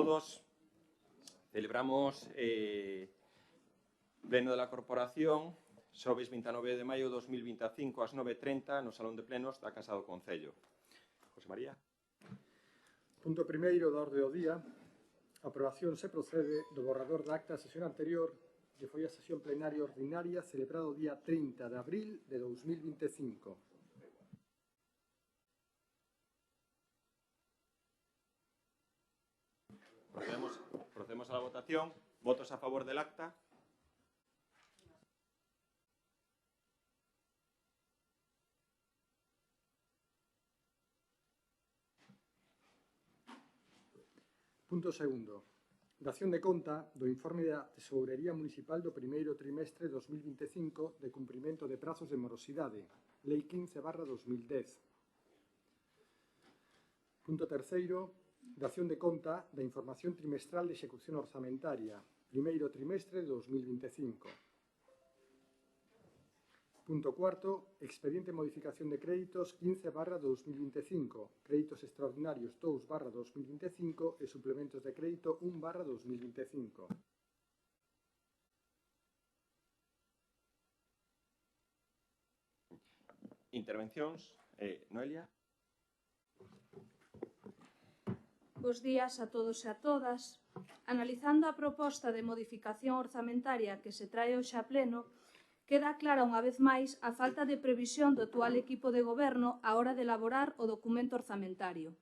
todos. Celebramos pleno de la Corporación xoves 29 de maio de 2025 ás 9:30 no Salón de Plenos da Casa do Concello. José María. Punto primeiro da orde do día. A aprobación se procede do borrador da acta da sesión anterior que foi a sesión plenaria ordinaria celebrada o día 30 de abril de 2025. Procedemos a la votación. ¿Votos a favor del acta? Punto segundo. Dación de conta do informe da Tesourería Municipal do primeiro trimestre de 2025 de cumprimento de prazos de morosidade, Lei 15/2010. Punto terceiro. Dación de conta da información trimestral de execución orzamentaria, primeiro trimestre de 2025. Punto cuarto. Expediente de modificación de créditos 15/2025, créditos extraordinarios 2/2025 e suplementos de crédito 1/2025. Intervencións. Noelia. Bos días a todos e a todas. Analizando a proposta de modificación orzamentaria que se trae hoxe a pleno, queda clara unha vez máis a falta de previsión do actual equipo de goberno á hora de elaborar o documento orzamentario.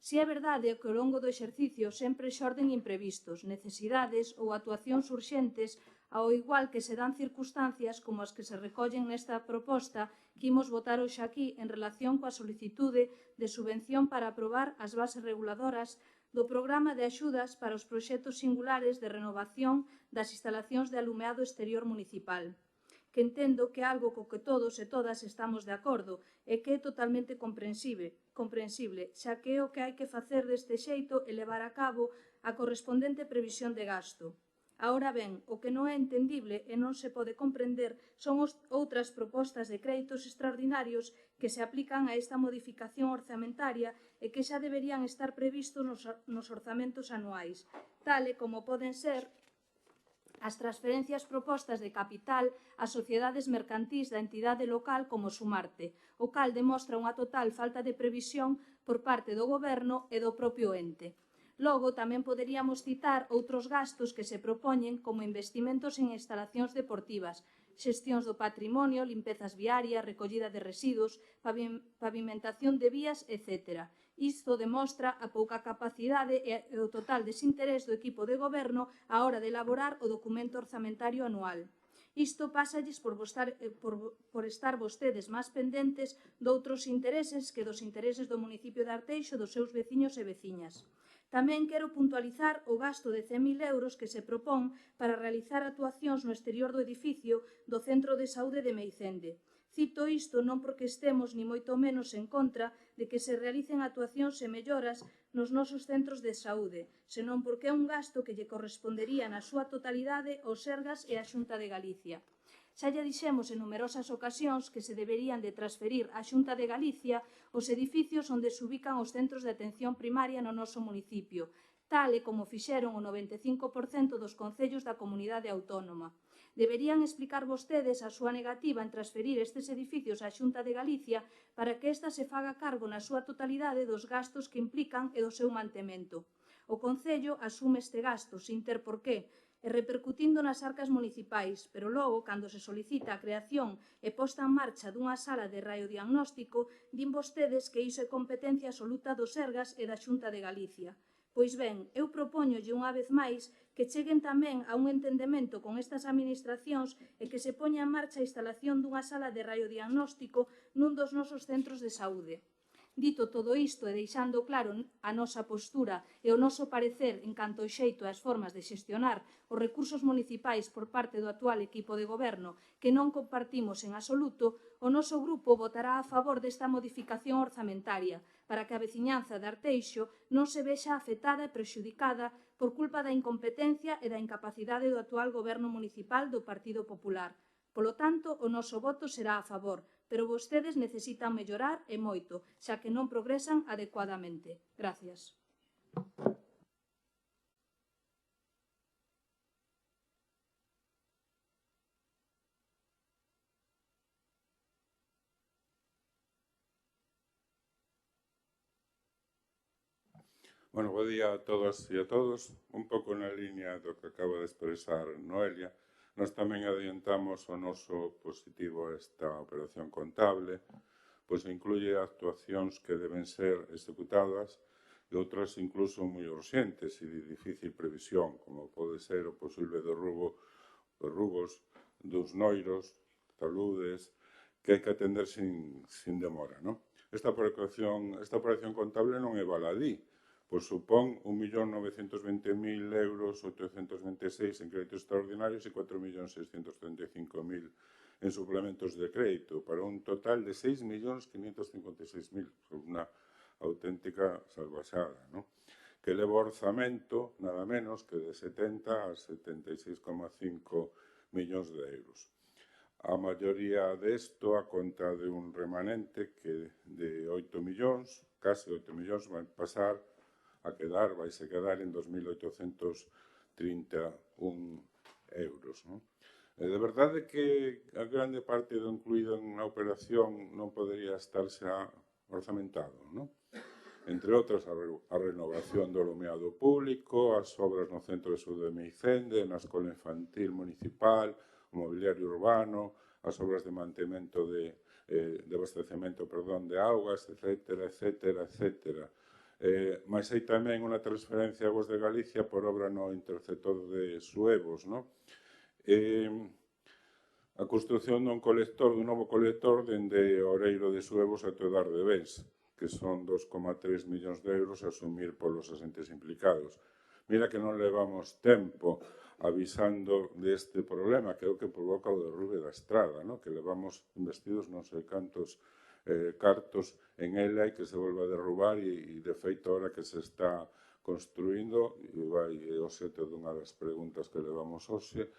Si é verdade que ao longo do exercicio sempre xorden imprevistos, necesidades ou actuacións urxentes, ao igual que se dan circunstancias como as que se recollen nesta proposta que imos votar hoxe aquí en relación coa solicitude de subvención para aprobar as bases reguladoras do programa de axudas para os proxectos singulares de renovación das instalacións de alumeado exterior municipal, que entendo que é algo co que todos e todas estamos de acordo e que é totalmente comprensible, xa que é o que hai que facer deste xeito e levar a cabo a correspondente previsión de gasto. Ahora ben, o que non é entendible e non se pode comprender son outras propostas de créditos extraordinarios que se aplican a esta modificación orzamentaria e que xa deberían estar previstos nos orzamentos anuais, tal e como poden ser as transferencias propostas de capital ás sociedades mercantís da entidade local como Sumarte, o cal demostra unha total falta de previsión por parte do Goberno e do propio ente. Logo, tamén poderíamos citar outros gastos que se propoñen como investimentos en instalacións deportivas, xestións do patrimonio, limpezas viarias, recollida de residuos, pavimentación de vías, etc. Isto demostra a pouca capacidade e o total desinterés do equipo de goberno á hora de elaborar o documento orzamentario anual. Isto pásalles por estar vostedes máis pendentes doutros intereses que dos intereses do municipio de Arteixo, dos seus veciños e veciñas. Tamén quero puntualizar o gasto de 100.000 euros que se propón para realizar actuacións no exterior do edificio do Centro de Saúde de Meicende. Cito isto non porque estemos ni moito menos en contra de que se realicen actuacións e melloras nos nosos centros de saúde, senón porque é un gasto que lle correspondería na súa totalidade aos Sergas e á Xunta de Galicia. Xa lle dixemos en numerosas ocasións que se deberían de transferir á Xunta de Galicia os edificios onde se ubican os centros de atención primaria no noso municipio, tal e como fixeron o 95% dos concellos da comunidade autónoma. Deberían explicar vostedes a súa negativa en transferir estes edificios á Xunta de Galicia para que esta se faga cargo na súa totalidade dos gastos que implican e do seu mantemento. O Concello asume este gasto sin ter por qué, e repercutindo nas arcas municipais, pero logo, cando se solicita a creación e posta en marcha dunha sala de radiodiagnóstico, din vostedes que iso é competencia absoluta dos Sergas e da Xunta de Galicia. Pois ben, eu propóñolle unha vez máis que cheguen tamén a un entendemento con estas administracións e que se poña en marcha a instalación dunha sala de radiodiagnóstico nun dos nosos centros de saúde. Dito todo isto e deixando claro a nosa postura e o noso parecer en canto ao xeito e as formas de xestionar os recursos municipais por parte do actual equipo de goberno que non compartimos en absoluto, o noso grupo votará a favor desta modificación orzamentaria para que a veciñanza de Arteixo non se vexa afectada e prexudicada por culpa da incompetencia e da incapacidade do actual goberno municipal do Partido Popular. Polo tanto, o noso voto será a favor, pero vostedes necesitan mellorar e moito, xa que non progresan adecuadamente. Gracias. Bueno, bo día a todas e a todos. Un pouco na línea do que acaba de expresar Noelia, nós tamén adiantamos o noso positivo a esta operación contable, pois incluye actuacións que deben ser executadas e outras incluso moi urxentes e de difícil previsión, como pode ser o posible derrubos dos noiros, taludes, que hai que atender sin demora, non? Esta operación contable non é baladí, pois supón 1.920.000 euros 826 en créditos extraordinarios e 4.635.000 en suplementos de crédito, para un total de 6.556.000, unha auténtica salvaxada, non? Que leva o orzamento nada menos que de 70 a 76,5 millóns de euros. A maioría desto a conta de un remanente que de 8 millóns, case 8 millóns, vai pasar vaise quedar en 2.831 euros. Non? De verdade que a grande parte do incluído na operación non podería estar xa orzamentado, non? Entre outras, a renovación do alumeado público, as obras no centro de saúde de Meicende, na escola infantil municipal, o mobiliario urbano, as obras de mantemento de abastecemento, de augas, etcétera, etcétera, etcétera. Mas hai tamén unha transferencia a Aguas de Galicia por obra no interceptor de Suevos, non? A construción dun novo colector dende Oreiro de Suevos a Todar de Bens, que son 2,3 millóns de euros a asumir polos asentes implicados. Mira que non levamos tempo avisando deste problema, que é o que provoca o derrube da estrada, non? Que levamos investidos non sei cantos cartos en ela e que se volva a derrubar e de feito ahora que se está construindo e vai o xeito dunha das preguntas que levamos hoxe,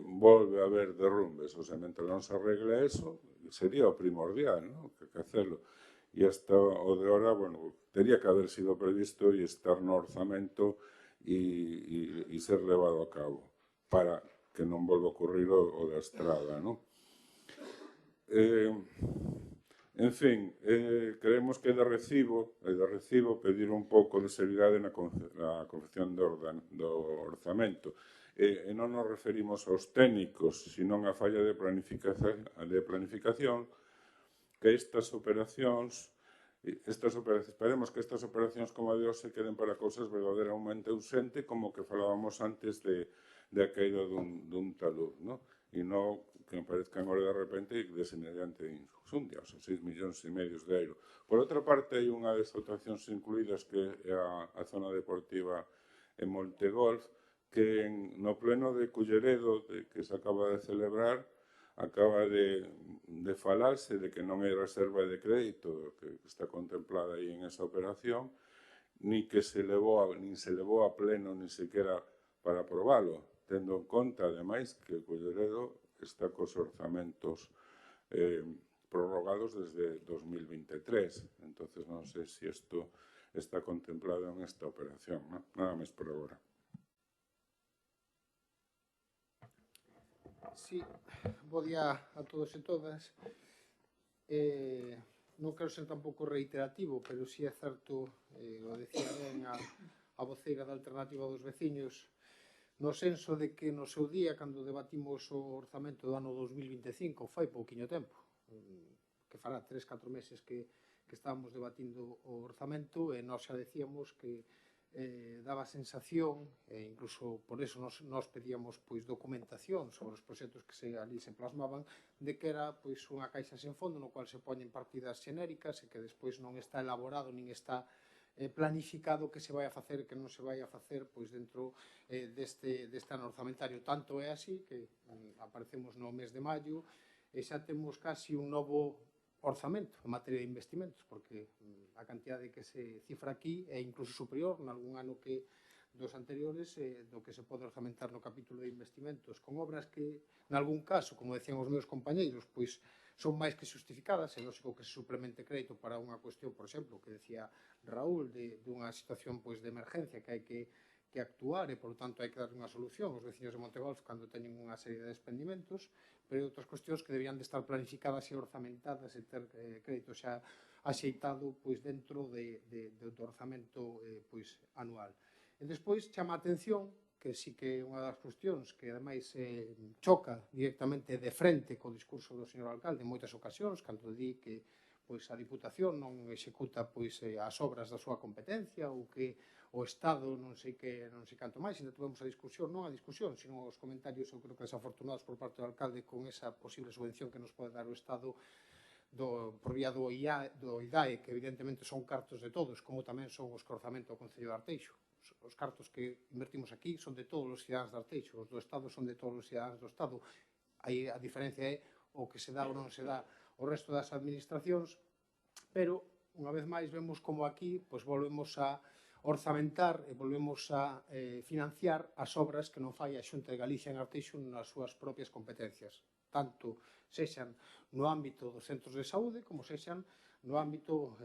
volve a haber derrumbes, ou sea, mentre non se arregle eso, sería o primordial, non? Que facelo. E hasta o de hora, bueno, tería que haber sido previsto e estar no orzamento e ser levado a cabo para que non volva a ocurrir o da estrada, non? En fin, creemos que é de recibo pedir un pouco de seriedade na confección do orzamento. E non nos referimos aos técnicos, sino a falla de planificación que estas operacións, esperemos que estas operacións como a de hoxe queden para cousas verdadeiramente ausente, como que falábamos antes de a caída dun talud, non? E non que me parezcan agora de repente desenediante insundia, os 6,5 millóns de euros. Por outra parte, hai unha das actuacións incluídas que é a zona deportiva en Montegolf, que no pleno de Culleredo que se acaba de celebrar acaba de falarse de que non hai reserva de crédito que está contemplada aí en esa operación, nin se levou a pleno ni sequera para aprobalo, tendo en conta, ademais, que Culleredo está cos orzamentos prorrogados desde 2023. Entonces, non sei se isto está contemplado en esta operación, ¿no? Nada máis por agora. Sí, bo día a todos e todas. Non quero ser tampouco reiterativo, pero si é certo, o decía ben a voceira da Alternativa dos Veciños, no senso de que no seu día, cando debatimos o orzamento do ano 2025, fai pouquiño tempo, que fará 3-4 meses que estábamos debatindo o orzamento, e nós xa decíamos que daba a sensación, e incluso por eso nós pedíamos documentación sobre os proxectos que ali se plasmaban, de que era unha caixa sen fondo no cual se poñen partidas xenéricas e que despois non está elaborado nin está planificado que se vai a facer e que non se vai a facer dentro deste ano orzamentario. Tanto é así que aparecemos no mes de maio e xa temos casi un novo orzamento en materia de investimentos, porque a cantidade que se cifra aquí é incluso superior nalgún ano que dos anteriores do que se pode orzamentar no capítulo de investimentos, con obras que, nalgún caso, como decían os meus compañeiros, son máis que justificadas, é lógico que se suplemente crédito para unha cuestión, por exemplo, que decía Raúl, dunha situación de emergencia que hai que actuar e, por tanto, hai que dar unha solución aos veciños de Montegolf cando teñen unha serie de despendimentos, pero hai outras cuestións que deberían de estar planificadas e orzamentadas e ter crédito xa axeitado pois, dentro do orzamento pois, anual. E despois chama a atención que sí que é unha das cuestións que ademais choca directamente de frente co discurso do señor alcalde en moitas ocasións, cando di que pois, a Diputación non executa pois, as obras da súa competencia ou que o Estado non sei canto máis, ainda tivemos a discusión, non a discusión, sino os comentarios, eu creo que desafortunados por parte do alcalde con esa posible subvención que nos pode dar o Estado por vía do IDAE, que evidentemente son cartos de todos, como tamén son os que orzamento do Concello de Arteixo. Os cartos que invertimos aquí son de todos os cidadáns de Arteixo, os do Estado son de todos os cidadáns do Estado. Aí a diferencia é o que se dá ou non se dá ao resto das administracións, pero, unha vez máis, vemos como aquí pois, volvemos a orzamentar e volvemos a financiar as obras que non fai a Xunta de Galicia en Arteixo nas súas propias competencias, tanto sexan no ámbito dos centros de saúde como sexan no ámbito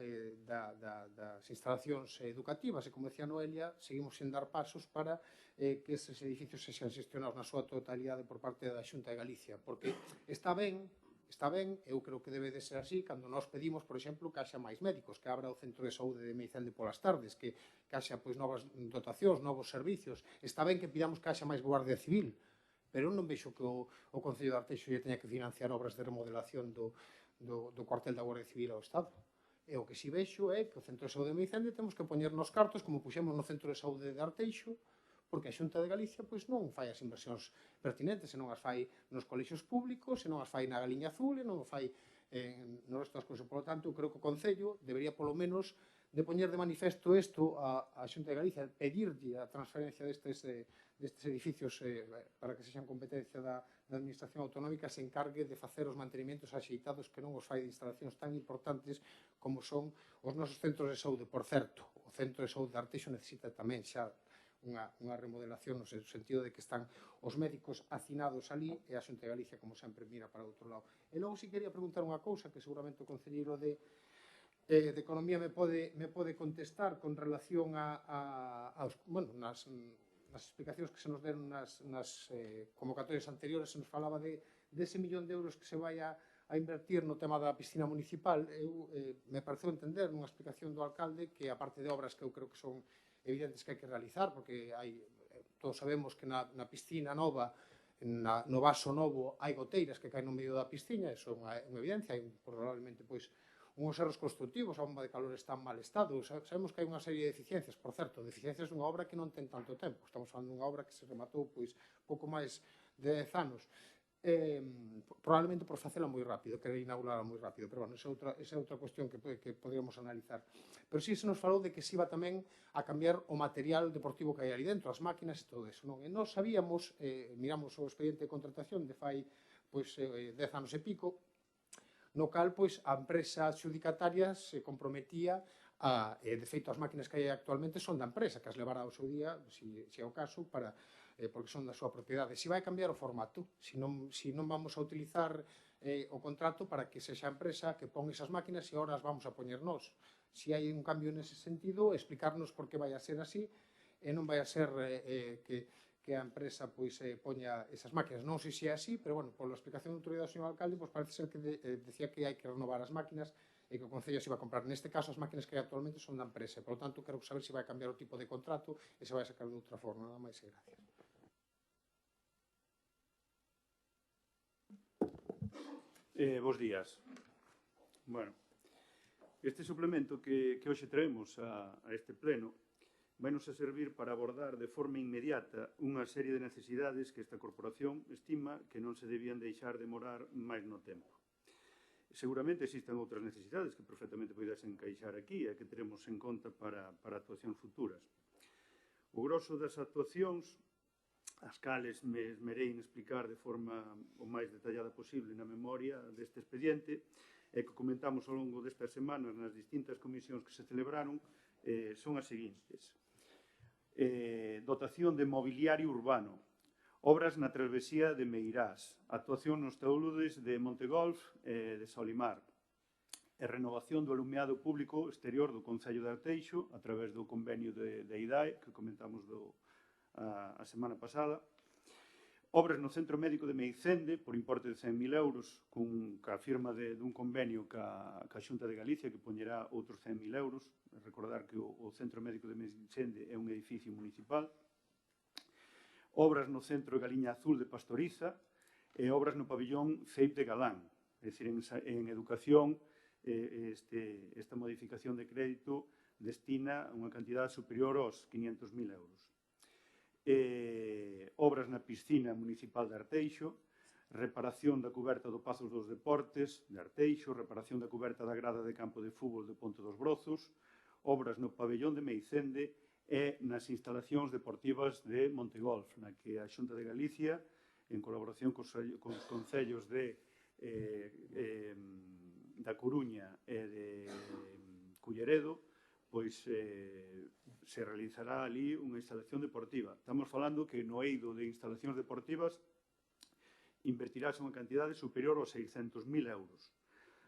das instalacións educativas. E, como decía Noelia, seguimos sen dar pasos para que estes edificios sexan gestionados na súa totalidade por parte da Xunta de Galicia, porque está ben, eu creo que debe de ser así, cando nós pedimos, por exemplo, que haxa máis médicos, que abra o centro de saúde de Meicende polas tardes, que haxa pois, novas dotacións, novos servicios. Está ben que pidamos que haxa máis Guardia Civil, pero non vexo que o Concello de Arteixo lle teña que financiar obras de remodelación do cuartel da Guardia Civil ao Estado. E o que si vexo é que o centro de saúde de Meicende temos que poñer nos cartos, como puxemos no centro de saúde de Arteixo, porque a Xunta de Galicia pois, non fai as inversións pertinentes, se non as fai nos colexios públicos, se non as fai na Galiña Azul, e non as fai no resto das cousas. Por lo tanto, eu creo que o Concello debería, polo menos, de poñer de manifesto isto a Xunta de Galicia, pedirlle a transferencia destes edificios para que sexan competencia da Administración Autonómica, se encargue de facer os mantenimentos axeitados que non os fai de instalacións tan importantes como son os nosos centros de saúde. Por certo, o centro de saúde de Arteixo necesita tamén xa unha remodelación no sentido de que están os médicos hacinados ali e a Xunta de Galicia, como sempre, mira para outro lado. E logo si quería preguntar unha cousa que seguramente o concelleiro de Economía me pode contestar con relación nas explicacións que se nos deron nas convocatorias anteriores. Se nos falaba dese millón de euros que se vai a invertir no tema da piscina municipal. Me pareceu entender nunha explicación do alcalde que, a parte de obras que eu creo que son evidentes que hai que realizar, porque todos sabemos que na piscina nova, no vaso novo, hai goteiras que caen no medio da piscina, eso é unha evidencia, hai probablemente pois unhos erros constructivos, a bomba de calor está en mal estado, sabemos que hai unha serie de deficiencias, por certo, deficiencias dunha obra que non ten tanto tempo, estamos falando dunha obra que se rematou pois pouco máis de 10 anos, probablemente por facela moi rápido, querer inaugurala moi rápido, pero bueno, esa é outra cuestión que poderíamos analizar. Pero sí se nos falou de que se iba tamén a cambiar o material deportivo que hai ali dentro, as máquinas e todo eso, non? E nós sabíamos, miramos o expediente de contratación de fai 10 anos e pico, no cal a empresa adxudicataria se comprometía de feito, as máquinas que hai actualmente son da empresa, que as levará ao seu día, se é o caso, porque son da súa propiedade. Se vai cambiar o formato, se non vamos a utilizar o contrato para que sexa a empresa que pon esas máquinas e ahora as vamos a poñer nós. Se hai un cambio nese sentido, explicarnos por que vai a ser así e non vai a ser que a empresa poña esas máquinas. Non sei se é así, pero, bueno, pola explicación do autoridade do señor alcalde, parece ser que decía que hai que renovar as máquinas e que o Concello se iba a comprar. Neste caso, as máquinas que hai actualmente son da empresa. Por lo tanto, quero saber se vai cambiar o tipo de contrato e se vai sacar de outra forma. Nada máis e gracias. Bos días. Bueno, este suplemento que hoxe traemos a este pleno vai-nos a servir para abordar de forma inmediata unha serie de necesidades que esta corporación estima que non se debían deixar demorar máis no tempo. Seguramente existen outras necesidades que perfectamente poidesen encaixar aquí e que teremos en conta para actuacións futuras. O grosso das actuacións, as cales me esmerei en explicar de forma o máis detallada posible na memoria deste expediente e que comentamos ao longo destas semanas nas distintas comisións que se celebraron, son as seguintes. Dotación de mobiliario urbano, obras na travesía de Meirás, actuación nos taludes de Montegolf e de Solimar, e renovación do alumeado público exterior do Concello de Arteixo a través do convenio de IDAE que comentamos a semana pasada. Obras no Centro Médico de Meicende, por importe de 100.000 euros, ca firma dun convenio ca Xunta de Galicia, que poñerá outros 100.000 euros. Recordar que o Centro Médico de Meicende é un edificio municipal. Obras no Centro Galiña Azul de Pastoriza e obras no pabillón CEIP de Galán. É dicir, en educación, esta modificación de crédito destina unha cantidade superior aos 500.000 euros. Obras na piscina municipal de Arteixo, reparación da cuberta do Pazo dos Deportes de Arteixo, reparación da cuberta da grada de campo de fútbol de Ponte dos Brozos, obras no pabellón de Meicende e nas instalacións deportivas de Montegolf, na que a Xunta de Galicia, en colaboración cos concellos da Coruña e de Culleredo, pois se realizará ali unha instalación deportiva. Estamos falando que no eido de instalacións deportivas invertirase unha cantidade superior aos 600.000 euros.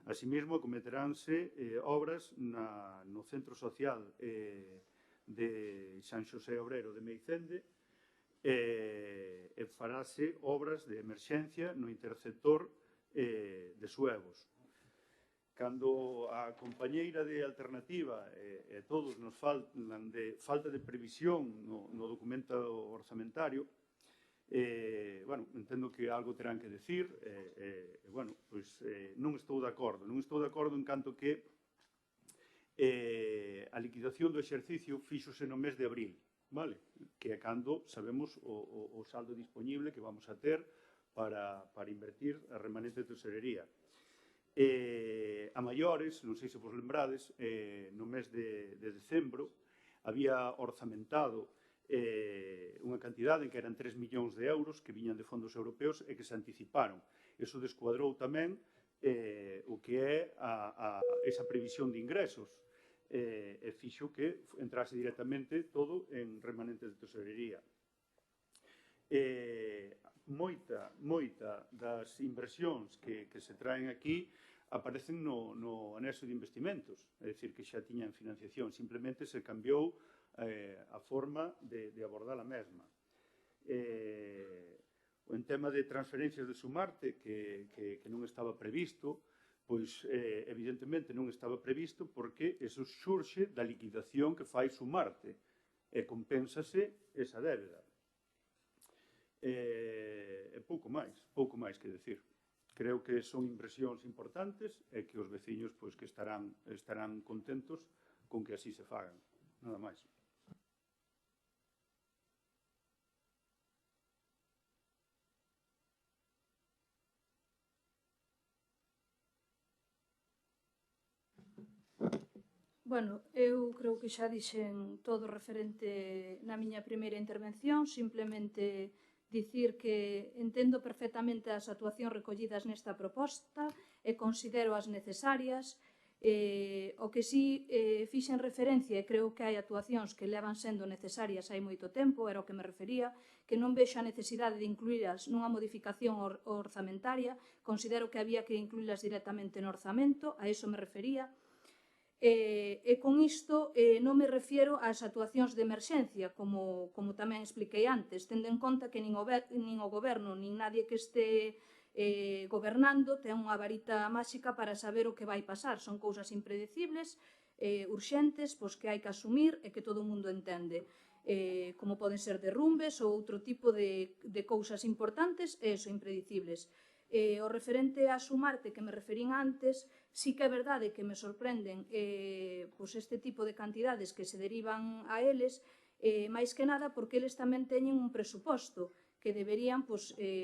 Asimismo, cometeránse obras no Centro Social de San Xosé Obrero de Meicende e farase obras de emerxencia no interceptor de Suevos. Cando a compañeira de Alternativa e todos nos falan de falta de previsión no documento orzamentario, entendo que algo terán que decir, non estou de acordo. Non estou de acordo en canto que a liquidación do exercicio fíxose no mes de abril, que é cando sabemos o saldo disponible que vamos a ter para invertir a remanente de tesorería. A maiores, non sei se vos lembrades, no mes de decembro había orzamentado unha cantidade en que eran 3 millóns de euros que viñan de fondos europeos e que se anticiparon. Iso descuadrou tamén o que é esa previsión de ingresos e fixo que entrase directamente todo en remanente de tesorería. Moita das inversións que se traen aquí aparecen no anexo de investimentos, é dicir, que xa tiñan financiación, simplemente se cambiou a forma de abordar a mesma. En tema de transferencias de Sumarte, que non estaba previsto, pois evidentemente non estaba previsto porque eso xurxe da liquidación que fai Sumarte e compénsase esa débeda. E pouco máis que decir. Creo que son inversións importantes e que os veciños pois que estarán contentos con que así se fagan. Nada máis. Bueno, eu creo que xa dixen todo referente na miña primeira intervención, simplemente dicir que entendo perfectamente as actuacións recollidas nesta proposta e considero as necesarias. O que sí fixen referencia, e creo que hai actuacións que levan sendo necesarias hai moito tempo, era o que me refería, que non vexo a necesidade de incluílas nunha modificación orzamentaria, considero que había que incluílas directamente no orzamento, a iso me refería. E con isto non me refiero ás actuacións de emerxencia, como tamén expliquei antes, tendo en conta que nin o goberno, nin nadie que este gobernando ten unha varita máxica para saber o que vai pasar. Son cousas impredecibles, urxentes, pois que hai que asumir e que todo o mundo entende. Como poden ser derrumbes ou outro tipo de cousas importantes e impredecibles. O referente a Sumarte que me referín antes, sí que é verdade que me sorprenden este tipo de cantidades que se derivan a eles, máis que nada porque eles tamén teñen un presuposto que deberían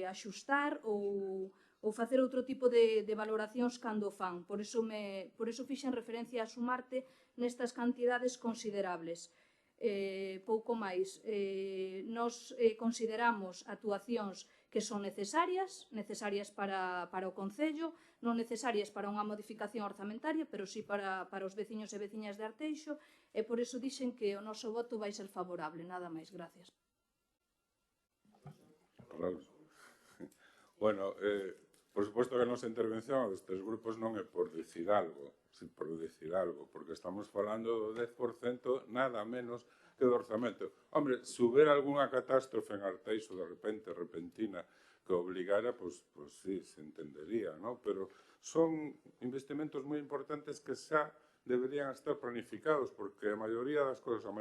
axustar ou facer outro tipo de valoracións cando fan. Por iso fixen referencia a Sumarte nestas cantidades considerables. Pouco máis. Nos consideramos actuacións que son necesarias para o Concello, non necesarias para unha modificación orzamentaria, pero sí para os veciños e veciñas de Arteixo, e por iso dixen que o noso voto vai ser favorable. Nada máis, gracias. Claro. Bueno, por suposto que a nosa intervención destes grupos non é por dicir algo, porque estamos falando do 10% nada menos que do orzamento. Hombre, se hubiera algunha catástrofe en Arteixo de repente, repentina, que obligara, pues sí, se entendería, ¿no? Pero son investimentos moi importantes que xa deberían estar planificados, porque a maioría das cosas,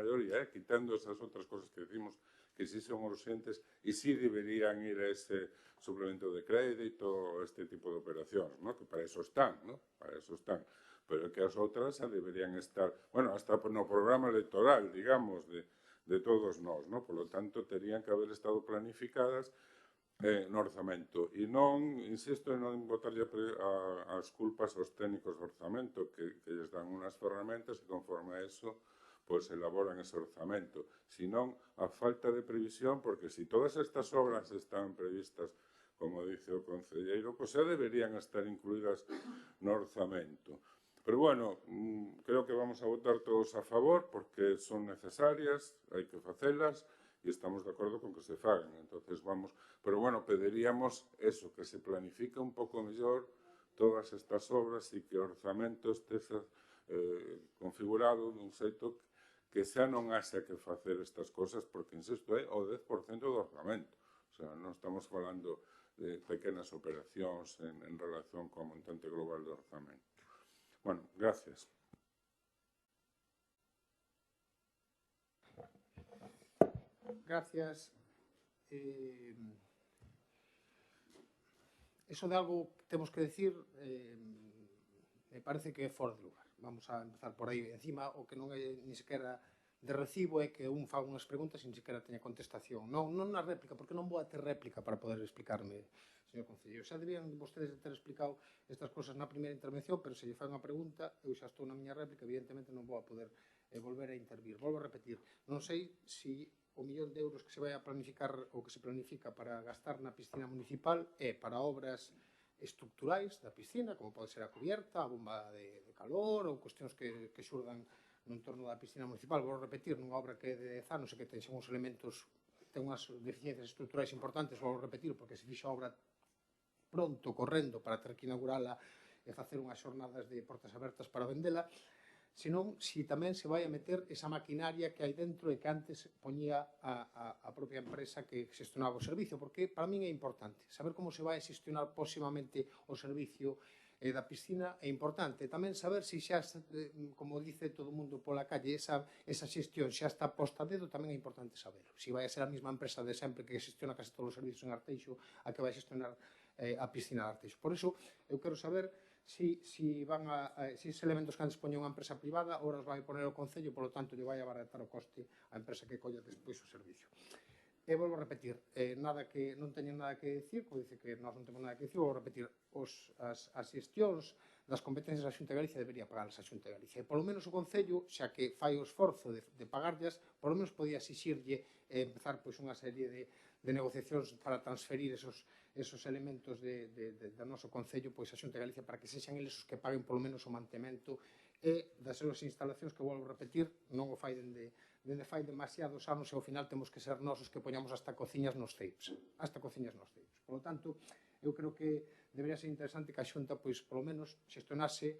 quitando esas outras cosas que decimos que sí son urgentes e sí deberían ir a ese suplemento de crédito, este tipo de operacións, ¿no? Que para eso están, ¿no? Para eso están. Pero que as outras xa deberían estar, bueno, hasta no programa electoral, digamos, de todos nós, ¿no? Por lo tanto, terían que haber estado planificadas no orzamento. E non, insisto, en non botarlle as culpas aos técnicos de orzamento, que lles dan unhas ferramentas e conforme a eso, pois elaboran ese orzamento. Senón, a falta de previsión, porque se todas estas obras están previstas, como dice o concelleiro, pois xa deberían estar incluídas no orzamento. Pero, bueno, creo que vamos a votar todos a favor, porque son necesarias, hai que facelas, e estamos de acordo con que se fagan. Entonces vamos, pero bueno, pediríamos eso, que se planifique un pouco mellor todas estas obras e que o orzamento este configurado dun xeito que xa non haxa que facer estas cosas, porque, insisto, é o 10% do orzamento. O sea, non estamos falando de pequenas operacións en relación co montante global do orzamento. Bueno, gracias. Gracias. Eso de algo que temos que decir me parece que é fora de lugar. Vamos a empezar por aí. Encima, o que non é ni sequera de recibo é que un faga unhas preguntas e ni sequera teña contestación. Non na réplica, porque non vou a ter réplica para poder explicarme, señor concelleiro. Xa debían vostedes ter explicado estas cosas na primeira intervención, pero se lle fai unha pregunta, eu xa estou na miña réplica, evidentemente non vou a poder volver a intervir. Volvo a repetir, non sei se o millón de euros que se vai a planificar ou que se planifica para gastar na piscina municipal é para obras estructurais da piscina, como pode ser a cubierta, a bomba de calor ou cuestións que xurdan no entorno da piscina municipal. Vou repetir, nunha obra que é de 10 anos e que ten uns elementos, ten unhas deficiencias estructurais importantes, vou repetir, porque se fixa a obra pronto, correndo, para ter que inaugurala e facer unhas xornadas de portas abertas para vendela, senón se tamén se vai a meter esa maquinaria que hai dentro e que antes poñía a propia empresa que xestionaba o servicio, porque para min é importante saber como se vai a xestionar próximamente o servicio da piscina. É importante tamén saber se xa, como dice todo o mundo pola calle, esa xestión xa está posta a dedo, tamén é importante saberlo. Se vai a ser a mesma empresa de sempre que xestiona case todos os servicios en Arteixo a que vai xestionar a piscina de Arteixo. Por iso, eu quero saber se esos elementos que antes poña unha empresa privada, ahora os vai poner o Concello, polo tanto, lle vai abaratar o coste á empresa que colla despois o servicio. E volvo a repetir, non teñen nada que decir, como dice que nós non temos nada que decir, volvo a repetir, as xestións das competencias da Xunta de Galicia debería pagarlas a Xunta de Galicia. E polo menos o Concello, xa que fai o esforzo de pagarllas, polo menos podía exixirlle empezar unha serie de negociacións para transferir esos elementos do noso Concello a Xunta de Galicia, para que sexan eles os que paguen polo menos o mantemento e das súas instalacións, que volvo a repetir, non o fai dende fai demasiados anos e ao final temos que ser nós os que poñamos hasta cociñas nos CEIPs. Por lo tanto, eu creo que debería ser interesante que a Xunta, polo menos, xestionase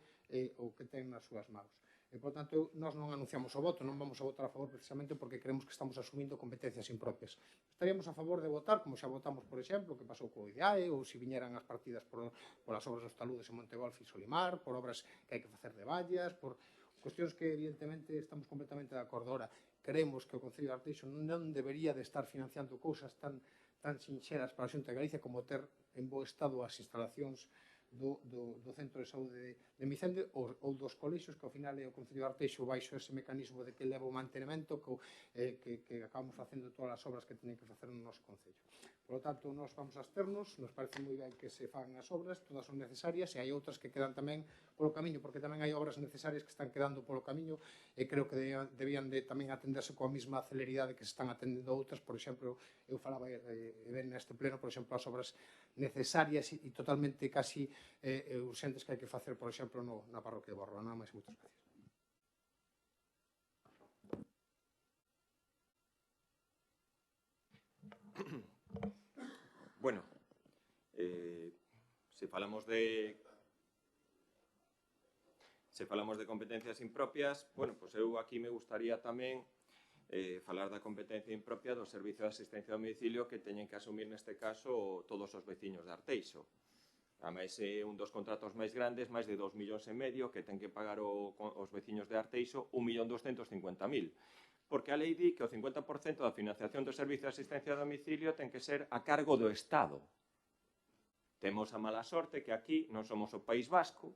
o que ten nas súas mãos. E, por tanto, nós non anunciamos o voto, non vamos a votar a favor precisamente porque creemos que estamos asumindo competencias impropias. Estaríamos a favor de votar, como xa votamos, por exemplo, que pasou co IDEAE, ou se viñeran as partidas por as obras dos taludes en Montegolf e Solimar, por obras que hai que facer de vallas, por cuestións que, evidentemente, estamos completamente de acordo. Ahora, creemos que o Concello de Arteixo non debería de estar financiando cousas tan sinxeras para a Xunta de Galicia como ter en bo estado as instalacións do Centro de Saúde de Micende ou dos colexios, que ao final é o Concello de Arteixo baixo ese mecanismo de que leva o mantenimento que acabamos facendo todas as obras que teñen que facer no noso Concello. Por lo tanto, nós vamos a absternos, nos parece moi ben que se fagan as obras, todas son necesarias, e hai outras que quedan tamén polo camiño, porque tamén hai obras necesarias que están quedando polo camiño, e creo que debían de tamén atenderse coa mesma celeridade que se están atendendo outras. Por exemplo, eu falaba ben neste pleno, por exemplo, as obras necesarias e totalmente casi urxentes que hai que facer, por exemplo, na parroquia de Borroa. Nada máis, moitas gracias. Bueno, se falamos de competencias impropias, bueno, pues eu aquí me gustaría tamén falar da competencia impropia do Servicio de Asistencia a Domicilio que teñen que asumir neste caso todos os veciños de Arteixo. Ademais, é un dos contratos máis grandes, máis de 2,5 millóns, que ten que pagar os veciños de Arteixo 1.250.000. Porque a lei di que o 50% da financiación do Servicio de Asistencia a Domicilio ten que ser a cargo do Estado. Temos a mala sorte que aquí non somos o País Vasco,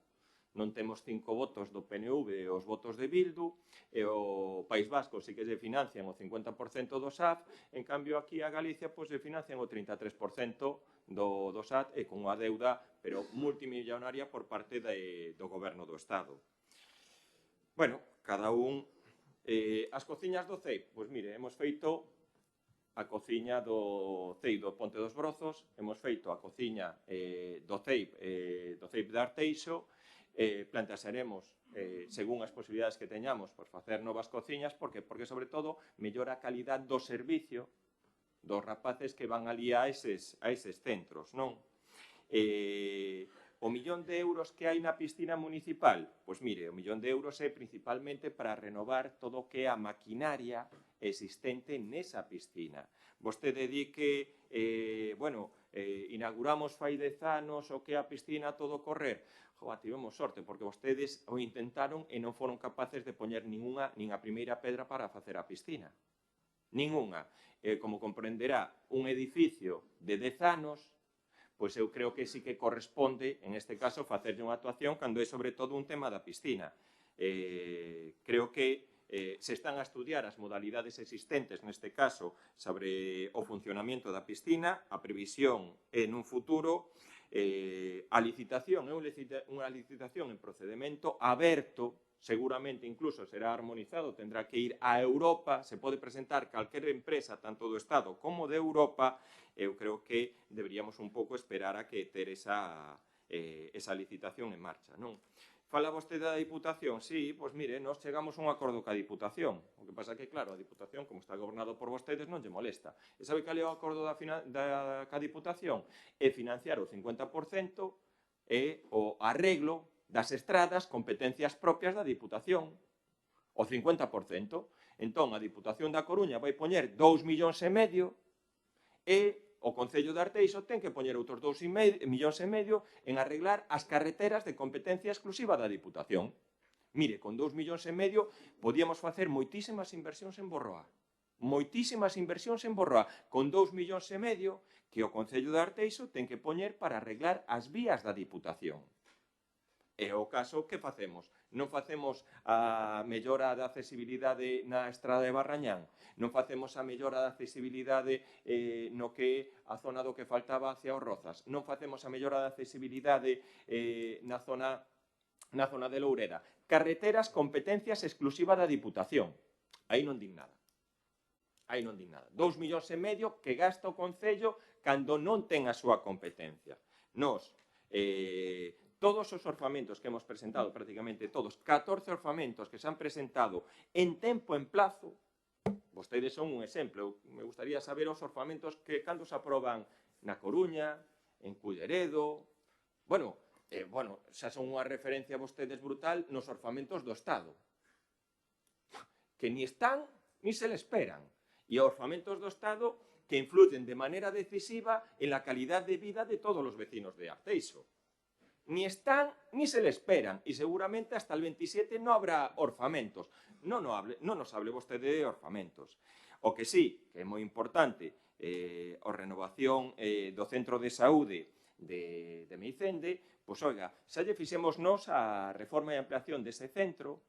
non temos 5 votos do PNV e os votos de Bildu, e o País Vasco sí que se financian o 50% do SAF, en cambio aquí a Galicia se financian o 33% do SAT e con unha deuda pero multimillonaria por parte do goberno do Estado. Bueno, cada un... As cociñas do CEIP, pois mire, hemos feito a cociña do CEIP do Ponte dos Brozos, hemos feito a cociña do CEIP de Arteixo, plantearemos, según as posibilidades que teñamos, por facer novas cociñas, porque sobre todo mellora a calidad do servicio dos rapaces que van ali a eses centros, non? O 1.000.000 de euros que hai na piscina municipal, pois mire, o 1.000.000 de euros é principalmente para renovar todo o que é a maquinaria existente nesa piscina. Vostede di que, inauguramos fai 10 anos o que é a piscina todo correr. Tivemos sorte, porque vostedes o intentaron e non foron capaces de poñer nin a primeira pedra para facer a piscina. Ninguna. Como comprenderá, un edificio de 10 anos, pois eu creo que sí que corresponde, en este caso, facerlle unha actuación cando é sobre todo un tema da piscina. Creo que se están a estudiar as modalidades existentes, neste caso, sobre o funcionamento da piscina, a previsión en un futuro, a licitación é unha licitación en procedimento aberto, seguramente incluso será armonizado, tendrá que ir a Europa, se pode presentar calquer empresa, tanto do Estado como de Europa. Eu creo que deberíamos un pouco esperar a que ter esa licitación en marcha, non? Fala vostede da Diputación? Sí, pois mire, nós chegamos a un acordo ca Diputación. O que pasa que, claro, a Diputación, como está gobernado por vostedes, non lle molesta. E sabe cal é o acordo ca Diputación? É financiar o 50% e o arreglo das estradas, competencias propias da Diputación. O 50%. Entón, a Diputación da Coruña vai poñer 2,5 millóns e o Concello de Arteixo ten que poñer outros 2,5 millóns en arreglar as carreteras de competencia exclusiva da Diputación. Mire, con 2,5 millóns podíamos facer moitísimas inversións en Borroa. Moitísimas inversións en Borroa, con 2,5 millóns que o Concello de Arteixo ten que poñer para arreglar as vías da Diputación. É o caso que facemos. Non facemos a mellora da accesibilidade na estrada de Barrañán, non facemos a mellora da accesibilidade no que a zona do que faltaba hacia os Rozas, non facemos a mellora da accesibilidade na zona de Loureda. Carreteras, competencias exclusivas da Diputación. Aí non din nada. Aí non din nada. 2,5 millóns que gasta o Concello cando non ten a súa competencia. Nos, todos os orzamentos que hemos presentado, prácticamente todos, 14 orzamentos que se han presentado en tempo en plazo, vostedes son un exemplo. Me gustaría saber os orzamentos que cando se aproban na Coruña, en Culleredo. Xa son unha referencia vostedes brutal nos orzamentos do Estado, que ni están ni se le esperan. E orzamentos do Estado que influyen de manera decisiva en la calidad de vida de todos los vecinos de Arteixo. Ni están ni se le esperan, y seguramente hasta el 27 no habrá orzamentos. Non nos hable vostede de orzamentos. O que sí, que é moi importante, a renovación do centro de saúde de Meicende, pois, oiga, xa lle fixemos nos a reforma e ampliación dese centro,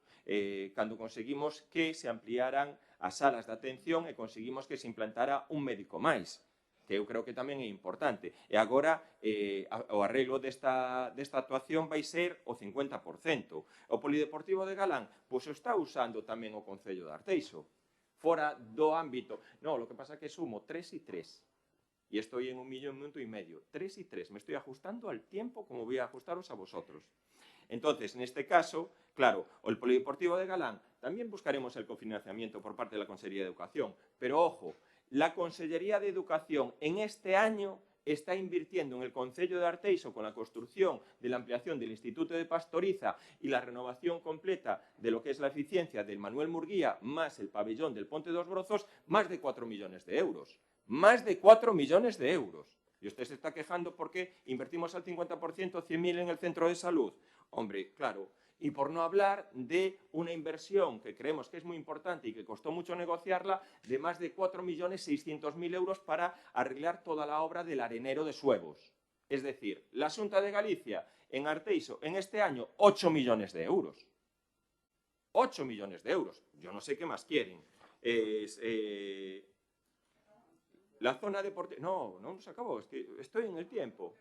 cando conseguimos que se ampliaran as salas de atención e conseguimos que se implantara un médico máis, que eu creo que tamén é importante. E agora o arreglo desta actuación vai ser o 50%. O Polideportivo de Galán, pois o está usando tamén o Concello de Arteixo, fora do ámbito. No, lo que pasa é que sumo 3 y 3. Y estoy en 1,5 millones. 3 y 3. Me estoy ajustando al tiempo como voy a ajustaros a vosotros. Entonces, en este caso, claro, el Polideportivo de Galán, también buscaremos el cofinanciamiento por parte de la Consellería de Educación. Pero, ojo, la Consellería de Educación en este año está invirtiendo en el Concello de Arteixo con la construcción de la ampliación del Instituto de Pastoriza y la renovación completa de lo que es la eficiencia del Manuel Murguía más el pabellón del Ponte dos Brozos, más de 4 millones de euros. Más de 4 millones de euros. Y usted se está quejando porque invertimos al 50%, 100.000 en el centro de salud. Hombre, claro. Y por no hablar de una inversión que creemos que es muy importante y que costó mucho negociarla, de más de 4.600.000 euros para arreglar toda la obra del arenero de Suevos. Es decir, la Xunta de Galicia en Arteixo en este año 8 millones de euros. 8 millones de euros. Yo no sé qué más quieren. La zona deportiva... No se acabó, es que estoy en el tiempo.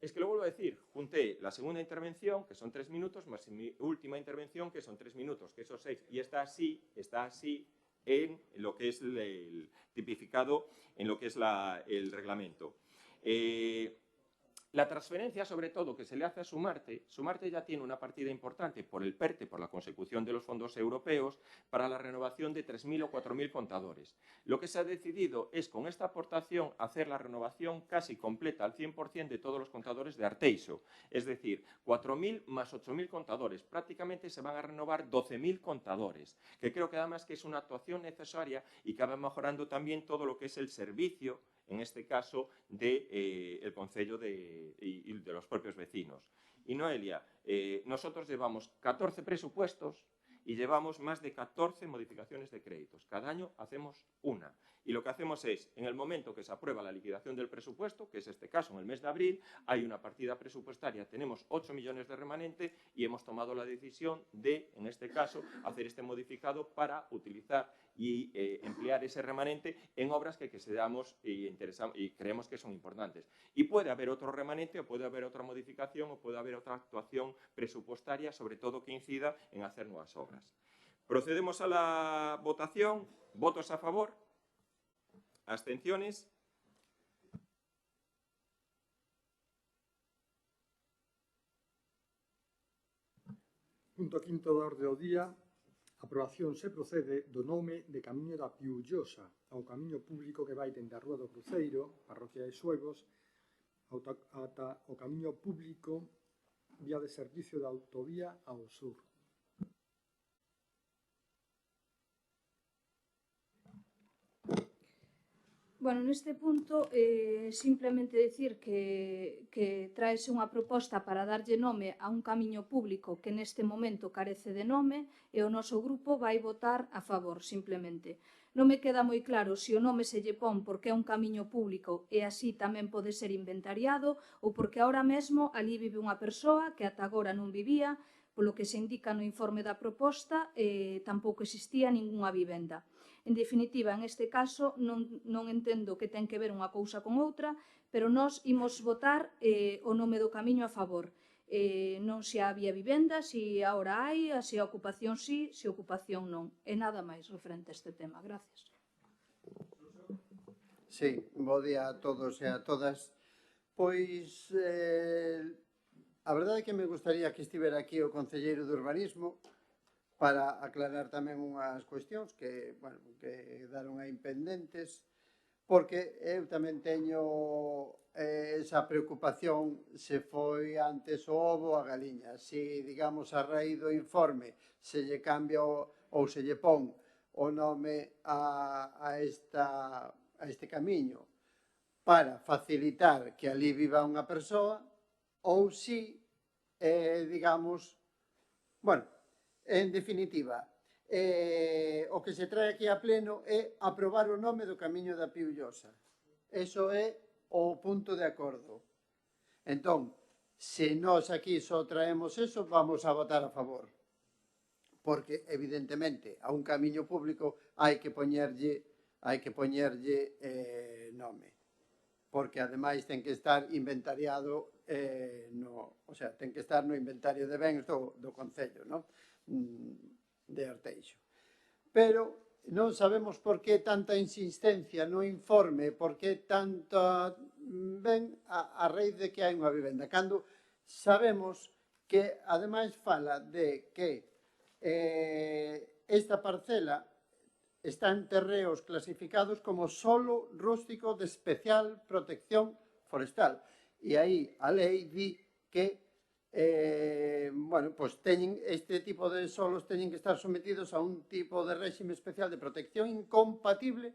Es que lo vuelvo a decir, junté la segunda intervención, que son 3 minutos, más mi última intervención, que son 3 minutos, que son 6, y está así en lo que es el tipificado, en lo que es el reglamento. La transferencia, sobre todo, que se le hace a Sumarte ya tiene una partida importante por el PERTE, por la consecución de los fondos europeos, para la renovación de 3.000 o 4.000 contadores. Lo que se ha decidido es, con esta aportación, hacer la renovación casi completa, al 100% de todos los contadores de Arteixo. Es decir, 4.000 más 8.000 contadores. Prácticamente se van a renovar 12.000 contadores, que creo que además que es una actuación necesaria y que va mejorando también todo lo que es el servicio, en este caso, del Concello y de los propios vecinos. Y Noelia, nosotros llevamos 14 presupuestos y llevamos más de 14 modificaciones de créditos. Cada año hacemos una. Y lo que hacemos es, en el momento que se aprueba la liquidación del presupuesto, que es este caso en el mes de abril, hay una partida presupuestaria, tenemos 8 millones de remanente y hemos tomado la decisión de, en este caso, hacer este modificado para utilizar y emplear ese remanente en obras que consideramos y creemos que son importantes. Y puede haber otro remanente, o puede haber otra modificación, o puede haber otra actuación presupuestaria, sobre todo que incida en hacer nuevas obras. Procedemos a la votación. ¿Votos a favor? ¿Abstenciones? Punto quinto da orde do día. Aprobación se procede do nome de Camiño da Piullosa ao camiño público que vai dende a Rúa do Cruceiro, parroquia de Suevos, ata o camiño público vía de servicio da autovía ao sur. Bueno, neste punto, simplemente decir que traese unha proposta para darlle nome a un camiño público que neste momento carece de nome e o noso grupo vai votar a favor, simplemente. Non me queda moi claro se o nome se lle pon porque é un camiño público e así tamén pode ser inventariado ou porque ahora mesmo ali vive unha persoa que ata agora non vivía, polo que se indica no informe da proposta, tampouco existía ningunha vivenda. En definitiva, en este caso, non entendo que ten que ver unha cousa con outra, pero nós imos votar o nome do camiño a favor. Non se había vivenda, se agora hai, se a ocupación sí, se a ocupación non. E nada máis referente a este tema. Gracias. Sí, bo día a todos e a todas. Pois, a verdade é que me gustaría que estivera aquí o concelleiro de Urbanismo para aclarar tamén unhas cuestións que, bueno, que quedaron aí pendentes, porque eu tamén teño esa preocupación se foi antes o ovo a galiña. Si, digamos, a raíz do informe se lle cambia ou se lle pon o nome a este camiño para facilitar que ali viva unha persoa ou si, digamos, bueno, en definitiva, o que se trae aquí a pleno é aprobar o nome do Camiño da Piullosa. Eso é o punto de acordo. Entón, se nós aquí só traemos eso, vamos a votar a favor. Porque, evidentemente, a un camiño público hai que poñerlle nome. Porque, ademais, ten que estar inventariado o sea, ten que estar no inventario de bens do Concello, non? De Arteixo. Pero non sabemos por que tanta insistencia no informe, por que tanta a raíz de que hai unha vivenda. Cando sabemos que, ademais, fala de que esta parcela está en terreos clasificados como solo rústico de especial protección forestal. E aí a lei di que este tipo de solos teñen que estar sometidos a un tipo de réxime especial de protección incompatible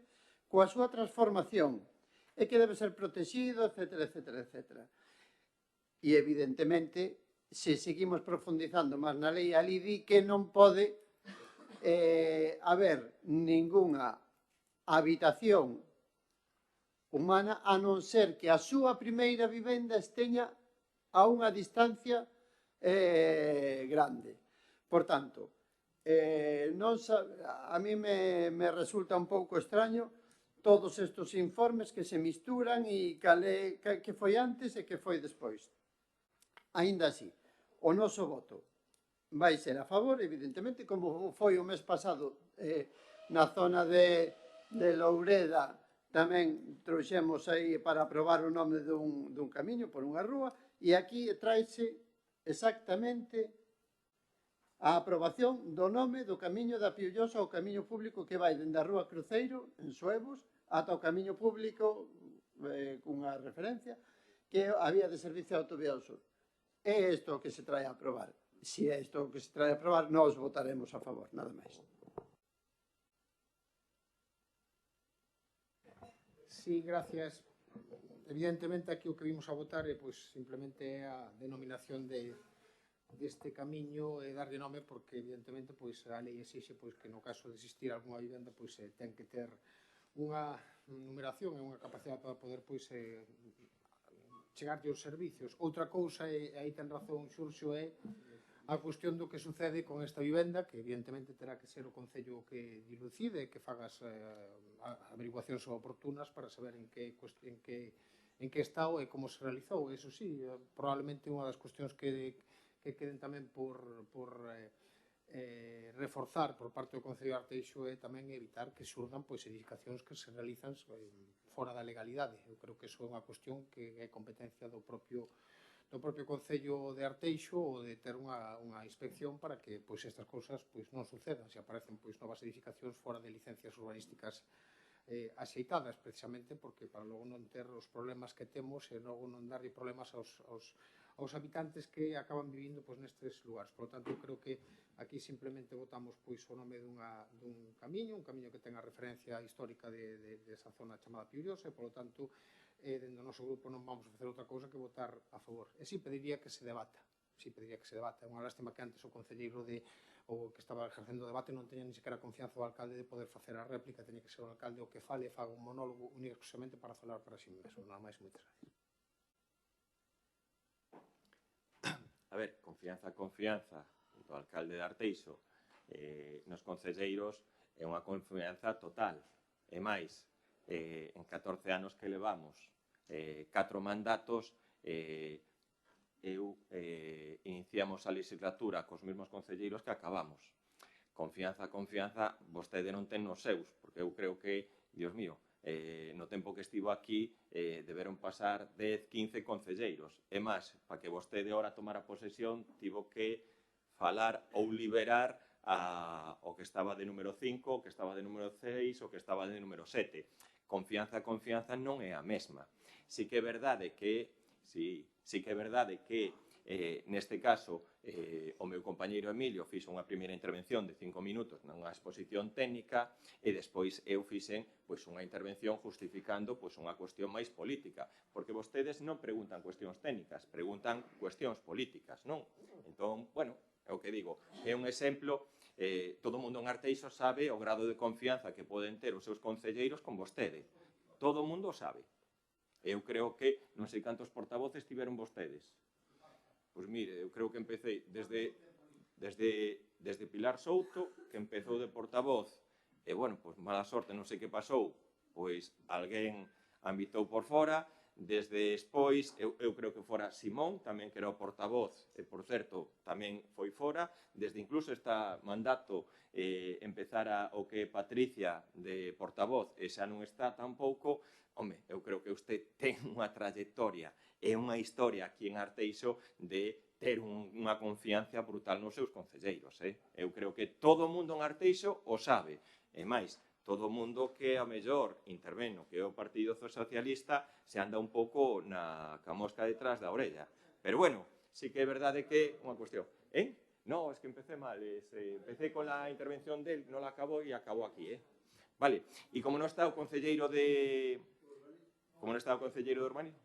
coa súa transformación e que debe ser protegido, etc. E evidentemente, se seguimos profundizando máis na lei, ali di que non pode haber ningunha habitación humana a non ser que a súa primeira vivenda esteña a unha distancia grande. Por tanto, a mí me resulta un pouco extraño todos estes informes que se misturan e que foi antes e que foi despois. Aínda así, o noso voto vai ser a favor, evidentemente, como foi o mes pasado na zona de Loureda, tamén trouxemos aí para aprobar o nome dun camiño por unha rúa, e aquí traise exactamente a aprobación do nome do camiño da Piullosa ao camiño público que vai dende a rúa Cruceiro, en Suevos, ata o camiño público, cunha referencia, que é a vía de servicio de Autovía do Sur. É isto o que se trae a aprobar. Se é isto o que se trae a aprobar, nós votaremos a favor, nada máis. Sí, gracias. Evidentemente, aquí o que vimos a votar é simplemente a denominación deste camiño e darlle nome porque, evidentemente, a lei exixe que no caso de existir algunha vivenda ten que ter unha numeración e unha capacidade para poder chegarlle os servicios. Outra cousa, e aí ten razón Xurxo, é a cuestión do que sucede con esta vivenda, que evidentemente terá que ser o Concello que dilucide, que fagas averiguacións oportunas para saber en que estado e como se realizou. Eso sí, probablemente unha das cuestións que queden tamén por reforzar por parte do Concello de Arteixo é tamén evitar que surdan edificacións que se realizan fora da legalidade. Eu creo que iso é unha cuestión que é competencia do propio Concello de Arteixo ou de ter unha inspección para que estas cousas non sucedan, se aparecen novas edificacións fora de licencias urbanísticas axeitadas, precisamente porque para logo non ter os problemas que temos e logo non darlle problemas aos habitantes que acaban vivindo nestes lugares. Por lo tanto, eu creo que aquí simplemente votamos o nome dun camiño que ten a referencia histórica desa zona chamada Piullosa e, por lo tanto, dentro do noso grupo non vamos a facer outra cousa que votar a favor. E si pediría que se debata. É unha lástima que antes o concelleiro o que estaba ejercendo o debate non teña ni sequera confianza do alcalde de poder facer a réplica, teña que ser o alcalde o que fale e faga un monólogo únicamente para falar para si mesmo. Nada máis, moitas gracias. A ver, confianza do alcalde de Arteixo nos concelleiros é unha confianza total. E máis, en 14 anos que levamos, 4 mandatos, iniciamos a legislatura cos mesmos concelleiros que acabamos. Confianza, vostede non ten nos seus, porque eu creo que, Dios mío, no tempo que estivo aquí deberon pasar 10, 15 concelleiros. E máis, para que vostede ora tomara posesión, tivo que falar ou liberar o que estaba de número 5, o que estaba de número 6, o que estaba de número 7. Confianza non é a mesma. Si que é verdade que neste caso o meu compañeiro Emilio fixo unha primeira intervención de 5 minutos nunha exposición técnica e despois eu fixen unha intervención justificando unha cuestión máis política, porque vostedes non preguntan cuestións técnicas, preguntan cuestións políticas, non? Entón, bueno, é o que digo, é un exemplo, todo o mundo en Arteixo sabe o grado de confianza que poden ter os seus concelleiros con vostede, todo o mundo o sabe. Eu creo que non sei cantos portavoces tiveron vostedes. Pois mire, eu creo que empecé desde Pilar Souto, que empezou de portavoz, e, bueno, pois mala sorte, non sei que pasou, pois alguén a invitou por fora, desde despois, eu creo que fora Simón, tamén que era o portavoz, e, por certo, tamén foi fora, desde incluso este mandato empezara o que Patricia de portavoz, e xa non está tampouco. Home, eu creo que usted ten unha trayectoria e unha historia aquí en Arteixo de ter unha confianza brutal nos seus concelleiros. Eu creo que todo o mundo en Arteixo o sabe. E máis, todo o mundo que a mellor intervén no que é o Partido Socialista se anda un pouco ca mosca detrás da orella. Pero bueno, sí que é verdade que unha cuestión. No, es que empecé mal. Empecé con la intervención del, no la acabo y acabo aquí, Vale, e como non está o concelleiro de... Como non está o concelleiro de urbanismo,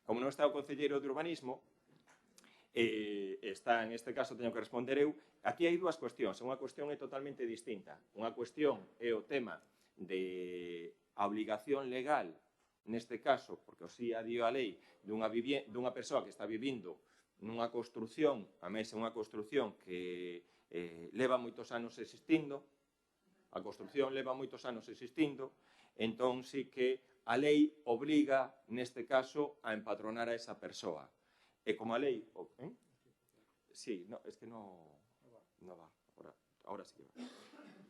Como non está o concelleiro de urbanismo, está, en este caso, teño que responder eu. Aquí hai dúas cuestións. Unha cuestión é totalmente distinta. Unha cuestión é o tema de a obligación legal, neste caso, porque o sí a dio a lei dunha persoa que está vivindo nunha construción, a mesa unha construción que leva moitos anos existindo, a construción leva moitos anos existindo, entón sí que a lei obriga, neste caso, a empadronar a esa persoa. E como a lei... Sí, no, es que no va. Ahora sí que va.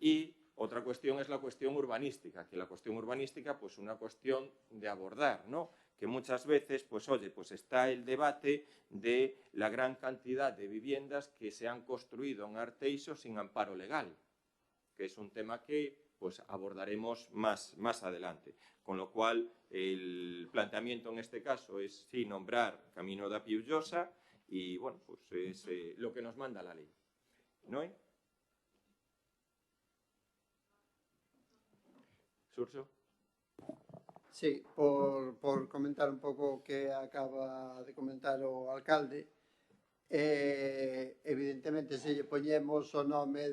Y otra cuestión es la cuestión urbanística, que la cuestión urbanística, pues una cuestión de abordar, ¿no? Que muchas veces, pues oye, pues está el debate de la gran cantidad de viviendas que se han construido en Arteixo sin amparo legal, que es un tema que pues abordaremos más adelante. Con lo cual, el planteamiento en este caso es sí nombrar Camino da Piullosa y, bueno, pues es lo que nos manda la ley. ¿No? Xurxo? Sí, por comentar un pouco o que acaba de comentar o alcalde, evidentemente se lle poñemos o nome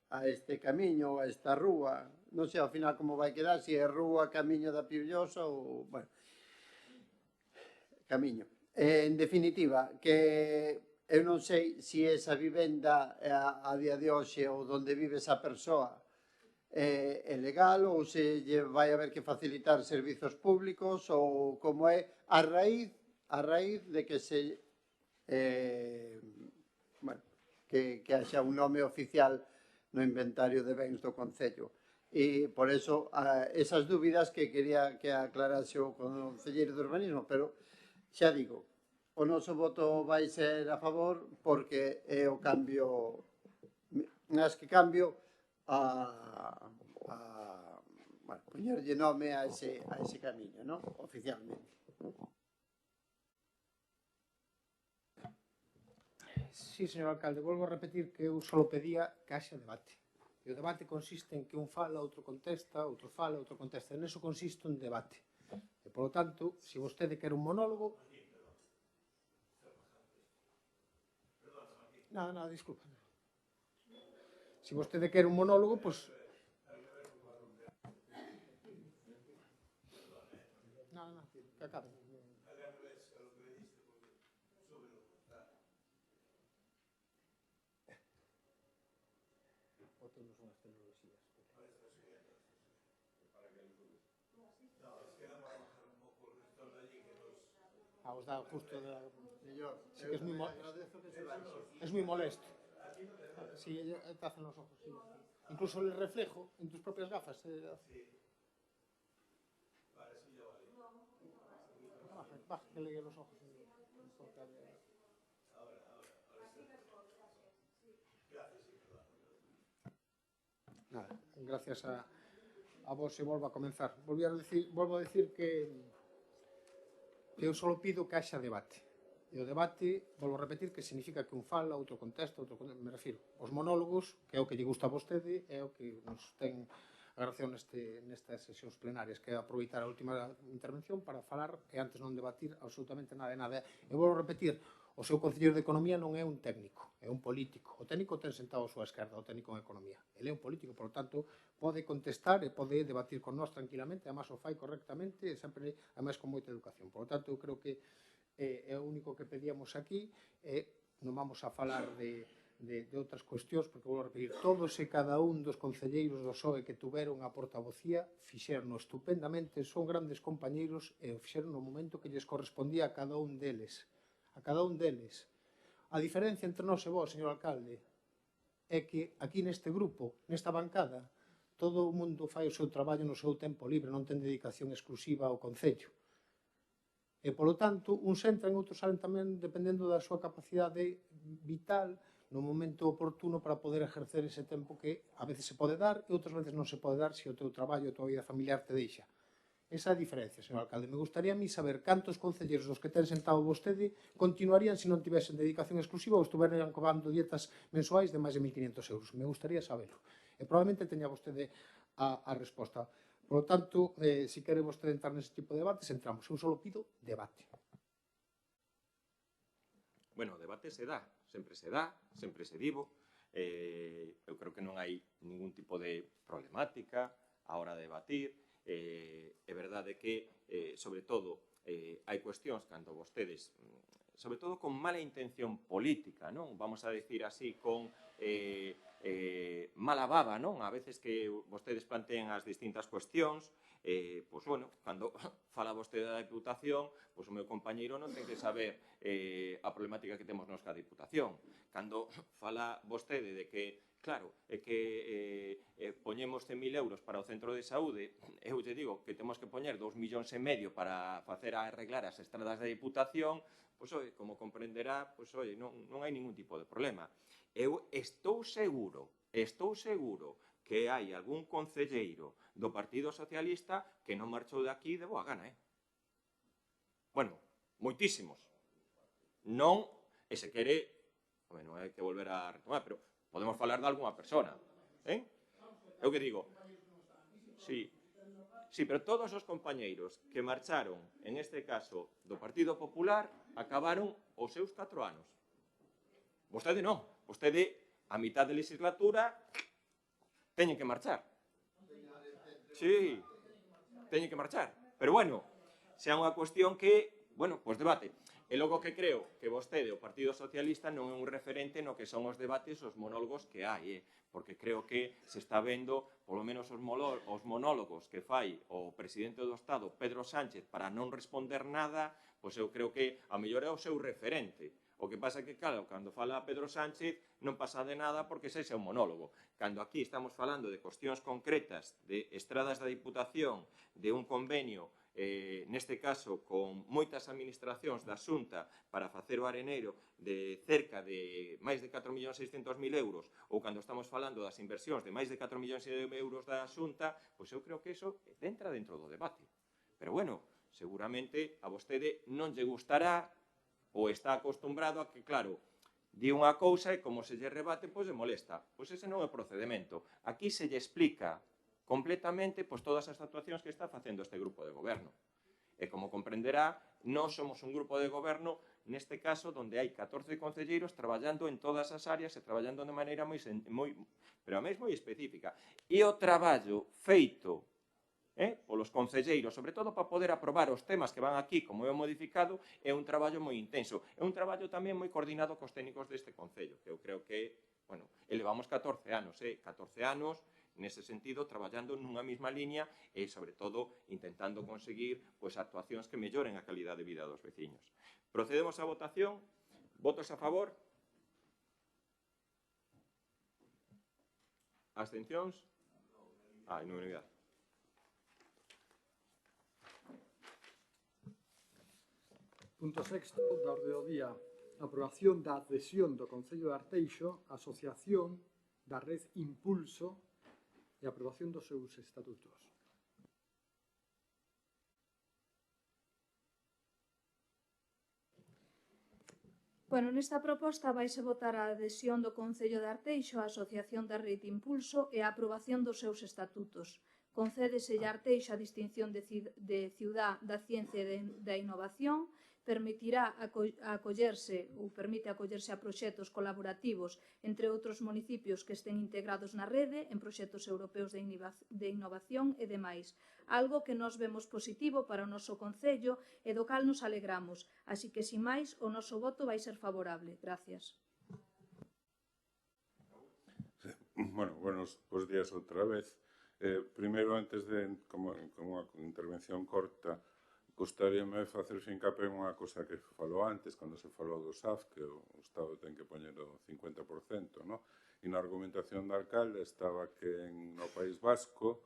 a este camiño, a esta rúa, non sei ao final como vai quedar, se é rúa, camiño da Piullosa ou, bueno, camiño. En definitiva, que eu non sei se esa vivenda a día de hoxe ou onde vive esa persoa é legal ou se lle vai haber que facilitar servizos públicos ou como é a raíz de que se que haxa un nome oficial no inventario de bens do Concello. E por eso esas dúbidas que quería que aclarase o concelleiro de urbanismo, pero xa digo, o noso voto vai ser a favor porque é o cambio, nas que cambio poñerlle nome a ese camiño, ¿no? Oficialmente. Sí, señor alcalde, volvo a repetir que eu só pedía que haxa debate. E o debate consiste en que un fala, outro contesta, outro fala, outro contesta. En eso consiste un debate. E, polo tanto, se vostede quer un monólogo... Nada, disculpa. Se vostede quer un monólogo, pois... Nada, que acabe. Os da justo da... Sí, que es muy molesto. Sí, te hacen los ojos, sí. Incluso el reflejo en tus propias gafas. Baja, que le los ojos. Nada, gracias a vos se volvo a comenzar. Volvo a decir que eu só pido que haxa debate. E o debate, volvo a repetir, que significa que un fala, outro contesta, me refiro. Os monólogos, que é o que lle gusta a vostede, é o que nos ten a gracia nestas sesións plenarias, que é aproveitar a última intervención para falar e antes non debatir absolutamente nada de nada. E volvo a repetir, o seu concelleiro de Economía non é un técnico, é un político. O técnico ten sentado a súa esquerda, o técnico en Economía. Ele é un político, por lo tanto, pode contestar e pode debatir con nós tranquilamente, además o fai correctamente, e sempre, además, con moita educación. Por lo tanto, eu creo que é o único que pedíamos aquí, e non vamos a falar de outras cuestións, porque vou repetir, todos e cada un dos concelleiros do PSOE que tuveron a portavocía fixeron estupendamente, son grandes compañeiros e o fixeron no momento que lles correspondía a cada un deles. A cada un deles. A diferencia entre nós e vos, señor alcalde, é que aquí neste grupo, nesta bancada, todo o mundo fai o seu traballo no seu tempo libre, non ten dedicación exclusiva ao Concello. E, polo tanto, uns entran, outros salen tamén dependendo da súa capacidade vital, no momento oportuno para poder ejercer ese tempo que a veces se pode dar e outras veces non se pode dar se o teu traballo, a tua vida familiar te deixa. Esa é a diferencia, señor alcalde. Me gustaría a mí saber cantos concelleiros dos que ten sentado vostede continuarían se non tivesen dedicación exclusiva ou estuveran cobrando dietas mensuais de máis de 1.500 euros. Me gustaría sabelo. E probablemente teña vostede a resposta. Por lo tanto, se quere vostede entrar nese tipo de debates, entramos. Eu só pido debate. Bueno, o debate se dá, sempre se divo. Eu creo que non hai ningún tipo de problemática a hora de debatir. É verdade que, sobre todo, hai cuestións cando vostedes, sobre todo con mala intención política, non? Vamos a decir así, con mala baba, non? A veces que vostedes plantean as distintas cuestións, pois, bueno, cando fala vostede da Diputación, pois o meu compañeiro non ten que saber a problemática que temos nos ca Diputación. Cando fala vostede de que, claro, é que poñemos 100.000 euros para o centro de saúde, eu lle digo que temos que poñer 2,5 millóns para facer arreglar as estradas da Diputación, pois, oi, como comprenderá, pois, oi, non hai ningún tipo de problema. Eu estou seguro que hai algún concelleiro do Partido Socialista que non marchou de aquí de boa gana, Bueno, moitísimos. Non, e se quere, non hai que volver a retomar, pero podemos falar de alguna persona, Eu que digo, sí, pero todos os compañeiros que marcharon, en este caso, do Partido Popular, acabaron os seus 4 anos. Vostede non, vostede, a mitad de legislatura, teñen que marchar. Sí, teñen que marchar. Pero, bueno, xa é unha cuestión que, bueno, pois debate. E logo que creo que vostede, o Partido Socialista, non é un referente no que son os debates, os monólogos que hai, porque creo que se está vendo, polo menos os monólogos que fai o presidente do Estado, Pedro Sánchez, para non responder nada, pois eu creo que a mellor é o seu referente. O que pasa é que, claro, cando fala Pedro Sánchez non pasa de nada porque ese é un monólogo. Cando aquí estamos falando de cuestións concretas, de estradas da Diputación, de un convenio, neste caso, con moitas administracións da Xunta para facer o areneiro de cerca de máis de 4.600.000 euros, ou cando estamos falando das inversións de máis de 4 millóns de euros da Xunta, pois eu creo que iso entra dentro do debate. Pero, bueno, seguramente a vostede non lle gustará ou está acostumbrado a que, claro, di unha cousa e como se lle rebate, pois lle molesta. Pois ese non é o procedimento. Aquí se lle explica completamente pois todas as actuacións que está facendo este grupo de goberno. E como comprenderá, nós somos un grupo de goberno, neste caso, onde hai 14 concelleiros traballando en todas as áreas e traballando de maneira pero a máis moi específica. E o traballo feito polos concelleiros, sobre todo para poder aprobar os temas que van aquí, como é modificado, é un traballo moi intenso. É un traballo tamén moi coordinado cos técnicos deste concello, que eu creo que, bueno, elevamos 14 anos, 14 anos, nese sentido, traballando nunha mesma liña e, sobre todo, intentando conseguir pois, actuacións que melloren a calidade de vida dos veciños. Procedemos á votación. Votos a favor? Abstencións? Unanimidade. Punto sexto da orde do día. Aprobación da adhesión do Concello de Arteixo á Asociación da Red Impulso e aprobación dos seus estatutos. Bueno, nesta proposta vaise votar a adhesión do Concello de Arteixo á Asociación da Red Impulso e a aprobación dos seus estatutos. Concédese a Arteixo a distinción de ciudad da ciencia e da innovación, permite acollerse a proxectos colaborativos entre outros municipios que estén integrados na rede en proxectos europeos de innovación e demais, algo que nos vemos positivo para o noso concello e do cal nos alegramos, así que, sin máis, o noso voto vai ser favorable. Gracias. Bueno, buenos días outra vez. Primeiro, antes de, como unha intervención corta, gustaríame facer fincapé en unha cosa que falou antes, cando se falou do SAF, que o Estado ten que poñer o 50%, no? E na argumentación da alcalde estaba que no País Vasco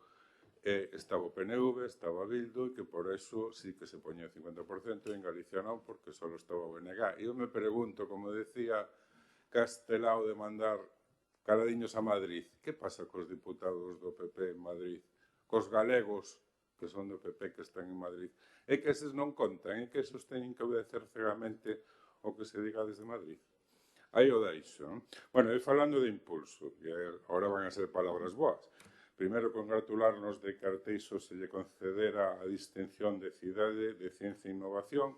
estaba o PNV, estaba Bildu, e que por eso sí que se poñía o 50%, e en Galicia non, porque só estaba o BNG. E eu me pregunto, como decía Castelao de mandar caladiños a Madrid. Que pasa cos diputados do PP en Madrid? Cos galegos que son do PP que están en Madrid? É que eses non contan, é que esos teñen que obedecer cegamente o que se diga desde Madrid. Aí o deixo. Bueno, e falando de impulso, e agora van a ser palabras boas. Primeiro, congratularnos de que a Arteixo se lle concedera a distinción de cidade de ciencia e innovación,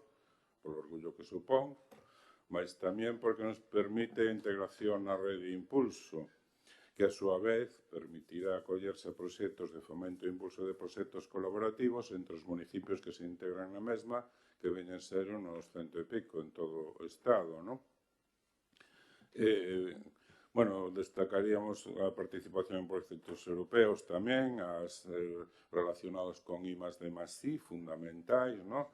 polo orgullo que supón, mas tamén porque nos permite a integración na rede Impulso, que a súa vez permitirá acollerse a proxectos de fomento e impulso de proxectos colaborativos entre os municipios que se integran na mesma, que veñen ser unos 100 e pico en todo o Estado, non? Bueno, destacaríamos a participación en proxectos europeos tamén, as relacionados con I+D+I, fundamentais, non?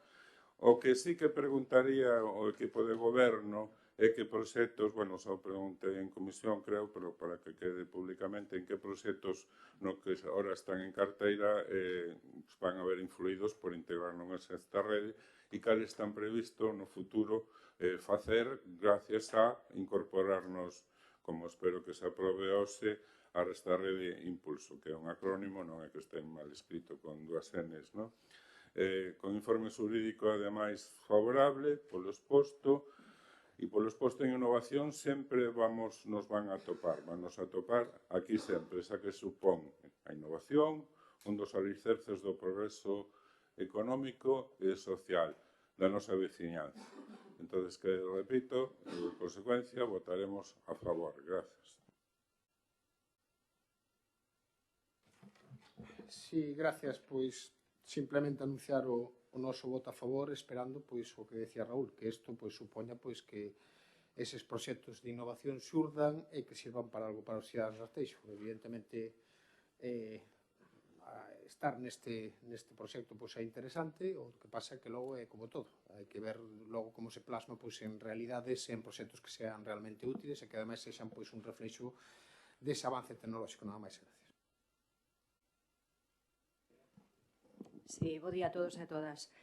O que sí que preguntaría o equipo de goberno é que proxectos, bueno, só preguntei en comisión, creo, pero para que quede públicamente, en que proxectos no que ahora están en carteira van a ver influídos por integrarnos a esta rede e cales están previsto no futuro facer gracias a incorporarnos, como espero que se aprobe hoxe, a esta rede Impulso, que é un acrónimo, non é que este mal escrito con dúas Ns, non? Con informe xurídico, ademais, favorable, polo exposto, e polo exposto en innovación sempre nos van a topar, aquí sempre, esa que supón a innovación, un dos alicerces do progreso económico e social da nosa veciñanza. Entón, que repito, en consecuencia, votaremos a favor. Gracias. Sí, gracias. Pois, simplemente anunciar o noso voto a favor, esperando, pois, o que decía Raúl, que isto, pois, supoña, pois, que eses proxectos de innovación xurdan e que sirvan para algo para os cidadanos de Arteixo. Evidentemente, estar neste proxecto pois é interesante, o que pasa é que logo é como todo, hai que ver logo como se plasma pois en realidades, en proxectos que sean realmente útiles e que ademais sexan pois un reflexo dese avance tecnolóxico. Nada máis, gracias. Sí, bo día a todos e a todas.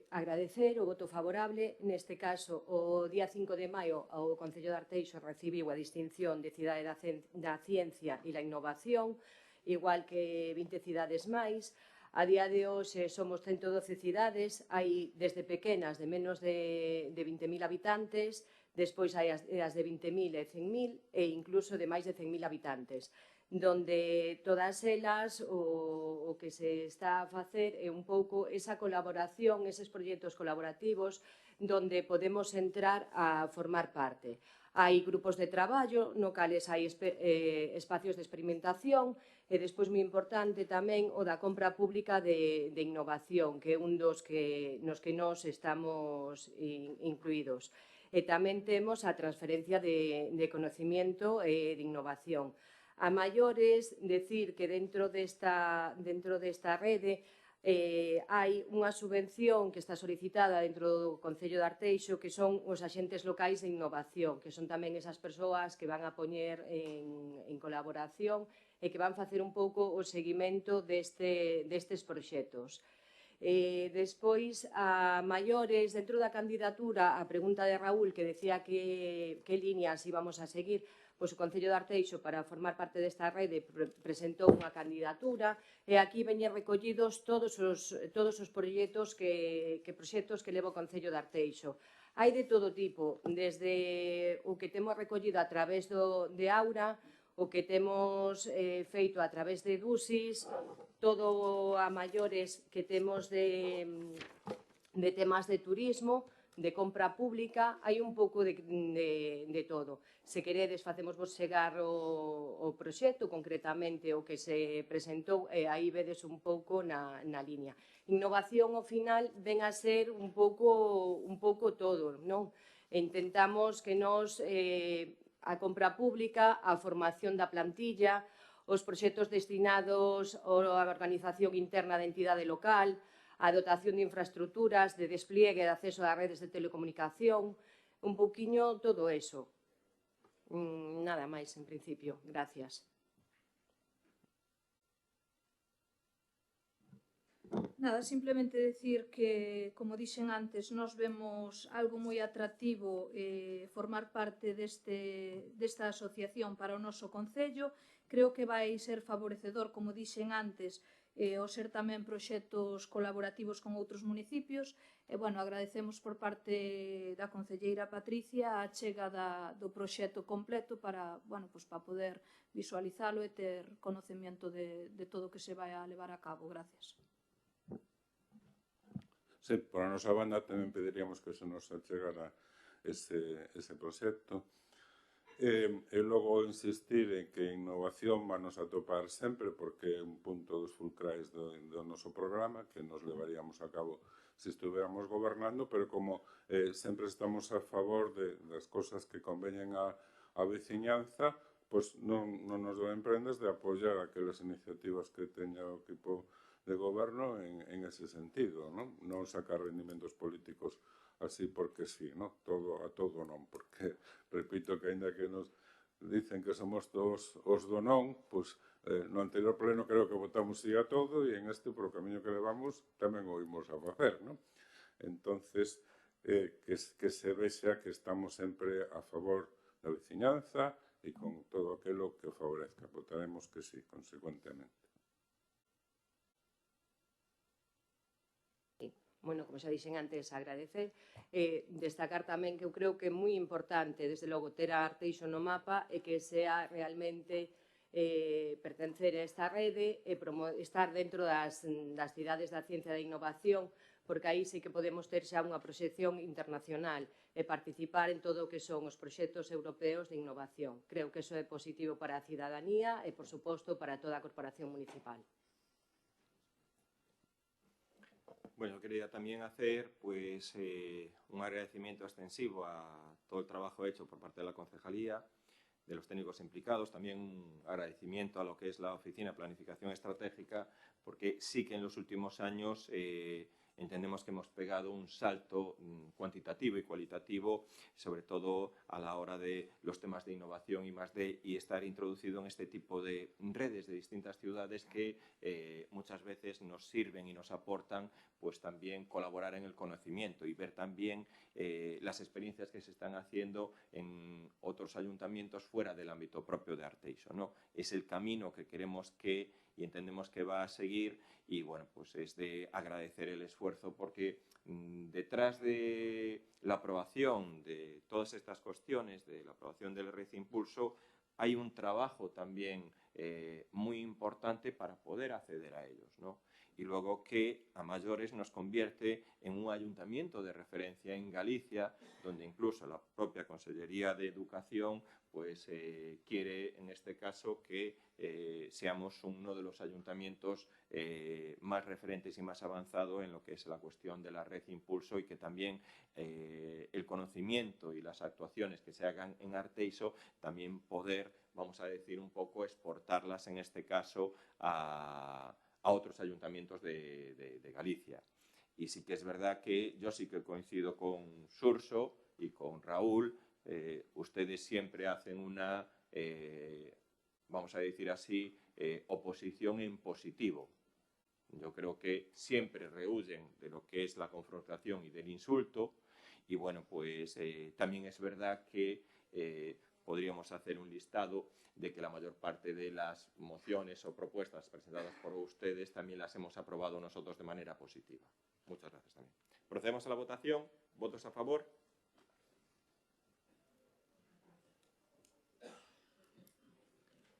Agradecer o voto favorable, neste caso, o día 5 de maio o Concello de Arteixo recibiu a distinción de Cidade da Ciencia e da Innovación, igual que 20 cidades máis. A día de hoxe somos 112 cidades, hai desde pequenas de menos de 20.000 habitantes, despois hai as de 20.000 e 100.000 e incluso de máis de 100.000 habitantes, donde todas elas o que se está a facer é un pouco esa colaboración, eses proxectos colaborativos donde podemos entrar a formar parte. Hai grupos de traballo no cales hai espacios de experimentación e despois moi importante tamén o da compra pública de innovación, que é un dos nos que nós estamos incluídos. E tamén temos a transferencia de conocimiento e de innovación. A maiores, decir que dentro desta rede hai unha subvención que está solicitada dentro do Concello de Arteixo, que son os axentes locais de innovación, que son tamén esas persoas que van a poñer en colaboración e que van facer un pouco o seguimento destes proxectos. Despois, a maiores, dentro da candidatura, a pregunta de Raúl, que decía que líneas íbamos a seguir, pois o Concello de Arteixo, para formar parte desta rede, presentou unha candidatura e aquí veñen recollidos todos os proxectos que leva o Concello de Arteixo. Hai de todo tipo, desde o que temos recollido a través de Aura, o que temos feito a través de DUSIS, todo a maiores que temos de temas de turismo, de compra pública, hai un pouco de todo. Se queredes, facemos vos chegar o proxecto, concretamente o que se presentou, e aí vedes un pouco na liña. Innovación, ao final, ven a ser un pouco todo, non? Intentamos que nos, a compra pública, a formación da plantilla, os proxectos destinados á organización interna da entidade local, a dotación de infraestructuras, de despliegue de acceso a redes de telecomunicación, un pouquiño todo eso. Nada máis, en principio. Gracias. Nada, simplemente decir que, como dixen antes, nós vemos algo moi atractivo formar parte desta asociación para o noso concello. Creo que vai ser favorecedor, como dixen antes, o ser tamén proxectos colaborativos con outros municipios. E, bueno, agradecemos por parte da concelleira Patricia a chega do proxecto completo para, bueno, pues, para poder visualizalo e ter conocemento de todo o que se vai a levar a cabo. Gracias. Sí, por a nosa banda tamén pediríamos que se nos achegara ese proxecto. E logo insistir en que innovación va nos atopar sempre, porque é un punto dos fulcrais do noso programa que nos levaríamos a cabo se estuviéramos gobernando, pero como sempre estamos a favor das cosas que conveñen a veciñanza, pois non nos deben prendas de apoiar aquelas iniciativas que teña o equipo de goberno en ese sentido, non sacar rendimentos políticos así porque sí, todo a todo non, porque repito que aínda que nos dicen que somos todos os do non, pois no anterior pleno creo que votamos sí a todo e en este, por o camiño que levamos, tamén o imos a facer, Entonces, que se vexa que estamos sempre a favor da veciñanza e con todo aquilo que o favorezca. Votaremos que sí, consecuentemente. Bueno, como xa dixen antes, agradecer, destacar tamén que eu creo que é moi importante, desde logo, ter a Arteixo no mapa e que sea realmente pertencer a esta rede e estar dentro das cidades da ciencia e da innovación, porque aí sí que podemos ter xa unha proxección internacional e participar en todo o que son os proxectos europeos de innovación. Creo que iso é positivo para a cidadanía e, por suposto, para toda a corporación municipal. Bueno, quería también hacer pues un agradecimiento extensivo a todo el trabajo hecho por parte de la concejalía, de los técnicos implicados, también un agradecimiento a lo que es la Oficina de Planificación Estratégica, porque sí que en los últimos años entendemos que hemos pegado un salto cuantitativo y cualitativo, sobre todo a la hora de los temas de innovación y estar introducido en este tipo de redes de distintas ciudades que muchas veces nos sirven y nos aportan pues también colaborar en el conocimiento y ver también las experiencias que se están haciendo en otros ayuntamientos fuera del ámbito propio de Arteixo, Es el camino que queremos y entendemos que va a seguir y bueno, pues es de agradecer el esfuerzo porque detrás de la aprobación de todas estas cuestiones, de la aprobación del RC Impulso, hay un trabajo también muy importante para poder acceder a ellos, Y luego que a mayores nos convierte en un ayuntamiento de referencia en Galicia, donde incluso la propia Consellería de Educación pues quiere en este caso que seamos uno de los ayuntamientos más referentes y más avanzado en lo que es la cuestión de la red Impulso y que también el conocimiento y las actuaciones que se hagan en Arteixo también poder, vamos a decir un poco, exportarlas en este caso a otros ayuntamientos de Galicia. Y sí que es verdad que yo sí que coincido con Surso y con Raúl. Ustedes siempre hacen una, vamos a decir así, oposición en positivo. Yo creo que siempre rehuyen de lo que es la confrontación y del insulto. Y bueno, pues también es verdad que podríamos hacer un listado de que la mayor parte de las mociones o propuestas presentadas por ustedes también las hemos aprobado nosotros de manera positiva. Muchas gracias también. Procedemos a la votación. ¿Votos a favor?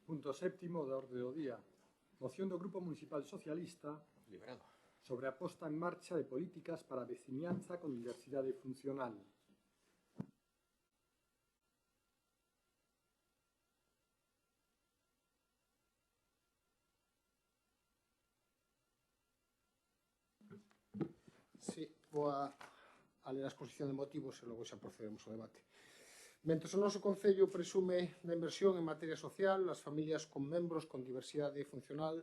Punto séptimo da orde do día. Moción do Grupo Municipal Socialista Liberado. sobre a posta en marcha de políticas para a veciñanza con diversidade funcional. Sí, vou a ler a exposición de motivos e logo xa procedemos ao debate. Mentres o noso Concello presume da inversión en materia social, as familias con membros con diversidade funcional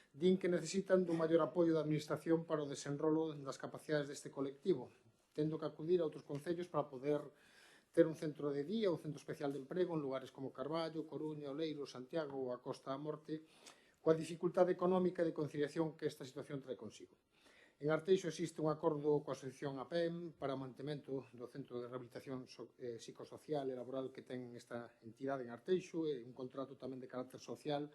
din que necesitan dun maior apoio da Administración para o desenrolo das capacidades deste colectivo, tendo que acudir a outros concellos para poder ter un centro de día, un centro especial de emprego en lugares como Carballo, Coruña, Oleiro, Santiago ou a Costa da Morte, coa dificultade económica de conciliación que esta situación trae consigo. En Arteixo existe un acordo coa Asociación APEM para o mantemento do Centro de Rehabilitación Psicosocial e Laboral que ten esta entidade en Arteixo e un contrato tamén de carácter social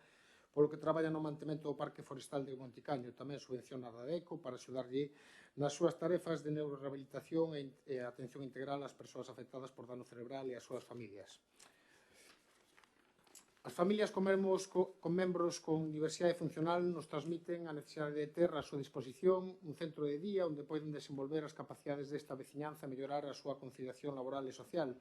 polo que traballa no mantemento do Parque Forestal de Monticaño, tamén subvenciona a DECO para axudarlle nas súas tarefas de neurorehabilitación e atención integral ás persoas afectadas por dano cerebral e ás súas familias. As familias con membros con diversidade funcional nos transmiten a necesidade de ter a súa disposición un centro de día onde poden desenvolver as capacidades desta veciñanza e mellorar a súa conciliación laboral e social.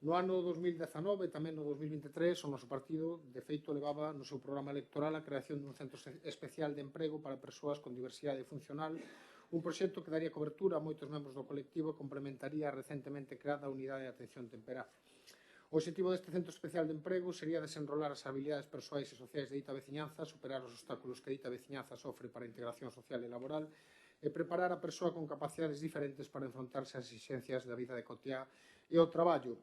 No ano 2019 e tamén no 2023 o noso partido, de feito, levaba no seu programa electoral a creación dun centro especial de emprego para persoas con diversidade funcional, un proxecto que daría cobertura a moitos membros do colectivo e complementaría a recentemente creada Unidade de Atención Temperá. O objetivo deste Centro Especial de Emprego sería desenrolar as habilidades persoais e sociais de dita veciñanza, superar os obstáculos que dita veciñanza sofre para a integración social e laboral e preparar a persoa con capacidades diferentes para enfrontarse ás exigencias da vida de cotiá e ao traballo.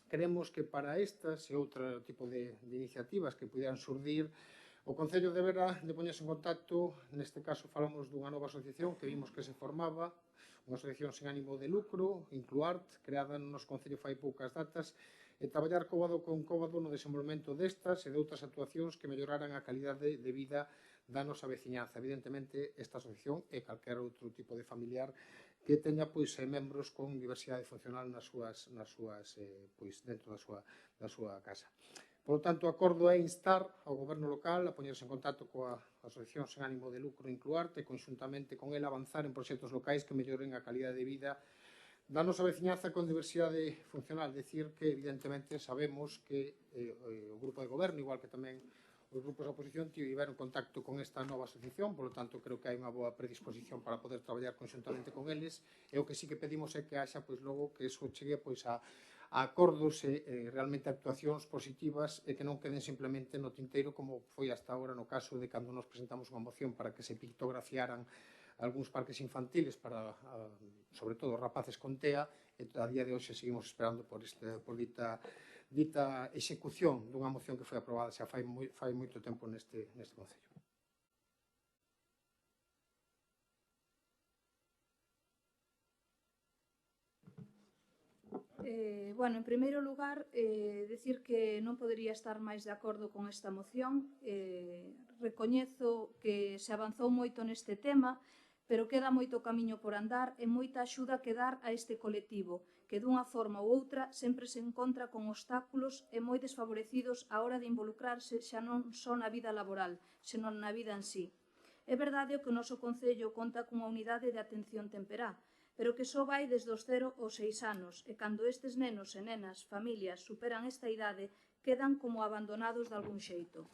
Queremos que para estas e outro tipo de iniciativas que pudieran surdir, o Concello deberá de poñerse en contacto, neste caso falamos dunha nova asociación que vimos que se formaba, unha asociación sen ánimo de lucro, Incluart, creada no noso Concello fai poucas datas, e traballar cóbado con cóbado no desenvolvemento destas e de outras actuacións que melloraran a calidade de vida da nosa veciñanza. Evidentemente, esta asociación é calquer outro tipo de familiar que teña membros con diversidade funcional dentro da súa casa. Por lo tanto, o acordo é instar ao Goberno local a poñerse en contacto coa Asociación sen ánimo de lucro Incluarte e conxuntamente con ela avanzar en proxectos locais que melloren a calidade de vida da nosa veciñanza con diversidade funcional. Decir que, evidentemente, sabemos que o grupo de goberno, igual que tamén os grupos da oposición, tiveron contacto con esta nova asociación, por lo tanto, creo que hai unha boa predisposición para poder traballar conxuntamente con eles, e o que sí que pedimos é que haxa, logo, que eso chegue a acordos e realmente actuacións positivas e que non queden simplemente no tinteiro como foi hasta agora no caso de cando nos presentamos unha moción para que se pictografiaran algúns parques infantiles para, sobre todo, rapaces con TEA, e a día de hoxe seguimos esperando por dita execución dunha moción que foi aprobada xa fai moito tempo neste Concello. Bueno, en primeiro lugar, decir que non podería estar máis de acordo con esta moción. Recoñezo que se avanzou moito neste tema, pero queda moito camiño por andar e moita axuda que dar a este colectivo, que dunha forma ou outra sempre se encontra con obstáculos e moi desfavorecidos á hora de involucrarse xa non só na vida laboral, senón na vida en sí. É verdade que o noso Concello conta cunha unidade de atención temperá, pero que só vai desde os 0 aos 6 anos, e cando estes nenos e nenas, familias, superan esta idade, quedan como abandonados de algún xeito.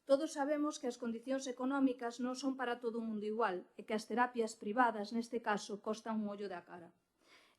Todos sabemos que as condicións económicas non son para todo o mundo igual e que as terapias privadas, neste caso, costan un ollo da cara.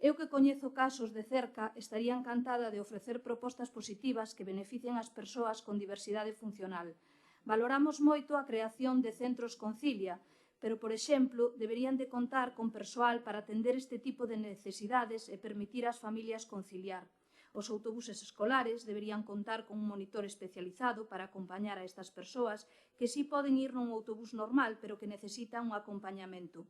Eu que coñezo casos de cerca, estaría encantada de ofrecer propostas positivas que beneficien as persoas con diversidade funcional. Valoramos moito a creación de centros Concilia, pero, por exemplo, deberían de contar con persoal para atender este tipo de necesidades e permitir ás familias conciliar. Os autobuses escolares deberían contar con un monitor especializado para acompañar a estas persoas que sí poden ir nun autobús normal, pero que necesitan un acompañamento.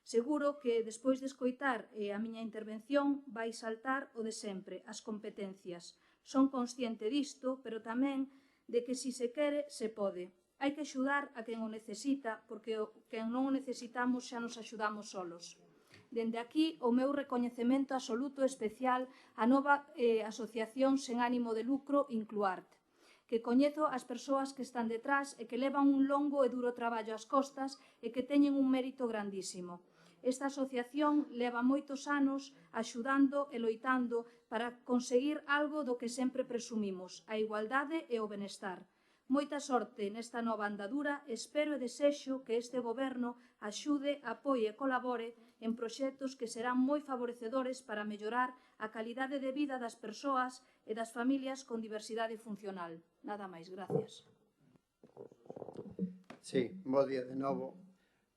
Seguro que, despois de escoitar a miña intervención, vai saltar o de sempre, as competencias. Son consciente disto, pero tamén de que, si se quere, se pode. Hai que axudar a quen o necesita, porque quen non o necesitamos xa nos axudamos solos. Dende aquí, o meu recoñecemento absoluto especial á nova asociación sen ánimo de lucro Incluart, que coñezo as persoas que están detrás e que levan un longo e duro traballo ás costas e que teñen un mérito grandísimo. Esta asociación leva moitos anos axudando e loitando para conseguir algo do que sempre presumimos, a igualdade e o benestar. Moita sorte nesta nova andadura, espero e desexo que este Goberno axude, apoie e colabore en proxectos que serán moi favorecedores para mellorar a calidade de vida das persoas e das familias con diversidade funcional. Nada máis, gracias. Sí, bo día de novo.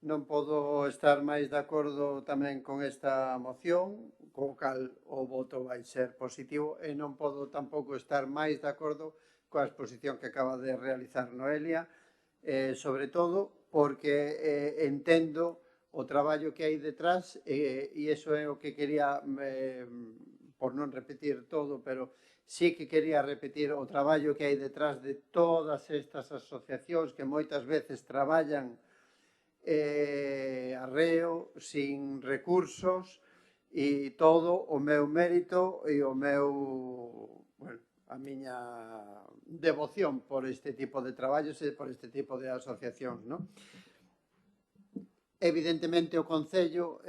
Non podo estar máis de acordo tamén con esta moción, co cal o voto vai ser positivo, e non podo tampouco estar máis de acordo coa exposición que acaba de realizar Noelia, sobre todo porque entendo o traballo que hai detrás e iso é o que quería, por non repetir todo, pero sí que quería repetir o traballo que hai detrás de todas estas asociacións que moitas veces traballan arreo, sin recursos, e todo o meu mérito e o meu, bueno, a miña devoción por este tipo de traballos e por este tipo de asociacións, non? Evidentemente o Concello,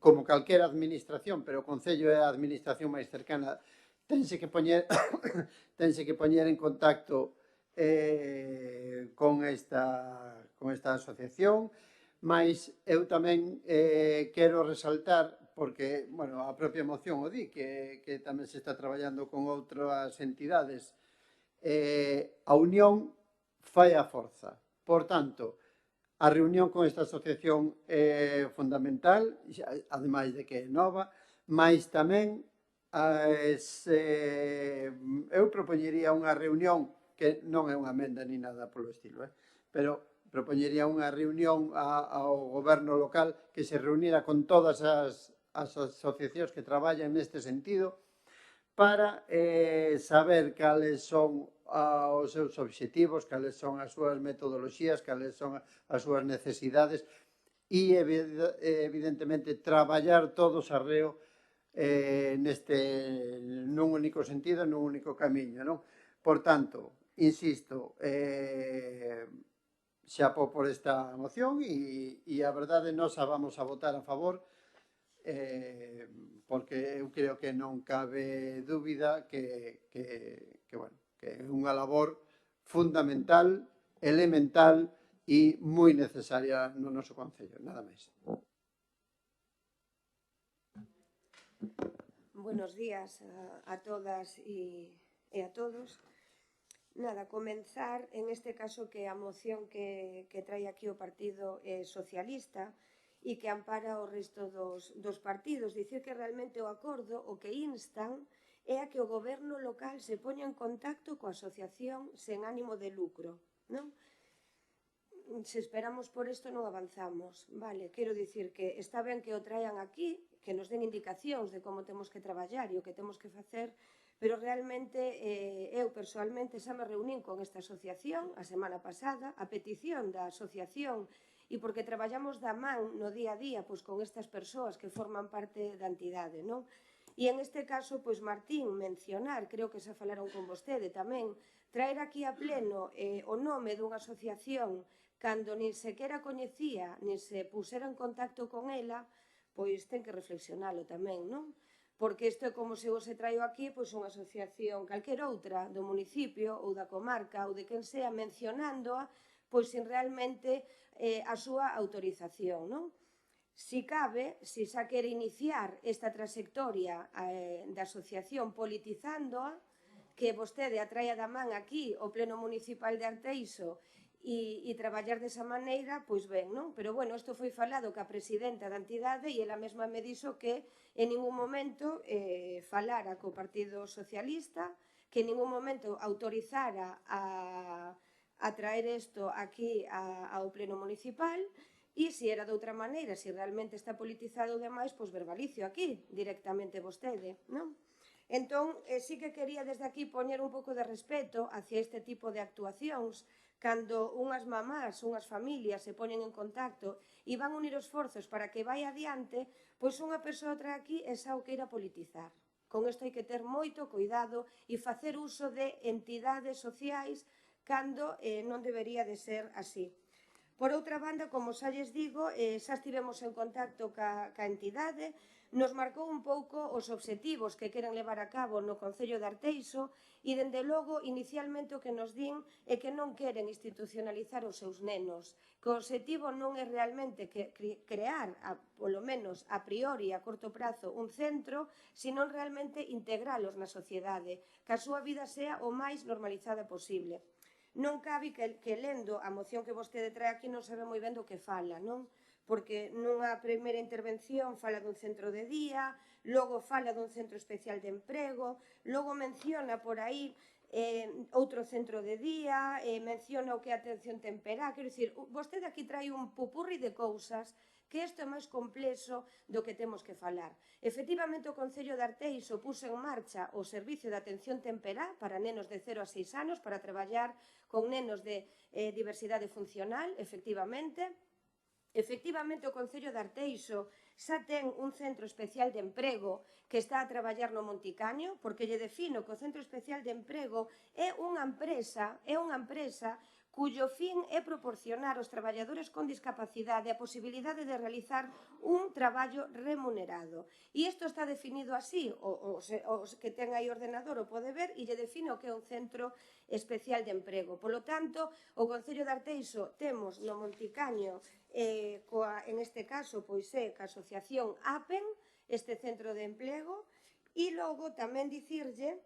como calquera administración, pero o Concello é a administración máis cercana, tense que poñer en contacto con esta asociación, mas eu tamén quero resaltar, porque, bueno, a propia moción o di, que tamén se está traballando con outras entidades, a unión fai a forza. Por tanto, a reunión con esta asociación é fundamental, ademais de que é nova, mas tamén eu propoñería unha reunión que non é unha amenda ni nada polo estilo, pero propoñería unha reunión ao goberno local que se reunira con todas as asociacións que traballan neste sentido para saber cales son os seus obxectivos, cales son as súas metodoloxías, cales son as súas necesidades e, evidentemente, traballar todos arreo nun único sentido, nun único camiño, non? Por tanto, insisto, xapo por esta moción e a verdade nós a vamos a votar a favor porque eu creo que non cabe dúbida que é unha labor fundamental, elemental e moi necesaria no noso Concello, nada máis. Buenos días a todas e a todos. Nada, comenzar en este caso que a moción que trae aquí o Partido Socialista e que ampara o resto dos partidos. Dicir que realmente o acordo o que instan é a que o goberno local se poña en contacto coa asociación sen ánimo de lucro, non? Se esperamos por isto non avanzamos, vale? Quero dicir que está ben que o traian aquí, que nos den indicacións de como temos que traballar e o que temos que facer, pero realmente eu persoalmente xa me reunín con esta asociación a semana pasada, a petición da asociación e porque traballamos da man no día a día pois con estas persoas que forman parte da entidade, non? E en este caso, pois Martín mencionar, creo que xa falaron con vostede tamén, traer aquí a pleno o nome dunha asociación cando nin sequera coñecía, nin se pusera en contacto con ela, pois ten que reflexionalo tamén, non? Porque isto é como se se traio aquí pois unha asociación calquer outra do municipio ou da comarca ou de quen sea mencionándoa pois sin realmente a súa autorización, non? Si cabe, si xa quere iniciar esta trayectoria da asociación politizándoa, que vostede a traia da man aquí o Pleno Municipal de Arteixo e traballar desa maneira, pois ben, non? Pero, bueno, isto foi falado ca presidenta da entidade e ela mesma me dixo que en ningún momento falara co Partido Socialista, que en ningún momento autorizara a traer isto aquí ao Pleno Municipal. E se era de outra maneira, se realmente está politizado demais, pois verbalicio aquí, directamente vostede, non? Entón, sí que quería desde aquí poñer un pouco de respeto hacia este tipo de actuacións, cando unhas mamás, unhas familias se poñen en contacto e van unir esforzos para que vai adiante, pois unha persoa trae aquí e xa o queira politizar. Con isto hai que ter moito cuidado e facer uso de entidades sociais cando non debería de ser así. Por outra banda, como xa lles digo, xa estivemos en contacto ca entidade, nos marcou un pouco os obxectivos que queren levar a cabo no Concello de Arteixo e, dende logo, inicialmente o que nos din é que non queren institucionalizar os seus nenos, que o obxectivo non é realmente crear, polo menos a priori, a corto prazo, un centro, sino realmente integralos na sociedade, que a súa vida sea o máis normalizada posible. Non cabe que lendo a moción que vostede trae aquí non sabe moi ben do que fala, non? Porque nunha primeira intervención fala dun centro de día, logo fala dun centro especial de emprego, logo menciona por aí outro centro de día, menciona o que é atención temperá, quero dicir, vostede aquí trai un pupurri de cousas que isto é máis complexo do que temos que falar. Efectivamente, o Concello de Arteixo puxo en marcha o servicio de atención temperá para nenos de 0 a 6 anos para traballar con nenos de diversidade funcional, efectivamente. Efectivamente, o Concello de Arteixo xa ten un centro especial de emprego que está a traballar no Monticaño, porque lle defino que o Centro Especial de Emprego é unha empresa cuyo fin é proporcionar aos traballadores con discapacidade a posibilidade de realizar un traballo remunerado. E isto está definido así, os que ten aí ordenador o pode ver, e lle defino que é un centro especial de emprego. Polo tanto, o Concello de Arteixo temos no Monticaño, en este caso, pois é, ca asociación APEN, este centro de emprego, e logo tamén dicirlle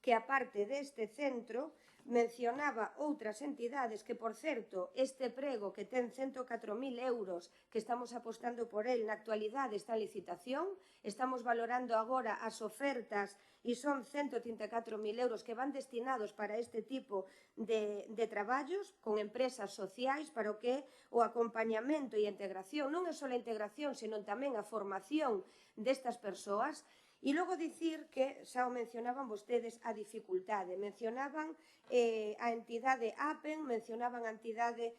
que aparte deste centro mencionaba outras entidades que, por certo, este prego que ten 104.000 euros que estamos apostando por el na actualidade está en licitación, estamos valorando agora as ofertas e son 134.000 euros que van destinados para este tipo de traballos con empresas sociais para o que é o acompañamento e a integración, non é só a integración, senón tamén a formación destas persoas. E logo dicir que, xa o mencionaban vostedes, a dificultade. Mencionaban a entidade APEN, mencionaban a entidade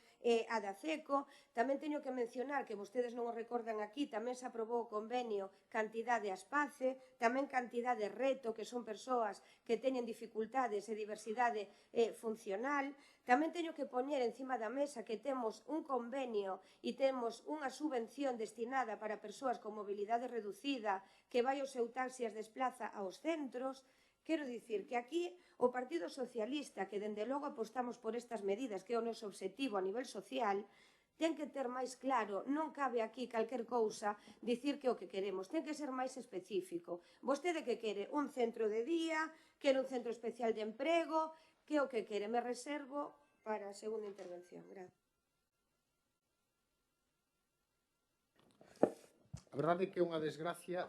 ADACECO. Tamén teño que mencionar, que vostedes non o recordan aquí, tamén se aprobou o convenio cantidade ASPACE, tamén cantidade RETO, que son persoas que teñen dificultades e diversidade funcional. Tamén teño que poñer encima da mesa que temos un convenio e temos unha subvención destinada para persoas con mobilidade reducida que vai ao seu taxi e as desplaza aos centros. Quero dicir que aquí o Partido Socialista, que dende logo apostamos por estas medidas, que é o noso obxectivo a nivel social, ten que ter máis claro, non cabe aquí calquer cousa dicir que o que queremos, ten que ser máis específico. Vostede que quere? Un centro de día, quere un centro especial de emprego, que o que quere? Me reservo para a segunda intervención. Gracias. A verdade é que é unha desgracia,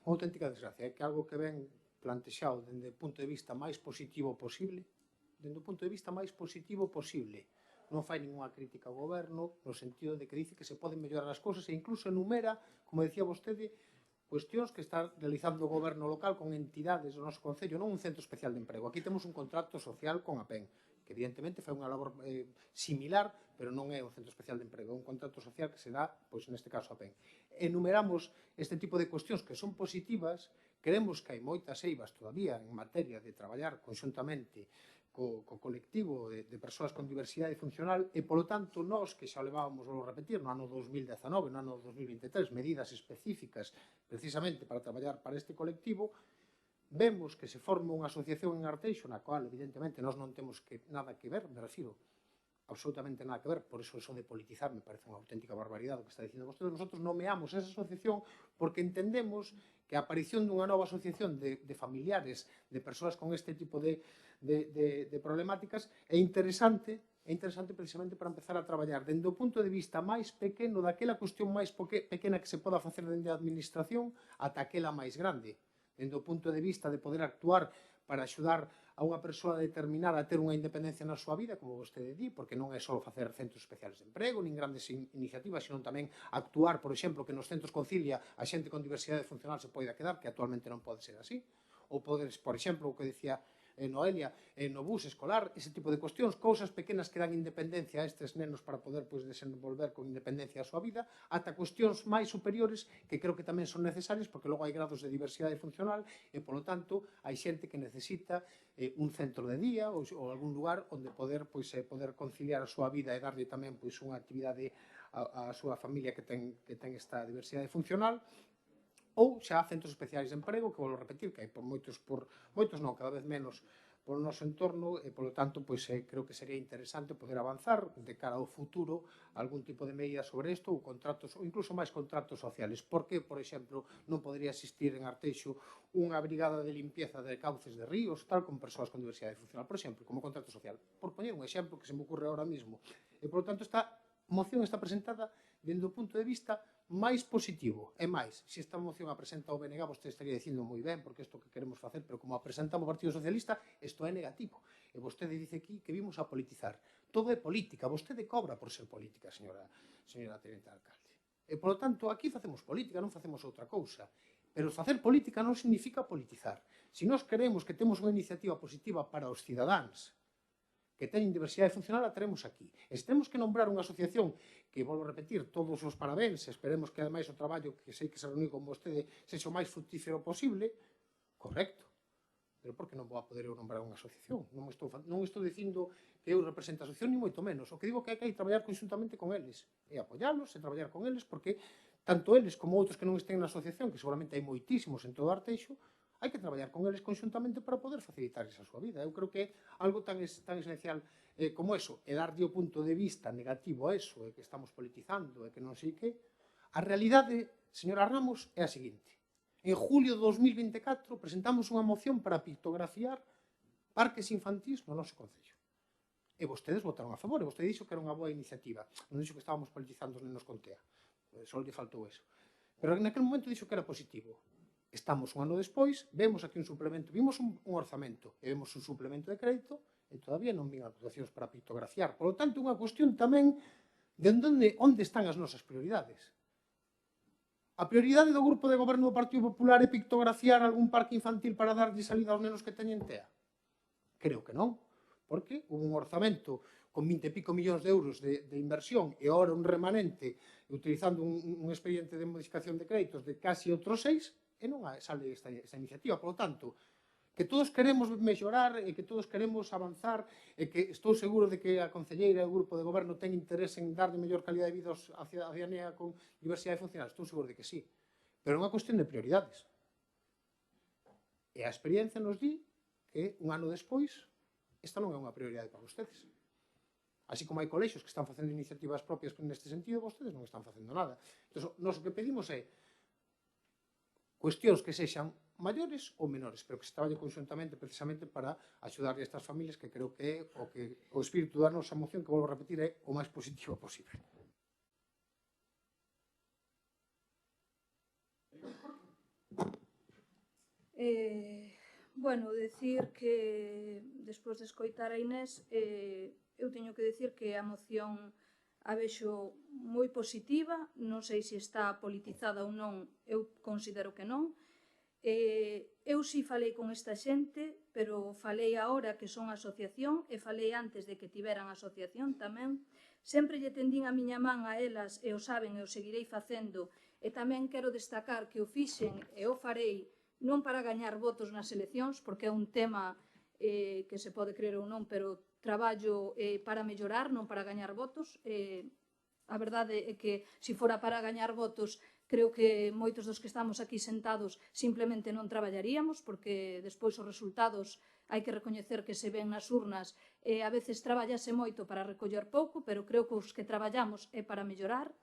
unha auténtica desgracia, é que algo que ven plantexado dende o punto de vista máis positivo posible, non fai ninguna crítica ao goberno, no sentido de que dice que se poden mellorar as cousas e incluso enumera, como decía vostede, cuestións que está realizando o goberno local con entidades do noso concello, non un centro especial de emprego. Aquí temos un contrato social con a PEN, que evidentemente fai unha labor similar, pero non é un centro especial de emprego, é un contrato social que se dá, pois neste caso a PEN. Enumeramos este tipo de cuestións que son positivas, creemos que hai moitas eivas todavía en materia de traballar conxuntamente co colectivo de persoas con diversidade funcional e, polo tanto, nós que xa o levábamos, vou repetir, no ano 2019, no ano 2023, medidas específicas precisamente para traballar para este colectivo, vemos que se forma unha asociación en Arteixo na qual, evidentemente, nós non temos nada que ver, me refiro, absolutamente nada que ver, por eso de politizar me parece unha auténtica barbaridade o que está dicindo vostede. Nosotros nomeamos esa asociación porque entendemos que a aparición dunha nova asociación de familiares de persoas con este tipo de problemáticas é interesante precisamente para empezar a traballar dende o punto de vista máis pequeno daquela cuestión máis pequena que se poda facer dende a administración ata aquela máis grande, dende o punto de vista de poder actuar para axudar a unha persoa determinada a ter unha independencia na súa vida, como vostede di, porque non é só facer centros especiales de emprego, nin grandes iniciativas, sino tamén actuar, por exemplo, que nos centros Concilia a xente con diversidade funcional se poida quedar, que actualmente non pode ser así, ou podes, por exemplo, o que decía Noelia, no bus escolar, ese tipo de cuestións, cousas pequenas que dan independencia a estes nenos para poder desenvolver con independencia a súa vida, ata cuestións máis superiores que creo que tamén son necesarias porque logo hai grados de diversidade funcional e, polo tanto, hai xente que necesita un centro de día ou algún lugar onde poder conciliar a súa vida e darlle tamén unha actividade á súa familia que ten esta diversidade funcional, ou xa centros especiais de emprego, que vou repetir, que hai moitos non, cada vez menos polo noso entorno, e, polo tanto, creo que sería interesante poder avanzar de cara ao futuro algún tipo de medida sobre isto, ou contratos, ou incluso máis contratos sociales. Por que, por exemplo, non podría existir en Arteixo unha brigada de limpieza de cauces de ríos, tal, con persoas con diversidade funcional, por exemplo, como contrato social? Por poñer un exemplo que se me ocurre ahora mismo. E, polo tanto, esta moción está presentada dende o punto de vista máis positivo. É máis, se esta moción a presenta o BNG, vostede estaría dicindo moi ben, porque isto que queremos facer, pero como a presentamos o Partido Socialista, isto é negativo. E vostede dice aquí que vimos a politizar. Todo é política, vostede cobra por ser política, señora Tenente Alcalde. E, polo tanto, aquí facemos política, non facemos outra cousa. Pero facer política non significa politizar. Se nós queremos que temos unha iniciativa positiva para os cidadáns, que teñen diversidade funcional, a teremos aquí. E se temos que nombrar unha asociación que, volvo a repetir, todos os parabéns, esperemos que ademais o traballo que sei que se reuniu con vostede sexa o máis fructífero posible, correcto. Pero por que non vou a poder eu nombrar unha asociación? Non estou dicindo que eu represente a asociación, ni moito menos. O que digo que hai que traballar conxuntamente con eles. E apoiálos, e traballar con eles, porque tanto eles como outros que non estén na asociación, que seguramente hai moitísimos en todo Arteixo, hai que traballar con eles conxuntamente para poder facilitarles a súa vida. Eu creo que é algo tan esencial como eso, e darlle o punto de vista negativo a eso, e que estamos politizando, e que non sei que. A realidade, señora Ramos, é a seguinte. En julio de 2024 presentamos unha moción para pictografiar parques infantís no noso concello. E vostedes votaron a favor, e vostede dixo que era unha boa iniciativa. Non dixo que estábamos politizando os nenos con TEA. Só lle faltou eso. Pero naquele momento dixo que era positivo. Estamos un ano despois, vemos aquí un suplemento, vimos un orzamento e vemos un suplemento de crédito e todavía non vin actuacións para pictografiar. Por lo tanto, unha cuestión tamén de onde están as nosas prioridades. A prioridade do grupo de goberno do Partido Popular é pictografiar algún parque infantil para darlle salida aos nenos que teñen TEA? Creo que non, porque hubo un orzamento con 20 e pico millóns de euros de inversión e ahora un remanente utilizando un expediente de modificación de créditos de casi outros 6 e non sale esta iniciativa. Por lo tanto, que todos queremos mellorar e que todos queremos avanzar e que estou seguro de que a concelleira e o grupo de goberno ten interés en dar de mellor calidad de vida á cidadanía con diversidade funcional. Estou seguro de que sí. Pero é unha cuestión de prioridades. E a experiencia nos di que un ano despois esta non é unha prioridade para vostedes. Así como hai colexios que están facendo iniciativas propias neste sentido, vostedes non están facendo nada. Entón, nós o que pedimos é cuestións que sexan maiores ou menores, pero que se traballe conxuntamente precisamente para axudar a estas familias, que creo que é o espírito da nosa moción, que volvo a repetir, é o máis positivo posible. Bueno, decir que despois de escoitar a Inés, eu teño que decir que a moción a vexo moi positiva, non sei se está politizada ou non, eu considero que non. Eu si falei con esta xente, pero falei agora que son asociación e falei antes de que tiveran asociación tamén. Sempre lle tendín a miña man a elas e o saben e o seguirei facendo, e tamén quero destacar que o fixen e o farei non para gañar votos nas eleccións, porque é un tema que se pode creer ou non, pero traballo para mellorar, non para gañar votos. A verdade é que, se fora para gañar votos, creo que moitos dos que estamos aquí sentados simplemente non traballaríamos, porque despois os resultados hai que recoñecer que se ven nas urnas e a veces traballase moito para recoller pouco, pero creo que os que traballamos é para mellorar.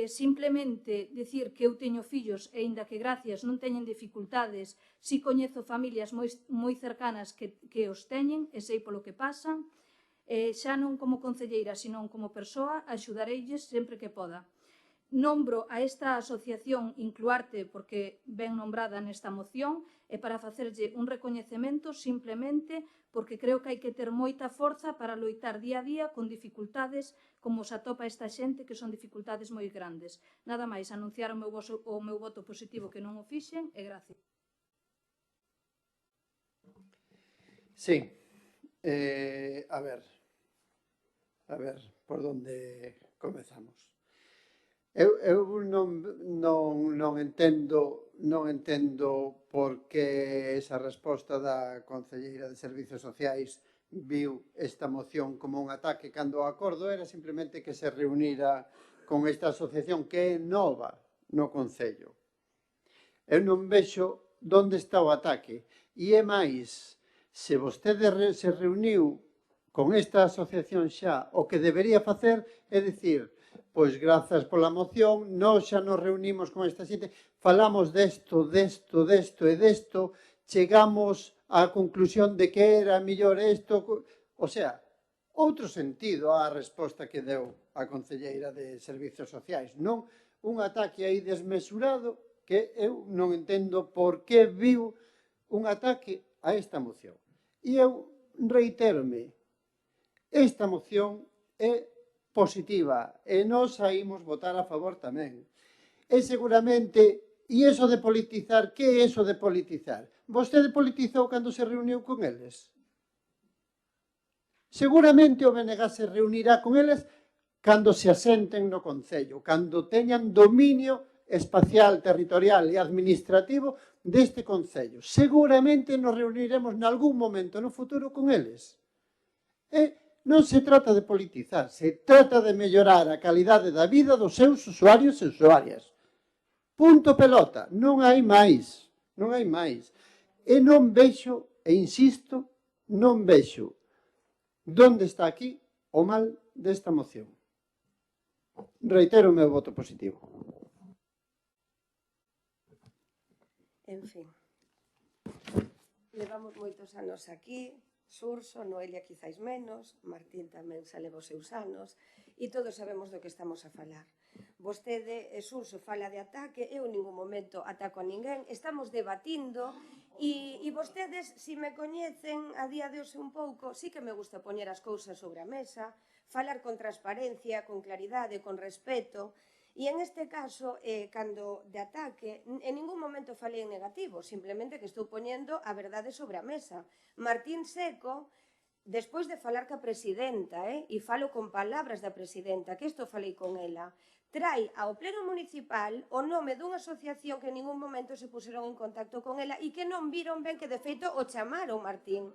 Simplemente dicir que eu teño fillos e, aínda que gracias non teñen dificultades, si coñezo familias moi cercanas que os teñen e sei polo que pasan, xa non como concelleira, senón como persoa, axudareilles sempre que poda. Nombro a esta asociación Incluarte porque ben nombrada nesta moción e para facerlle un recoñecemento simplemente porque creo que hai que ter moita forza para loitar día a día con dificultades como se atopa esta xente, que son dificultades moi grandes. Nada máis, anunciar o meu voto positivo que non o fixen e gracias. Sí, a ver, por onde comezamos. Eu non entendo por que esa resposta da concelleira de Servizos Sociais viu esta moción como un ataque, cando o acordo era simplemente que se reunira con esta asociación que é nova no Concello. Eu non vexo onde está o ataque. E é máis, se vostede se reuniu con esta asociación xa, o que debería facer é dicir, pois grazas pola moción, nós xa nos reunimos con esta xente, falamos desto e desto, chegamos á conclusión de que era mellor isto, o sea, outro sentido á resposta que deu a concelleira de Servizos Sociais, non un ataque aí desmesurado que eu non entendo por que viu un ataque a esta moción. E eu reitérome, esta moción é positiva e nós saímos votar a favor tamén. E seguramente, e iso de politizar, que é iso de politizar? Vostede politizou cando se reuniu con eles? Seguramente o BNG se reunirá con eles cando se asenten no Concello, cando teñan dominio espacial, territorial e administrativo deste Concello. Seguramente nos reuniremos nalgún momento no futuro con eles. E non se trata de politizar, se trata de mellorar a calidade da vida dos seus usuarios e usuarias. Punto pelota, non hai máis, non hai máis. E non vexo, e insisto, non vexo onde está aquí o mal desta moción. Reitero o meu voto positivo. En fin, levamos moitos anos aquí, Xurxo, Noelia quizáis menos, Martín tamén xa leva os seus anos, e todos sabemos do que estamos a falar. Vostede, Xurxo, fala de ataque, eu en ningún momento ataco a ninguén, estamos debatindo, e vostedes, se me coñecen a día de hoxe un pouco, sí que me gusta poñer as cousas sobre a mesa, falar con transparencia, con claridade, con respeto. E en este caso, cando de ataque, en ningún momento falei en negativo, simplemente que estou poñendo a verdade sobre a mesa. Martín Seco, despois de falar ca presidenta, e falo con palabras da presidenta, que isto falei con ela, trai ao pleno municipal o nome dunha asociación que en ningún momento se puseron en contacto con ela e que non viron ben que de feito o chamaron, Martín.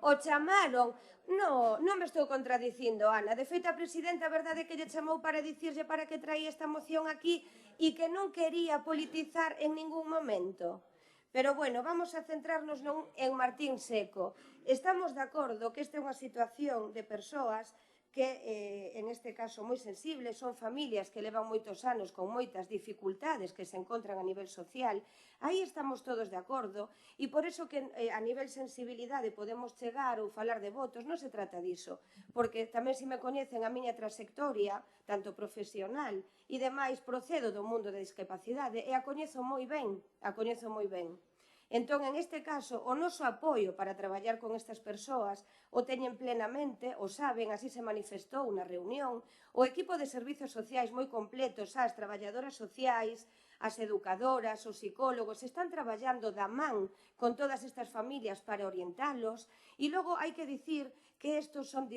O chamaron, non me estou contradicindo, Ana. De feito, a presidenta, a verdade que lle chamou para dicirlle para que traía esta moción aquí e que non quería politizar en ningún momento. Pero, bueno, vamos a centrarnos en Martín Seco. Estamos de acordo que esta é unha situación de persoas que, en este caso, moi sensibles, son familias que levan moitos anos con moitas dificultades que se encontran a nivel social. Aí estamos todos de acordo e por iso que a nivel sensibilidade podemos chegar ou falar de votos, non se trata diso, porque tamén se me coñecen a miña trayectoria, tanto profesional e demais, procedo do mundo da discapacidade e a coñezo moi ben, Entón, en este caso, o noso apoio para traballar con estas persoas o teñen plenamente, o saben, así se manifestou na reunión, o equipo de servizos sociais moi completos, as traballadoras sociais, as educadoras, os psicólogos, están traballando da man con todas estas familias para orientalos e logo hai que dicir que estos son,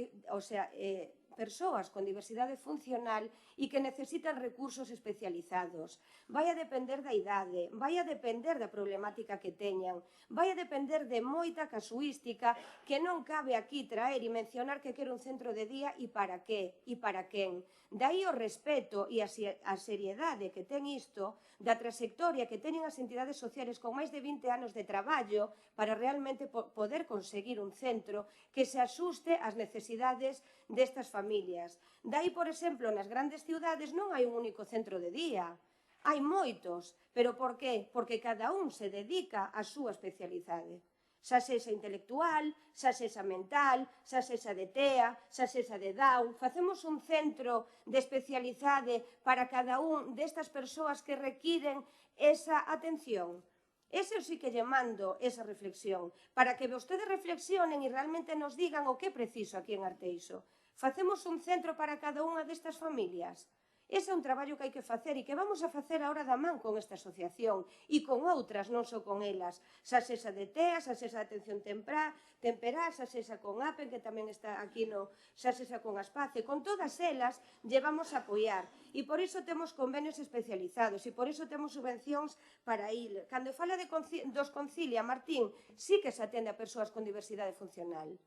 persoas con diversidade funcional e que necesitan recursos especializados. Vai a depender da idade, vai a depender da problemática que teñan, vai a depender de moita casuística que non cabe aquí traer e mencionar que quero un centro de día e para que, e para quen. Daí o respeto e a seriedade que ten isto, da trayectoria que teñen as entidades sociales con máis de 20 anos de traballo para realmente poder conseguir un centro que se asuste ás necesidades destas familias. Daí, por exemplo, nas grandes ciudades non hai un único centro de día. Hai moitos, pero por qué? Porque cada un se dedica á súa especialidade. Xa sexa intelectual, xa sexa mental, xa sexa de TEA, xa sexa de Down. Facemos un centro de especialidade para cada un destas persoas que requiren esa atención. Ese sí que lle mando esa reflexión, para que vostedes reflexionen e realmente nos digan o que é preciso aquí en Arteixo. Facemos un centro para cada unha destas familias. Ese é un traballo que hai que facer e que vamos a facer agora da man con esta asociación e con outras, non só con elas. Xa sexa de TEA, xa sexa de atención temperá, xa sexa con APEN, que tamén está aquí xa sexa con Aspace. Con todas elas llevamos a apoiar e por iso temos convenios especializados e por iso temos subvencións para ir. Cando fala dos Concilia, Martín, sí que se atende a persoas con diversidade funcional.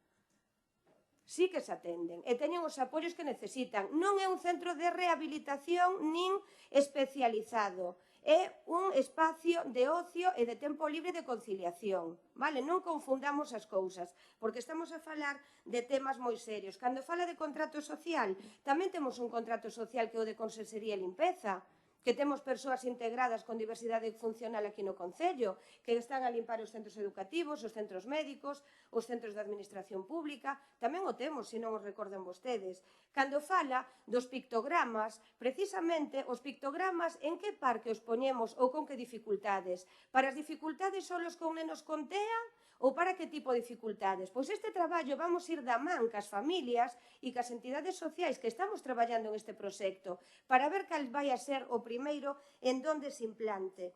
Sí que se atenden e teñen os apoios que necesitan. Non é un centro de rehabilitación nin especializado. É un espacio de ocio e de tempo libre de conciliación. Vale? Non confundamos as cousas, porque estamos a falar de temas moi serios. Cando fala de contrato social, tamén temos un contrato social que é o de conserxería e limpeza. que temos persoas integradas con diversidade funcional aquí no Concello, que están a limpar os centros educativos, os centros médicos, os centros de administración pública, tamén o temos, se non os recordan vostedes. Cando fala dos pictogramas, precisamente os pictogramas en que parque os poñemos ou con que dificultades? Para as dificultades solos con nenos con TEA ou para que tipo de dificultades? Pois este traballo vamos ir da man cas familias e cas entidades sociais que estamos traballando en este proxecto para ver cal vai a ser o primeiro en donde se implante.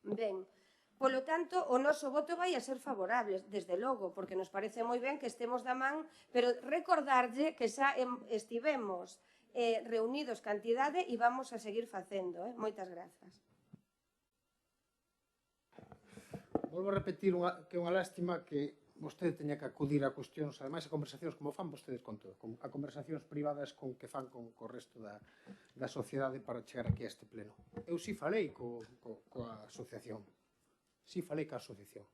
Ben, polo tanto, o noso voto vai a ser favorable, desde logo, porque nos parece moi ben que estemos da man, pero recordarlle que xa estivemos reunidos cantidade e vamos a seguir facendo. Moitas grazas. Volvo a repetir que é unha lástima que vostede teña que acudir a cuestións, ademais a conversacións como fan vostedes con todo, a conversacións privadas con que fan co resto da sociedade para chegar aquí a este pleno. Eu si falei coa asociación, si falei coa asociación,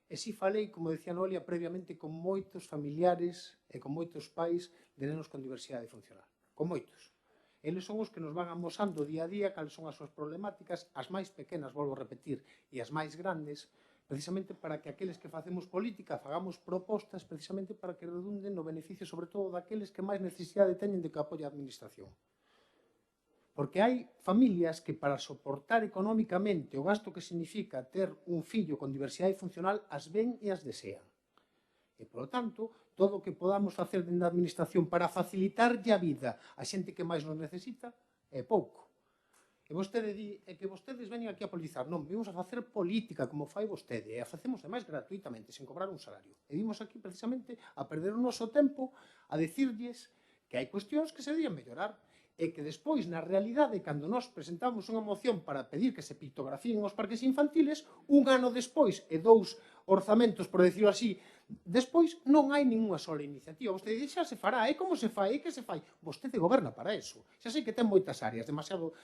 e si falei, como decía Noelia, previamente con moitos familiares e con moitos pais de nenos con diversidade funcional, con moitos. Eles son os que nos van amosando día a día cales son as súas problemáticas, as máis pequenas, volvo a repetir, e as máis grandes, precisamente para que aqueles que facemos política fagamos propostas precisamente para que redunden no beneficio sobre todo daqueles que máis necesidade teñen de que apoie a administración. Porque hai familias que para soportar económicamente o gasto que significa ter un fillo con diversidade funcional as ven e as desean. E, polo tanto, todo o que podamos facer dentro da administración para facilitarlle a vida a xente que máis nos necesita é pouco. E vostede di que vostedes veñen aquí a politizar. Non, vimos a facer política como fai vostede e a facemos ademais gratuitamente, sen cobrar un salario. E vimos aquí precisamente a perder o noso tempo a decirlles que hai cuestións que se deberían mellorar e que despois, na realidade, cando nós presentamos unha moción para pedir que se pictografíen os parques infantiles, un ano despois e 2 orzamentos, por decirlo así, despois non hai ninguna sola iniciativa. Vostede dice, xa se fará, e como se fai, e que se fai? Vostede goberna para eso. Xa sei que ten moitas áreas, demasiado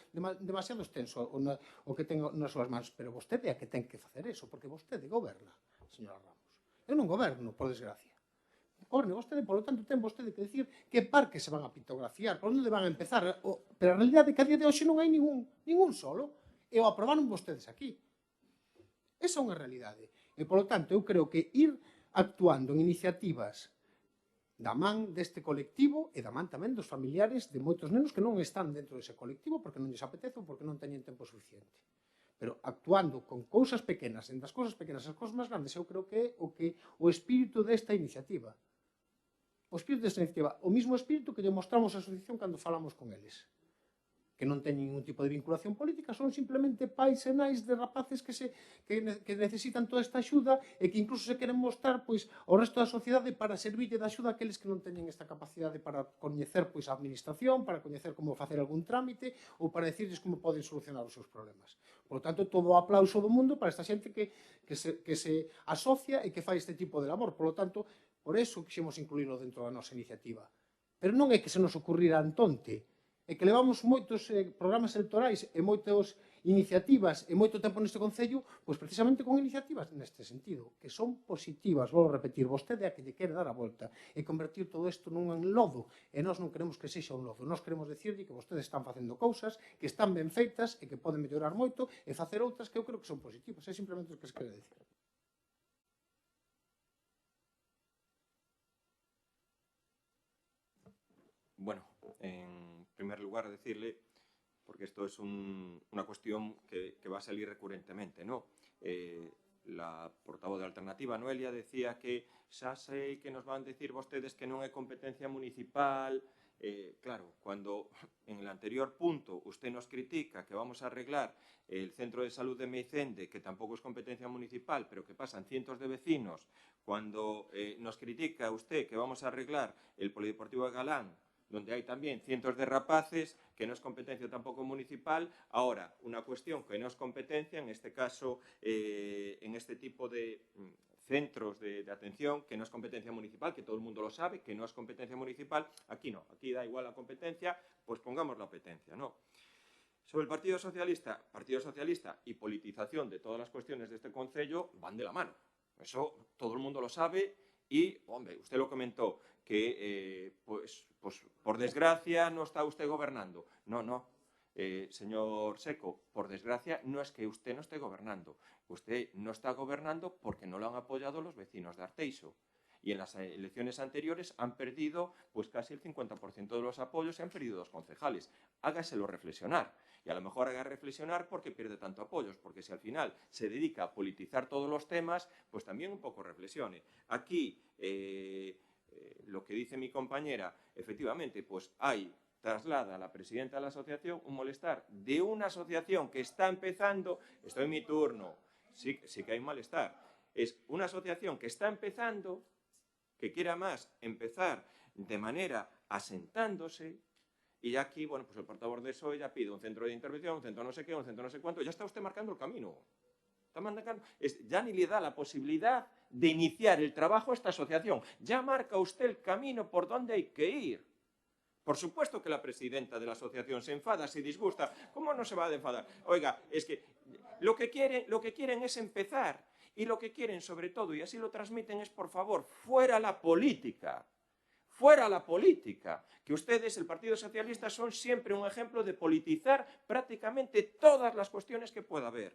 extenso o que ten nas súas mans, pero vostede é a que ten que facer eso, porque vostede goberna, señora Ramos. Eu non goberno, por desgracia. Goberna vostede, polo tanto, ten vostede que decir que parques se van a pictografiar, por onde van a empezar, pero a realidade é que a día de hoxe non hai ningún solo, e o aprobaron vostedes aquí. Esa é unha realidade. E, polo tanto, eu creo que ir actuando en iniciativas da man deste colectivo e da man tamén dos familiares de moitos nenos que non están dentro dese colectivo porque non lles apetece ou porque non teñen tempo suficiente. Pero actuando con cousas pequenas, en das cousas pequenas as cousas máis grandes, eu creo que é o espírito desta iniciativa. O espírito desta iniciativa, o mismo espírito que lle mostramos a asociación cando falamos con eles, que non teñen ningún tipo de vinculación política, son simplemente pais e nais de rapaces que necesitan toda esta axuda e que incluso se queren mostrar ao resto da sociedade para servirlle de axuda aqueles que non teñen esta capacidade para coñecer a administración, para coñecer como facer algún trámite ou para decirles como poden solucionar os seus problemas. Por lo tanto, todo o aplauso do mundo para esta xente que se asocia e que fai este tipo de labor. Por lo tanto, por eso quixemos incluílo dentro da nosa iniciativa. Pero non é que se nos ocurrira antonte, é que levamos moitos programas electorais e moitas iniciativas e moito tempo neste Concello, pois precisamente con iniciativas neste sentido, que son positivas, vou repetir, vostede é a que lle quere dar a volta e convertir todo isto nun lodo, e nós non queremos que sexa un lodo, nós queremos decirlle que vostedes están facendo cousas que están ben feitas e que poden mellorar moito e facer outras que eu creo que son positivas, é simplemente o que se quere decir. Bueno, en primer lugar decirle, porque esto es una cuestión que va a salir recurrentemente, ¿no? La portavoz de Alternativa, Noelia, decía que xa sei que nos van decir vostedes que non é competencia municipal. Claro, cuando en el anterior punto usted nos critica que vamos a arreglar el centro de salud de Meicende, que tampoco es competencia municipal, pero que pasan cientos de vecinos, cuando nos critica usted que vamos a arreglar el polideportivo de Galán, donde hay también cientos de rapaces, que no es competencia tampoco municipal. Ahora, una cuestión que no es competencia, en este caso, en este tipo de centros de atención, que no es competencia municipal, que todo el mundo lo sabe, que no es competencia municipal, aquí no, aquí da igual la competencia, pues pongamos la competencia, ¿no? Sobre el Partido Socialista y politización de todas las cuestiones de este Concello van de la mano. Eso todo el mundo lo sabe y, hombre, usted lo comentó, que pues por desgracia no está usted gobernando. No, Señor Seco, por desgracia, no es que usted no esté gobernando. Usted no está gobernando porque no lo han apoyado los vecinos de Arteixo. Y en las elecciones anteriores han perdido pues casi el 50% de los apoyos y han perdido 2 concejales. Hágaselo reflexionar. Y a lo mejor haga reflexionar porque pierde tanto apoyos, porque si al final se dedica a politizar todos los temas, pues también un poco reflexione. Aquí, lo que dice mi compañera, efectivamente, pues traslada a la presidenta de la asociación un malestar de una asociación que está empezando, estoy en mi turno, sí que hay malestar, es una asociación que está empezando, que quiera más empezar de manera asentándose, y ya aquí, bueno, pues el portavoz de PSOE ya pide un centro de intervención, un centro no sé qué, un centro no sé cuánto, ya está usted marcando el camino. Está marcando, ya ni le da la posibilidad de iniciar el trabajo a esta asociación. Ya marca usted el camino por donde hay que ir. Por supuesto que la presidenta de la asociación se enfada, se disgusta. ¿Cómo no se va a enfadar? Oiga, es que lo que quieren es empezar. Y lo que quieren, sobre todo, y así lo transmiten, es, por favor, fuera la política. Fuera la política. Que ustedes, el Partido Socialista, son siempre un ejemplo de politizar prácticamente todas las cuestiones que pueda haber.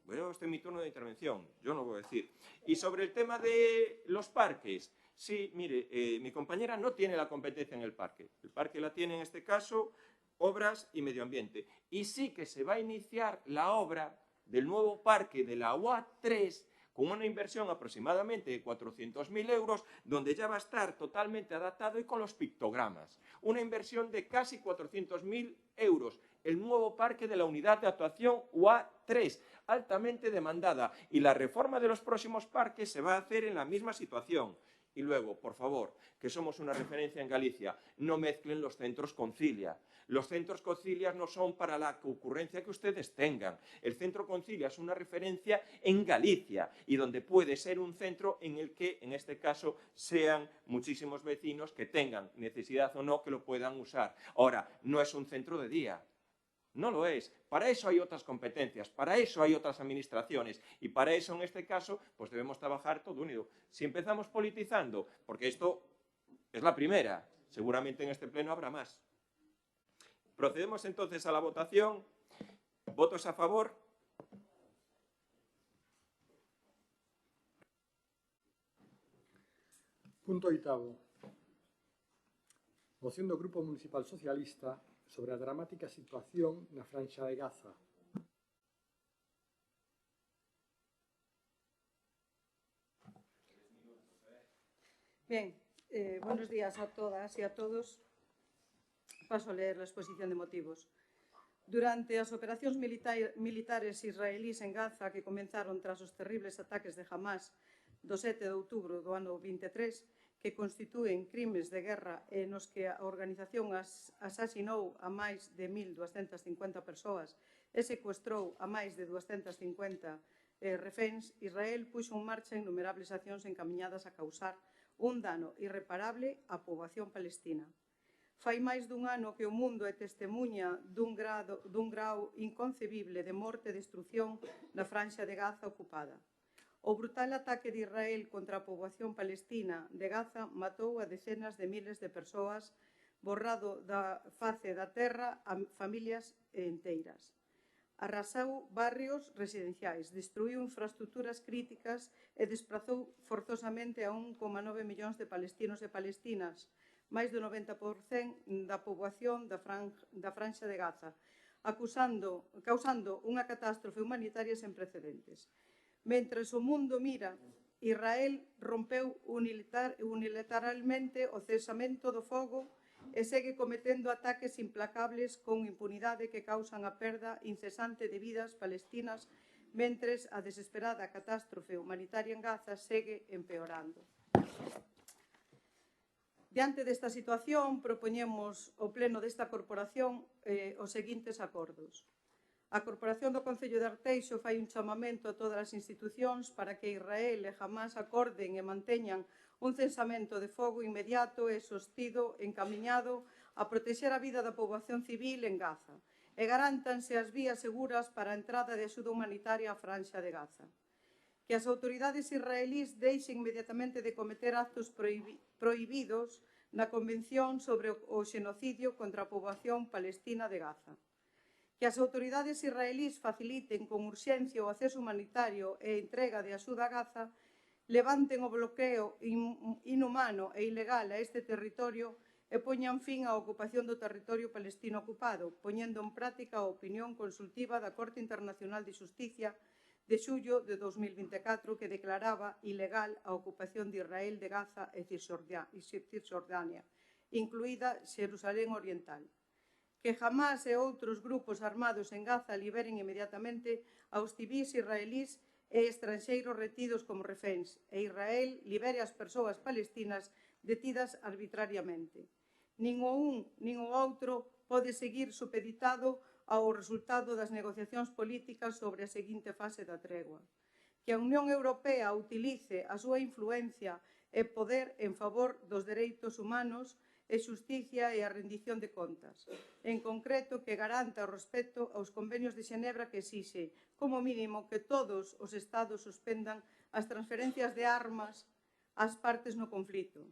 Bueno, este es mi turno de intervención, yo no voy a decir. Y sobre el tema de los parques, sí, mire, mi compañera no tiene la competencia en el parque. El parque la tiene, en este caso, Obras y Medio Ambiente. Y sí que se va a iniciar la obra del nuevo parque de la UA3 con una inversión aproximadamente de 400.000 euros, donde ya va a estar totalmente adaptado y con los pictogramas. Una inversión de casi 400.000 euros. El nuevo parque de la unidad de actuación UA3, altamente demandada. Y la reforma de los próximos parques se va a hacer en la misma situación. Y luego, por favor, que somos una referencia en Galicia, no mezclen los centros Concilia. Los centros Concilia no son para la concurrencia que ustedes tengan. El centro Concilia es una referencia en Galicia y donde puede ser un centro en el que, en este caso, sean muchísimos vecinos que tengan necesidad o no que lo puedan usar. Ahora, no es un centro de día. No lo es. Para eso hay otras competencias, para eso hay otras administraciones y para eso, en este caso, pues debemos trabajar todo unido. Si empezamos politizando, porque esto es la primera, seguramente en este pleno habrá más. Procedemos entonces a la votación. ¿Votos a favor? Punto 8. Moción do Grupo Municipal Socialista sobre a dramática situación na Franxa de Gaza. Bien, buenos días a todas e a todos. Paso a leer a exposición de motivos. Durante as operacións militares israelís en Gaza que comenzaron tras os terribles ataques de Hamas do 7 de outubro do ano 23, que constitúen crimes de guerra e nos que a organización asasinou a máis de 1.250 persoas e secuestrou a máis de 250 reféns, Israel puxo en marcha innumerables accións encamiñadas a causar un dano irreparable á poboación palestina. Fai máis dun ano que o mundo é testemunha dun grau inconcebible de morte e destrucción na Franxa de Gaza ocupada. O brutal ataque de Israel contra a poboación palestina de Gaza matou a decenas de miles de persoas, borrado da face da terra a familias enteiras. Arrasou barrios residenciais, destruiu infraestructuras críticas e desplazou forzosamente a 1,9 millóns de palestinos e palestinas, máis do 90% da poboación da Franxa de Gaza, causando unha catástrofe humanitaria sen precedentes. Mentres o mundo mira, Israel rompeu unilateralmente o cesamento do fogo e segue cometendo ataques implacables con impunidade que causan a perda incesante de vidas palestinas, mentres a desesperada catástrofe humanitaria en Gaza segue empeorando. Diante desta situación, propoñemos ao pleno desta corporación os seguintes acordos. A Corporación do Concello de Arteixo fai un chamamento a todas as institucións para que Israel e Hamas acorden e manteñan un cesamento de fogo inmediato e sostido encamiñado a protexer a vida da poboación civil en Gaza e garántanse as vías seguras para a entrada de axuda humanitaria á Franxa de Gaza. Que as autoridades israelís deixen inmediatamente de cometer actos prohibidos na Convención sobre o xenocidio contra a poboación palestina de Gaza. que as autoridades israelís faciliten con urxencia o acceso humanitario e entrega de axuda a Gaza, levanten o bloqueo inhumano e ilegal a este territorio e poñan fin á ocupación do territorio palestino ocupado, poñendo en práctica a opinión consultiva da Corte Internacional de Xusticia de xullo de 2024 que declaraba ilegal a ocupación de Israel de Gaza e Cisxordania, incluída Xerusalén Oriental. Que Hamás e outros grupos armados en Gaza liberen inmediatamente aos civís israelís e estranxeiros retidos como reféns, e Israel libere as persoas palestinas detidas arbitrariamente. Nin o un nin o outro pode seguir supeditado ao resultado das negociacións políticas sobre a seguinte fase da tregua. Que a Unión Europea utilice a súa influencia e poder en favor dos dereitos humanos e xusticia e a rendición de contas. En concreto, que garanta o respecto aos convenios de Xenebra que exixe, como mínimo, que todos os Estados suspendan as transferencias de armas ás partes no conflito.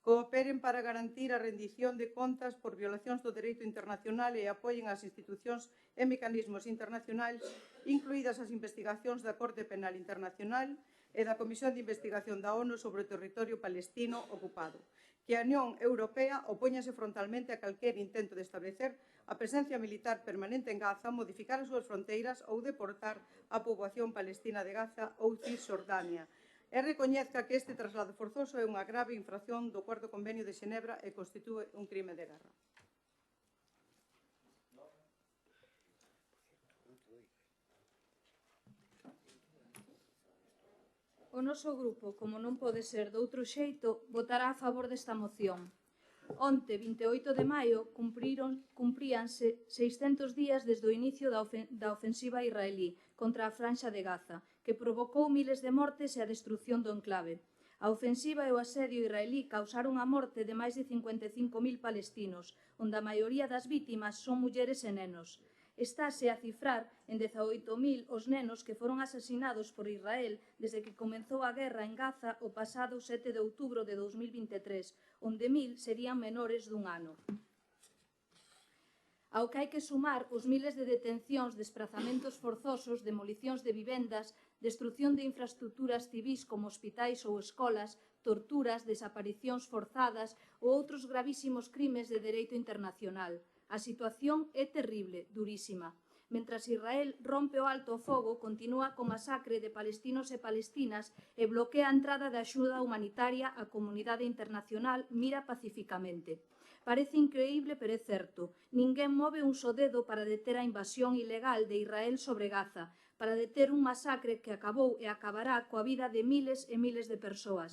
Cooperen para garantir a rendición de contas por violacións do dereito internacional e apoien as institucións e mecanismos internacionais, incluídas as investigacións da Corte Penal Internacional e da Comisión de Investigación da ONU sobre o territorio palestino ocupado. Que a Unión Europea opóñase frontalmente a calquer intento de establecer a presencia militar permanente en Gaza, modificar as súas fronteiras ou deportar a poboación palestina de Gaza ou Cisxordania, e recoñezca que este traslado forzoso é unha grave infracción do cuarto convenio de Xenebra e constitúe un crime de guerra. O noso grupo, como non pode ser doutro xeito, votará a favor desta moción. Onte, 28 de maio, cumpríanse 600 días desde o inicio da ofensiva israelí contra a Franxa de Gaza, que provocou miles de mortes e a destrucción do enclave. A ofensiva e o asedio israelí causaron a morte de máis de 55.000 palestinos, onde a maioría das vítimas son mulleres e nenos. Estáse a cifrar en 18.000 os nenos que foron asasinados por Israel desde que comenzou a guerra en Gaza o pasado 7 de outubro de 2023, onde 1.000 serían menores dun ano. Ao que hai que sumar os miles de detencións, desprazamentos forzosos, demolicións de vivendas, destrucción de infraestructuras civís como hospitais ou escolas, torturas, desaparicións forzadas ou outros gravísimos crimes de dereito internacional. A situación é terrible, durísima. Mentras Israel rompe o alto o fogo, continúa co masacre de palestinos e palestinas e bloquea a entrada de axuda humanitaria á comunidade internacional mira pacificamente. Parece increíble, pero é certo. Ninguén move un só dedo para deter a invasión ilegal de Israel sobre Gaza, para deter un masacre que acabou e acabará coa vida de miles e miles de persoas.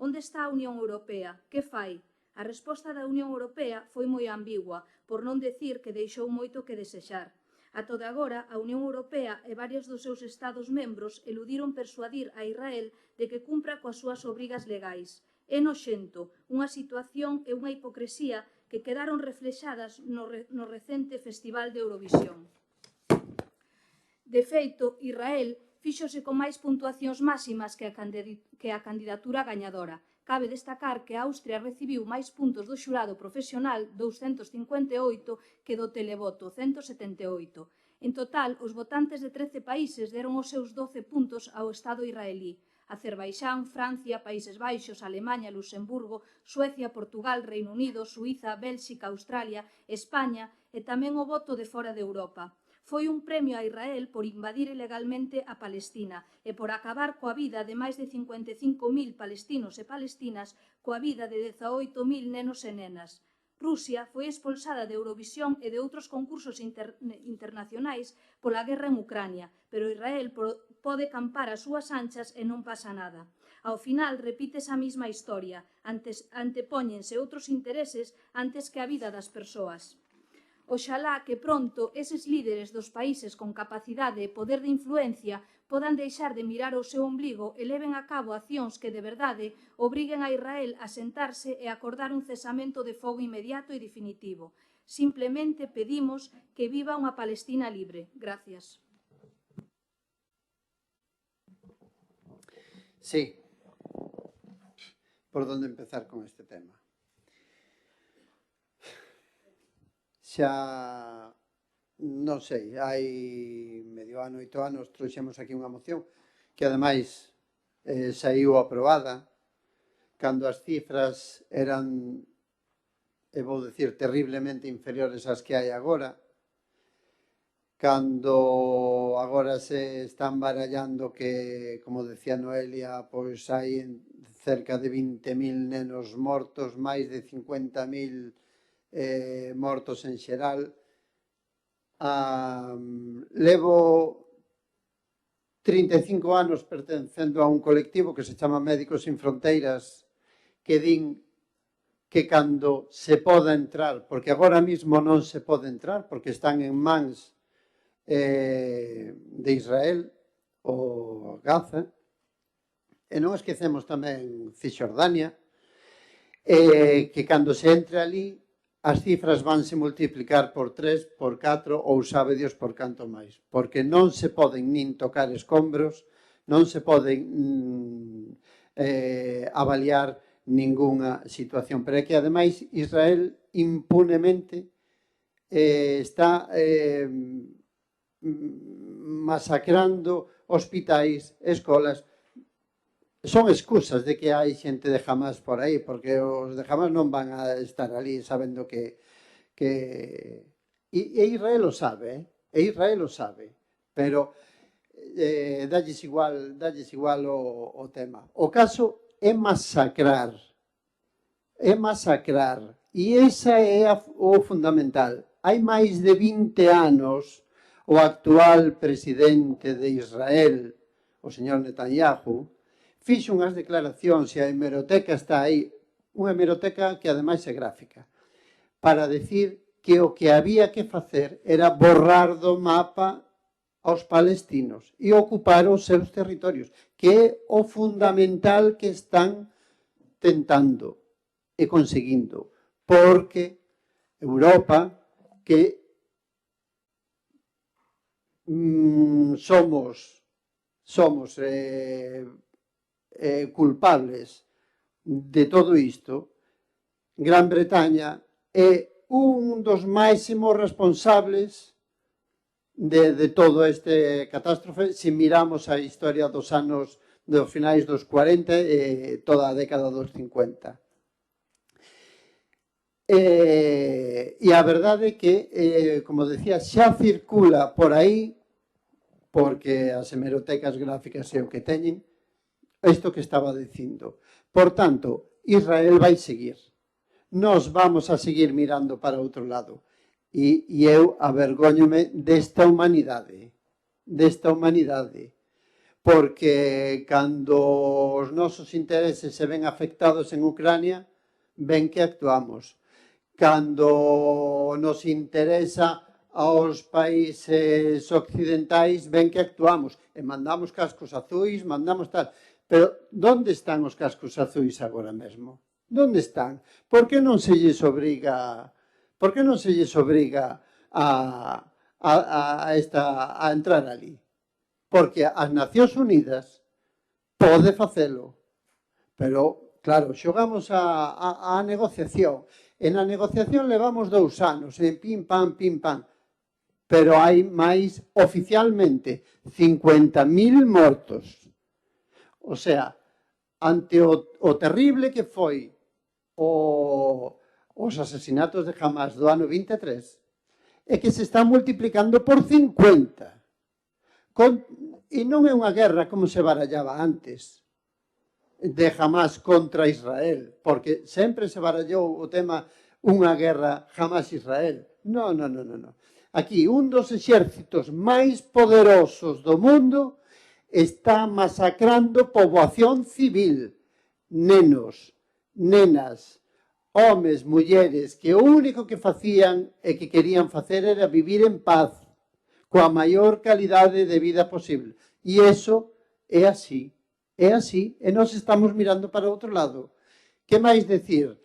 Onde está a Unión Europea? Que fai? A resposta da Unión Europea foi moi ambigua, por non decir que deixou moito que desexar. Ata de agora, a Unión Europea e varios dos seus Estados membros eludiron persuadir a Israel de que cumpra coas súas obrigas legais. É noxento, unha situación e unha hipocresía que quedaron reflexadas no recente Festival de Eurovisión. De feito, Israel fíxose con máis puntuacións máximas que a candidatura gañadora. Cabe destacar que Austria recibiu máis puntos do xurado profesional, 258, que do televoto, 178. En total, os votantes de 13 países deron os seus 12 puntos ao Estado israelí. Azerbaixán, Francia, Países Baixos, Alemanha, Luxemburgo, Suecia, Portugal, Reino Unido, Suíza, Bélxica, Australia, España e tamén o voto de fora de Europa. Foi un premio a Israel por invadir ilegalmente a Palestina e por acabar coa vida de máis de 55.000 palestinos e palestinas, coa vida de 18.000 nenos e nenas. Rusia foi expulsada de Eurovisión e de outros concursos internacionais pola guerra en Ucrania, pero Israel pode campar as súas anchas e non pasa nada. Ao final, repítese a mesma historia, antepóñense outros intereses antes que a vida das persoas. Oxalá que pronto eses líderes dos países con capacidade e poder de influencia podan deixar de mirar o seu ombligo e leven a cabo accións que de verdade obriguen a Israel a sentarse e acordar un cesamento de fogo inmediato e definitivo. Simplemente pedimos que viva unha Palestina libre. Gracias. Sí. Por onde empezar con este tema? Xa non sei, hai medio ano, 8 anos, trouxemos aquí unha moción que ademais saiu aprobada cando as cifras eran, vou dicir, terriblemente inferiores ás que hai agora, cando agora se están barallando que, como decía Noelia, pois hai cerca de 20.000 nenos mortos, máis de 50.000 mortos en xeral. Levo 35 anos pertencendo a un colectivo que se chama Médicos Sin Fronteiras, que din que cando se poda entrar, porque agora mesmo non se pode entrar, porque están en mans de Israel ou Gaza, e non esquecemos tamén Cisjordania, que cando se entre ali as cifras vanse multiplicar por 3, por 4 ou sabe Dios por canto máis, porque non se poden nin tocar escombros, non se poden avaliar ningunha situación. Pero é que, ademais, Israel impunemente está masacrando hospitais, escolas. Son excusas de que hai xente de Hamas por aí, porque os de Hamas non van a estar ali sabendo que... E Israel o sabe, e Israel o sabe, pero dalles igual o tema. O caso é masacrar, e esa é o fundamental. Hai máis de 20 anos o actual presidente de Israel, o señor Netanyahu, fixo unhas declaracións, e a hemeroteca está aí, unha hemeroteca que ademais é gráfica, para decir que o que había que facer era borrar do mapa aos palestinos e ocupar os seus territorios, que é o fundamental que están tentando e conseguindo, porque Europa, que somos culpables de todo isto, Gran Bretaña é un dos máximos responsables de todo este catástrofe, se miramos a historia dos anos dos finais dos 40 e toda a década dos 50. E a verdade é que, como decía, xa circula por aí, porque as hemerotecas gráficas é o que teñen, isto que estaba dicindo. Por tanto, Israel vai seguir. Nós vamos a seguir mirando para outro lado. E eu avergóñome desta humanidade. Porque cando os nosos intereses se ven afectados en Ucrania, ven que actuamos. Cando nos interesa aos países occidentais, ven que actuamos. E mandamos cascos azuis, mandamos tal... Pero, onde están os cascos azuis agora mesmo? Onde están? Por que non se lles obriga a entrar ali? Porque as Nacións Unidas pode facelo. Pero, claro, xogamos a negociación. E na negociación levamos 2 anos, en pim, pam, pero hai máis, oficialmente, 50.000 mortos. O sea, ante o terrible que foi os asesinatos de Hamas do ano 23, é que se está multiplicando por 50. E non é unha guerra como se barallaba antes de Hamas contra Israel, porque sempre se barallou o tema unha guerra Hamas-Israel. Non. Aquí, un dos exércitos máis poderosos do mundo está masacrando poboación civil, nenos, nenas, homes, mulleres, que o único que facían e que querían facer era vivir en paz, coa maior calidade de vida posible. E iso é así, e nós estamos mirando para outro lado. Que máis decir?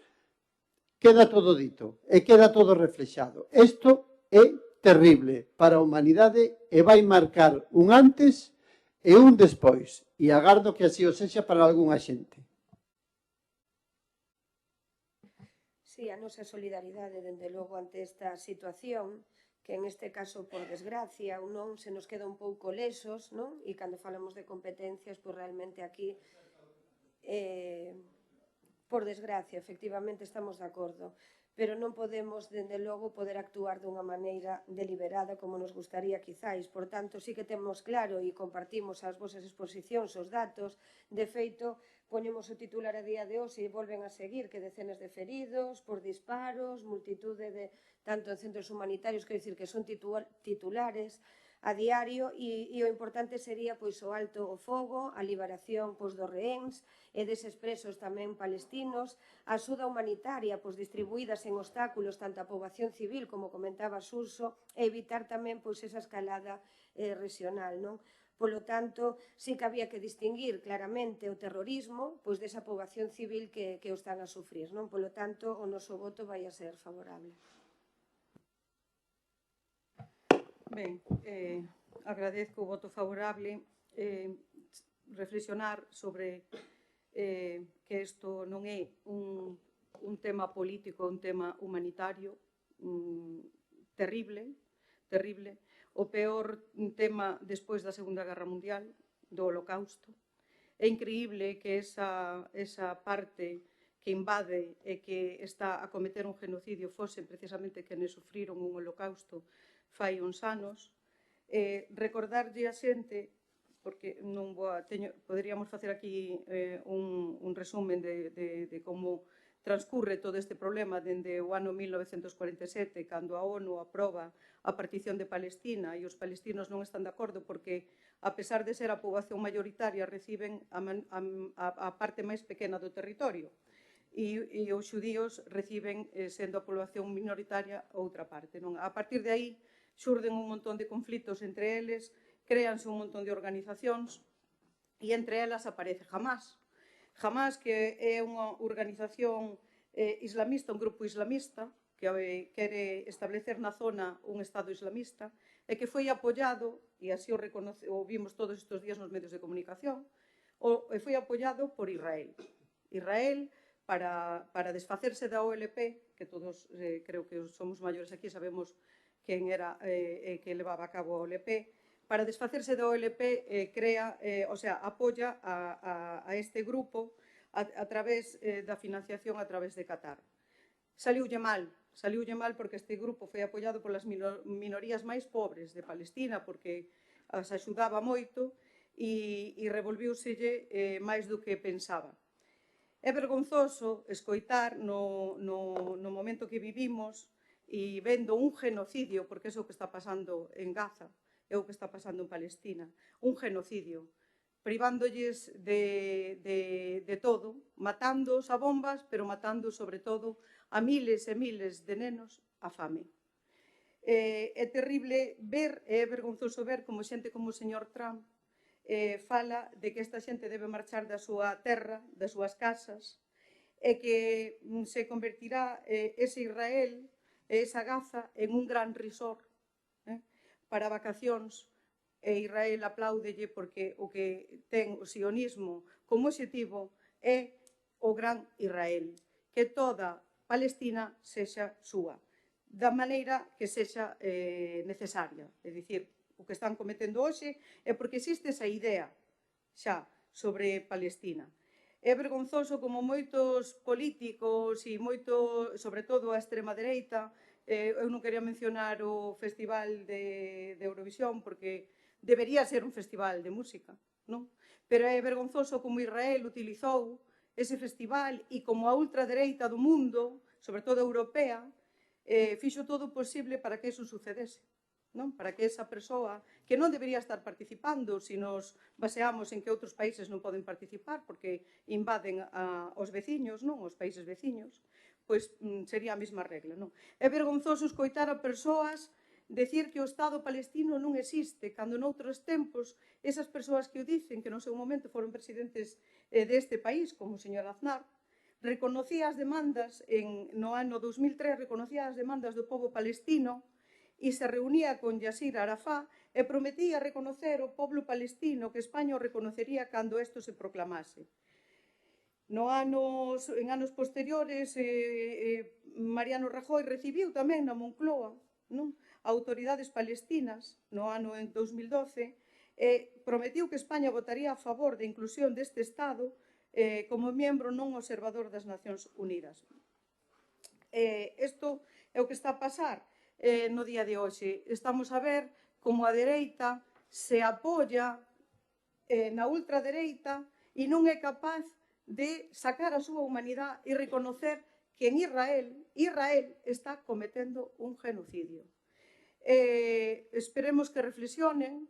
Queda todo dito, e queda todo reflexado. Isto é terrible para a humanidade e vai marcar un antes e un despois, e agardo que así o sexa para algunha xente. Sí, a nosa solidaridade, dende logo, ante esta situación, que en este caso, por desgracia, ou non, se nos queda un pouco lesos, non? E cando falamos de competencias, pois realmente aquí, por desgracia, efectivamente, estamos de acordo, pero non podemos, dende logo, poder actuar dunha maneira deliberada como nos gustaría quizáis. Por tanto, sí que temos claro e compartimos as vosas exposicións, os datos. De feito, poñemos o titular a día de hoxe e volven a seguir que decenas de feridos por disparos, multitude de, tanto en centros humanitarios, quero dicir que son titulares a diario, e o importante sería pois o alto o fogo, a liberación pois dos rehéns e deses presos tamén palestinos, a axuda humanitaria pois distribuída sen obstáculos tanto a poboación civil como comentaba Suso, e evitar tamén pois esa escalada regional, non? Polo tanto, sí que había que distinguir claramente o terrorismo pois desa poboación civil que o están a sufrir, non? Polo tanto, o noso voto vai a ser favorable. Ben, agradezco o voto favorable, reflexionar sobre que isto non é un tema político, un tema humanitario terrible, terrible, o peor tema despois da Segunda Guerra Mundial, do Holocausto. É increíble que esa parte que invade e que está a cometer un genocidio fosen precisamente quenes sufriron un holocausto fai uns anos. Recordarlle a xente, porque non poderíamos facer aquí un resumen de como transcurre todo este problema dende o ano 1947, cando a ONU aproba a partición de Palestina e os palestinos non están de acordo porque, a pesar de ser a poboación mayoritaria, reciben a parte máis pequena do territorio e os xudíos reciben, sendo a poboación minoritaria, outra parte. A partir de aí, xurden un montón de conflitos entre eles, créanse un montón de organizacións e entre elas aparece Hamás. Hamás, que é unha organización islamista, un grupo islamista, que quere establecer na zona un Estado islamista e que foi apoiado, e así o vimos todos estes días nos medios de comunicación, foi apoiado por Israel. Israel, para desfacerse da OLP, que todos creo que somos maiores aquí, sabemos quen era que levaba a cabo a OLP, para desfacerse da OLP apoia a este grupo a través da financiación a través de Qatar. Saliulle mal porque este grupo foi apoiado polas minorías máis pobres de Palestina porque as axudaba moito e revolviuselle máis do que pensaba. É vergonzoso escoitar no momento que vivimos e vendo un genocidio, porque é o que está pasando en Gaza, é o que está pasando en Palestina, un genocidio, privándolles de todo, matándoos a bombas, pero matando sobre todo a miles e miles de nenos a fame. É terrible ver, é vergonzoso ver como xente como o señor Trump fala de que esta xente debe marchar da súa terra, das súas casas, e que se convertirá ese Israel esa Gaza en un gran resort para vacacións, e Israel apláudelle porque o que ten o sionismo como obxectivo é o gran Israel, que toda Palestina sexa súa, da maneira que sexa necesaria. É dicir, o que están cometendo hoxe é porque existe esa idea xa sobre Palestina. É vergonzoso como moitos políticos e sobre todo a extrema dereita, eu non quería mencionar o Festival de Eurovisión porque debería ser un festival de música, non? Pero é vergonzoso como Israel utilizou ese festival e como a ultradereita do mundo, sobre todo europea, fixo todo o posible para que iso sucedese, non? Para que esa persoa que non debería estar participando, se nos baseamos en que outros países non poden participar porque invaden os veciños, non? Os países veciños, pois sería a mesma regla, non? É vergonzoso escoitar a persoas decir que o Estado palestino non existe, cando noutros tempos esas persoas que o dicen, que no seu momento foron presidentes deste país, como o señor Aznar, reconocía as demandas, no ano 2003 reconocía as demandas do povo palestino e se reunía con Yasir Arafat e prometía reconocer o povo palestino, que España o reconocería cando isto se proclamase. En anos posteriores, Mariano Rajoy recibiu tamén na Moncloa a autoridades palestinas no ano 2012 prometiu que España votaría a favor da inclusión deste Estado como membro non observador das Nacións Unidas. Isto é o que está a pasar no día de hoxe. Estamos a ver como a dereita se apoia na ultradereita e non é capaz de sacar a súa humanidade e reconocer que en Israel está cometendo un genocidio. Esperemos que reflexionen,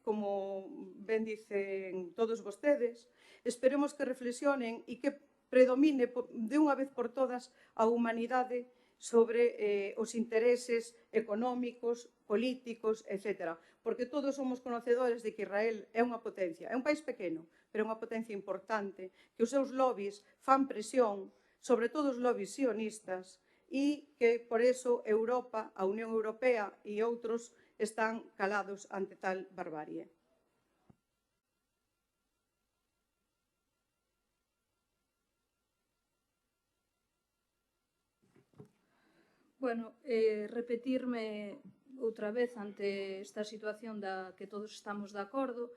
como ben dicen todos vostedes, esperemos que reflexionen e que predomine de unha vez por todas a humanidade sobre os intereses económicos, políticos, etc. Porque todos somos conocedores de que Israel é unha potencia, é un país pequeno, pero é unha potencia importante, que os seus lobbies fan presión, sobre todo os lobbies sionistas, e que, por eso, Europa, a Unión Europea e outros están calados ante tal barbarie. Bueno, repetirme outra vez ante esta situación da que todos estamos de acordo.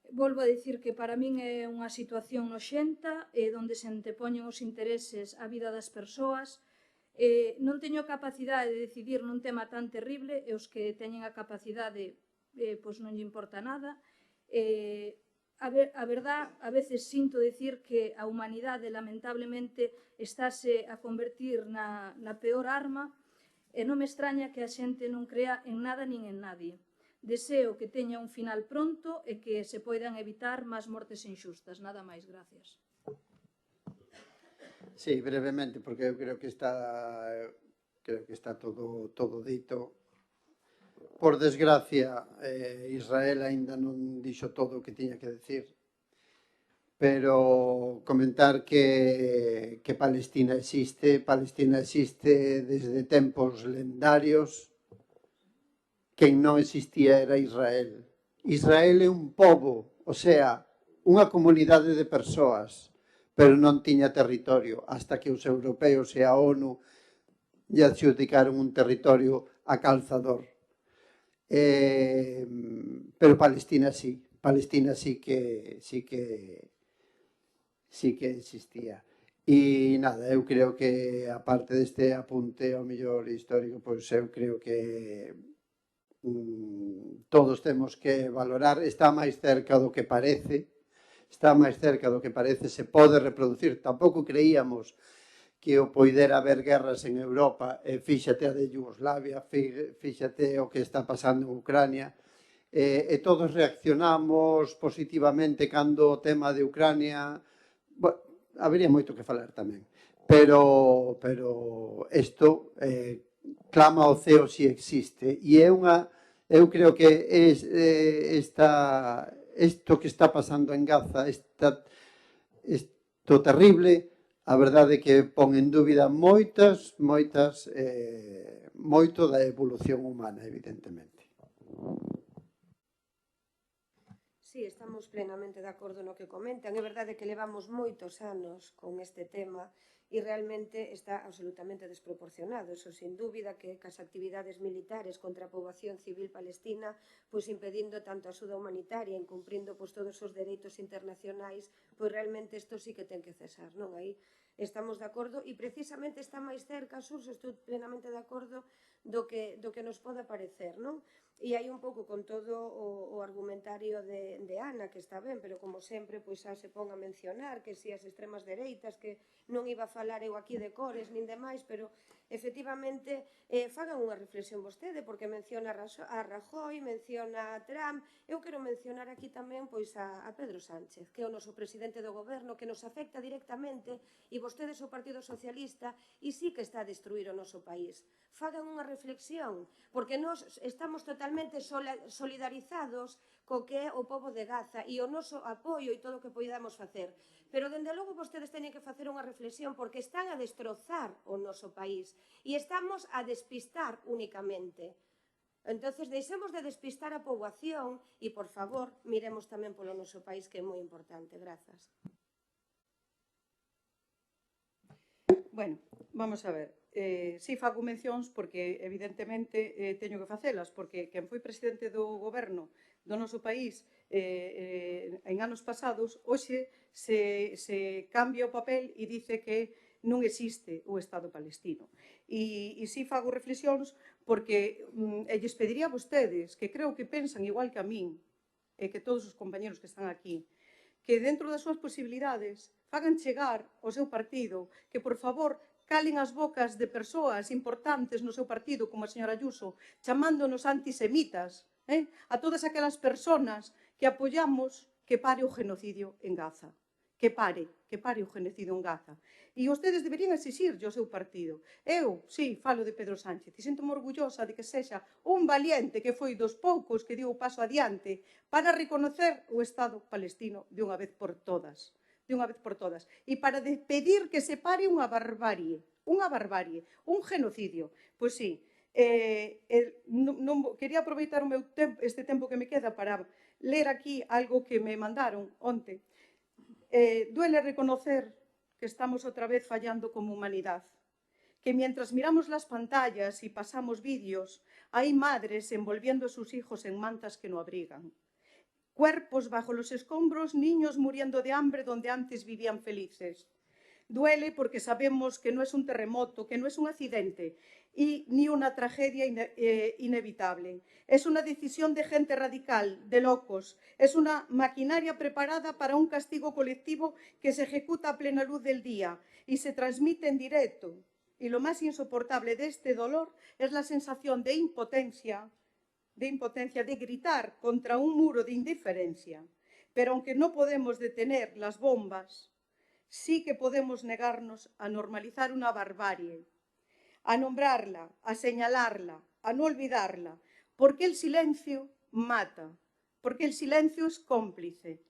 Volvo a dicir que para min é unha situación noxenta onde se antepoñen os intereses á vida das persoas. Non teño capacidade de decidir nun tema tan terrible e os que teñen a capacidade pois non lle importa nada. A verdad, a veces sinto dicir que a humanidade lamentablemente estáse a convertir na peor arma e non me extraña que a xente non crea en nada nin en nadie. Deseo que teña un final pronto e que se poidan evitar máis mortes inxustas. Nada máis, gracias. Sí, brevemente, porque eu creo que está todo dito. Por desgracia, Israel aínda non dixo todo o que tiña que decir, pero comentar que Palestina existe desde tempos lendarios. Quen non existía era Israel. Israel é un pobo, o sea, unha comunidade de persoas, pero non tiña territorio, hasta que os europeos e a ONU lle adxudicaron un territorio a calzador. Pero Palestina sí que existía. E nada, eu creo que, aparte deste apunte ao mellor histórico, pois eu creo que todos temos que valorar, está máis cerca do que parece, se pode reproducir. Tampouco creíamos que o poidera haber guerras en Europa, fíxate a de Yugoslavia, fíxate o que está pasando en Ucrania, e todos reaccionamos positivamente cando o tema de Ucrania, bueno, habería moito que falar tamén, pero isto clama ao ceo si existe, e eu creo que isto que está pasando en Gaza, isto terrible, a verdade é que pon en dúbida moito da evolución humana, evidentemente. Sí, estamos plenamente de acordo no que comentan. É verdade que levamos moitos anos con este tema e realmente está absolutamente desproporcionado. Eso, sin dúbida, que as actividades militares contra a poboación civil palestina, pois impedindo tanto a axuda humanitaria, incumprindo pois todos os dereitos internacionais, pois realmente isto sí que ten que cesar, non? Aí estamos de acordo e precisamente está máis cerca, Surso, estou plenamente de acordo do que nos pode parecer, non? E hai un pouco con todo o argumentario de Ana, que está ben, pero como sempre, pois xa se pon a mencionar que si as extremas dereitas, que non iba a falar eu aquí de cores nin demais, pero efectivamente fagan unha reflexión vostede, porque menciona a Rajoy, menciona a Trump. Eu quero mencionar aquí tamén pois a Pedro Sánchez, que é o noso presidente do goberno, que nos afecta directamente, e vostedes o Partido Socialista, e sí que está a destruir o noso país. Fagan unha reflexión, porque nós estamos totalmente solidarizados co que é o pobo de Gaza e o noso apoio e todo o que poidamos facer. Pero, dende logo, vostedes teñen que facer unha reflexión porque están a destrozar o noso país e estamos a despistar únicamente. Entonces, deixemos de despistar a poboación e, por favor, miremos tamén polo noso país, que é moi importante. Grazas. Bueno, vamos a ver. si fago mencións porque, evidentemente, teño que facelas, porque quen foi presidente do goberno do noso país en anos pasados, hoxe se cambia o papel e dice que non existe o Estado palestino. E si fago reflexións porque lles pediría a vostedes, que creo que pensan igual que a min, e que todos os compañeros que están aquí, que dentro das súas posibilidades fagan chegar ao seu partido que, por favor, calen as bocas de persoas importantes no seu partido, como a señora Ayuso, chamándonos antisemitas, a todas aquelas persoas que apoyamos que pare o genocidio en Gaza. Que pare o genocidio en Gaza. E vostedes deberían exixirlle ao seu partido. Eu, sí, falo de Pedro Sánchez e sinto-me orgullosa de que sexa un valiente que foi dos poucos que deu o paso adiante para reconocer o Estado palestino de unha vez por todas. E para pedir que se pare unha barbarie, un genocidio. Pois sí, quería aproveitar este tempo que me queda para ler aquí algo que me mandaron onte. Duele reconocer que estamos outra vez fallando como humanidad, que mientras miramos las pantallas y pasamos vídeos, hay madres envolviendo a sus hijos en mantas que no abrigan. Cuerpos bajo los escombros, niños muriendo de hambre donde antes vivían felices. Duele porque sabemos que no es un terremoto, que no es un accidente ni una tragedia inevitable. Es una decisión de gente radical, de locos. Es una maquinaria preparada para un castigo colectivo que se ejecuta a plena luz del día y se transmite en directo. Y lo más insoportable de este dolor es la sensación de impotencia, de gritar contra un muro de indiferencia. Pero aunque no podemos detener las bombas, sí que podemos negarnos a normalizar una barbarie, a nombrarla, a señalarla, a no olvidarla, porque el silencio mata, porque el silencio es cómplice.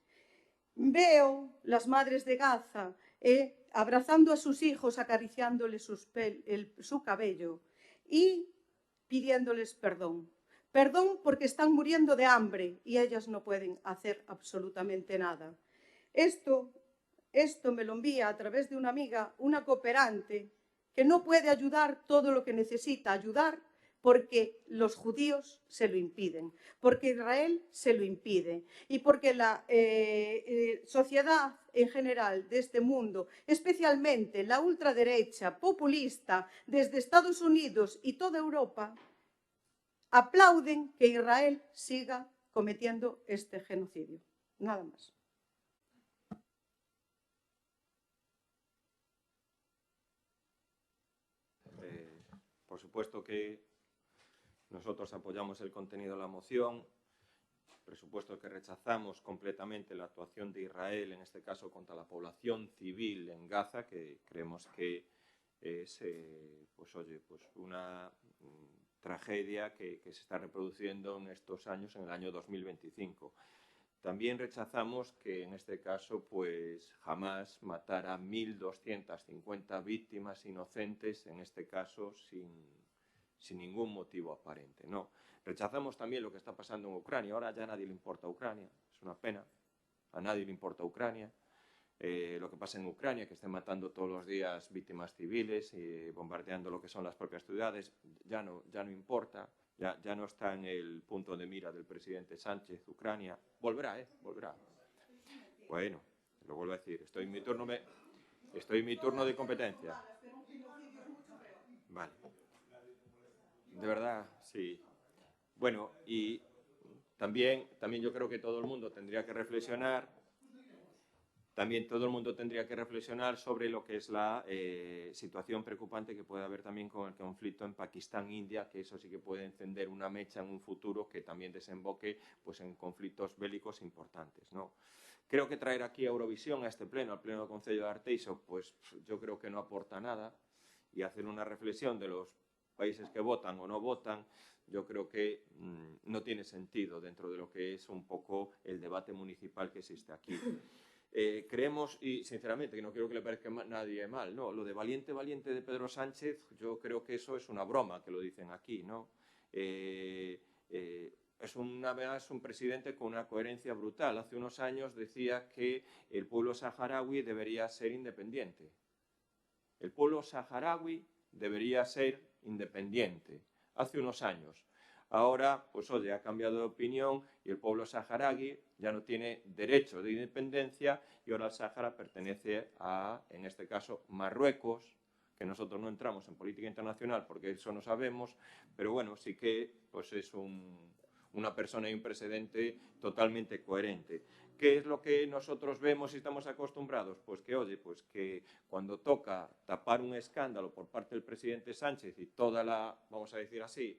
Veo las madres de Gaza abrazando a sus hijos, acariciándoles su cabello y pidiéndoles perdón. Perdón porque están muriendo de hambre y ellas no pueden hacer absolutamente nada. Esto me lo envía a través de una amiga, una cooperante, que no puede ayudar todo lo que necesita ayudar porque los judíos se lo impiden, porque Israel se lo impide y porque la sociedad en general de este mundo, especialmente la ultraderecha populista desde Estados Unidos y toda Europa, aplauden que Israel siga cometiendo este genocidio. Nada más. Por supuesto que nosotros apoyamos el contenido de la moción, por supuesto que rechazamos completamente la actuación de Israel, en este caso contra la población civil en Gaza, que creemos que es una tragedia que se está reproduciendo en estos años, en el año 2025. También rechazamos que en este caso jamás matara a 1.250 víctimas inocentes, en este caso sin ningún motivo aparente, ¿no? Rechazamos también lo que está pasando en Ucrania. Ahora ya a nadie le importa Ucrania, es una pena, a nadie le importa Ucrania. Lo que pasa en Ucrania, que estén matando todos los días víctimas civiles y bombardeando lo que son las propias ciudades, ya no importa. Ya no está en el punto de mira del presidente Sánchez, Ucrania. Volverá, volverá. Bueno, lo vuelvo a decir, estoy en mi turno de competencia. Vale. De verdad, sí. Bueno, y también yo creo que todo el mundo tendría que reflexionar. También todo el mundo tendría que reflexionar sobre lo que es la situación preocupante que puede haber también con el conflicto en Pakistán-India, que eso sí que puede encender una mecha en un futuro que también desemboque en conflictos bélicos importantes, ¿no? Creo que traer aquí a Eurovisión, a este pleno, al pleno del Concello de Arteixo, yo creo que no aporta nada, y hacer una reflexión de los países que votan o no votan, yo creo que no tiene sentido dentro de lo que es un poco el debate municipal que existe aquí. Creemos, y sinceramente, que no quiero que le parezca a nadie mal, ¿no? Lo de valiente de Pedro Sánchez, yo creo que eso es una broma, que lo dicen aquí, ¿no? Es un presidente con una coherencia brutal. Hace unos años decía que el pueblo saharaui debería ser independiente. El pueblo saharaui debería ser independiente, hace unos años. Ahora, pues oye, ha cambiado de opinión y el pueblo saharaui ya no tiene derecho de independencia y ahora el Sáhara pertenece a, en este caso, Marruecos, que nosotros no entramos en política internacional porque eso no sabemos, pero bueno, sí que pues es una persona y un precedente totalmente coherente. ¿Qué es lo que nosotros vemos y estamos acostumbrados? Pues que, oye, pues que cuando toca tapar un escándalo por parte del presidente Sánchez y toda la, vamos a decir así,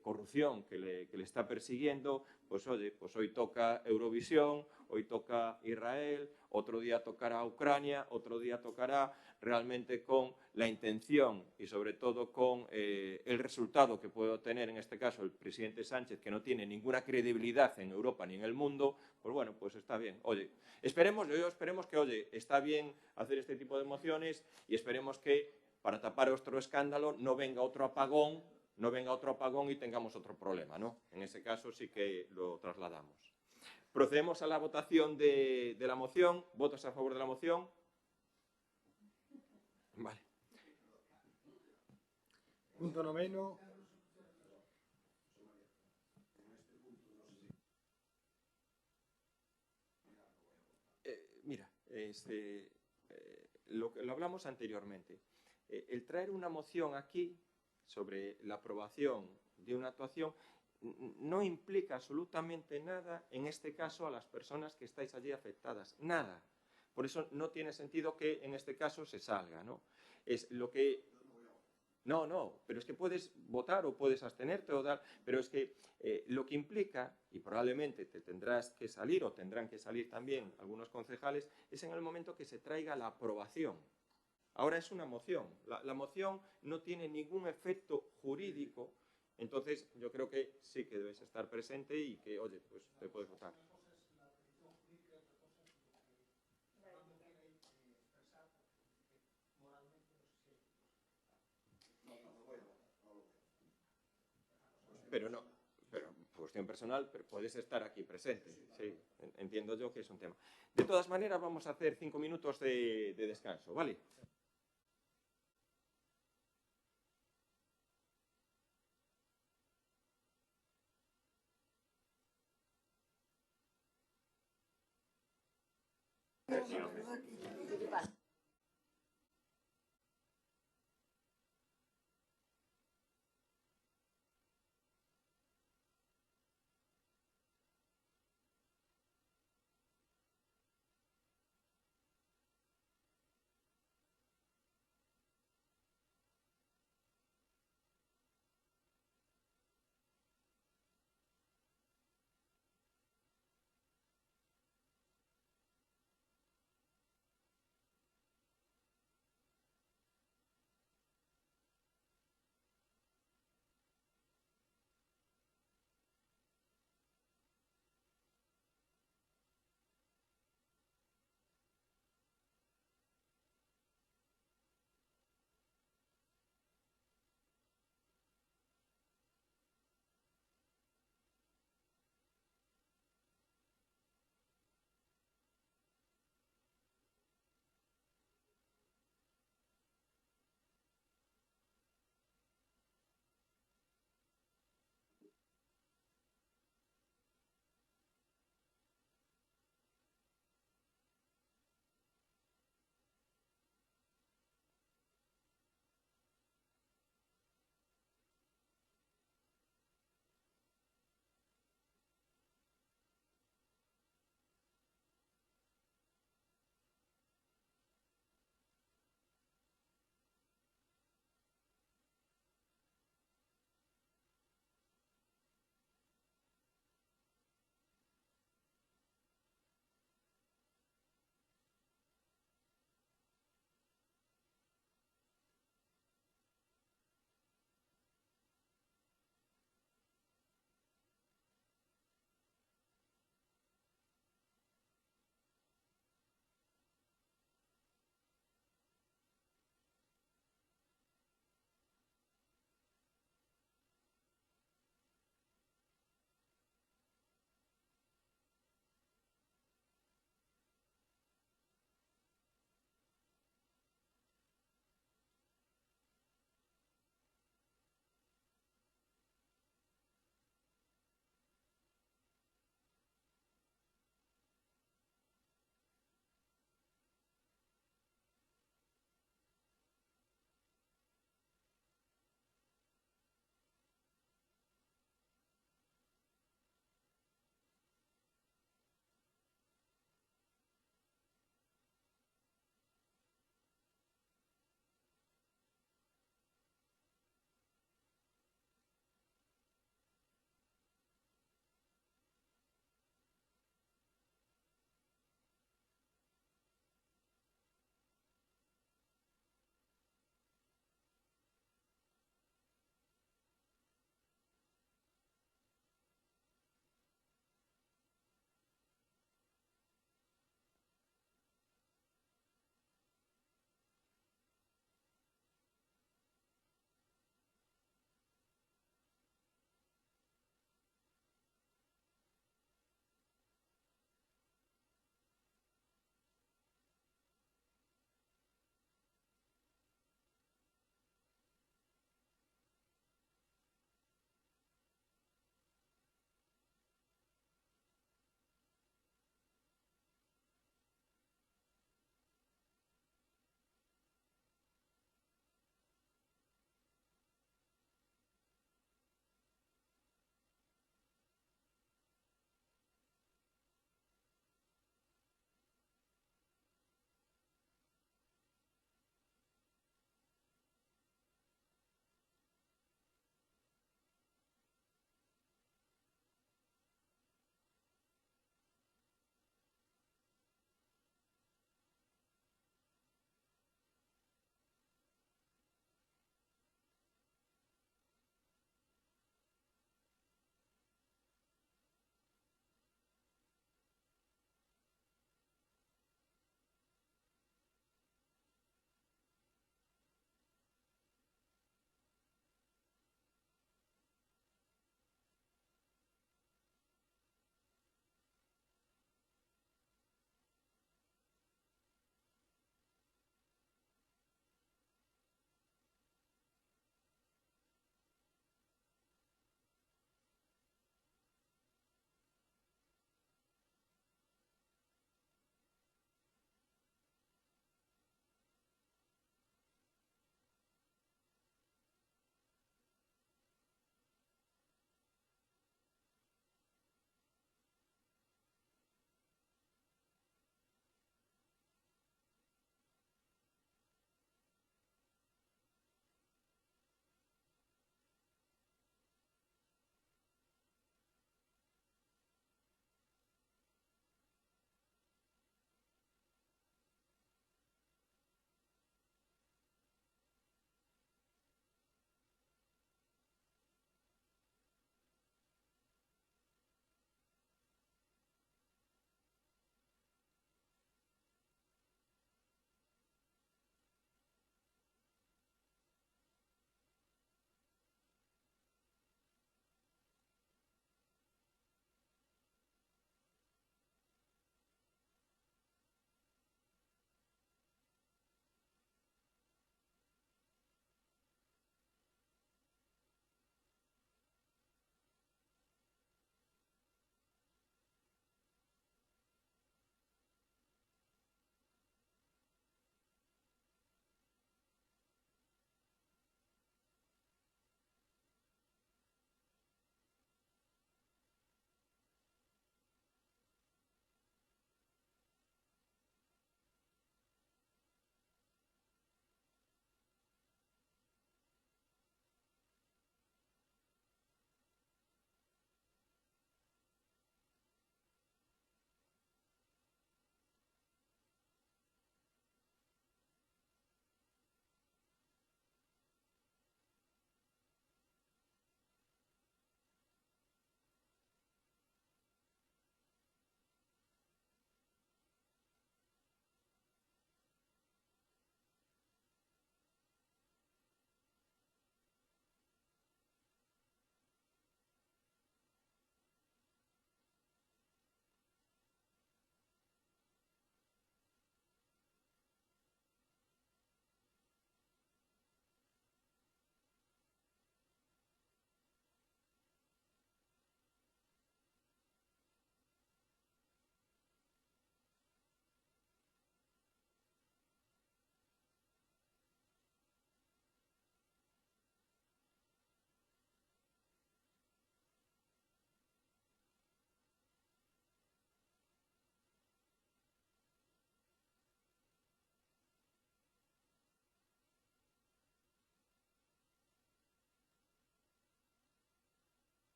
corrupción que le está persiguiendo, pues oye, pues hoy toca Eurovisión, hoy toca Israel, otro día tocará Ucrania, otro día tocará realmente con la intención y sobre todo con el resultado que puede obtener en este caso el presidente Sánchez, que no tiene ninguna credibilidad en Europa ni en el mundo, pues bueno, pues está bien. Oye, esperemos que, oye, está bien hacer este tipo de mociones y esperemos que para tapar otro escándalo no venga otro apagón y tengamos otro problema, ¿no? En ese caso sí que lo trasladamos. Procedemos a la votación de la moción. ¿Votos a favor de la moción? Vale. Punto noveno. Mira, lo hablamos anteriormente. El traer una moción aquí sobre la aprobación de una actuación no implica absolutamente nada, en este caso, a las personas que estáis allí afectadas. Nada. Por eso no tiene sentido que en este caso se salga, ¿no? Es lo que... No, pero es que puedes votar o puedes abstenerte o dar... Pero es que lo que implica, y probablemente te tendrás que salir o tendrán que salir también algunos concejales, es en el momento que se traiga la aprobación. Ahora es una moción. La moción no tiene ningún efecto jurídico, entonces yo creo que sí que debes estar presente y que, oye, pues te puedes votar. Pero cuestión personal, pero puedes estar aquí presente. Sí, entiendo yo que es un tema. De todas maneras, vamos a hacer 5 minutos de descanso, ¿vale?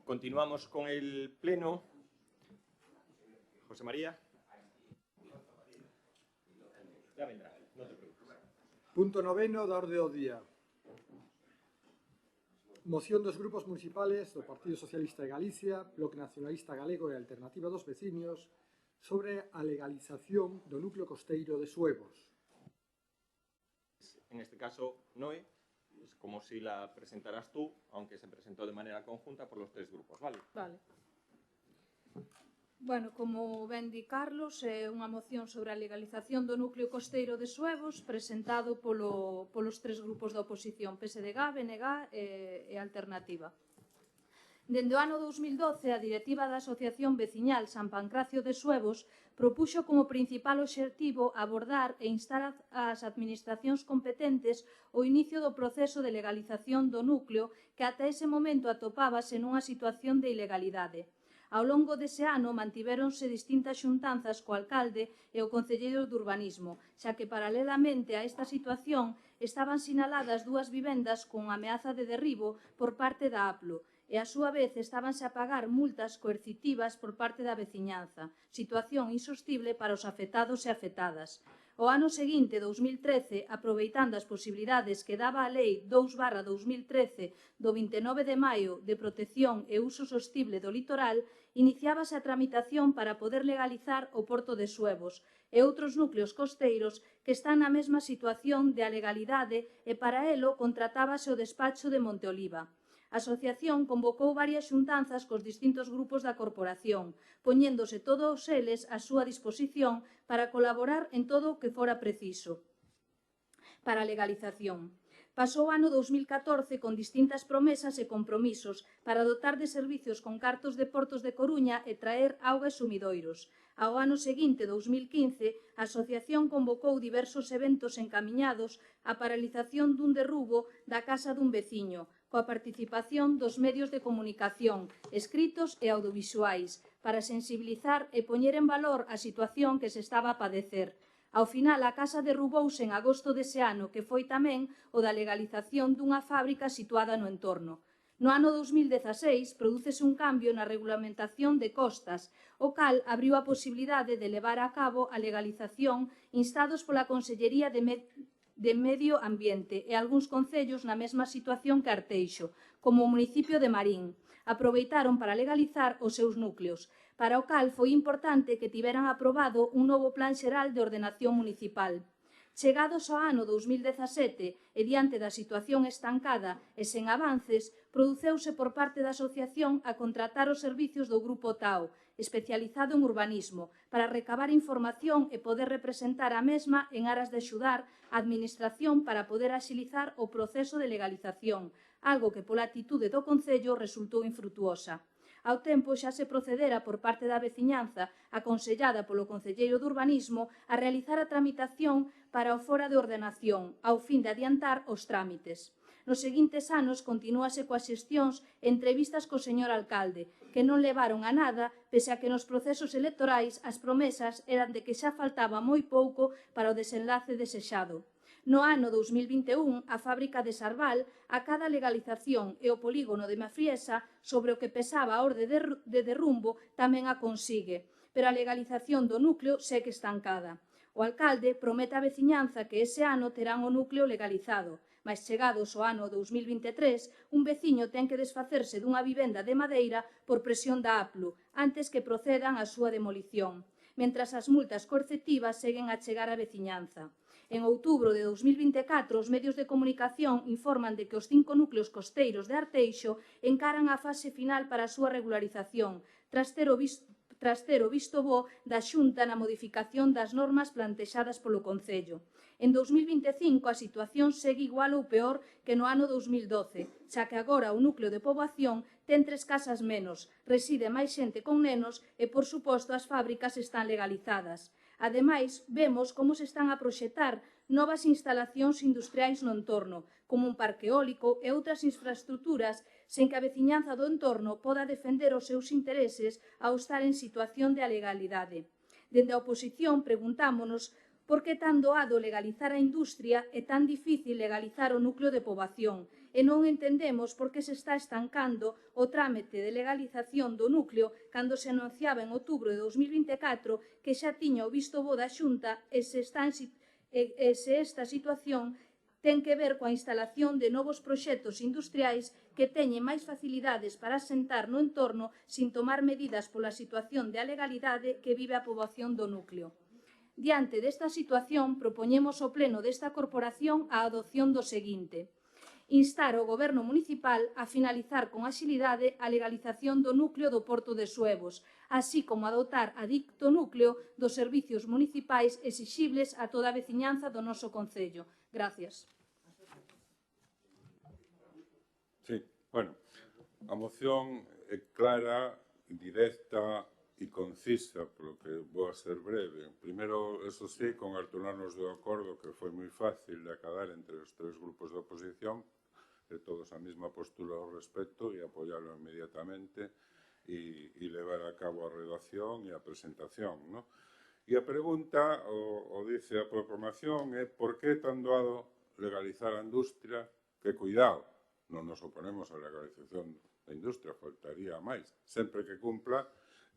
Continuamos con el pleno. José María. Ya vendrá, no te preocupes. Punto 9 da orde do día. Moción dos grupos municipales do Partido Socialista de Galicia, Bloque Nacionalista Galego e Alternativa dos Veciños sobre a legalización do núcleo costeiro de Suevos. En este caso, Noé, es como si la presentaras tú, aunque se presentó de manera conjunta por los 3 grupos, ¿vale? Vale. Bueno, como ben di Carlos, é unha moción sobre a legalización do núcleo costeiro de Suevos presentado polos 3 grupos da oposición, PSDG, BNG e Alternativa. Dende o ano 2012, a directiva da Asociación Veciñal San Pancracio de Suevos propuxo como principal obxectivo abordar e instar as administracións competentes o inicio do proceso de legalización do núcleo que ata ese momento atopábase nunha situación de ilegalidade. Ao longo dese ano mantivéronse distintas xuntanzas co alcalde e o concelleiro de urbanismo, xa que paralelamente a esta situación estaban sinaladas 2 vivendas con ameaza de derribo por parte da APLO e a súa vez estábanse a pagar multas coercitivas por parte da veciñanza, situación insostible para os afectados e afectadas. O ano seguinte, 2013, aproveitando as posibilidades que daba a Lei 2/2013 do 29 de maio de protección e uso sostible do litoral, iniciábase a tramitación para poder legalizar o Porto de Suevos e outros núcleos costeiros que están na mesma situación de alegalidade e para elo contratábase o despacho de Monteoliva. A asociación convocou varias xuntanzas cos distintos grupos da corporación, poñéndose todos eles á súa disposición para colaborar en todo o que fora preciso para a legalización. Pasou o ano 2014 con distintas promesas e compromisos para dotar de servicios con cartos de Portos de Coruña e traer auga e sumidoiros. Ao ano seguinte, 2015, a asociación convocou diversos eventos encamiñados á paralización dun derrubo da casa dun veciño, coa participación dos medios de comunicación, escritos e audiovisuais, para sensibilizar e poñer en valor a situación que se estaba a padecer. Ao final, a casa derrubouse en agosto dese ano, que foi tamén o da legalización dunha fábrica situada no entorno. No ano 2016, prodúcese un cambio na regulamentación de costas, o cal abriu a posibilidade de levar a cabo a legalización instados pola Consellería de Medio Ambiente e algúns concellos na mesma situación que Arteixo, como o municipio de Marín. Aproveitaron para legalizar os seus núcleos, para o cal foi importante que tiveran aprobado un novo Plan Xeral de Ordenación Municipal. Chegados ao ano 2017 e diante da situación estancada e sen avances, produceuse por parte da asociación a contratar os servicios do Grupo TAO, especializado en urbanismo, para recabar información e poder representar a mesma en aras de axudar a administración para poder axilizar o proceso de legalización, algo que pola atitude do Concello resultou infrutuosa. Ao tempo xa se procedera por parte da veciñanza, aconsellada polo Concelleiro de Urbanismo, a realizar a tramitación para o fora de ordenación, ao fin de adiantar os trámites. Nos seguintes anos continúase coas xestións e entrevistas co señor alcalde, que non levaron a nada, pese a que nos procesos electorais as promesas eran de que xa faltaba moi pouco para o desenlace desexado. No ano 2021, a fábrica de Sarval acada a legalización e o polígono de Mafriesa, sobre o que pesaba a orde de derrumbo, tamén a consigue, pero a legalización do núcleo segue estancada. O alcalde promete á veciñanza que ese ano terán o núcleo legalizado, mas chegados ao ano 2023, un veciño ten que desfacerse dunha vivenda de madeira por presión da APLU, antes que procedan á súa demolición, mentras as multas coercitivas seguen a chegar á veciñanza. En outubro de 2024, os medios de comunicación informan de que os 5 núcleos costeiros de Arteixo encaran a fase final para a súa regularización, tras ter o visto bo da Xunta na modificación das normas plantexadas polo Concello. En 2025 a situación segue igual ou peor que no ano 2012, xa que agora o núcleo de poboación ten 3 casas menos, reside máis xente con nenos e, por suposto, as fábricas están legalizadas. Ademais, vemos como se están a proxectar novas instalacións industriais no entorno, como un parque eólico e outras infraestructuras sen que a veciñanza do entorno poda defender os seus intereses ao estar en situación de alegalidade. Dende a oposición preguntámonos Por que tan doado legalizar a industria e tan difícil legalizar o núcleo de poboación? E non entendemos por que se está estancando o trámite de legalización do núcleo cando se anunciaba en outubro de 2024 que xa tiña o visto bo da Xunta e se esta situación ten que ver coa instalación de novos proxectos industriais que teñen máis facilidades para asentar no entorno sin tomar medidas pola situación de alegalidade que vive a poboación do núcleo. Diante desta situación, propoñemos ao Pleno desta corporación a adopción do seguinte: instar o Goberno municipal a finalizar con axilidade a legalización do núcleo do Porto de Suevos, así como a dotar a dito núcleo dos servicios municipais exixibles a toda a veciñanza do noso concello. Gracias. Sí, bueno, a moción é clara, directa e concisa, polo que vou a ser breve. Primeiro, eso sí, congratularnos do acordo que foi moi fácil de acadar entre os tres grupos de oposición, de todos a mesma postura ao respecto e apoiarlo inmediatamente e levar a cabo a redacción e a presentación, ¿no? E a pregunta, o dice a proclamación, é por que tan doado legalizar a industria? Que cuidado, non nos oponemos á legalización da industria, faltaría máis, sempre que cumpla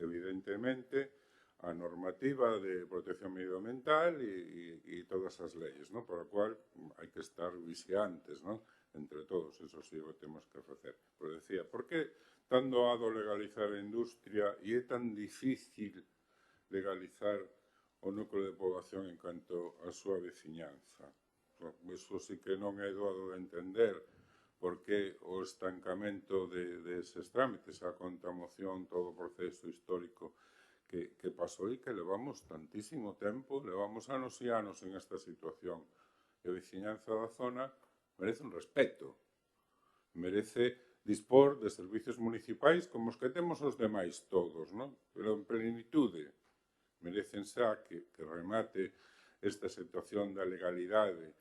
evidentemente a normativa de protección medioambiental e todas as leyes, ¿no? Por lo cual hai que estar vixiantes, ¿no? Entre todos, eso sí o temos que facer. Pero decía, por que tan doado legalizar a industria e é tan difícil legalizar o núcleo de poboación en canto a súa veciñanza? Eso sí que non é doado de entender por que o estancamento deses trámites, a contamoción, todo o proceso histórico que pasou e que levamos tantísimo tempo, levamos anos e anos en esta situación. E a veciñanza da zona merece un respeto, merece dispor de servicios municipais como os que temos os demais todos, non? Pero en plenitude merecen xa que remate esta situación da legalidade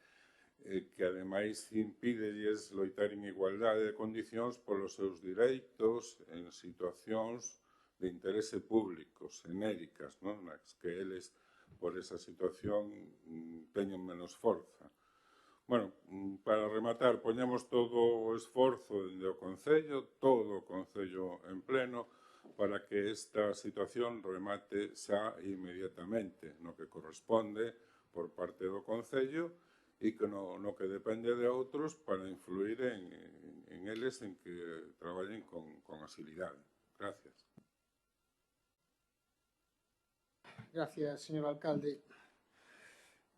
que ademais impídelles loitar en igualdade de condicións polos seus direitos en situacións de interese público, xenéricas, non? Nas que eles, por esa situación, teñen menos forza. Bueno, para rematar, poñemos todo o esforzo dende o Concello, todo o Concello en pleno, para que esta situación remate xa inmediatamente, no que corresponde por parte do Concello e que no que depende de outros para influir en eles en que traballen con asilidade. Gracias. Gracias, señor alcalde.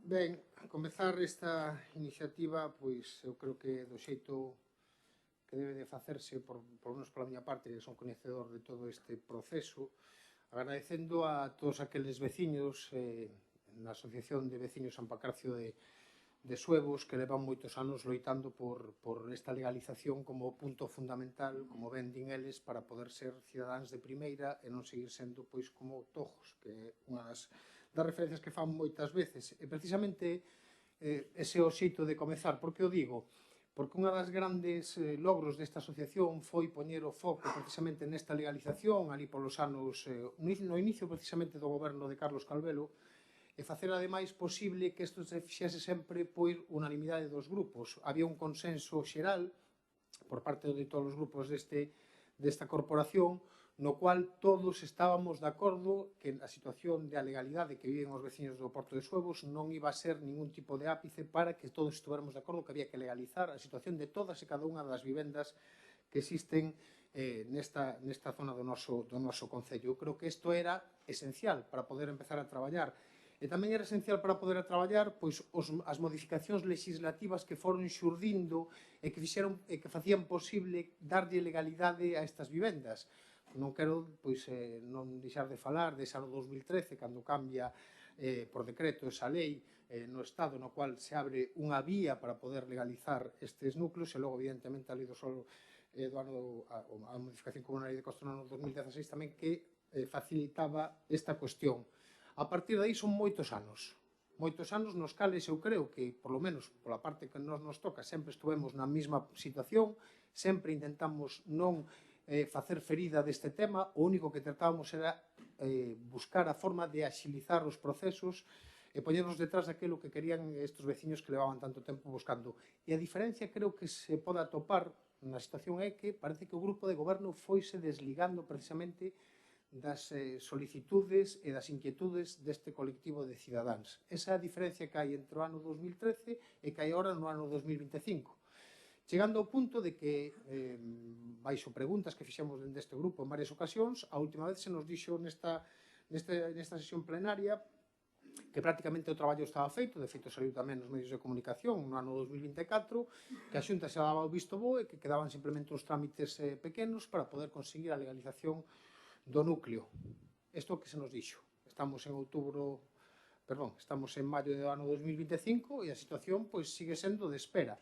Ben, a comezar esta iniciativa, pois eu creo que do xeito que debe de facerse, por menos pola miña parte, que son coñecedor de todo este proceso, agradecendo a todos aqueles veciños na Asociación de Veciños San Pancracio de Suevos que levan moitos anos loitando por esta legalización como punto fundamental, como ben din eles, para poder ser cidadáns de primeira e non seguir sendo pois como tojos, que é unha das referencias que fan moitas veces. E precisamente ese é o xeito de comezar. Por que o digo? Porque unha das grandes logros desta asociación foi poñer o foco precisamente nesta legalización ali polos anos, no inicio precisamente do goberno de Carlos Calvelo, e facer ademais posible que isto se fixese sempre por unanimidade dos grupos. Había un consenso xeral por parte de todos os grupos desta corporación no cual todos estábamos de acordo que a situación de alegalidade que viven os veciños do Porto de Suevos non iba a ser ningún tipo de ápice para que todos estuéramos de acordo que había que legalizar a situación de todas e cada unha das vivendas que existen nesta zona do noso concello. Eu creo que isto era esencial para poder empezar a traballar. E tamén era esencial para poder traballar pois, as modificacións legislativas que foron xurdindo e que facían posible darlle legalidade a estas vivendas. Non quero pois, non deixar de falar dese ano 2013, cando cambia por decreto esa lei no Estado, no cual se abre unha vía para poder legalizar estes núcleos, e logo, evidentemente, a lei do solo do ano, a modificación comunal de Costa no ano 2016 tamén que facilitaba esta cuestión. A partir de aí son moitos anos nos cales eu creo que, por lo menos pola parte que nos toca, sempre estuvemos na mesma situación, sempre intentamos non facer ferida deste tema, o único que tratábamos era buscar a forma de axilizar os procesos e poñernos detrás daquilo que querían estes veciños que levaban tanto tempo buscando. E a diferencia creo que se pode atopar na situación é que parece que o grupo de goberno foise desligando precisamente das solicitudes e das inquietudes deste colectivo de cidadáns. Esa é a diferencia que hai entre o ano 2013 e que hai agora no ano 2025. Chegando ao punto de que, baixo preguntas que fixemos dende este grupo en varias ocasións, a última vez se nos dixo nesta sesión plenaria que prácticamente o traballo estaba feito, de feito saliu tamén nos medios de comunicación no ano 2024, que a Xunta se daba o visto bo e que quedaban simplemente uns trámites pequenos para poder conseguir a legalización do núcleo. Isto que se nos dixo. Estamos en maio do ano 2025 e a situación pois sigue sendo de espera.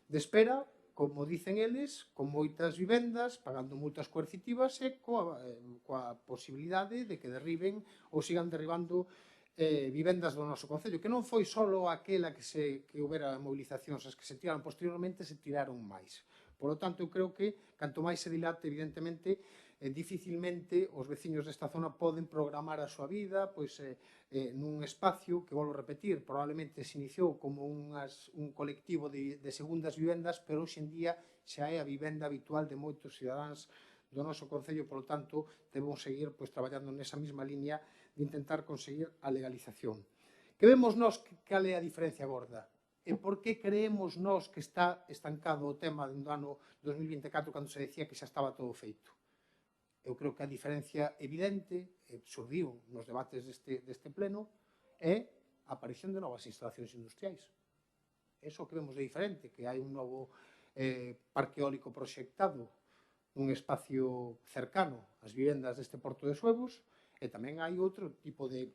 De espera, como dicen eles, con moitas vivendas, pagando multas coercitivas e coa posibilidade de que derriben ou sigan derribando vivendas do noso concello, que non foi só aquela que houbera movilizacións, as que se tiraron posteriormente se tiraron máis. Por lo tanto, eu creo que canto máis se dilate, evidentemente, dificilmente os veciños desta zona poden programar a súa vida nun espacio que, volvo a repetir, probablemente se iniciou como un colectivo de segundas vivendas, pero hoxe en día xa é a vivenda habitual de moitos cidadáns do noso concello, por lo tanto, debemos seguir traballando nesa mesma línea de intentar conseguir a legalización. Que vemos nós cal é a diferencia gorda? E por que creemos nós que está estancado o tema do ano 2024 cando se decía que xa estaba todo feito? Eu creo que a diferencia evidente, surdiu nos debates deste pleno, é a aparición de novas instalacións industriais. Eso que vemos de diferente, que hai un novo parque eólico proxectado nun espacio cercano ás vivendas deste Porto de Suevos, e tamén hai outro tipo de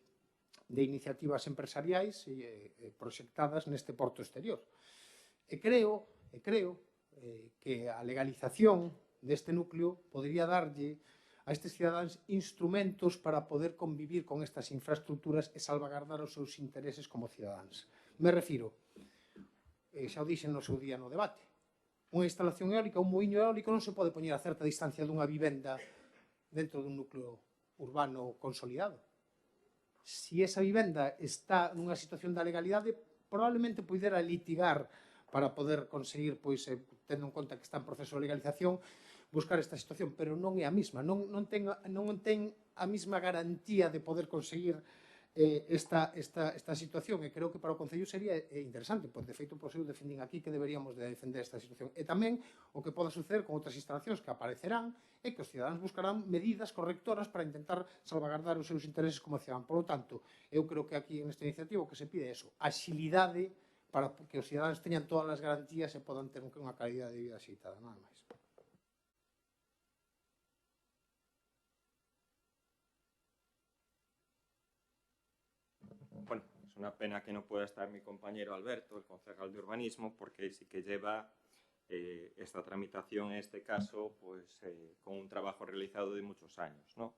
iniciativas empresariais proxectadas neste porto exterior. E creo que a legalización deste núcleo podría darlle a estes cidadáns instrumentos para poder convivir con estas infraestructuras e salvagardar os seus intereses como cidadáns. Me refiro, xa o dixen no seu día no debate, unha instalación eólica, un moinho eólico non se pode poñer a certa distancia dunha vivenda dentro dun núcleo urbano consolidado. Si esa vivenda está nunha situación da legalidade, probablemente poidera litigar para poder conseguir, tendo en conta que está en proceso de legalización, buscar esta situación, pero non é a mesma, non ten a mesma garantía de poder conseguir esta situación, e creo que para o Concello sería interesante, porque de feito eu defendín aquí que deberíamos de defender esta situación. E tamén o que poda suceder con outras instalacións que aparecerán é que os cidadáns buscarán medidas correctoras para intentar salvagardar os seus intereses como cidadán. Por lo tanto, eu creo que aquí nesta iniciativa o que se pide é eso, axilidade para que os cidadáns teñan todas as garantías e podan ter unha calidad de vida axeitada, nada máis. Bueno, es una pena que no pueda estar mi compañero Alberto, el concejal de urbanismo, porque sí que lleva esta tramitación, en este caso, con un trabajo realizado de muchos años, ¿no?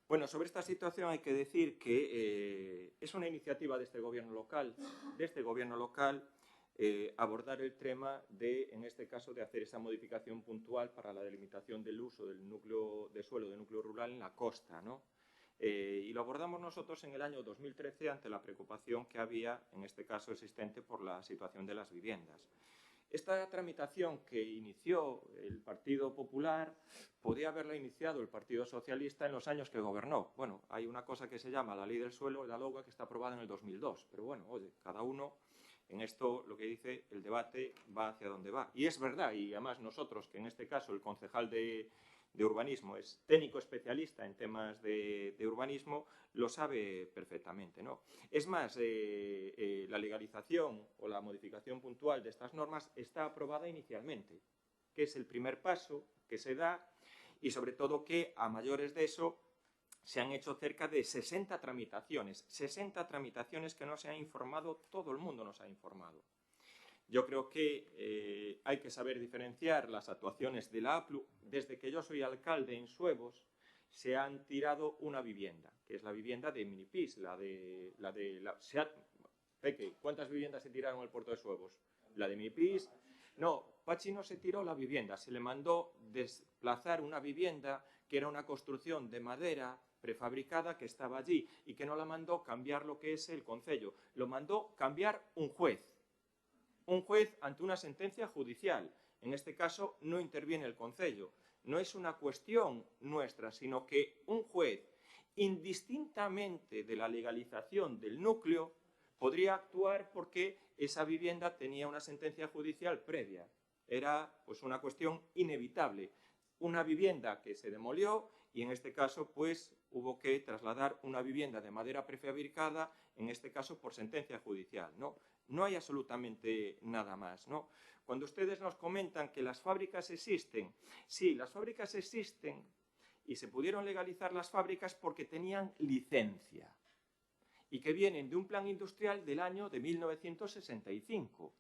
Bueno, sobre esta situación hay que decir que es una iniciativa de este gobierno local, abordar el tema de, en este caso, de hacer esa modificación puntual para la delimitación del uso del núcleo de suelo del núcleo rural en la costa, ¿no? Y lo abordamos nosotros en el año 2013 ante la preocupación que había, en este caso existente, por la situación de las viviendas. Esta tramitación que inició el Partido Popular podía haberla iniciado el Partido Socialista en los años que gobernó. Bueno, hay una cosa que se llama la Ley del Suelo y la LOGA, que está aprobada en el 2002. Pero bueno, oye, cada uno en esto, lo que dice, el debate va hacia donde va. Y es verdad, y además nosotros, que en este caso el concejal de urbanismo es técnico especialista en temas de urbanismo, lo sabe perfectamente, ¿no? Es más, la legalización o la modificación puntual de estas normas está aprobada inicialmente, que es el primer paso que se da, y sobre todo que a mayores de eso se han hecho cerca de 60 tramitaciones que no se ha informado, todo el mundo nos ha informado. Yo creo que hay que saber diferenciar las actuaciones de la APLU. Desde que yo soy alcalde en Suevos, se han tirado una vivienda, que es la vivienda de Minipis, Peque, ¿cuántas viviendas se tiraron en el puerto de Suevos? La de Minipis. No, Pachi no se tiró la vivienda, se le mandó desplazar una vivienda que era una construcción de madera prefabricada que estaba allí y que no la mandó cambiar lo que es el Concello, lo mandó cambiar un juez ante una sentencia judicial. En este caso no interviene el Concello. No es una cuestión nuestra, sino que un juez, indistintamente de la legalización del núcleo, podría actuar porque esa vivienda tenía una sentencia judicial previa. Era pues una cuestión inevitable. Una vivienda que se demolió y en este caso pues hubo que trasladar una vivienda de madera prefabricada, en este caso por sentencia judicial, ¿no? No hay absolutamente nada más, ¿no? Cuando ustedes nos comentan que las fábricas existen, sí, las fábricas existen y se pudieron legalizar las fábricas porque tenían licencia y que vienen de un plan industrial del año de 1965.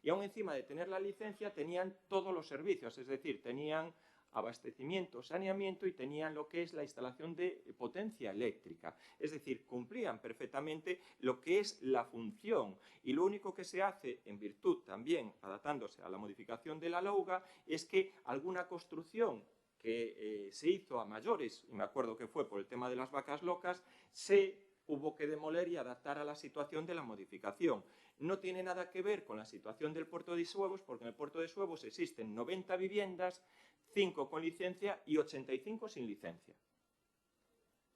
Y aún encima de tener la licencia tenían todos los servicios, es decir, tenían abastecimiento, saneamiento y tenían lo que es la instalación de potencia eléctrica. Es decir, cumplían perfectamente lo que es la función y lo único que se hace, en virtud también adaptándose a la modificación de la LOUGA, es que alguna construcción que se hizo a mayores, y me acuerdo que fue por el tema de las vacas locas, se hubo que demoler y adaptar a la situación de la modificación. No tiene nada que ver con la situación del puerto de Suevos, porque en el puerto de Suevos existen 90 viviendas, 5 con licencia y 85 sin licencia.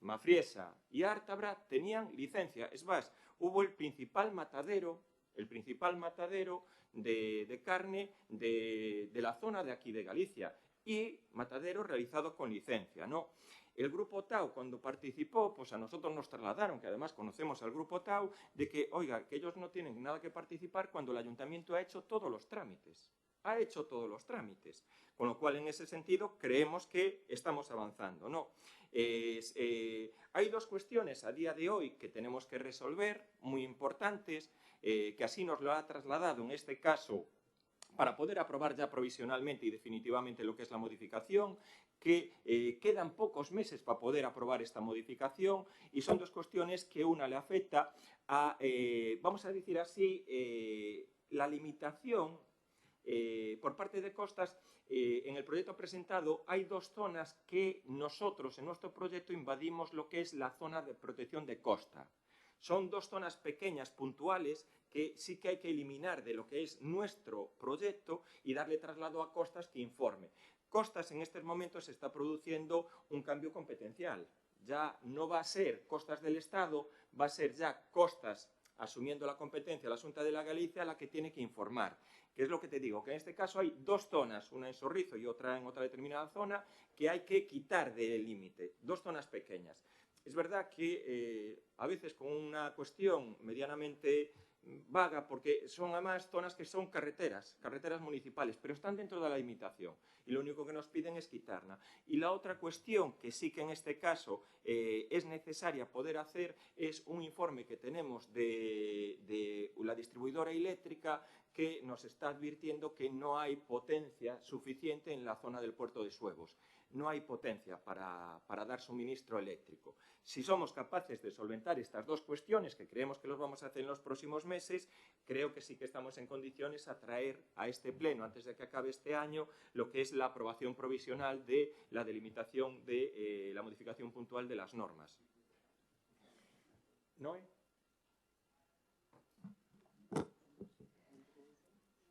Mafriesa y Ártabra tenían licencia. Es más, hubo el principal matadero de carne de la zona de aquí de Galicia y matadero realizado con licencia, ¿no? El Grupo Tau, cuando participó, pues a nosotros nos trasladaron, que además conocemos al Grupo Tau, de que, oiga, que ellos no tienen nada que participar cuando el Ayuntamiento ha hecho todos los trámites. Con lo cual, en ese sentido, creemos que estamos avanzando, ¿no? Hay dos cuestiones a día de hoy que tenemos que resolver, muy importantes, que así nos lo ha trasladado, en este caso, para poder aprobar ya provisionalmente y definitivamente lo que es la modificación, que quedan pocos meses para poder aprobar esta modificación y son dos cuestiones que una le afecta a, vamos a decir así, la limitación por parte de Costas. En el proyecto presentado hay dos zonas que nosotros en nuestro proyecto invadimos lo que es la zona de protección de costa. Son dos zonas pequeñas, puntuales, que sí que hay que eliminar de lo que es nuestro proyecto y darle traslado a Costas que informe. Costas en estos momentos está produciendo un cambio competencial. Ya no va a ser Costas del Estado, va a ser ya Costas, asumiendo la competencia de la Xunta de la Galicia, la que tiene que informar. Que es lo que te digo, que en este caso hay dos zonas, una en Sorrizo y otra en otra determinada zona, que hay que quitar del límite, dos zonas pequeñas. Es verdad que a veces con una cuestión medianamente vaga, porque son además zonas que son carreteras municipales, pero están dentro de la limitación y lo único que nos piden es quitarla. Y la otra cuestión que sí que en este caso es necesaria poder hacer es un informe que tenemos de la distribuidora eléctrica que nos está advirtiendo que no hay potencia suficiente en la zona del puerto de Suevos. No hay potencia para dar suministro eléctrico. Si somos capaces de solventar estas dos cuestiones, que creemos que los vamos a hacer en los próximos meses, creo que sí que estamos en condiciones a traer a este pleno, antes de que acabe este año, lo que es la aprobación provisional de la delimitación de la modificación puntual de las normas. ¿Noé?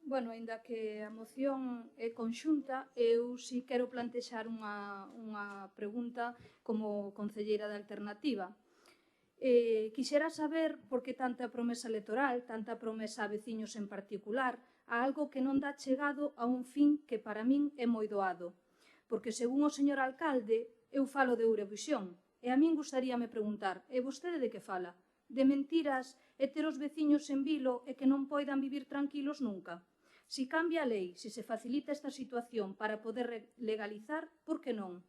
Bueno, aínda que a moción é conxunta, eu si quero plantexar unha pregunta como concelleira da Alternativa. Quixera saber por que tanta promesa electoral, tanta promesa a veciños en particular, a algo que non dá chegado a un fin que para min é moi doado. Porque, según o señor alcalde, eu falo de Eurovisión, e a min gustaríame preguntar, e vostede de que fala? De mentiras e ter os veciños en vilo e que non poidan vivir tranquilos nunca? Si cambia a lei, si se facilita esta situación para poder legalizar, por que non?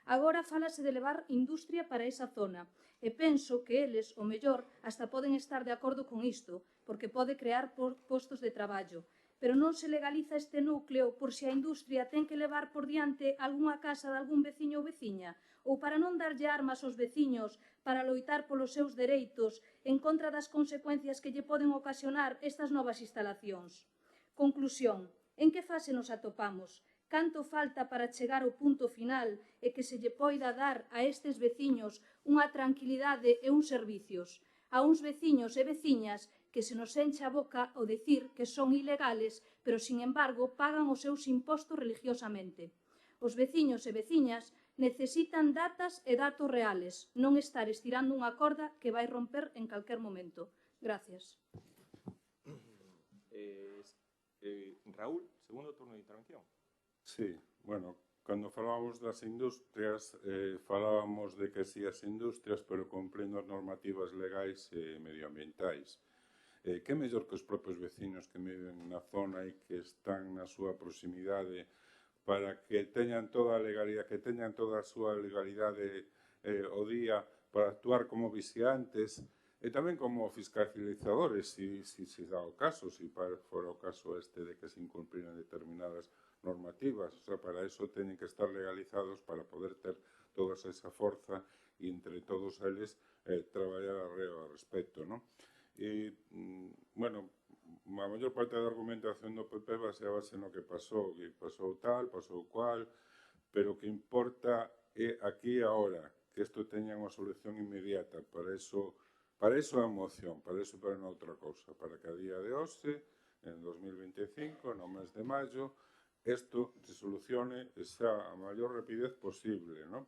Agora fálase de levar industria para esa zona e penso que eles, o mellor, hasta poden estar de acordo con isto, porque pode crear postos de traballo. Pero non se legaliza este núcleo por si a industria ten que levar por diante algunha casa de algún veciño ou veciña, ou para non darlle armas aos veciños para loitar polos seus dereitos en contra das consecuencias que lle poden ocasionar estas novas instalacións. Conclusión, en que fase nos atopamos? canto falta para chegar ao punto final e que se lle poida dar a estes veciños unha tranquilidade e uns servicios, a uns veciños e veciñas que se nos enche a boca ao dicir que son ilegales, pero, sin embargo, pagan os seus impostos religiosamente. Os veciños e veciñas necesitan datas e datos reales, non estar estirando unha corda que vai romper en calquer momento. Gracias. Raúl, segundo turno de intervención. Sí, bueno, cando falábamos das industrias, falábamos de que si as industrias, pero cumplindo as normativas legais e medioambientais. Que mellor que os propios vecinos que viven na zona e que están na súa proximidade para que teñan toda a legalidade, que teñan toda a súa legalidade o día para actuar como vixiantes e tamén como fiscalizadores, se dá o caso, se fora o caso este de que se incumpriran determinadas normativas. O sea, para eso teñen que estar legalizados para poder ter toda esa forza e entre todos eles traballar ao respecto, non? E, bueno, a maior parte da argumentación do PP baseábase no que pasou tal, pasou cual, pero o que importa é aquí e agora, que isto teña unha solución inmediata. Para iso a moción, para iso para non outra cousa, para que a día de hoxe, en 2025, no mes de maio, isto se solucione e xa a maior rapidez posible, non?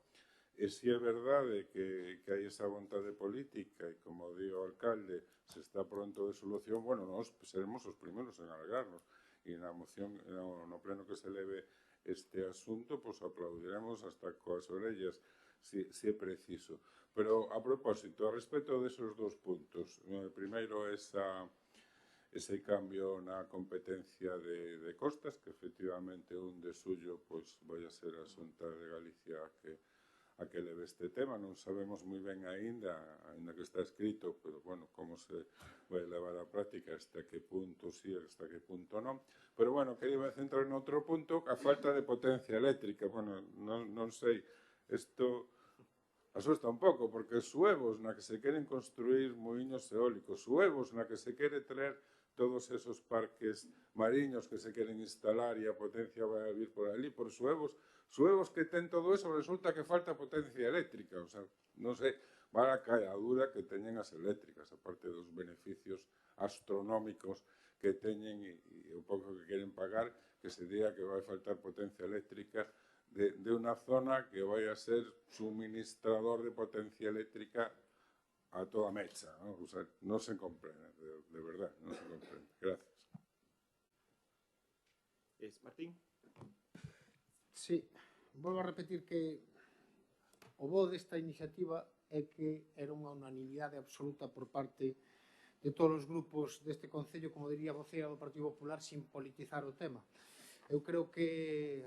E se é verdade que hai esa vontade política e, como di o alcalde, se está pronto de solución, bueno, nós seremos os primeiros en alegrarnos. E na moción, no pleno que se leve este asunto, pois aplaudiremos hasta coas orellas, se é preciso. Pero, a propósito, a respecto desos dos puntos, primeiro ese cambio na competencia de costas, que efectivamente un de suyo pois vai a ser a Xunta de Galicia a que leve este tema. Non sabemos moi ben aínda que está escrito, pero, bueno, como se vai levar a práctica, hasta que punto sí, hasta que punto non. Pero, bueno, quería centrar en outro punto, a falta de potencia eléctrica. Bueno, non sei, isto asusta un pouco, porque suevos na que se queren construir moinhos eólicos, suevos na que se quere traer todos esos parques mariños que se queren instalar e a potencia vai a vir por ali, por suevos que ten todo eso, resulta que falta potencia eléctrica. O sea, non sei, vale a caadura que teñen as eléctricas, aparte dos beneficios astronómicos que teñen e o pouco que queren pagar, que se diga que vai faltar potencia eléctrica de unha zona que vai a ser suministrador de potencia eléctrica a toda mecha, ¿no? O sea, non se comprende, de verdad, non se comprende. Gracias. Martín? Sí, volvo a repetir que o bo desta iniciativa é que era unha unanimidade absoluta por parte de todos os grupos deste Concello, como diría a voceira do Partido Popular, sin politizar o tema. Eu creo que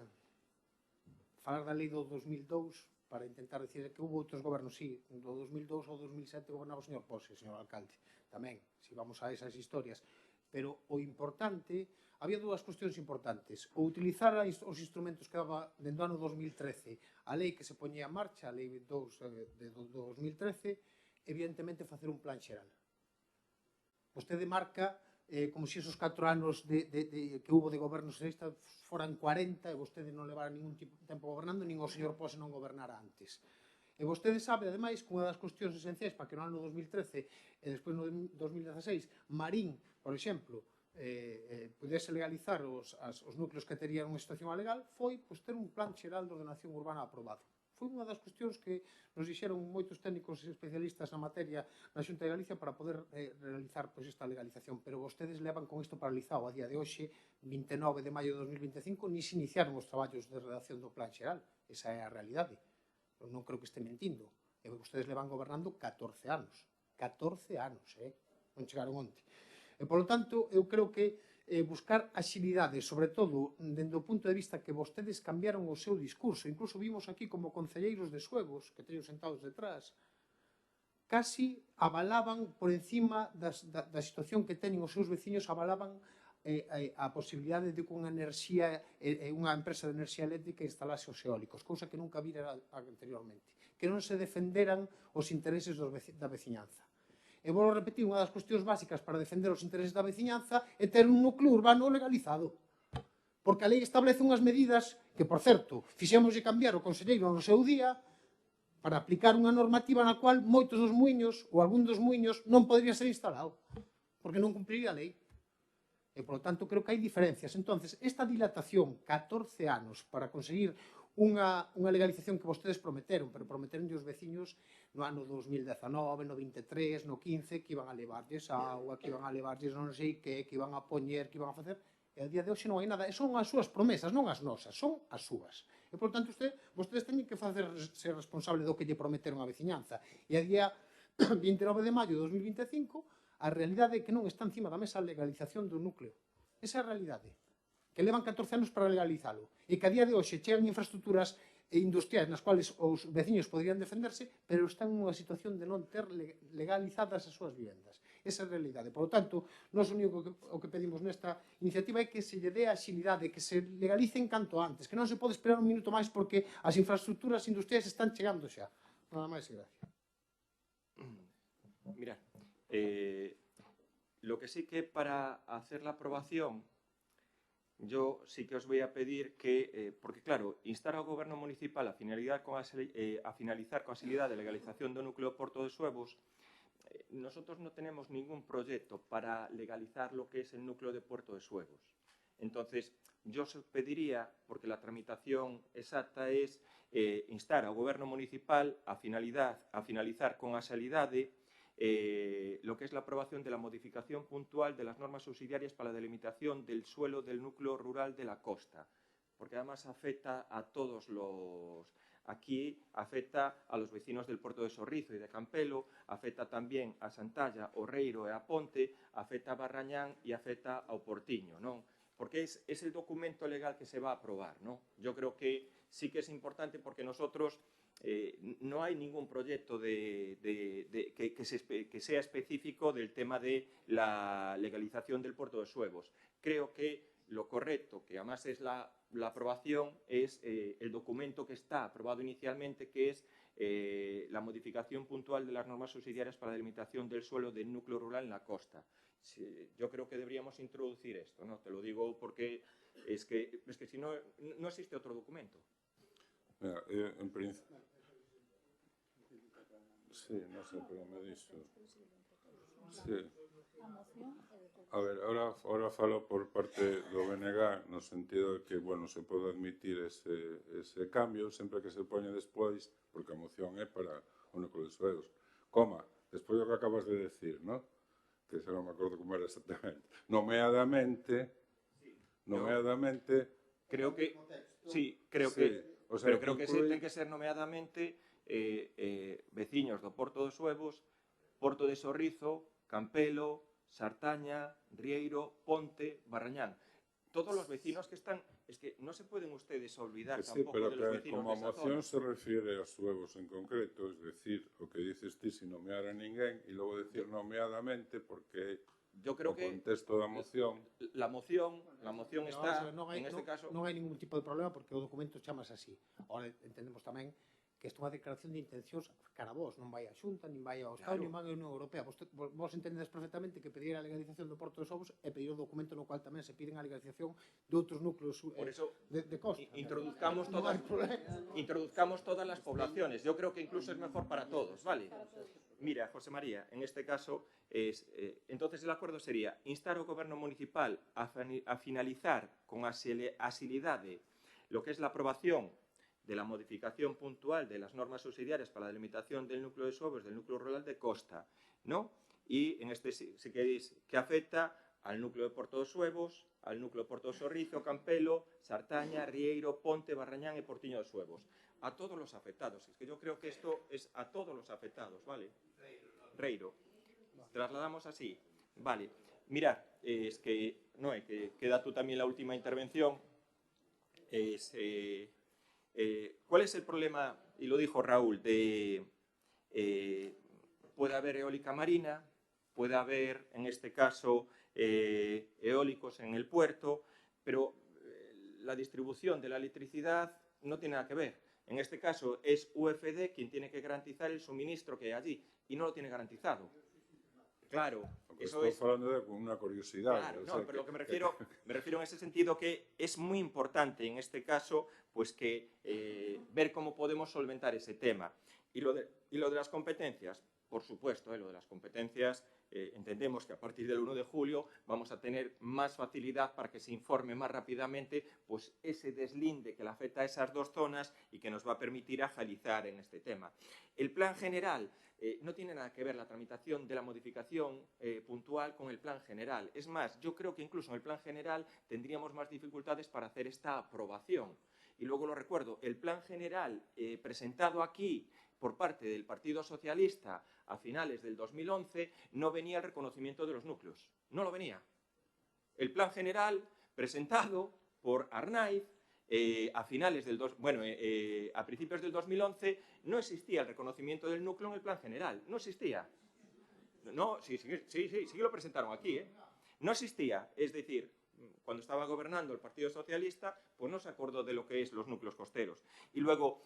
falar da lei do 2002 para intentar decir que houve outros gobernos, sí, do 2002 ao 2007 gobernaba o señor Pose, señor alcalde, tamén, se vamos a esas historias. Pero o importante, había dúas cuestións importantes. O utilizar os instrumentos que daba dentro do ano 2013, a lei que se poñía en marcha, a lei 2 de 2013, evidentemente facer un plan xeral. Vostede marca como se esos 4 anos que hubo de goberno socialista foran 40 e vostede non levara ningún tempo gobernando, nin o señor Pose non gobernara antes. E vostede sabe, ademais, que unha das cuestións esenciais para que no ano 2013 e despois no 2016 Marín, por exemplo, pudese legalizar os núcleos que terían unha situación legal, foi ter un plan xeral de ordenación urbana aprobado. Foi unha das cuestións que nos dixeron moitos técnicos e especialistas na materia na Xunta de Galicia para poder realizar esta legalización, pero vostedes levan con isto paralizado a día de hoxe, 29 de maio de 2025, ni se iniciaron os traballos de redacción do plan xeral. Esa é a realidade. Eu non creo que este mentindo. E vostedes levan gobernando 14 anos. 14 anos, non chegaron onte. E, polo tanto, eu creo que buscar axilidade, sobre todo, dende o punto de vista que vostedes cambiaron o seu discurso. Incluso vimos aquí como concelleiros de Suevos, que teñen sentados detrás, casi avalaban por encima da situación que teñen os seus veciños, avalaban a posibilidade de que unha empresa de enerxía eléctrica instalase os eólicos, cousa que nunca vira anteriormente, que non se defenderan os intereses da veciñanza. E vou repetir, unha das cuestións básicas para defender os intereses da veciñanza é ter un núcleo urbano legalizado. porque a lei establece unhas medidas que, por certo, fixémoslle cambiar o conselleiro no seu día para aplicar unha normativa na cual moitos dos muiños ou algún dos muiños non podría ser instalado, porque non cumpriría a lei. E, por lo tanto, creo que hai diferencias. Entonces, esta dilatación, 14 anos, para conseguir unha legalización que vostedes prometeron, pero prometeron os veciños no ano 2019, no 23, no 15, que iban a levarlles agua, que iban a levarlles non sei que iban a poñer, que iban a facer, e a día de hoxe non hai nada. E son as súas promesas, non as nosas, son as súas. E, por tanto, vostedes teñen que facer ser responsable do que lle prometeron a veciñanza. E a día 29 de maio de 2025, a realidade é que non está encima da mesa a legalización do núcleo. Esa é a realidade. Que levan 14 anos para legalizalo. E que a día de hoxe chegan infraestructuras industriais nas cuales os veciños poderían defenderse, pero están nunha situación de non ter legalizadas as súas vivendas. Esa é a realidade. Por lo tanto, nós o único que pedimos nesta iniciativa é que se lle dé a axilidade, que se legalicen canto antes, que non se pode esperar un minuto máis porque as infraestructuras industriais están chegando xa. Nada máis e gracias. Mirad, lo que sí que para hacer la aprobación, yo sí que os voy a pedir que, porque claro, instar ao Goberno Municipal a finalizar con a axilidade de legalización do núcleo Porto de Suevos, nosotros no tenemos ningún proyecto para legalizar lo que es el núcleo de Puerto de Suevos. Entonces, yo os pediría, porque la tramitación exacta es instar ao Goberno Municipal a finalizar con axilidade lo que es la aprobación de la modificación puntual de las normas subsidiarias para la delimitación del suelo del núcleo rural de la costa, porque además afecta a todos los... Aquí afecta a los vecinos del Puerto de Sorrizo y de Campelo, afecta tamén a Santalla, Oreiro e a Ponte, afecta a Barrañán e afecta ao Portiño, non? Porque es el documento legal que se va a aprobar, ¿no? Yo creo que sí que es importante porque nosotros no hay ningún proyecto que sea específico del tema de la legalización del Puerto de Suevos. Creo que lo correcto, que además es la aprobación, es el documento que está aprobado inicialmente, que es la modificación puntual de las normas subsidiarias para la delimitación del suelo del núcleo rural en la costa. Yo creo que deberíamos introducir esto, ¿no? Te lo digo porque es que si no, no existe otro documento. Mira, en principio... Sí, non sei, pero me dixo... Sí. A ver, ahora falo por parte do BNG no sentido de que, bueno, se pode admitir ese cambio sempre que se poñe despois, porque a moción é para o núcleo de Suevos. Coma, despois do que acabas de decir, ¿no? Que se non me acordo como era exactamente. Nomeadamente, creo que sí, creo que o sea, pero creo que ten que ser nomeadamente veciños do Porto de Suevos, Porto de Sorrizo, Campelo, Sartaña, Rieiro, Ponte, Barrañán. Todos los vecinos que están... Es que no se pueden ustedes olvidar tampoco de los vecinos de esa zona. Sí, pero como a moción se refiere a Suevos en concreto, es decir, o que dices ti sin nomear a ninguén, e logo decir nomeadamente porque... Yo creo que contexto da moción. La moción está, en este caso... Non hai ningún tipo de problema porque o documento chamas así. Ahora entendemos tamén que isto é unha declaración de intencións cara a vos, non vai a Xunta, nin vai ao Estado, nin vai a Unión Europea. Vos entendedes perfectamente que pedir a legalización do Porto de Suevos é pedir o documento no cual tamén se piden a legalización de outros núcleos de costa. Introduzcamos todas las poblaciones. Yo creo que incluso es mejor para todos, ¿vale? Mira, José María, en este caso, entonces el acuerdo sería instar ao Goberno Municipal a finalizar con axilidade lo que es la aprobación de la modificación puntual de las normas subsidiarias para la delimitación del núcleo de Suevos, del núcleo rural de costa, ¿no? Y en este, si queréis, que afecta al núcleo de Porto de Suevos, al núcleo de Porto de Sorrizo, Campelo, Sartaña, Rieiro, Ponte, Barrañán e Portiño de Suevos. A todos los afectados. Es que yo creo que esto es a todos los afectados, ¿vale? Reiro. Trasladamos así. Vale. Mirad, es que, no, que queda tú también la última intervención. ¿Cuál es el problema? Y lo dijo Raúl, puede haber eólica marina, puede haber, en este caso, eólicos en el puerto, pero la distribución de la electricidad no tiene nada que ver. En este caso es UFD quien tiene que garantizar el suministro que hay allí y no lo tiene garantizado. Claro, O que eso estou es... falando de unha curiosidade. Claro, o no, sea, pero lo que me refiero en ese sentido que es muy importante en este caso pues que ver cómo podemos solventar ese tema. Y lo de las competencias, por supuesto, lo de las competencias, entendemos que a partir del 1 de julio vamos a tener más facilidad para que se informe más rápidamente pues ese deslinde que le afecta a esas dos zonas y que nos va a permitir agilizar en este tema. El plan general no tiene nada que ver la tramitación de la modificación puntual con el plan general. Es más, yo creo que incluso en el plan general tendríamos más dificultades para hacer esta aprobación. Y luego lo recuerdo, el plan general presentado aquí por parte del Partido Socialista a finales del 2011 no venía el reconocimiento de los núcleos. No lo venía. El plan general presentado por Arnaiz a principios del 2011 no existía el reconocimiento del núcleo en el plan general. No existía. No, sí lo presentaron aquí, No existía. Es decir, cuando estaba gobernando el Partido Socialista, pues no se acordó de lo que es los núcleos costeros. Y luego,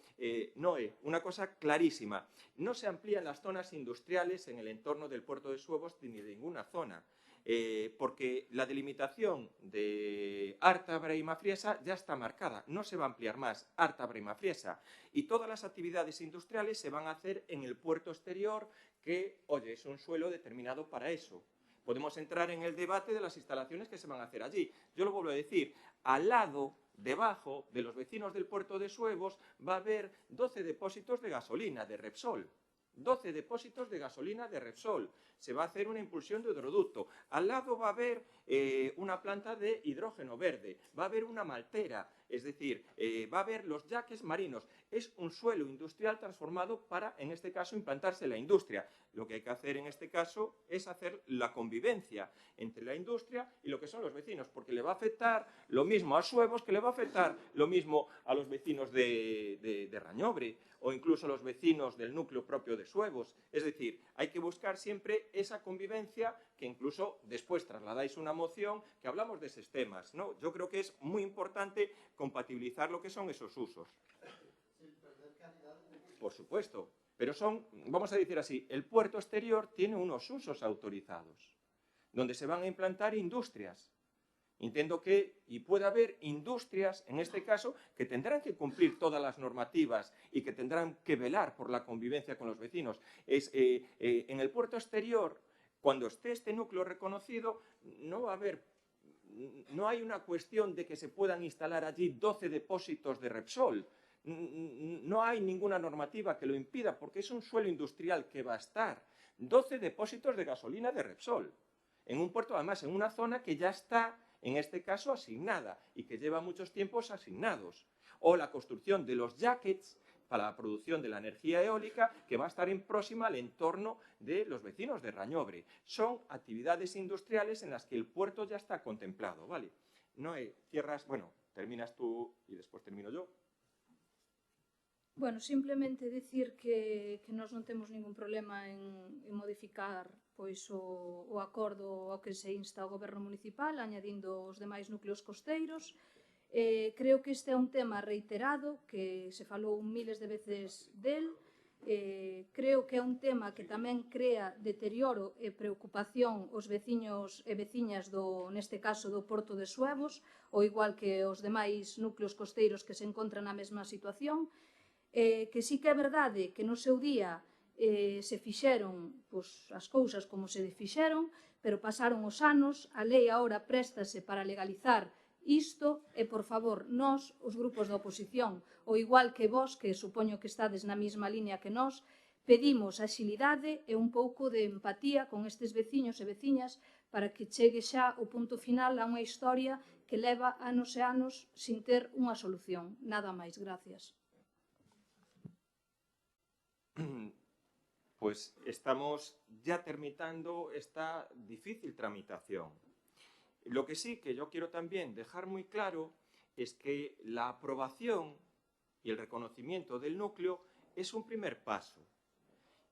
Noé, una cosa clarísima, no se amplían las zonas industriales en el entorno del puerto de Suevos ni de ninguna zona, porque la delimitación de Ártabra y Mafriesa ya está marcada, no se va a ampliar más Ártabra y Mafriesa, y todas las actividades industriales se van a hacer en el puerto exterior, que, oye, es un suelo determinado para eso. Podemos entrar en el debate de las instalaciones que se van a hacer allí. Yo lo vuelvo a decir, al lado, debajo de los vecinos del puerto de Suevos, va a haber 12 depósitos de gasolina de Repsol. 12 depósitos de gasolina de Repsol. Se va a hacer una impulsión de hidroducto. Al lado va a haber una planta de hidrógeno verde. Va a haber una maltera. Es decir, va a haber los yaques marinos. Es un suelo industrial transformado para, en este caso, implantarse la industria. Lo que hay que hacer en este caso es hacer la convivencia entre la industria y lo que son los vecinos, porque le va a afectar lo mismo a Suevos que le va a afectar lo mismo a los vecinos de Rañobre o incluso a los vecinos del núcleo propio de Suevos. Es decir, hay que buscar siempre esa convivencia que incluso después trasladáis una moción que hablamos de esos temas, ¿no? Yo creo que es muy importante compatibilizar lo que son esos usos. Por supuesto, pero son, vamos a decir así, el puerto exterior tiene unos usos autorizados, donde se van a implantar industrias. Entiendo que, y puede haber industrias, en este caso, que tendrán que cumplir todas las normativas y que tendrán que velar por la convivencia con los vecinos. En el puerto exterior, cuando esté este núcleo reconocido, no va a haber, no hay una cuestión de que se puedan instalar allí 12 depósitos de Repsol. No hay ninguna normativa que lo impida, porque es un suelo industrial que va a estar. 12 depósitos de gasolina de Repsol. En un puerto, además, en una zona que ya está, en este caso, asignada y que lleva muchos tiempos asignados. O la construcción de los jackets para la producción de la energía eólica que va a estar próxima al entorno de los vecinos de Rañobre. Son actividades industriales en las que el puerto ya está contemplado, ¿vale? No cierras, bueno, terminas tú y después termino yo. Bueno, simplemente dicir que nós non temos ningún problema en modificar pois o acordo ao que se insta o Goberno Municipal, añadindo os demais núcleos costeiros. Creo que este é un tema reiterado, que se falou miles de veces del. Creo que é un tema que tamén crea deterioro e preocupación os veciños e veciñas neste caso do Porto de Suevos, ou igual que os demais núcleos costeiros que se encontran na mesma situación. Que sí que é verdade que no seu día se fixeron as cousas como se fixeron, pero pasaron os anos, a lei agora préstase para legalizar isto e, por favor, nós, os grupos da oposición, ou igual que vós, que supoño que estades na mesma línea que nós, pedimos axilidade e un pouco de empatía con estes veciños e veciñas para que chegue xa o punto final a unha historia que leva anos e anos sin ter unha solución. Nada máis, gracias. Pues estamos ya terminando esta difícil tramitación. Lo que sí que yo quiero también dejar muy claro es que la aprobación y el reconocimiento del núcleo es un primer paso.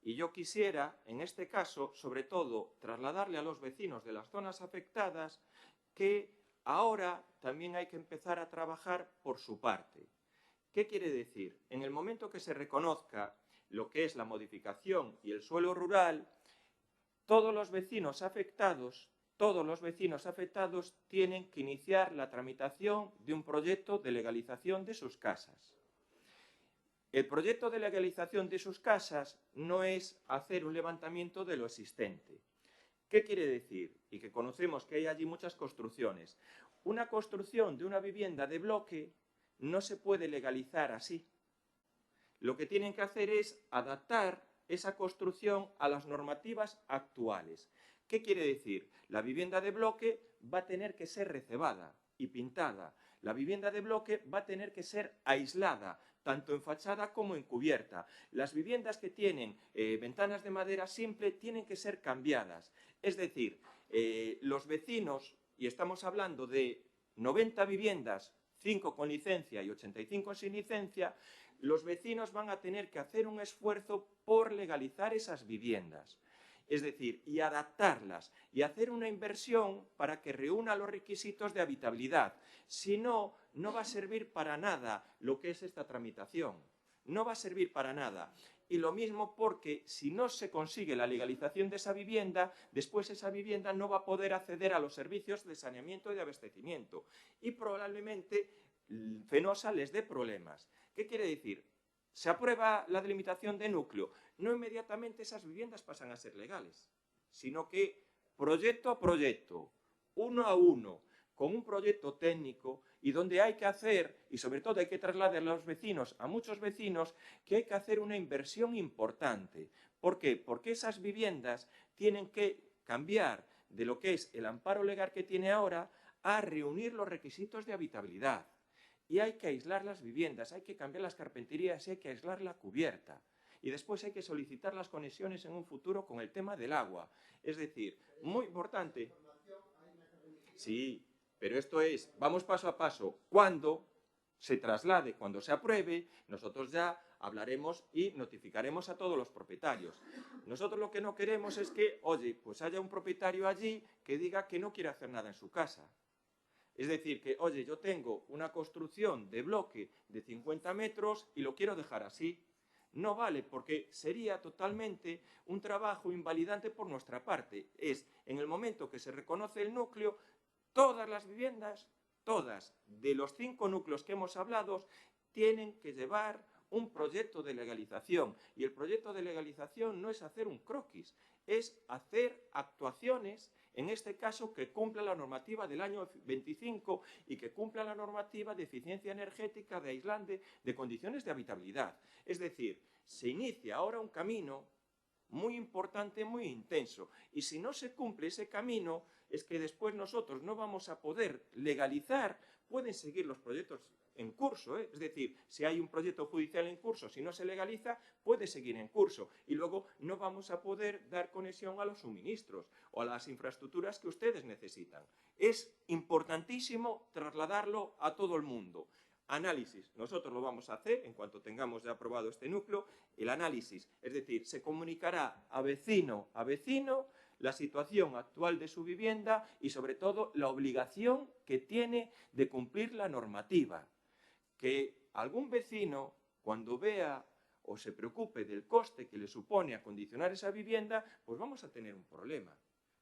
Y yo quisiera, en este caso, sobre todo, trasladarle a los vecinos de las zonas afectadas que ahora también hay que empezar a trabajar por su parte. ¿Qué quiere decir? En el momento que se reconozca lo que es la modificación y el suelo rural, todos los vecinos afectados tienen que iniciar la tramitación de un proyecto de legalización de sus casas. El proyecto de legalización de sus casas no es hacer un levantamiento de lo existente. ¿Qué quiere decir? Y que conocemos que hay allí muchas construcciones. Una construcción de una vivienda de bloque no se puede legalizar así. Lo que tienen que hacer es adaptar esa construcción a las normativas actuales. ¿Qué quiere decir? La vivienda de bloque va a tener que ser recebada y pintada. La vivienda de bloque va a tener que ser aislada, tanto en fachada como en cubierta. Las viviendas que tienen ventanas de madera simple tienen que ser cambiadas. Es decir, los vecinos, y estamos hablando de 90 viviendas, 5 con licencia y 85 sin licencia, los vecinos van a tener que hacer un esfuerzo por legalizar esas viviendas. Es decir, y adaptarlas, y hacer una inversión para que reúna los requisitos de habitabilidad. Si no, no va a servir para nada lo que es esta tramitación. No va a servir para nada. Y lo mismo porque si no se consigue la legalización de esa vivienda, después esa vivienda no va a poder acceder a los servicios de saneamiento y de abastecimiento. Y probablemente Fenosa les dé problemas. ¿Qué quiere decir? Se aprueba la delimitación de núcleo, no inmediatamente esas viviendas pasan a ser legales, sino que proyecto a proyecto, uno a uno, con un proyecto técnico y donde hay que hacer, y sobre todo hay que trasladar a los vecinos, a muchos vecinos, que hay que hacer una inversión importante. ¿Por qué? Porque esas viviendas tienen que cambiar de lo que es el amparo legal que tiene ahora a reunir los requisitos de habitabilidad. Y hay que aislar las viviendas, hay que cambiar las carpinterías y hay que aislar la cubierta. Y después hay que solicitar las conexiones en un futuro con el tema del agua. Es decir, muy importante. Sí, pero esto es, vamos paso a paso. Cuando se traslade, cuando se apruebe, nosotros ya hablaremos y notificaremos a todos los propietarios. Nosotros lo que no queremos es que, oye, pues haya un propietario allí que diga que no quiere hacer nada en su casa. Es decir, que, oye, yo tengo una construcción de bloque de 50 metros y lo quiero dejar así. No vale, porque sería totalmente un trabajo invalidante por nuestra parte. Es, en el momento que se reconoce el núcleo, todas las viviendas, todas, de los 5 núcleos que hemos hablado, tienen que llevar un proyecto de legalización. Y el proyecto de legalización no es hacer un croquis, es hacer actuaciones, en este caso, que cumpla la normativa del año 25 y que cumpla la normativa de eficiencia energética, de aislante, de condiciones de habitabilidad. Es decir, se inicia ahora un camino muy importante, muy intenso. Y si no se cumple ese camino, es que después nosotros no vamos a poder legalizar, pueden seguir los proyectos en curso, es decir, si hay un proyecto judicial en curso, si no se legaliza, puede seguir en curso y luego no vamos a poder dar conexión a los suministros o a las infraestructuras que ustedes necesitan. Es importantísimo trasladarlo a todo el mundo. Análisis, nosotros lo vamos a hacer en cuanto tengamos ya aprobado este núcleo, el análisis, es decir, se comunicará a vecino la situación actual de su vivienda y sobre todo la obligación que tiene de cumplir la normativa. Que algún vecino, cuando vea o se preocupe del coste que le supone acondicionar esa vivienda, pues vamos a tener un problema.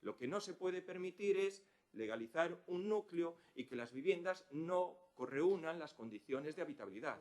Lo que no se puede permitir es legalizar un núcleo y que las viviendas no reúnan las condiciones de habitabilidad.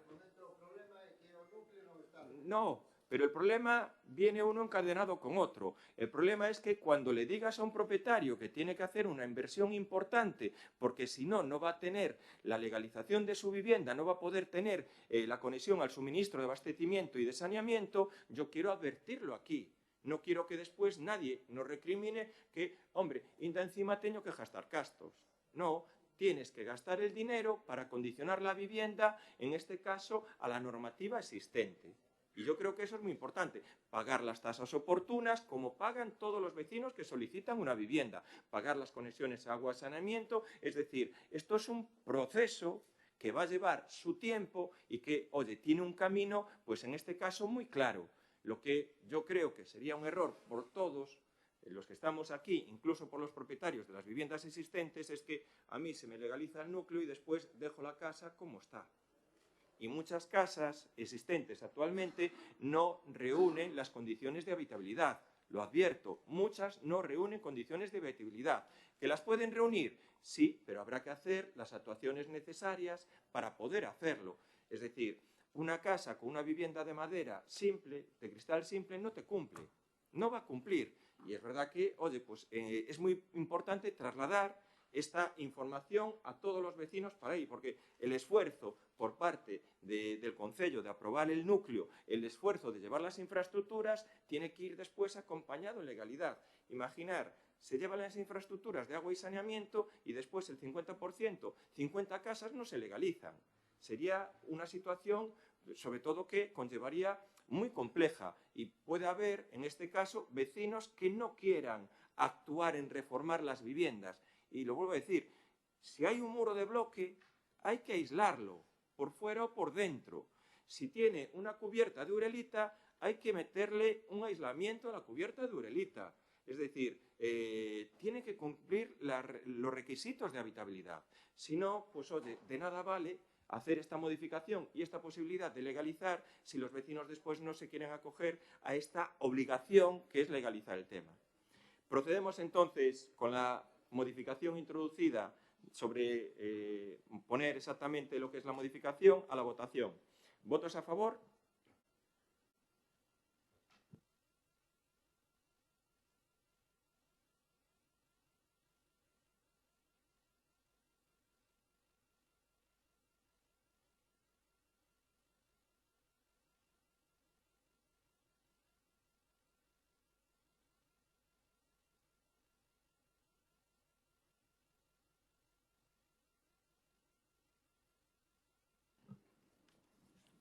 No, pero el problema viene uno encadenado con otro. El problema es que cuando le digas a un propietario que tiene que hacer una inversión importante, porque si no, no va a tener la legalización de su vivienda, no va a poder tener la conexión al suministro de abastecimiento y de saneamiento, yo quiero advertirlo aquí. No quiero que después nadie nos recrimine que, hombre, ainda encima teño que gastar gastos. No, tienes que gastar el dinero para condicionar la vivienda, en este caso, a la normativa existente. Y yo creo que eso es muy importante, pagar las tasas oportunas como pagan todos los vecinos que solicitan una vivienda, pagar las conexiones a agua y saneamiento, es decir, esto es un proceso que va a llevar su tiempo y que, oye, tiene un camino, pues en este caso muy claro. Lo que yo creo que sería un error por todos los que estamos aquí, incluso por los propietarios de las viviendas existentes, es que a mí se me legaliza el núcleo y después dejo la casa como está. Y muchas casas existentes actualmente no reúnen las condiciones de habitabilidad. lo advierto, muchas no reúnen condiciones de viabilidad. ¿Que las pueden reunir? Sí, pero habrá que hacer las actuaciones necesarias para poder hacerlo. Es decir, una casa con una vivienda de madera simple, de cristal simple, no te cumple, no va a cumplir. Y es verdad que, oye, pues es muy importante trasladar esta información a todos los vecinos para ahí, porque el esfuerzo por parte del Concello de aprobar el núcleo, el esfuerzo de llevar las infraestructuras, tiene que ir después acompañado en legalidad. Imaginar, se llevan las infraestructuras de agua y saneamiento y después el 50%, 50 casas no se legalizan. Sería una situación, sobre todo, que conllevaría muy compleja y puede haber, en este caso, vecinos que no quieran actuar en reformar las viviendas. Y lo vuelvo a decir, si hay un muro de bloque, hay que aislarlo, por fuera o por dentro. Si tiene una cubierta de urelita, hay que meterle un aislamiento a la cubierta de urelita. Es decir, tiene que cumplir los requisitos de habitabilidad. Si no, pues oye, de nada vale hacer esta modificación y esta posibilidad de legalizar si los vecinos después no se quieren acoger a esta obligación que es legalizar el tema. Procedemos entonces con la modificación introducida sobre poner exactamente lo que es la modificación a la votación. ¿Votos a favor?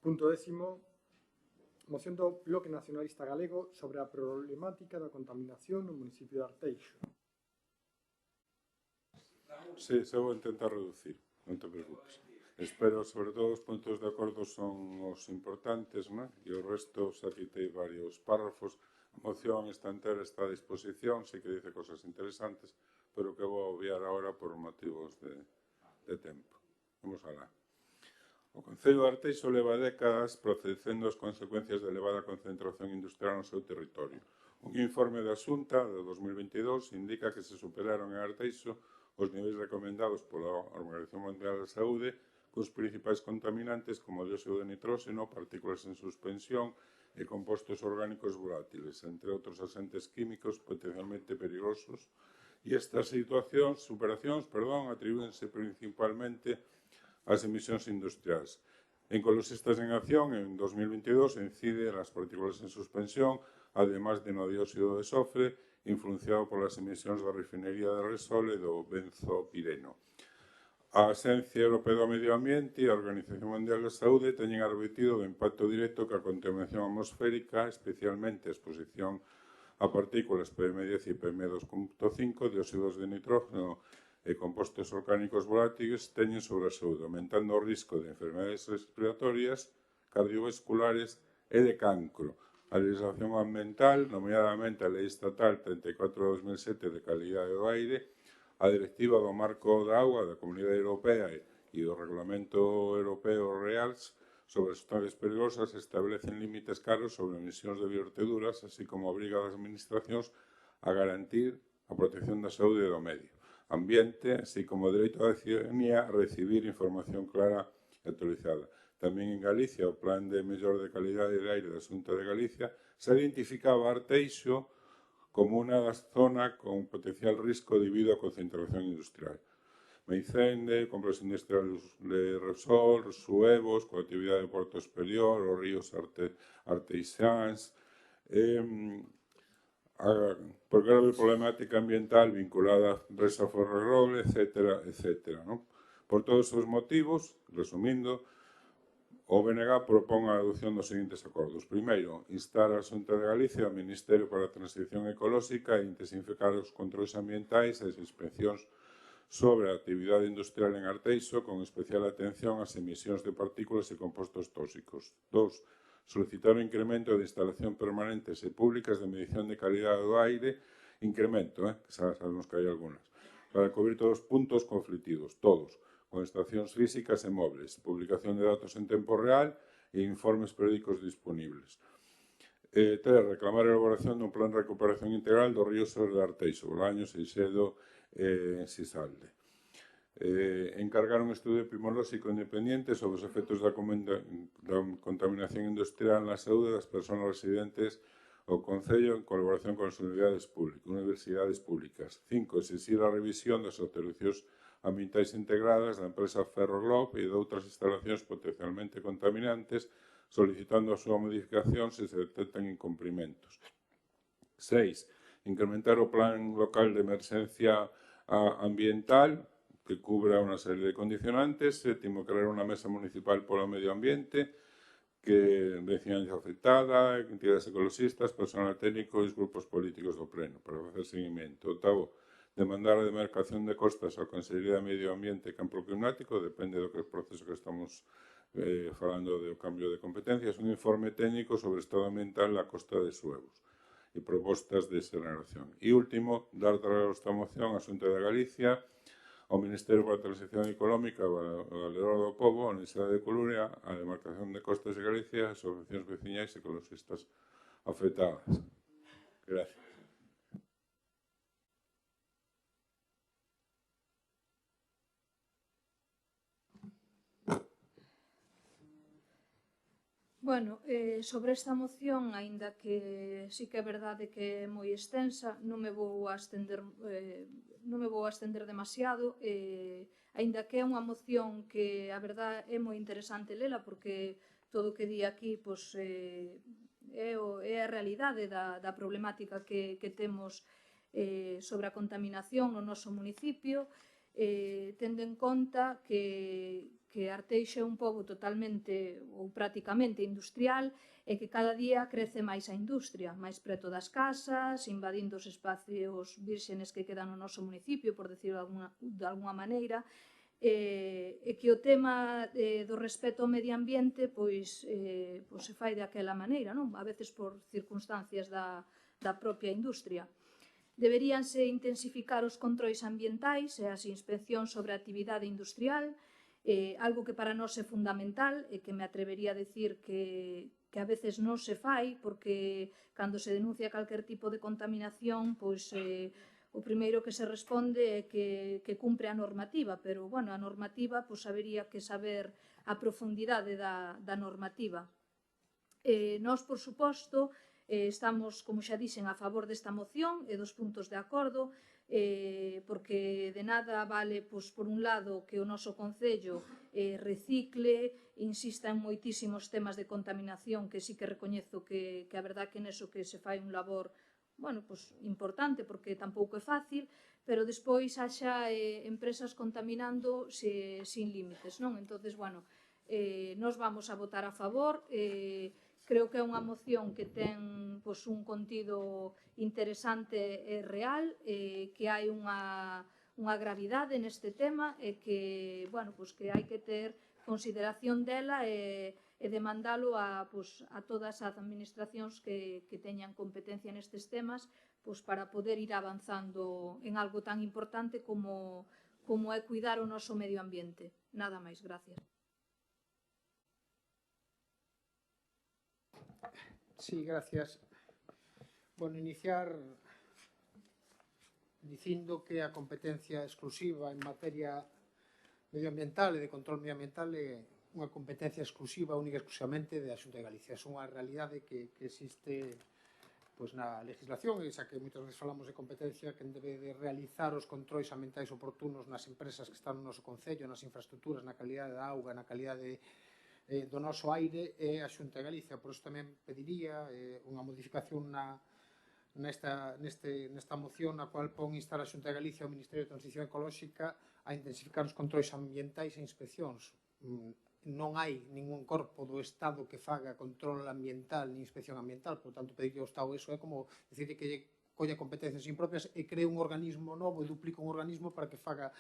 Punto 10º. Moción do Bloque Nacionalista Galego sobre a problemática da contaminación no municipio de Arteixo. Sí, se vou intentar reducir, non te preocupes. Espero, sobre todo, os puntos de acordo son os importantes, non? E o resto, xa quitei varios párrafos. A moción está entera, está a disposición, sí que dice cosas interesantes, pero que vou obviar agora por motivos de tempo. Vamos alá. O Concello de Arteixo leva décadas procedendo as consecuencias de elevada concentración industrial no seu territorio. Un informe da Xunta de 2022 indica que se superaron en Arteixo os niveis recomendados pola Organización Mundial da Saúde cos principais contaminantes como dióxido de nitróxeno, partículas en suspensión e compostos orgánicos volátiles, entre outros agentes químicos potencialmente perigosos. E estas superacións atribúense principalmente as emisións industriais. Ecologistas en Acción, en 2022, incide nas partículas en suspensión, además de no dióxido de sofre, influenciado polas emisións da refinería de Repsol e do benzopireno. A Axencia Europea do Medio Ambiente e a Organización Mundial da Saúde teñen advertido do impacto directo que a contaminación atmosférica, especialmente a exposición a partículas PM10 e PM2.5, dióxidos de nitrógeno e compostos orgánicos volátiles teñen sobre a saúde, aumentando o risco de enfermedades respiratorias, cardiovasculares e de cancro. A legislación ambiental, nomeadamente a Lei Estatal 34/2007 de calidade do aire, a Directiva do Marco da Agua da Comunidade Europea e do Regulamento Europeo REACH sobre sustancias perigosas establecen límites claros sobre emisións de bioverteduras, así como obriga as administracións a garantir a protección da saúde e do medio ambiente, así como o dereito da ciudadanía a recibir información clara e actualizada. Tamén en Galicia, o Plan de Mellor de Calidade de Aire da Xunta de Galicia se identificaba Arteixo como unha zona con potencial risco debido á concentración industrial. Meicende, complexo industrial de Repsol, Suevos, coa actividade de Porto Superior, os ríos arteixáns, por grave problemática ambiental vinculada a empresa Ferrol, etc. ¿no? Por todos os motivos, resumindo, o BNG propón a adopción dos seguintes acordos. Primeiro, instar a Xunta de Galicia ao Ministerio para a Transición Ecolóxica e intensificar os controles ambientais e as inspeccións sobre a actividade industrial en Arteixo, con especial atención ás emisións de partículas e compostos tóxicos. 2. Solicitar o incremento de instalación permanentes e públicas de medición de calidade do aire, incremento, que sabemos que hai algunas, para cubrir todos os puntos conflictivos, todos, con estacións físicas e móviles, publicación de datos en tempo real e informes periódicos disponibles. 3. Reclamar a elaboración dun plan de recuperación integral do río Sor de Arteixo, Bolaños, Seixedo e Sisalde. Encargar un estudio epidemiolóxico independente sobre os efectos da contaminación industrial na saúde das persoas residentes ao Concello en colaboración con as universidades públicas. 5. Exixir a revisión das autorizacións ambientais integradas da empresa Ferroglob e de outras instalacións potencialmente contaminantes, solicitando a súa modificación se se detectan incumprimentos. 6. Incrementar o plan local de emerxencia ambiental que cubra unha serie de condicionantes. 7. Crear unha mesa municipal polo medio ambiente que veciñanza afectada, entidades ecologistas, personal técnico e os grupos políticos do Pleno para facer seguimento. 8. Demandar a demarcación de costas á Consellería de Medio Ambiente e Campo Climático, depende do proceso que estamos falando do cambio de competencias, un informe técnico sobre o estado ambiental na costa de Suevos e propostas de exoneración. E último, dar traslado esta moción á Xunta de Galicia, ao Ministerio para a Transición Económica, ao Valedor do Pobo, á Universidade de Coruña, á Demarcación de Costas de Galicia e as asociacións veciñais e ecologistas afectadas. Gracias. Bueno, sobre esta moción, aínda que sí que é verdade que é moi extensa, non me vou a estender demasiado, aínda que é unha moción que a verdade é moi interesante lela, porque todo o que di aquí pois, é a realidade da problemática que temos sobre a contaminación no noso municipio, tendo en conta que Arteixo é un pobo totalmente ou prácticamente industrial e que cada día crece máis a industria, máis preto das casas, invadindo os espacios vírxenes que quedan no noso municipio, por decirlo de alguna maneira, e que o tema do respeto ao medio ambiente pois se fai daquela maneira, non? A veces por circunstancias da propia industria. Deberíanse intensificar os controis ambientais e as inspeccións sobre a actividade industrial, algo que para nós é fundamental e que me atrevería a decir que a veces non se fai, porque cando se denuncia calquer tipo de contaminación, pois o primeiro que se responde é que cumpre a normativa, pero, bueno, a normativa, pois habería que saber a profundidade da normativa. Nós, por suposto, estamos, como xa dixen, a favor desta moción e dos puntos de acordo, porque de nada vale, pois, por un lado, que o noso Concello recicle, insista en moitísimos temas de contaminación, que sí que recoñezo que a verdad que neso que se fai un labor, bueno, pois, importante, porque tampouco é fácil, pero despois haxa empresas contaminando sin límites, non? Entonces, bueno, nós vamos a votar a favor, creo que é unha moción que ten pois, un contido interesante e real, que hai unha gravidade neste tema e que, bueno, pois, que hai que ter consideración dela e demandalo a todas as administracións que teñan competencia nestes temas pois, para poder ir avanzando en algo tan importante como é cuidar o noso medio ambiente. Nada máis, gracias. Sí, gracias. Bueno, iniciar dicindo que a competencia exclusiva en materia medioambiental e de control medioambiental é unha competencia exclusiva, única e exclusivamente da Xunta de Galicia. É unha realidade que existe pois, na legislación, e xa que moitas veces falamos de competencia, que debe de realizar os controis ambientais oportunos nas empresas que están no noso Concello, nas infraestructuras, na calidade da auga, na calidade do noso aire e a Xunta de Galicia. Por iso tamén pediría unha modificación nesta moción na cual pon instar a Xunta de Galicia ao Ministerio de Transición Ecolóxica a intensificar os controis ambientais e inspeccións. Non hai ningún corpo do Estado que faga control ambiental ni inspección ambiental, por tanto pedir ao Estado eso é como decir que lle colla competencias impropias e cree un organismo novo e duplica un organismo para que faga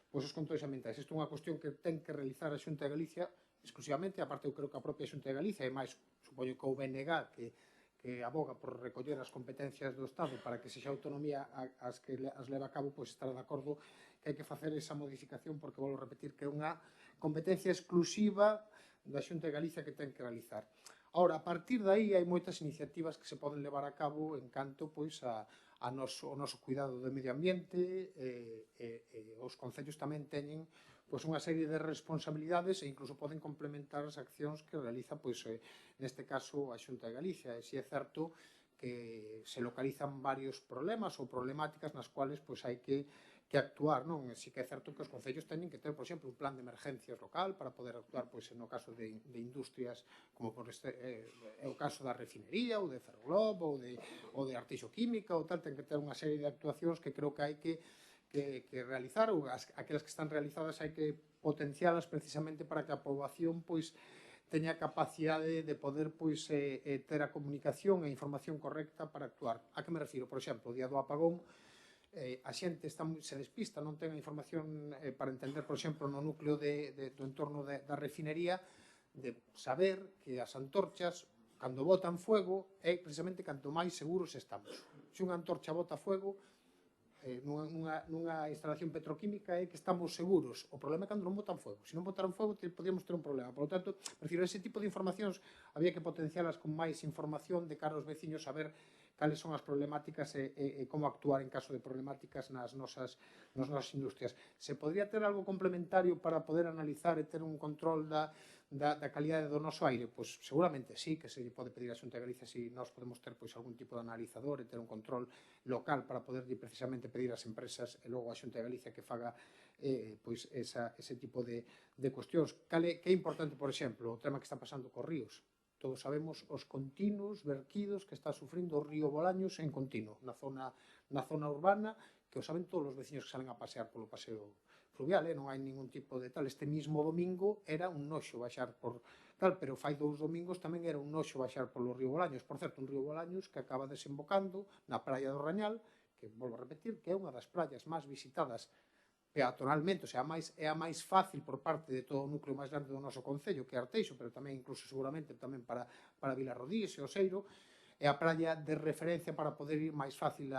os controis ambientais. Isto é unha cuestión que ten que realizar a Xunta de Galicia exclusivamente, aparte eu creo que a propia Xunta de Galicia e máis, supoño que o BNG que aboga por recoller as competencias do Estado para que sexa autonomía as que as leva a cabo, pois estará de acordo que hai que facer esa modificación, porque volvo a repetir que é unha competencia exclusiva da Xunta de Galicia que ten que realizar. Ora, a partir de aí hai moitas iniciativas que se poden levar a cabo en canto pois ao noso cuidado do medio ambiente, os concellos tamén teñen pois unha serie de responsabilidades e incluso poden complementar as accións que realiza pois neste caso a Xunta de Galicia. E si é certo que se localizan varios problemas ou problemáticas nas cuales pois hai que actuar, non? Si que é certo que os concellos teñen que ter, por exemplo, un plan de emergencias local para poder actuar pois no caso de industrias como por este é o caso da refinería ou de Ferroglob ou de Arteixo Química ou tal, ten que ter unha serie de actuacións que creo que hai que realizar, ou aquelas que están realizadas hai que potencialas precisamente para que a poboación pois teña capacidade de poder pois ter a comunicación e a información correcta para actuar. A que me refiro? Por exemplo, o día do apagón a xente se despista, non ten a información para entender, por exemplo, no núcleo do entorno da refinería, de saber que as antorchas, cando botan fuego, é precisamente canto máis seguros estamos. Se unha antorcha bota fuego, nunha instalación petroquímica é que estamos seguros. O problema é cando non botan fuego. Se non botaran fuego, podríamos ter un problema. Por lo tanto, prefiro ese tipo de informacións, había que potencialas con máis información de cara aos veciños, saber cales son as problemáticas e como actuar en caso de problemáticas nas nosas industrias. Se podría ter algo complementario para poder analizar e ter un control da calidade do noso aire? Pois seguramente sí, que se pode pedir a Xunta de Galicia se nós podemos ter pois algún tipo de analizador e ter un control local para poder precisamente pedir ás empresas e logo a Xunta de Galicia que faga pois ese tipo de cuestións. Que é importante, por exemplo, o tema que está pasando cos ríos. Todos sabemos os continuos verquidos que está sufrindo o río Bolaños en continuo, na zona urbana, que o saben todos os veciños que salen a pasear polo paseo fluvial, non hai ningún tipo de tal. Este mismo domingo era un noxo baixar por tal, pero fai 2 domingos tamén era un noxo baixar polo río Bolaños. Por certo, un río Bolaños que acaba desembocando na praia do Rañal, que, volvo a repetir, que é unha das praias máis visitadas peatonalmente, o sea, é a máis fácil por parte de todo o núcleo máis grande do noso concello, que é Arteixo, pero tamén incluso seguramente tamén para Vilarrodís e Oseiro, é a praia de referencia para poder ir máis fácil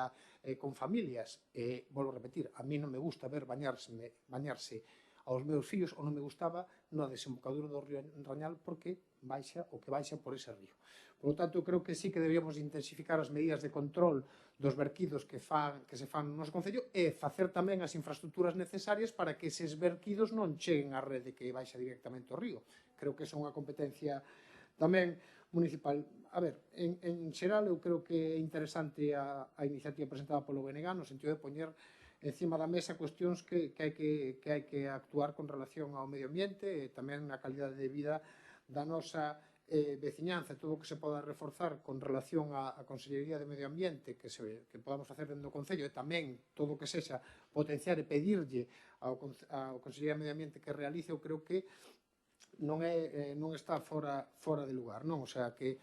con familias. E, volvo a repetir, a mí non me gusta ver bañarse aos meus fillos, ou non me gustaba na desembocadura do río Rañal, porque baixa por ese río. Por lo tanto, creo que sí que deberíamos intensificar as medidas de control dos verquidos que se fan no noso concello e facer tamén as infraestructuras necesarias para que eses verquidos non cheguen á rede que baixa directamente ao río. Creo que é unha competencia tamén municipal. A ver, en xeral, eu creo que é interesante a iniciativa presentada polo BNG no sentido de poñer encima da mesa cuestións que hai que actuar con relación ao medio ambiente e tamén a calidade de vida da nosa veciñanza, todo o que se poda reforzar con relación á Consellería de Medio Ambiente que podamos facer dentro do Concello e tamén todo o que sexa potenciar e pedirlle ao Consellería de Medio Ambiente que realice, eu creo que non está fora de lugar, non? O sea, que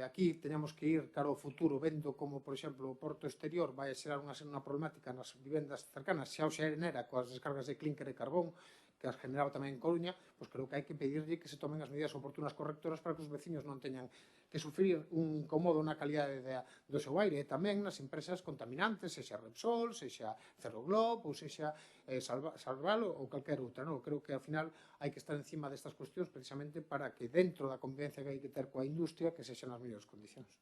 aquí teñamos que ir cara ao futuro vendo como, por exemplo, o porto exterior vai a xerar unha problemática nas vivendas cercanas, xa o xenera coas descargas de clínker e carbón que as generaba tamén en Coruña, pois creo que hai que pedirlle que se tomen as medidas oportunas correctoras para que os veciños non teñan que sufrir un incomodo na calidade do seu aire, e tamén nas empresas contaminantes, sexa Repsol, sexa Ferroglob, ou sexa Salval ou calquera outra. Creo que ao final hai que estar encima destas cuestións precisamente para que dentro da convivencia que hai que ter coa industria que sexan as mellores condicións.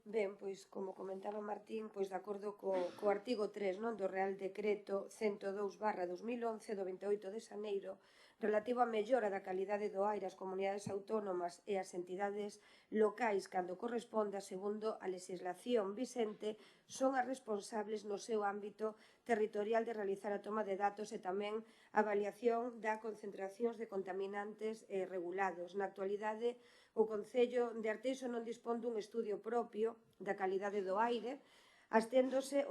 Ben, pois, como comentaba Martín, pois de acordo co artigo 3 do Real Decreto 102/2011 do 28 de xaneiro relativo á mellora da calidade do aire ás comunidades autónomas e ás entidades locais cando corresponda, segundo a legislación vixente, son as responsables no seu ámbito territorial de realizar a toma de datos e tamén a avaliación da concentracións de contaminantes regulados. Na actualidade, o Concello de Arteixo non dispón dun estudio propio da calidade do aire, obténdose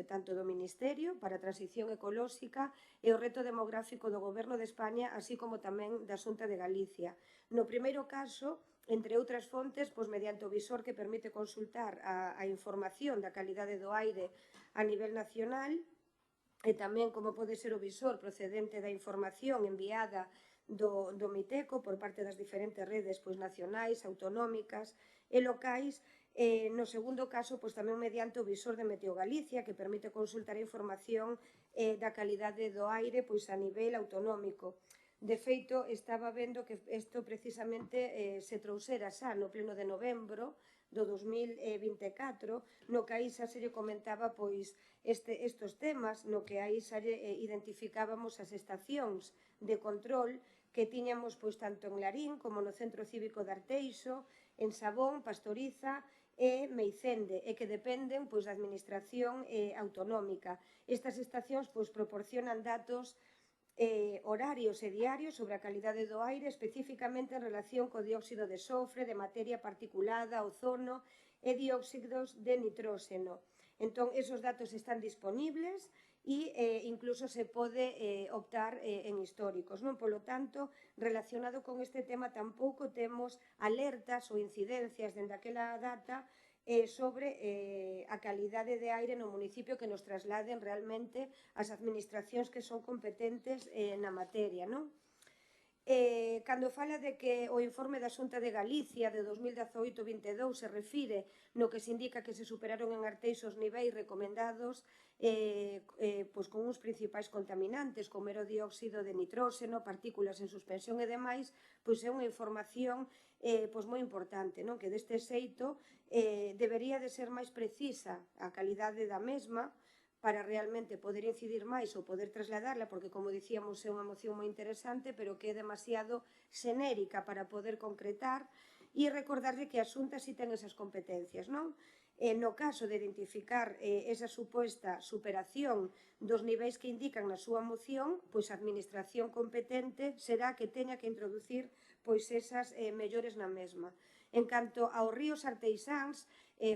tanto do Ministerio para a Transición Ecolóxica e o reto demográfico do Goberno de España, así como tamén da Xunta de Galicia. No primeiro caso, entre outras fontes, pois mediante o visor que permite consultar a información da calidade do aire a nivel nacional e tamén como pode ser o visor procedente da información enviada do Miteco por parte das diferentes redes nacionais, autonómicas e locais, No segundo caso, pois tamén mediante o visor de Meteo Galicia, que permite consultar a información da calidade do aire pois a nivel autonómico. De feito, estaba vendo que isto precisamente se trouxera xa no pleno de novembro do 2024, no que aí xa se lle comentaba pois estos temas, no que aí xa lle identificábamos as estacións de control que tiñamos pois tanto en Larín como no Centro Cívico de Arteixo, en Sabón, Pastoriza e Meicende, e que dependen pois da administración autonómica. Estas estacións pois proporcionan datos horarios e diarios sobre a calidade do aire, especificamente en relación co dióxido de sofre, de materia particulada, ozono e dióxidos de nitróxeno. Entón, esos datos están disponibles e incluso se pode optar en históricos. Polo tanto, relacionado con este tema, tampouco temos alertas ou incidencias dende aquela data sobre a calidade de aire no municipio que nos trasladen realmente as administracións que son competentes na materia. Cando fala de que o informe da Xunta de Galicia de 2018-22 se refire no que se indica que se superaron en Arteixo os niveis recomendados pois con uns principais contaminantes como era o dióxido de nitróxeno, partículas en suspensión e demais, pois é unha información pois moi importante, que deste xeito debería de ser máis precisa a calidade da mesma para realmente poder incidir máis ou poder trasladarla, porque, como dicíamos, é unha moción moi interesante, pero que é demasiado xenérica para poder concretar, e recordarlle que a Xunta si ten esas competencias, non? No caso de identificar esa suposta superación dos niveis que indican na súa moción, pois a administración competente será que teña que introducir pois esas mellores na mesma. En canto aos ríos arteixáns,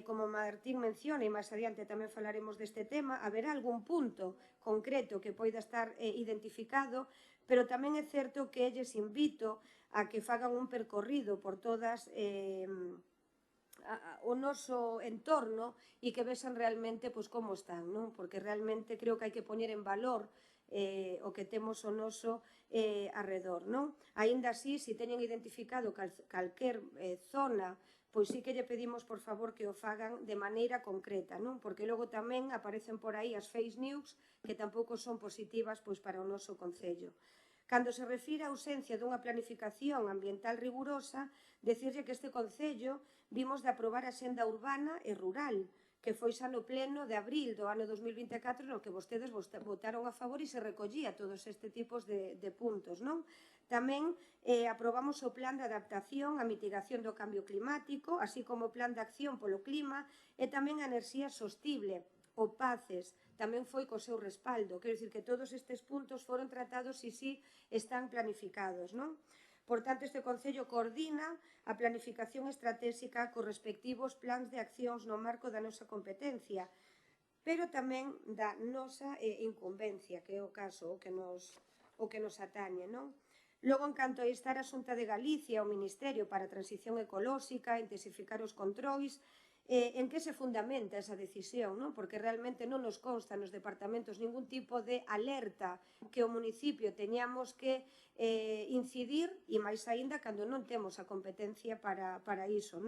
como Martín menciona, e máis adiante tamén falaremos deste tema, haberá algún punto concreto que poida estar identificado, pero tamén é certo que lles invito a que fagan un percorrido por todas o noso entorno e que vexan realmente como están, porque realmente creo que hai que poñer en valor o que temos ao noso arredor. Aínda así, se teñen identificado calquer zona, pois sí que lle pedimos, por favor, que o fagan de maneira concreta, porque logo tamén aparecen por aí as fake news que tampouco son positivas para o noso concello. Cando se refire á ausencia dunha planificación ambiental rigurosa, decirlle que este concello vimos de aprobar a xenda urbana e rural, que foi xa no pleno de abril do ano 2024, no que vostedes votaron a favor e se recollía todos este tipos de puntos. Tamén aprobamos o plan de adaptación a mitigación do cambio climático, así como o plan de acción polo clima e tamén a enerxía sostible, o PACES, tamén foi co seu respaldo. Quero dicir que todos estes puntos foron tratados e si están planificados. Por tanto, este Concello coordina a planificación estratégica cos respectivos plans de accións no marco da nosa competencia, pero tamén da nosa incumbencia, que é o caso, o que nos atañe. Logo, en canto a instar a Xunta de Galicia, o Ministerio para a Transición Ecolóxica, intensificar os controis, en que se fundamenta esa decisión, porque realmente non nos consta nos departamentos ningún tipo de alerta que o municipio teñamos que incidir, e máis aínda cando non temos a competencia para iso.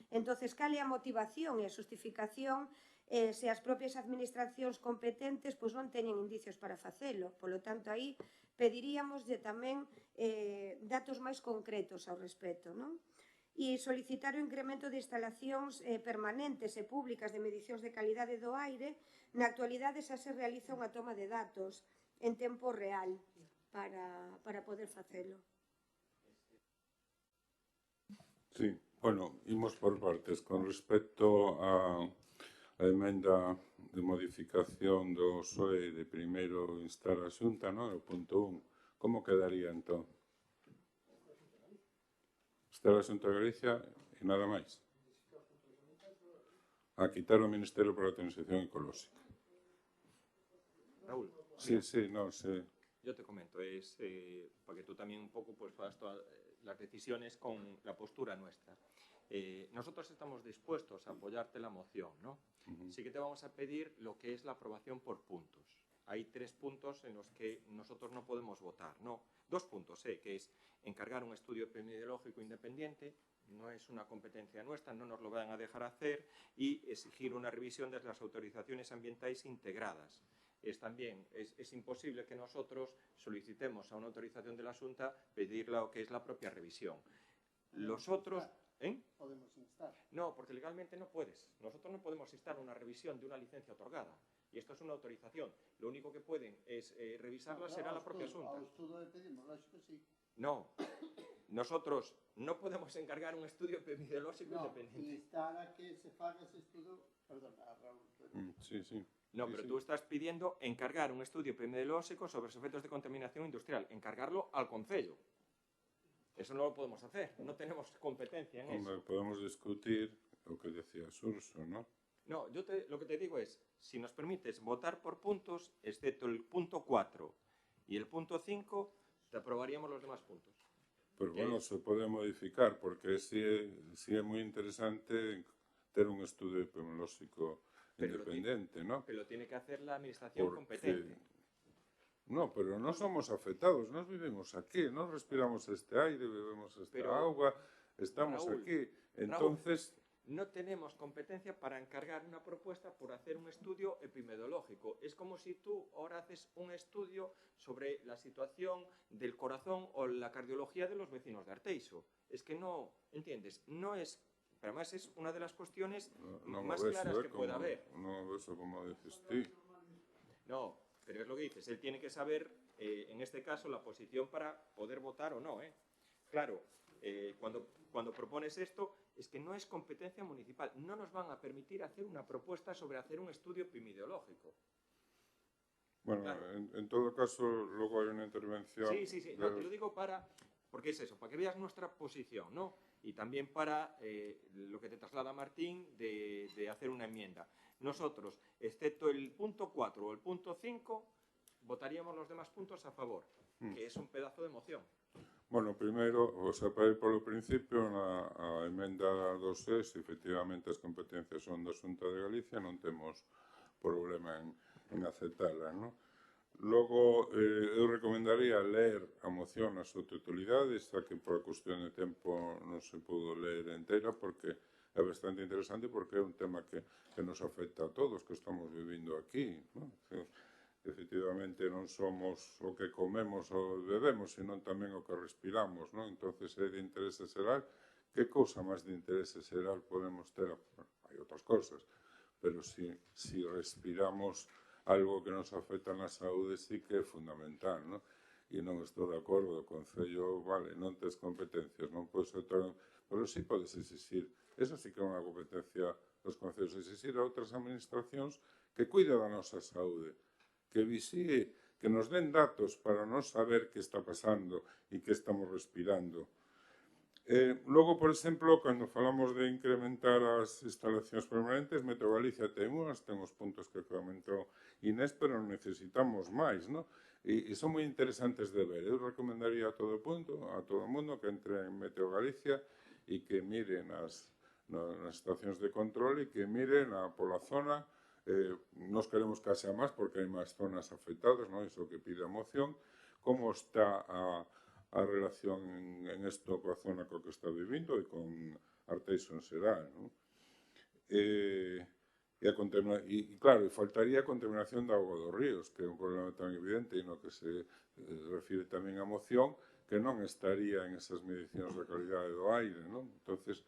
Entón, cal é a motivación e a justificación se as propias administracións competentes non teñen indicios para facelo? Polo tanto, aí pediríamos tamén datos máis concretos ao respecto, e solicitar o incremento de instalacións permanentes e públicas de medicións de calidade do aire. Na actualidade xa se realiza unha toma de datos en tempo real para poder facelo. Sí, bueno, imos por partes. Con respecto a emenda de modificación do PSOE de primeiro instar a Xunta, o punto 1, como quedaría entón? Instar a Xunta de Galicia e nada máis. A quitar o Ministerio para a Transición Ecolóxica. Raúl. Sí, no sé. Yo te comento, es para que tú también un poco hagas todas las decisiones con la postura nuestra. Nosotros estamos dispuestos a apoyarte la moción, ¿no? Sí que te vamos a pedir lo que es la aprobación por puntos. Hay 3 puntos en los que nosotros no podemos votar, ¿no? 2 puntos, que es encargar un estudio epidemiológico independiente, no es una competencia nuestra, no nos lo van a dejar hacer, y exigir una revisión de las autorizaciones ambientales integradas. También es imposible que nosotros solicitemos a una autorización de la Xunta pedir lo que es la propia revisión. Los otros... Podemos instar. No, porque legalmente no puedes. Nosotros no podemos instar una revisión de una licencia otorgada. Y esto es una autorización. Lo único que pueden es revisarla será la propia Xunta. Ao estudo epidemiolóxico, sí. No. Nosotros no podemos encargar un estudio epidemiológico independiente. Instar a que se faga ese estudo... Perdona, Raúl. Sí, sí. No, pero tú estás pidiendo encargar un estudio epidemiológico sobre los efectos de contaminación industrial. Encargarlo al Concello. Eso no lo podemos hacer. No tenemos competencia en eso. Podemos discutir lo que decía Surso, ¿no? No, lo que te digo es, si nos permites votar por puntos, excepto el punto 4 y el punto 5, te aprobaríamos los demás puntos. Pero bueno, se pode modificar, porque si é moi interesante ter un estudio epidemiolóxico independente, ¿no? Pero lo tiene que hacer la administración competente. No, pero no somos afectados, nos vivimos aquí, nos respiramos este aire, bebemos esta agua, estamos aquí. Entonces... No tenemos competencia para encargar una propuesta por hacer un estudio epidemiológico. Es como si tú ahora haces un estudio sobre la situación del corazón o la cardiología de los vecinos de Arteixo. Es que no, ¿entiendes? No es... Pero además es una de las cuestiones más claras que pueda haber. No, eso como dices tú. No, pero es lo que dices. Él tiene que saber, en este caso, la posición para poder votar o no, Claro, cuando propones esto, es que no es competencia municipal. No nos van a permitir hacer una propuesta sobre hacer un estudio epidemiológico. Bueno, claro. En todo caso, luego hay una intervención... Sí. No, te lo digo porque es eso, para que veas nuestra posición, ¿no? Y también para lo que te traslada Martín de hacer una enmienda. Nosotros, excepto el punto 4 o el punto 5, votaríamos los demás puntos a favor, que es un pedazo de moción. Bueno, primeiro, para ir polo principio, a emenda 2.6, efectivamente as competencias son da Xunta de Galicia, non temos problema en aceptala, non? Logo, eu recomendaría ler a moción na súa totalidade, xa que por a cuestión de tempo non se pudo ler entera, porque é bastante interesante, porque é un tema que nos afecta a todos, que estamos vivindo aquí, non? Efectivamente non somos o que comemos ou bebemos, senón tamén o que respiramos, non? Entonces é de interese xeral. Que cousa máis de interese xeral podemos ter? Hai outras cousas, pero si respiramos algo que nos afecta na saúde, sí que é fundamental, non? E non estou de acordo, o Concello, vale, non tes competencias, non podes autor... pero sí podes exixir, eso sí que é unha competencia dos Concellos, exixir a outras administracións que cuida da nosa saúde, que visíe, que nos den datos para non saber que está pasando e que estamos respirando. Logo, por exemplo, cando falamos de incrementar as instalacións permanentes, Meteo Galicia ten os puntos que comentou Inés, pero necesitamos máis, non? E son moi interesantes de ver. Eu recomendaría a todo o mundo que entre en Meteo Galicia e que miren nas estacións de control e que miren pola zona. Nos queremos que haxa máis porque hai máis zonas afectadas, non? Iso que pide a moción. Como está a relación en isto coa zona coa que está vivindo e con Arteixo en xeral, non? E claro, faltaría a contaminación da auga dos ríos, que é un problema tan evidente e no que se refire tamén a moción, que non estaría en esas medicións de calidade do aire, non? Entonces,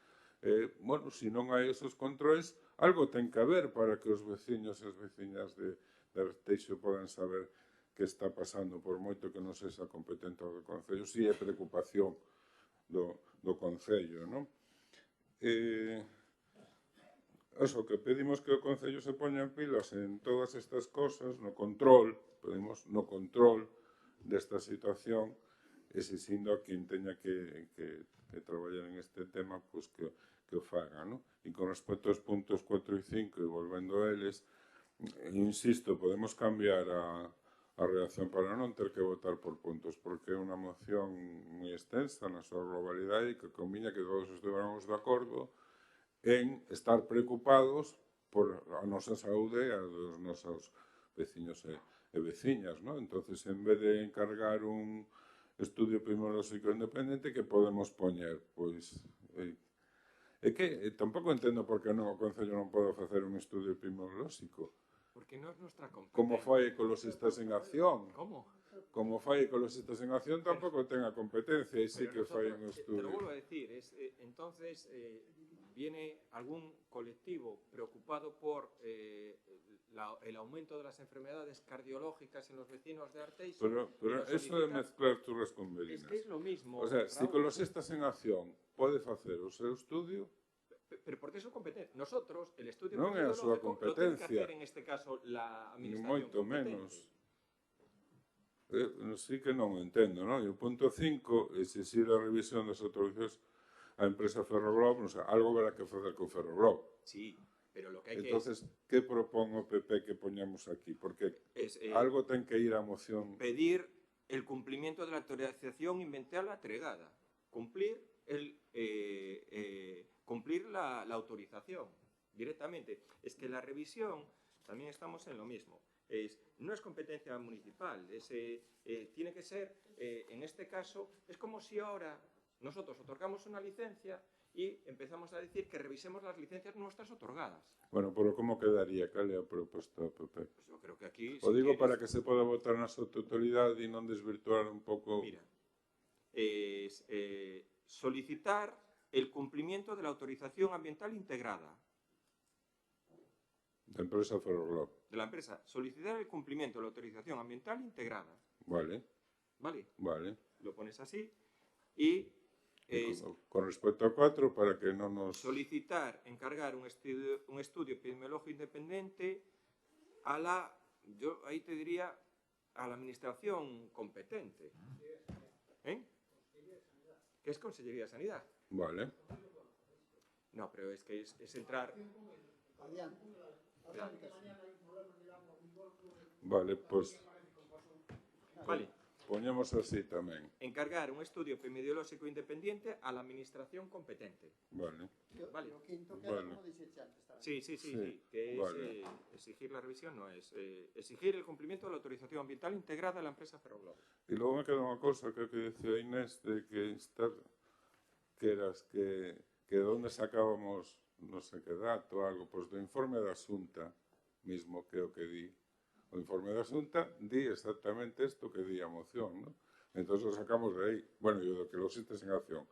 bueno, se non hai esos controles, algo ten que haber para que os veciños e as veciñas de Arteixo podan saber que está pasando, por moito que non sexa competente do Concello. Si é preocupación do Concello, non? Eso, que pedimos que o Concello se poña en pilas en todas estas cosas, no control, pedimos no control desta situación, exixindo a quen teña que traballar en este tema, pois que o faga, non? E con respecto aos puntos 4 e 5, e volvendo a eles, insisto, podemos cambiar a reacción para non ter que votar por puntos, porque é unha moción moi extensa na súa globalidade e que conviña que todos estivéramos de acordo en estar preocupados por a nosa saúde e a dos nosos veciños e veciñas, non? Entonces, en vez de encargar un estudio epidemiolóxico independente que podemos poñer, pois... É que tampouco entendo por que non o Concello non pode facer un estudio epidemiolóxico. Porque non é nuestra competencia. Como fai Ecologistas en Acción. Como? Como fai Ecologistas en Acción tampouco ten a competencia e sí que fai un Te estudio. lo vuelvo a decir, entonces viene algún colectivo preocupado por el aumento de las enfermedades cardiológicas en los vecinos de Arteixo. Pero eso de mezclar churras con merinas. Es que es lo mismo. O sea, si Raúl. Ecologistas en Acción pode facer o seu estudio, Pero porque é súa competencia. Nosotros, el estudio Non é a súa epidemiológico, lo tiene que competencia. hacer en este caso la ni administración moito competente. menos. Sí que non o entendo, non? E o punto 5, exixir a revisión das autorizacións á empresa Ferroglob, non sei, algo verá que facer con Ferroglob. Sí, pero lo que hai Entonces, que propón o PP que poñamos aquí? Porque es algo ten que ir á moción. pedir el cumplimiento de la autorización ambiental entregada. Cumplir la autorización directamente. Es que la revisión, también estamos en lo mismo. No es competencia municipal, tiene que ser, en este caso, es como si ahora nosotros otorgamos una licencia y empezamos a decir que revisemos las licencias nuestras otorgadas. Bueno, pero como quedaría? Cal é a proposta do PP? Pues yo creo que aquí... O digo para que se poda votar na súa totalidade e non desvirtuar un pouco... Mira, solicitar el cumplimiento de la autorización ambiental integrada. Da empresa Ferroglob. De la empresa. Solicitar el cumplimiento de la autorización ambiental integrada. Vale, ¿Vale? vale. Lo pones así. Y Con respecto a 4, para que non nos... solicitar, encargar un estudio epidemiológico independiente a la, yo ahí te diría, a la administración competente. ¿Eh? ¿Qué es Consellería de Sanidad? Vale. No, pero es que es entrar... Vale, pois Vale. poñemos así tamén. Encargar un estudio epidemiológico independiente a la administración competente. Vale. Vale. O quinto que Vale. como dixete antes tamén. Sí, que vale. es exigir la revisión, no es exigir el cumplimiento de la autorización ambiental integrada de la empresa Ferroglob. E logo me queda unha cousa que decía Inés de que estar que eras que onde sacábamos non sei que dato, algo, pois do informe da Xunta mismo que o que di. O informe da Xunta di exactamente isto que di a moción, non? Entón o sacamos de aí. Bueno, e o do que lo existe en acción.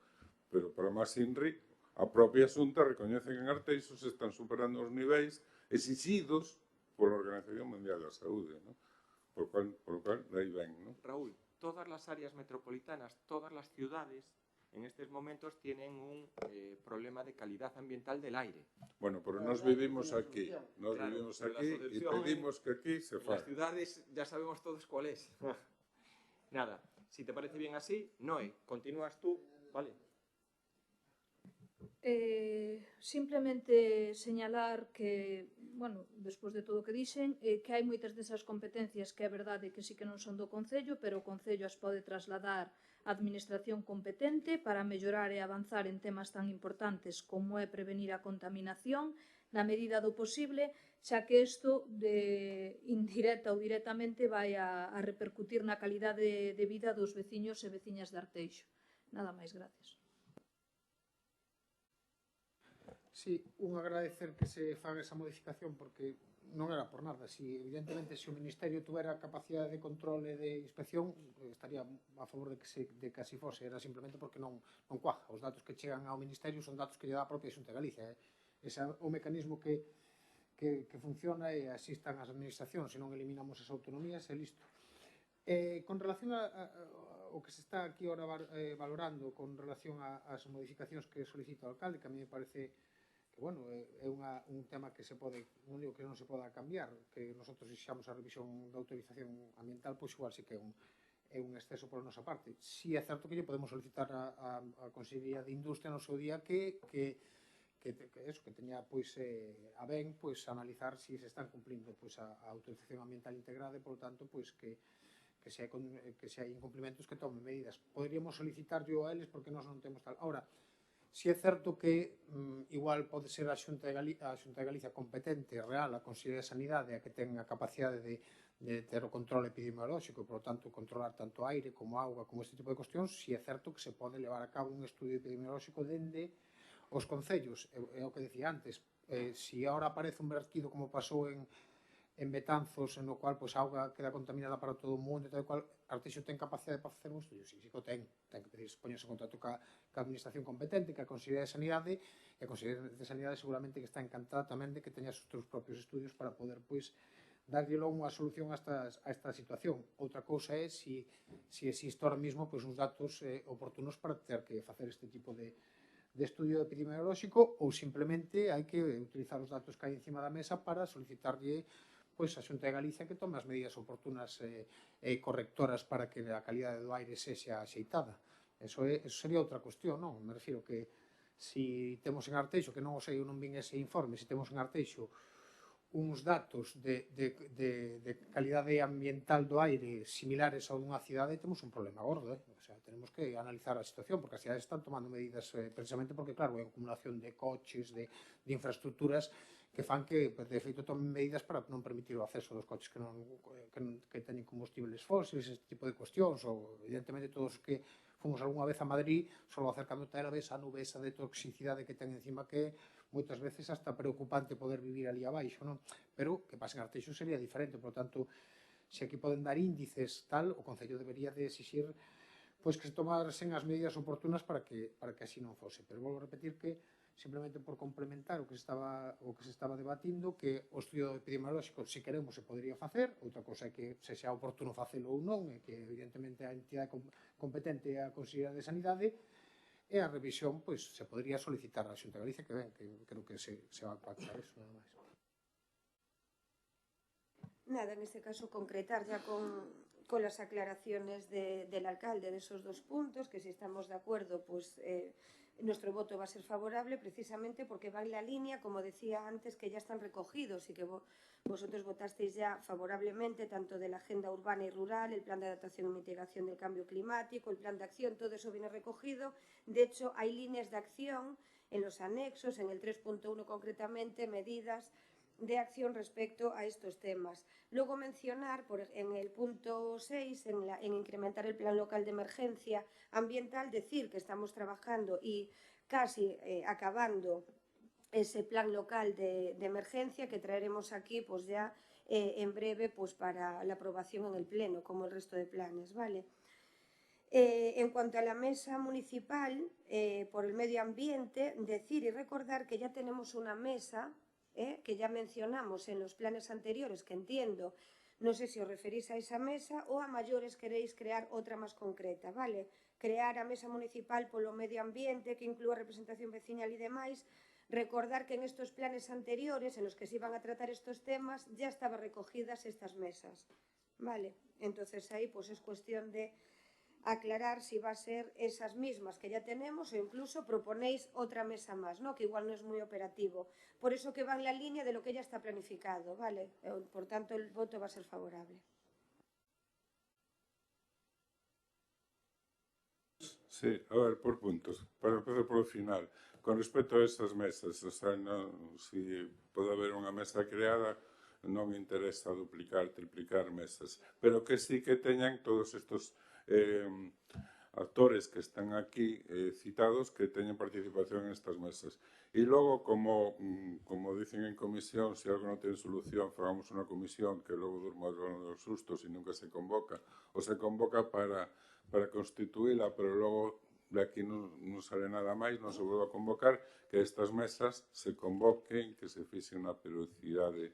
Pero para máis Inri, a propia Xunta recoñece que en Arteixo se están superando os niveis exixidos pola Organización Mundial da Saúde, non? Por lo cual, de aí ven, non? Raúl, todas las áreas metropolitanas, todas las ciudades, en estos momentos tienen un problema de calidad ambiental del aire. Bueno, pero nos vivimos aquí, nos Claro, vivimos pero la aquí e solución pedimos que aquí se Las faga. ciudades ya sabemos todos cuál es. Nada, si te parece bien así, Noé, continúas tú, ¿vale? Simplemente señalar que, bueno, despois de todo o que dixen, que hai moitas desas competencias que é verdade que sí que non son do Concello, pero o Concello as pode trasladar á administración competente para mellorar e avanzar en temas tan importantes como é prevenir a contaminación na medida do posible, xa que isto indirecta ou directamente vai a repercutir na calidade de vida dos veciños e veciñas de Arteixo. Nada máis, gracias. Sí, un agradecer que se faga esa modificación porque non era por nada. Evidentemente, se o Ministerio tuvera capacidade de control e de inspección, estaría a favor de que así fose. Era simplemente porque non cuaja. Os datos que chegan ao Ministerio son datos que lle dá a propia Xunta de Galicia. Ese é o mecanismo que funciona e así están as administracións. Se non eliminamos as autonomías, é listo. Con relación ao que se está aquí ahora valorando con relación ás modificacións que solicita o alcalde, que a mí me parece que, bueno, é un tema que se pode, non digo que non se poda cambiar, que nosotros exixamos a revisión da autorización ambiental, pois igual sí que é un exceso por a nosa parte. Si é certo que lle podemos solicitar a Consellería de Industria no seu día que teña pois a ben pois analizar se se están cumplindo pois a autorización ambiental integrada e, por tanto, pois que se hai incumplimentos que tomen medidas. Poderíamos solicitarlle a eles porque nós non temos tal. Ahora, si é certo que igual pode ser a Xunta de Galicia competente, real, a Consellería de Sanidade, a que ten a capacidade de ter o control epidemiolóxico, por lo tanto, controlar tanto aire como auga, como este tipo de cuestións, si é certo que se pode levar a cabo un estudio epidemiolóxico dende os concellos. É o que decía antes, si agora aparece un vertido como pasou en Betanzos, no cual a auga queda contaminada para todo o mundo, tal cual, Arteixo ten capacidade para facer un estudio? Si, que o ten que pedir, poñerse en contacto ca administración competente, ca Consellería de Sanidade, e a Consellería de Sanidade seguramente que está encantada tamén de que teña os seus propios estudios para poder, darlle logo unha solución a esta situación. Outra cousa é si existe ahora mismo uns datos oportunos para ter que facer este tipo de estudio epidemiolóxico ou simplemente hai que utilizar os datos que hai encima da mesa para solicitarlle a Xunta de Galicia que tome as medidas oportunas e correctoras para que a calidade do aire sexa axeitada. Eso sería outra cuestión, non? Me refiro que si temos en Arteixo, que non o sei, eu non vin ese informe, se temos en Arteixo uns datos de calidade ambiental do aire similares ao dunha cidade, temos un problema gordo. O sea, tenemos que analizar a situación, porque as cidades están tomando medidas precisamente porque, claro, é a acumulación de coches, de infraestructuras que fan que, de feito, tomen medidas para non permitir o acceso dos coches que teñen combustibles fósiles, este tipo de cuestións, ou, evidentemente, todos que fomos algunha vez a Madrid, solo acercando a ves a nube esa de toxicidade que ten encima que moitas veces hasta preocupante poder vivir ali abaixo, non? Pero que pasa en Arteixo sería diferente, por lo tanto, se aquí poden dar índices tal, o Concello debería de exixir que se tomasen as medidas oportunas para que así non fose. Pero volvo a repetir que, simplemente por complementar o que se estaba debatindo, que o estudio epidemiolóxico, se queremos, se podría facer, outra cosa é que se xa oportuno facelo ou non, e que evidentemente a entidade competente é a Consellería de Sanidade, e a revisión se podría solicitar a Xunta de Galicia, que ben, que creo que se va a pactar eso, nada máis. Nada, en este caso concretar ya con las aclaraciones del alcalde de esos dos puntos, que si estamos de acuerdo, nuestro voto va a ser favorable precisamente porque va en la línea, como decía antes, que ya están recogidos y que vosotros votasteis ya favorablemente tanto de la agenda urbana y rural, el plan de adaptación y mitigación del cambio climático, el plan de acción, todo eso viene recogido. De hecho, hay líneas de acción en los anexos, en el 3.1 concretamente, medidas de acción respecto a estos temas. Luego mencionar en el punto 6, en incrementar el plan local de emergencia ambiental, decir que estamos trabajando y casi acabando ese plan local de emergencia que traeremos aquí ya en breve para la aprobación en el Pleno, como el resto de planes, ¿vale? En cuanto a la mesa municipal por el medio ambiente, decir y recordar que ya tenemos una mesa que ya mencionamos en los planes anteriores, que entiendo, no sé si os referís a esa mesa o a mayores queréis crear otra más concreta, ¿vale? Crear a mesa municipal polo medio ambiente que inclúa representación veciñal e demais. Recordar que en estos planes anteriores en los que se iban a tratar estos temas ya estaban recogidas estas mesas, ¿vale? Entonces ahí es cuestión de aclarar si va a ser esas mismas que ya tenemos o incluso proponéis otra mesa más, ¿no? Que igual no es muy operativo. Por eso que va en la línea de lo que ya está planificado, ¿vale? Por tanto, el voto va a ser favorable. Sí, a ver, por puntos. Para empezar por o final. Con respecto a esas mesas, o sea, si pode haber unha mesa creada, non me interesa duplicar, triplicar mesas, pero que sí que teñan todos estos actores que están aquí citados que teñen participación en estas mesas. E logo, como dicen en comisión, se algo non ten solución, fagamos unha comisión que logo durma os sustos e nunca se convoca, ou se convoca para constituíla, pero logo de aquí non sale nada máis, non se volve a convocar, que estas mesas se convoquen, que se fixe unha periodicidade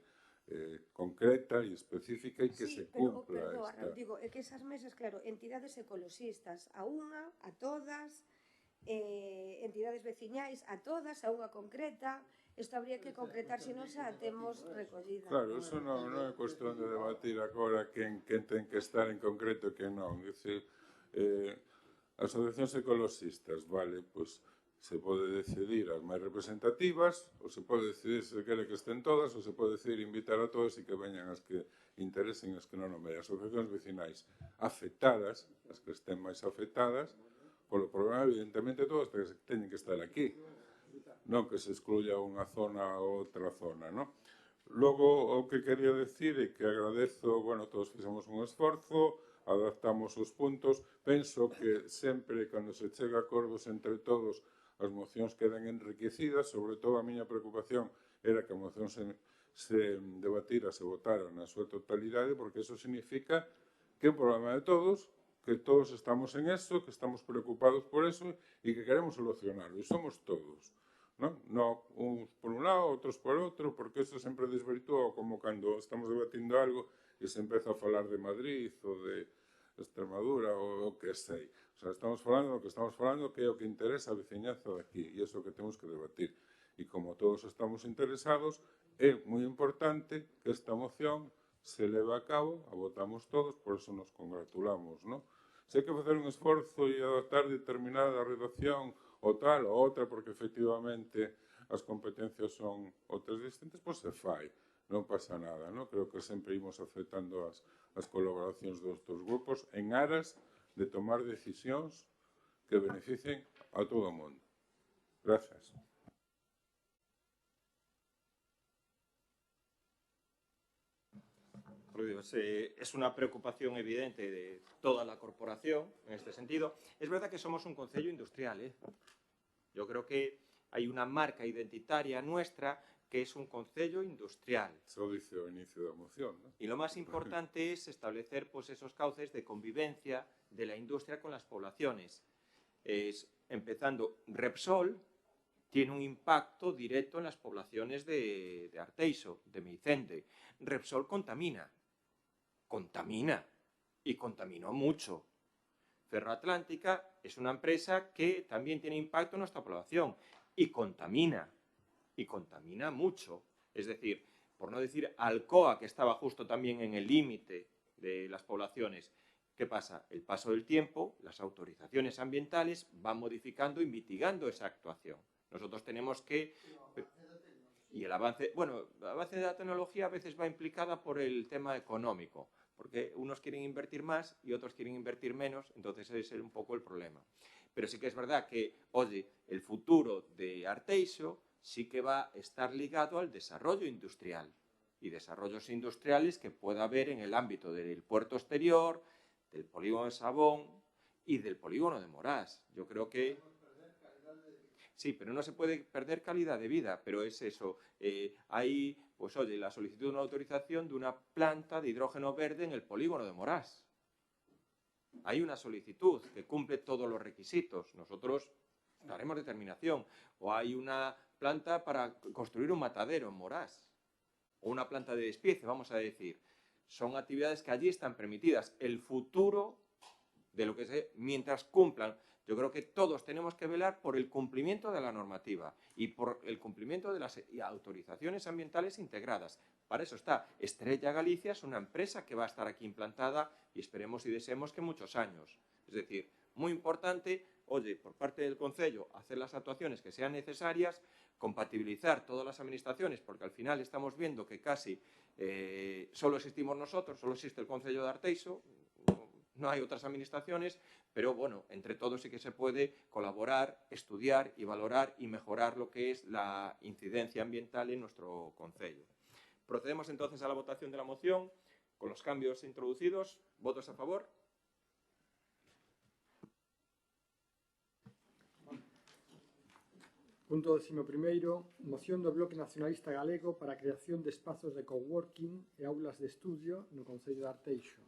concreta e específica e que se cumpla. Sí, pero, digo, é que esas mesas, claro, entidades ecoloxistas, a unha, a todas, entidades veciñais, a todas, a unha concreta, isto habría que concretar, se non xa temos recollida. Claro, eso non é cuestión de debatir agora quen ten que estar en concreto e quen non. Dice, asociacións ecoloxistas, vale, pois se pode decidir as máis representativas, ou se pode decidir se quere que estén todas, ou se pode decidir invitar a todas e que veñan as que interesen as que non o medio. Asociacións vecinais afectadas, as que estén máis afectadas, polo problema, evidentemente, todas teñen que estar aquí. Non que se excluya unha zona ou outra zona, non? Logo, o que quería decir é que agradezo, bueno, todos fixemos un esforzo, adaptamos os puntos, penso que sempre, cando se chega a acordos entre todos, as mocións quedan enriquecidas, sobre todo a miña preocupación era que a moción se debatira, se votara na súa totalidade, porque eso significa que é un problema de todos, que todos estamos en eso, que estamos preocupados por eso e que queremos solucionarlo, e somos todos. No uns por un lado, outros por outro, porque isto sempre desvirtúa, como cando estamos debatindo algo e se empeza a falar de Madrid ou de Extremadura ou o que sei. O sea, estamos falando do que estamos falando, que é o que interesa a veciñanza daqui, e é o que temos que debatir. E como todos estamos interesados, é moi importante que esta moción se leve a cabo, a votamos todos, por eso nos congratulamos, non? Se hai que facer un esforzo e adaptar determinada redacción ou tal ou outra, porque efectivamente as competencias son outras distintas, pois se fai, non pasa nada, non? Creo que sempre imos aceptando as colaboracións dos grupos en aras de tomar decisións que beneficien a todo o mundo. Gracias. Es una preocupación evidente de toda la corporación en este sentido. Es verdad que somos un concello industrial, ¿eh? Yo creo que hay una marca identitaria nuestra que es un concello industrial. Eso dice o inicio da moción, ¿no? Y lo más importante es establecer pues, esos cauces de convivencia de la industria con las poblaciones. Empezando, Repsol tiene un impacto directo en las poblaciones de Arteixo, de Meicende. Repsol contamina y contaminó mucho. Ferroatlántica es una empresa que también tiene impacto en nuestra población y contamina mucho. Es decir, por no decir Alcoa, que estaba justo también en el límite de las poblaciones. ¿Qué pasa? El paso del tiempo, las autorizaciones ambientales van modificando y mitigando esa actuación. Nosotros tenemos que... Y el avance... Bueno, el avance de la tecnología a veces va implicada por el tema económico, porque unos quieren invertir más y otros quieren invertir menos, entonces ese es un poco el problema. Pero sí que es verdad que, oye, el futuro de Arteixo sí que va a estar ligado al desarrollo industrial y desarrollos industriales que pueda haber en el ámbito del puerto exterior, del polígono de Sabón y del polígono de Morás. Yo creo que... Sí, pero no se puede perder calidad de vida, pero es eso. Hay, pues oye, la solicitud de una autorización de una planta de hidrógeno verde en el polígono de Morás. Hay una solicitud que cumple todos los requisitos. Nosotros daremos determinación. O hay una planta para construir un matadero en Morás. O una planta de despiece, vamos a decir. Son actividades que allí están permitidas. El futuro de lo que se... Mientras cumplan... Yo creo que todos tenemos que velar por el cumplimiento de la normativa y por el cumplimiento de las autorizaciones ambientales integradas. Para eso está. Estrella Galicia es una empresa que va a estar aquí implantada y esperemos y deseemos que muchos años. Es decir, muy importante, oye, por parte del Concello, hacer las actuaciones que sean necesarias, compatibilizar todas las administraciones, porque al final estamos viendo que casi solo existimos nosotros, solo existe el Concello de Arteixo, no hay otras administraciones, pero bueno, entre todos sí que se puede colaborar, estudiar y valorar y mejorar lo que es la incidencia ambiental en nuestro concello. Procedemos entonces a la votación de la moción con los cambios introducidos. ¿Votos a favor? Punto 11º. Moción do Bloque Nacionalista Galego para a creación de espazos de coworking e aulas de estudio no concello de Arteixo.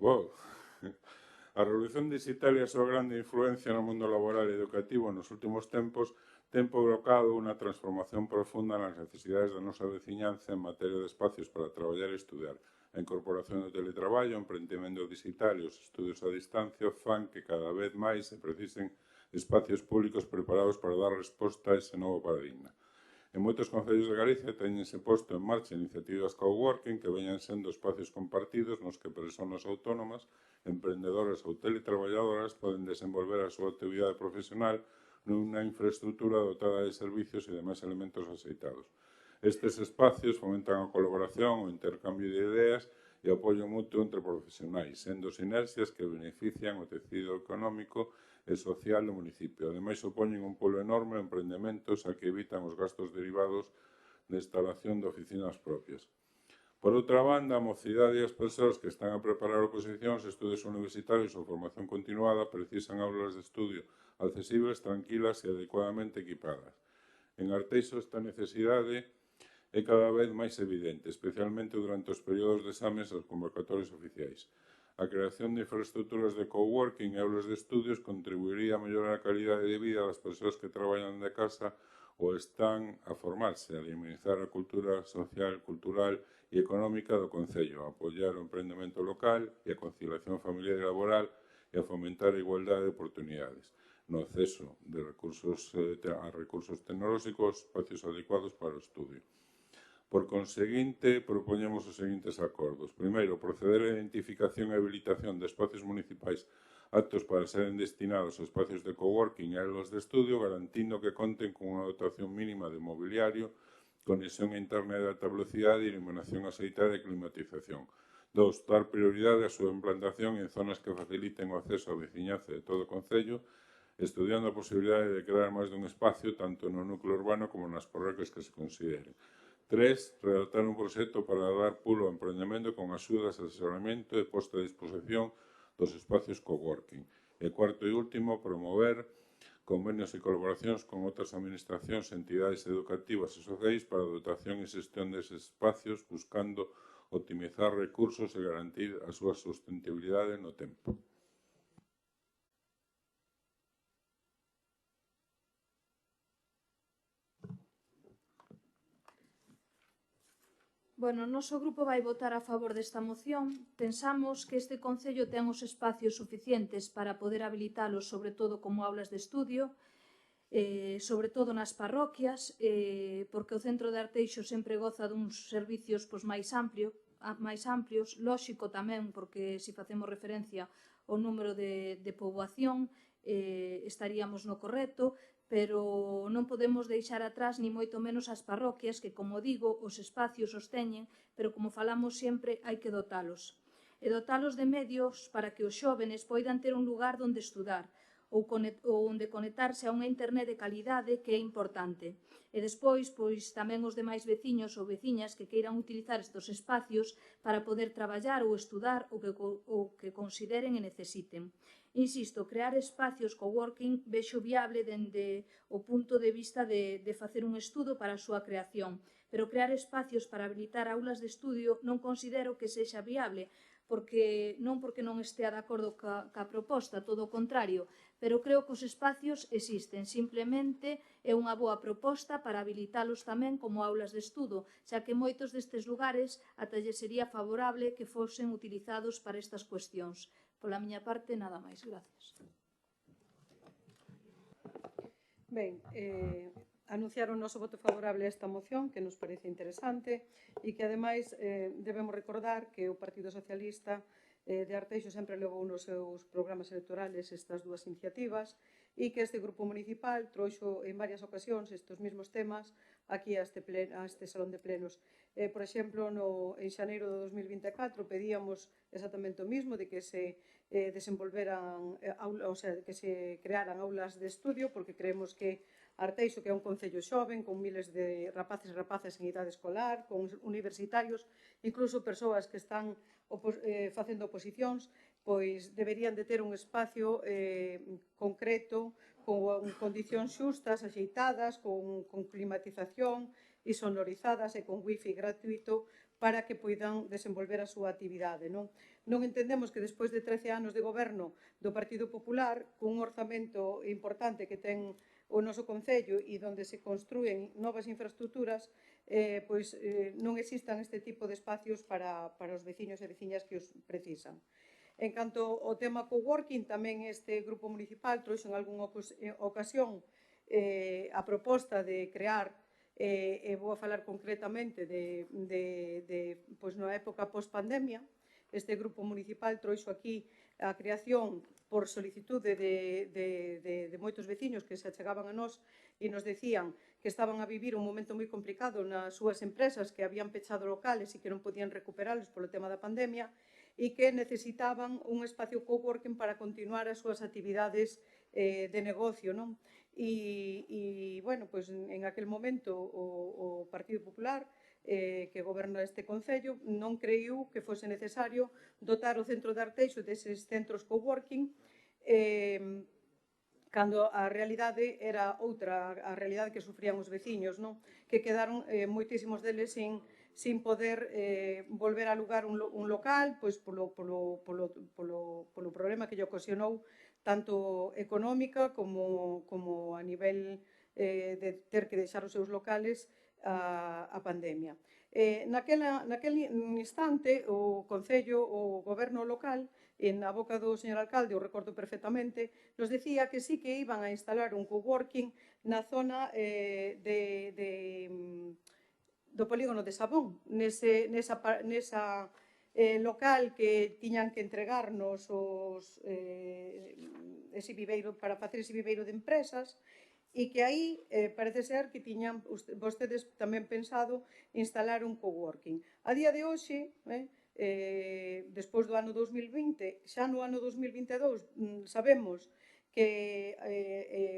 Wow. A revolución digital e a súa grande influencia no mundo laboral e educativo nos últimos tempos ten provocado unha transformación profunda nas necesidades da nosa veciñanza en materia de espacios para traballar e estudiar. A incorporación do teletraballo, o emprendemento digital e os estudios a distancia fan que cada vez máis se precisen espacios públicos preparados para dar resposta a ese novo paradigma. En moitos concellos de Galicia teñense posto en marcha iniciativas coworking que veñan sendo espacios compartidos nos que persoas autónomas, emprendedoras ou teletraballadoras poden desenvolver a súa actividade profesional nunha infraestructura dotada de servicios e demais elementos aceitados. Estes espacios fomentan a colaboración, o intercambio de ideas e apoio mutuo entre profesionais, sendo sinerxias que benefician o tecido económico e social do municipio. Ademais, opoñen un polo enorme de emprendementos a que evitan os gastos derivados de instalación de oficinas propias. Por outra banda, a mocidade e as persoas que están a preparar oposicións, estudios universitarios ou formación continuada precisan aulas de estudio accesibles, tranquilas e adecuadamente equipadas. En Arteixo esta necesidade é cada vez máis evidente, especialmente durante os períodos de exames e os convocatorios oficiais. A creación de infraestructuras de coworking e aulas de estudios contribuiría a mellorar a calidade de vida das persoas que traballan de casa ou están a formarse, a dinamizar a cultura social, cultural e económica do Concello, a apoiar o emprendemento local e a conciliación familiar e laboral e a fomentar a igualdade de oportunidades no acceso de recursos tecnolóxicos, espacios adecuados para o estudio. Por conseguinte, propoñemos os seguintes acordos. Primeiro, proceder á identificación e habilitación de espacios municipais aptos para seren destinados a espacios de coworking e aulas de estudio, garantindo que conten con unha dotación mínima de mobiliario, conexión a internet de alta velocidade, iluminación axeitada e climatización. 2. Dar prioridade á súa implantación en zonas que faciliten o acceso á veciñanza de todo o Concello, estudiando a posibilidade de crear máis dun espacio tanto no núcleo urbano como nas parroquias que se consideren. 3. Redactar un proxecto para dar pulo ao emprendemento con axudas, asesoramento e posta a disposición dos espacios coworking. E cuarto e último, promover convenios e colaboracións con outras administracións, entidades educativas e sociais para a dotación e xestión deses espacios, buscando optimizar recursos e garantir a súa sustentabilidade no tempo. Bueno, o noso grupo vai votar a favor desta moción. Pensamos que este Concello ten os espacios suficientes para poder habilitalos, sobre todo como aulas de estudio, sobre todo nas parroquias, porque o Centro de Arteixo sempre goza duns servicios máis amplios, lóxico tamén, porque se facemos referencia ao número de poboación, estaríamos no correcto, pero non podemos deixar atrás ni moito menos as parroquias que, como digo, os espacios os teñen, pero como falamos sempre, hai que dotalos. E dotalos de medios para que os xóvenes poidan ter un lugar onde estudar ou onde conectarse a unha internet de calidade que é importante. E despois, pois, tamén os demais veciños ou veciñas que queiran utilizar estes espacios para poder traballar ou estudar o que consideren e necesiten. Insisto, crear espacios coworking vexo viable dende o punto de vista de facer un estudo para a súa creación, pero crear espacios para habilitar aulas de estudio non considero que sexa viable, porque non estea de acordo ca proposta, todo o contrario, pero creo que os espacios existen, simplemente é unha boa proposta para habilitalos tamén como aulas de estudo, xa que moitos destes lugares ata lle sería favorable que fosen utilizados para estas cuestións. Pola miña parte, nada máis. Gracias. Ben, anunciar o noso voto favorable a esta moción, que nos parece interesante, e que, ademais, debemos recordar que o Partido Socialista de Arteixo sempre levou nos seus programas electorales estas dúas iniciativas e que este grupo municipal trouxo en varias ocasións estes mesmos temas aquí a este salón de plenos. Por exemplo, en xaneiro de 2024 pedíamos exactamente o mismo, de que se desenvolveran, que se crearan aulas de estudio, porque creemos que Arteixo, que é un concello xoven, con miles de rapaces e rapazas en idade escolar, con universitarios, incluso persoas que están facendo oposicións, pois deberían de ter un espacio concreto, con condicións xustas, axeitadas, con climatización e sonorizadas e con wifi gratuito para que poidan desenvolver a súa actividade. Non entendemos que despois de 13 anos de goberno do Partido Popular, cun orzamento importante que ten o noso Concello e onde se construen novas infraestructuras, pois non existan este tipo de espacios para os veciños e veciñas que os precisan. En canto ao tema coworking, tamén este grupo municipal trouxe en algunha ocasión a proposta de crear, e vou a falar concretamente na época post-pandemia, este grupo municipal trouxo aquí a creación por solicitude de moitos veciños que se achegaban a nós e nos decían que estaban a vivir un momento moi complicado nas súas empresas, que habían pechado locales e que non podían recuperalos polo tema da pandemia e que necesitaban un espacio coworking para continuar as súas actividades de negocio, non? E bueno, pois en aquel momento o Partido Popular que goberna este Concello non creiu que fose necesario dotar o centro de Arteixo deses centros coworking cando a realidade era outra, a realidade que sufrían os veciños, non? Que quedaron moitísimos deles sin poder volver a alugar un local pois polo problema que lle ocasionou tanto económica como a nivel de ter que deixar os seus locales a pandemia. Naquel instante, o Concello, o Goberno local, na boca do señor alcalde, o recordo perfectamente, nos decía que sí que iban a instalar un coworking na zona do polígono de Sabón, nesa local que tiñan que entregarnos ese viveiro para facer ese viveiro de empresas, e que aí parece ser que tiñan vostedes tamén pensado instalar un coworking. A día de hoxe, despois do ano 2020, xa no ano 2022, sabemos que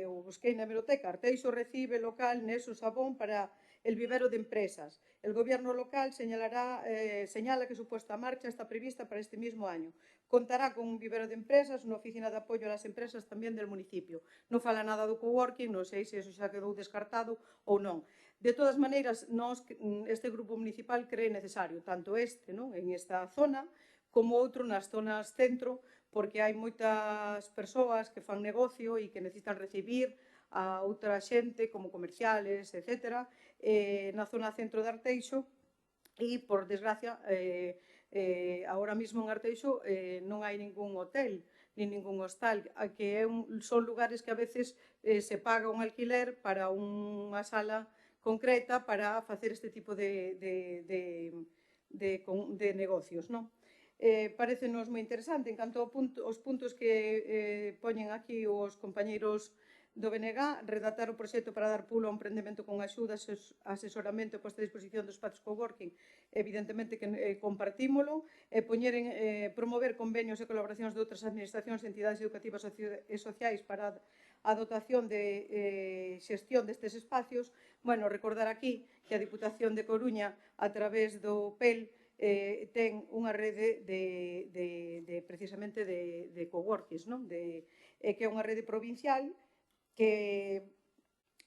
o busquei na hemeroteca, Arteixo recibe local Neso Sabón para el vivero de empresas. El gobierno local señala que su puesta en marcha está prevista para este mismo año. Contará con un vivero de empresas, unha oficina de apoio a las empresas tamén del municipio. Non fala nada do coworking, non sei se eso xa quedou descartado ou non. De todas maneiras, este grupo municipal cree necesario, tanto en esta zona, como outro nas zonas centro, porque hai moitas persoas que fan negocio e que necesitan recibir a outra xente, como comerciales, etc., na zona centro de Arteixo, e, por desgracia, agora mesmo en Arteixo non hai ningún hotel, nin ningún hostal, que son lugares que a veces se paga un alquiler para unha sala concreta para facer este tipo de negocios, non? Parecenos moi interesante. En canto aos puntos que poñen aquí os compañeiros do BNG, redactar o proxecto para dar pulo a un emprendemento con axudas, asesoramento e posta a disposición dos espacios coworking, evidentemente que compartímolo, promover convenios e colaboracións de outras administracións e entidades educativas e sociais para a dotación de xestión destes espacios. Bueno, recordar aquí que a Diputación de Coruña, a través do PEL, ten unha rede precisamente de coworkings, que é unha rede provincial que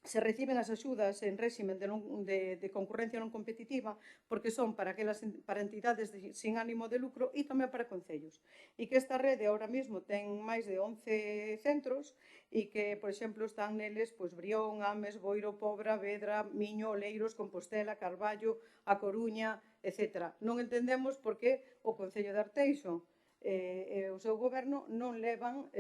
se reciben as axudas en réximen de concurrencia non competitiva porque son para entidades sin ánimo de lucro e tamén para concellos. E que esta rede ahora mesmo ten máis de 11 centros e que, por exemplo, están neles Brión, Ames, Boiro, Pobra, Vedra, Miño, Oleiros, Compostela, Carballo, A Coruña, etc. Non entendemos por que o Concello de Arteixo e o seu goberno non levan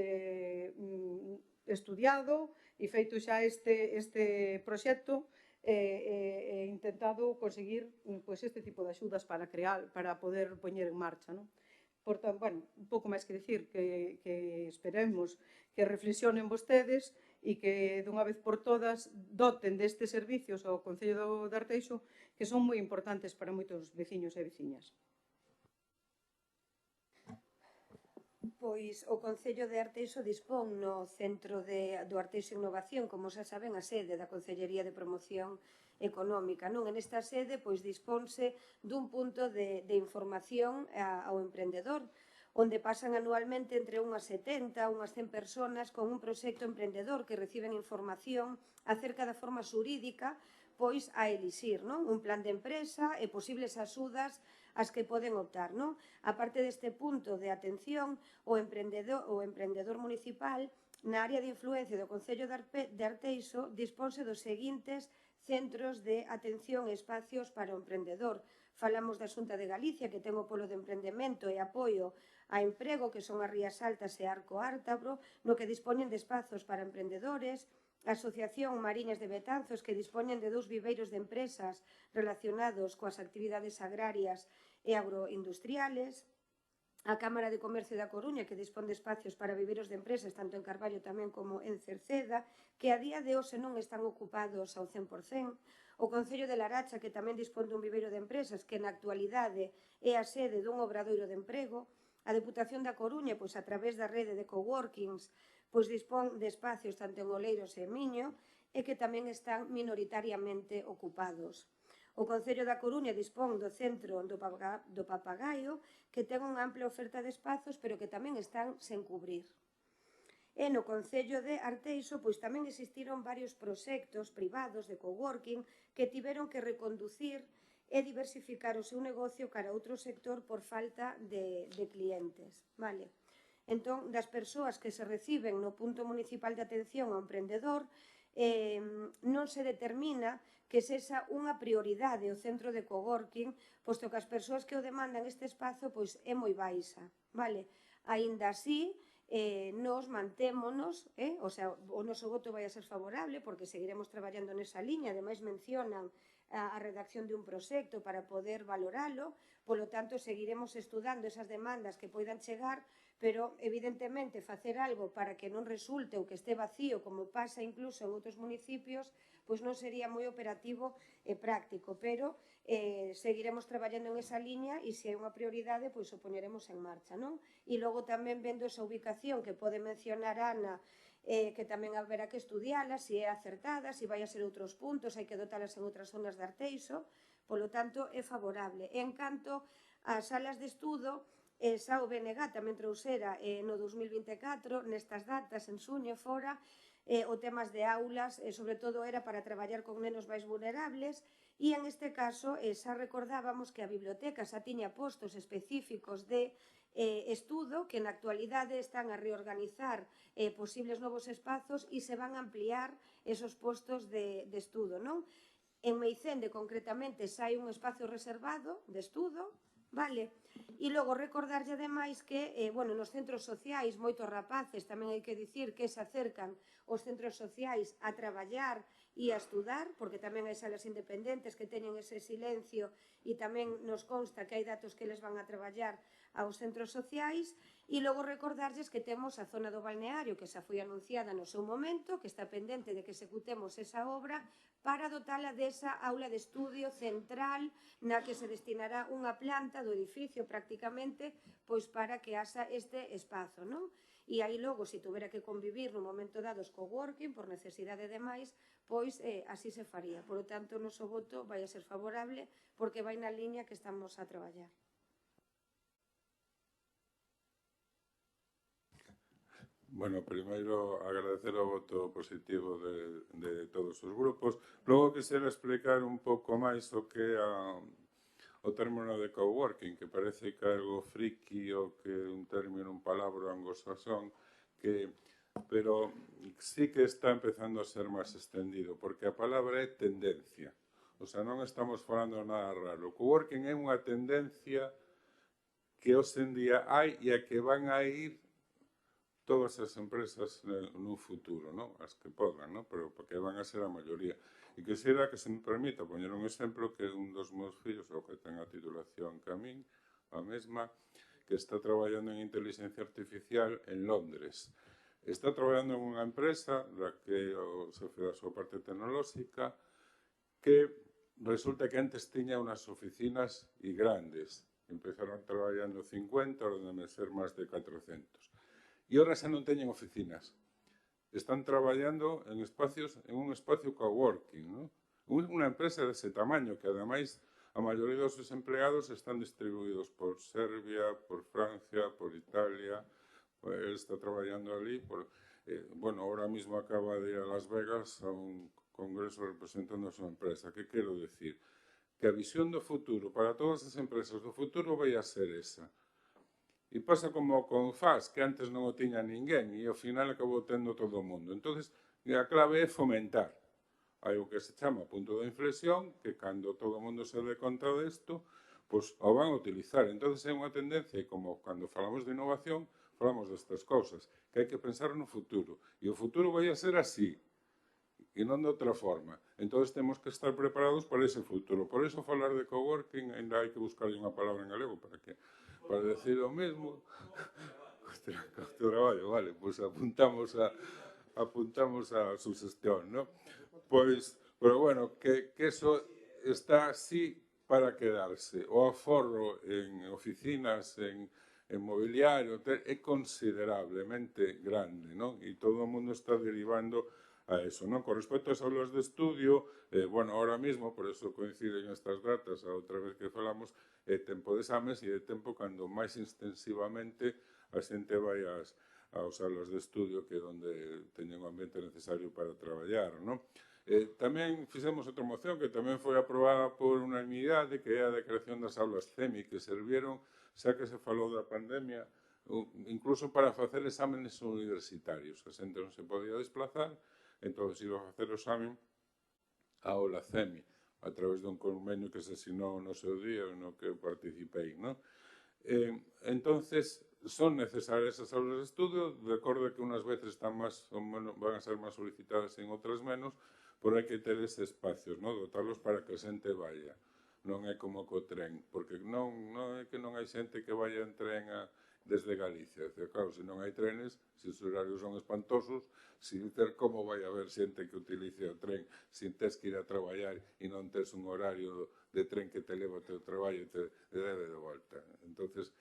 estudiado e feito xa este proxecto e intentado conseguir este tipo de axudas para poder poñer en marcha. Por tanto, un pouco máis que dicir, que esperemos que reflexionen vostedes e que dunha vez por todas doten destes servicios ao Concello de Arteixo, que son moi importantes para moitos veciños e veciñas. Pois o Concello de Arteixo dispón no Centro do Arteixo Innovación, como xa saben, a sede da Concellería de Promoción Económica. En esta sede dispónse dun punto de información ao emprendedor, onde pasan anualmente entre unhas 70 a unhas 100 personas con un proxecto emprendedor que reciben información acerca da forma xurídica pois a elixir un plan de empresa e posibles axudas as que poden optar. A parte deste punto de atención, o emprendedor municipal na área de influencia do Concello de Arteixo dispónse dos seguintes centros de atención e espacios para o emprendedor. Falamos da Xunta de Galicia, que ten o polo de emprendemento e apoio a emprego, que son as Rías Altas e Arco Ártabro, no que dispoñen de espazos para emprendedores, a Asociación Mariñas de Betanzos, que dispoñen de 2 viveiros de empresas relacionados coas actividades agrarias e agroindustriales, a Cámara de Comercio da Coruña, que dispón de espacios para viveros de empresas, tanto en Carballo tamén como en Cerceda, que a día de hoxe non están ocupados ao 100%, o Concello de Laracha, que tamén dispón dun vivero de empresas, que na actualidade é a sede dun obradoiro de emprego, a Deputación da Coruña, pois a través da rede de coworkings, pois dispón de espacios tanto en Oleiros e en Miño, e que tamén están minoritariamente ocupados. O Concello da Coruña dispón do Centro do Papagaio, que ten unha ampla oferta de espazos, pero que tamén están sen cubrir. E no Concello de Arteixo, pois tamén existiron varios proxectos privados de coworking que tiveron que reconducir e diversificar o seu negocio cara a outro sector por falta de clientes. Vale? Entón, das persoas que se reciben no punto municipal de atención ao emprendedor, non se determina que sexa unha prioridade o centro de coworking, posto que as persoas que o demandan este espazo pois é moi baixa, vale? Aínda así, nos mantémonos, o sea, o noso voto vai a ser favorable porque seguiremos traballando nesa liña, ademais mencionan a redacción de un proxecto para poder valoralo, polo tanto seguiremos estudando esas demandas que poidan chegar, pero evidentemente facer algo para que non resulte ou que este vacío, como pasa incluso en outros municipios, pois non sería moi operativo e práctico, pero seguiremos traballando en esa liña e se é unha prioridade, pois o poñeremos en marcha, non? E logo tamén vendo esa ubicación que pode mencionar Ana, que tamén haberá que estudiala, se é acertada, se vai a ser outros puntos, hai que dotalas en outras zonas de Arteixo, polo tanto é favorable. E en canto ás salas de estudo, xa o BNG tamén trouxera no 2024, nestas datas, en xuño, fora, o temas de aulas, sobre todo era para traballar con nenos máis vulnerables, e en este caso xa recordábamos que a biblioteca xa tiña postos específicos de estudo que na actualidade están a reorganizar posibles novos espazos e se van a ampliar esos postos de estudo, non? En Meicende, concretamente, xa hai un espazo reservado de estudo, vale? E logo recordarlle ademais que, nos centros sociais, moitos rapaces, tamén hai que dicir que se acercan os centros sociais a traballar e a estudar, porque tamén hai salas independentes que teñen ese silencio e tamén nos consta que hai datos que les van a traballar aos centros sociais, e logo recordarlles que temos a zona do balneario que xa foi anunciada no seu momento, que está pendente de que executemos esa obra para dotala desa aula de estudio central na que se destinará unha planta do edificio prácticamente pois para que haxa este espazo, non? E aí logo, se tuvera que convivir no momento dado os coworking por necesidade de máis, pois así se faría. Por lo tanto, o noso voto vai a ser favorable porque vai na liña que estamos a traballar. Bueno, primeiro agradecer o voto positivo de todos os grupos. Logo quixera explicar un pouco máis o que é o término de coworking, que parece que é algo friki ou que é un término, un palabra anglosaxón, pero sí que está empezando a ser máis extendido, porque a palabra é tendencia. O sea, non estamos falando nada raro. O coworking é unha tendencia que hoxe en día hai e a que van a ir todas as empresas no futuro, ¿no? As que podan, ¿no? Pero porque van a ser a maioría. E quixera que se me permita poñer un exemplo que un dos meus fillos, o que ten a titulación Camín, a mesma, que está traballando en inteligencia artificial en Londres. Está traballando en unha empresa da que o xefe da súa parte tecnolóxica que resulta que antes tiña unhas oficinas e grandes. Empezaron traballando 50, orden de ser máis de 400. E ahora xa non teñen oficinas. Están traballando en un espacio coworking, ¿no? Unha empresa dese tamaño que, ademais, a maioría dos seus empleados están distribuídos por Serbia, por Francia, por Italia. Él está traballando ali. Bueno, ahora mismo acaba de ir a Las Vegas a un congreso representando a súa empresa. Que quero decir? Que a visión do futuro para todas as empresas do futuro vai a ser esa. E pasa como con FAS, que antes non o tiña ninguén e ao final acabou tendo todo o mundo. Entón, a clave é fomentar. Hai o que se chama punto de inflexión, que cando todo o mundo se dé conta desto, pois o van a utilizar. Entón, é unha tendencia, e como cando falamos de innovación, falamos destas cousas, que hai que pensar no futuro. E o futuro vai a ser así, e non de outra forma. Entón, temos que estar preparados para ese futuro. Por iso, falar de coworking, ainda hai que buscar unha palabra en galego para que para decir o mesmo. Co traballo, vale, pois apuntamos a sugestión, non? Pois, pero bueno, que eso está así para quedarse. O aforro en oficinas, en mobiliario, é considerablemente grande, non? E todo o mundo está derivando a eso, non? Con respecto ás aulas de estudio, bueno, ahora mismo, por eso coinciden estas datas, a outra vez que falamos, é tempo de exames e é tempo cando máis extensivamente a xente vai ás aulas de estudio, que é onde teñen o ambiente necesario para traballar, non? Tamén fixemos outra moción que tamén foi aprobada por unanimidade, que é a de creación das aulas CEMI, que serviron, xa que se falou da pandemia, incluso para facer exámenes universitarios. A xente non se podía desplazar, entón iba a facer o examen a aula CEMI, a través dun convenio que se asinou no seu día, no que eu participei, non? Entonces, son necesarias as aulas de estudio, de acordo que unas veces están máis ou menos, van a ser máis solicitadas en outras menos, pero hai que ter ese espacios, non? Dotarlos para que a xente vaya. Non é como co tren, porque non é que non hai xente que vaya en tren desde Galicia. Claro, se non hai trenes, se os horarios son espantosos, sin ter como vai haber xente que utilice o tren, sin tes que ir a traballar e non tes un horario de tren que te leva ao teu traballo e te debe de volta. Entonces,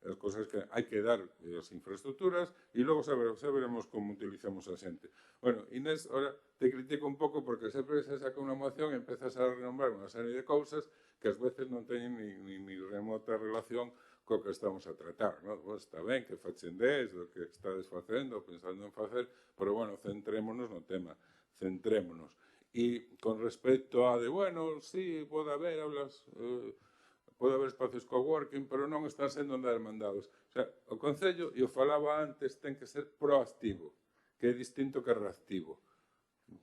as cousas que hai que dar as infraestructuras e logo saberemos como utilizamos a xente. Bueno, Inés, ahora te critico un pouco porque sempre se saca unha moción e empezas a renombrar unha serie de cousas que ás veces non teñen ni remota relación co que estamos a tratar, non? Pues está ben que fachendéis o que estades facendo, pensando en facer, pero, bueno, centrémonos no tema, centrémonos. E con respecto a de, bueno, sí, pode haber aulas, pode haber espacios coworking, pero non están sendo demandados. O sea, o Concello, e o falaba antes, ten que ser proactivo, que é distinto que reactivo.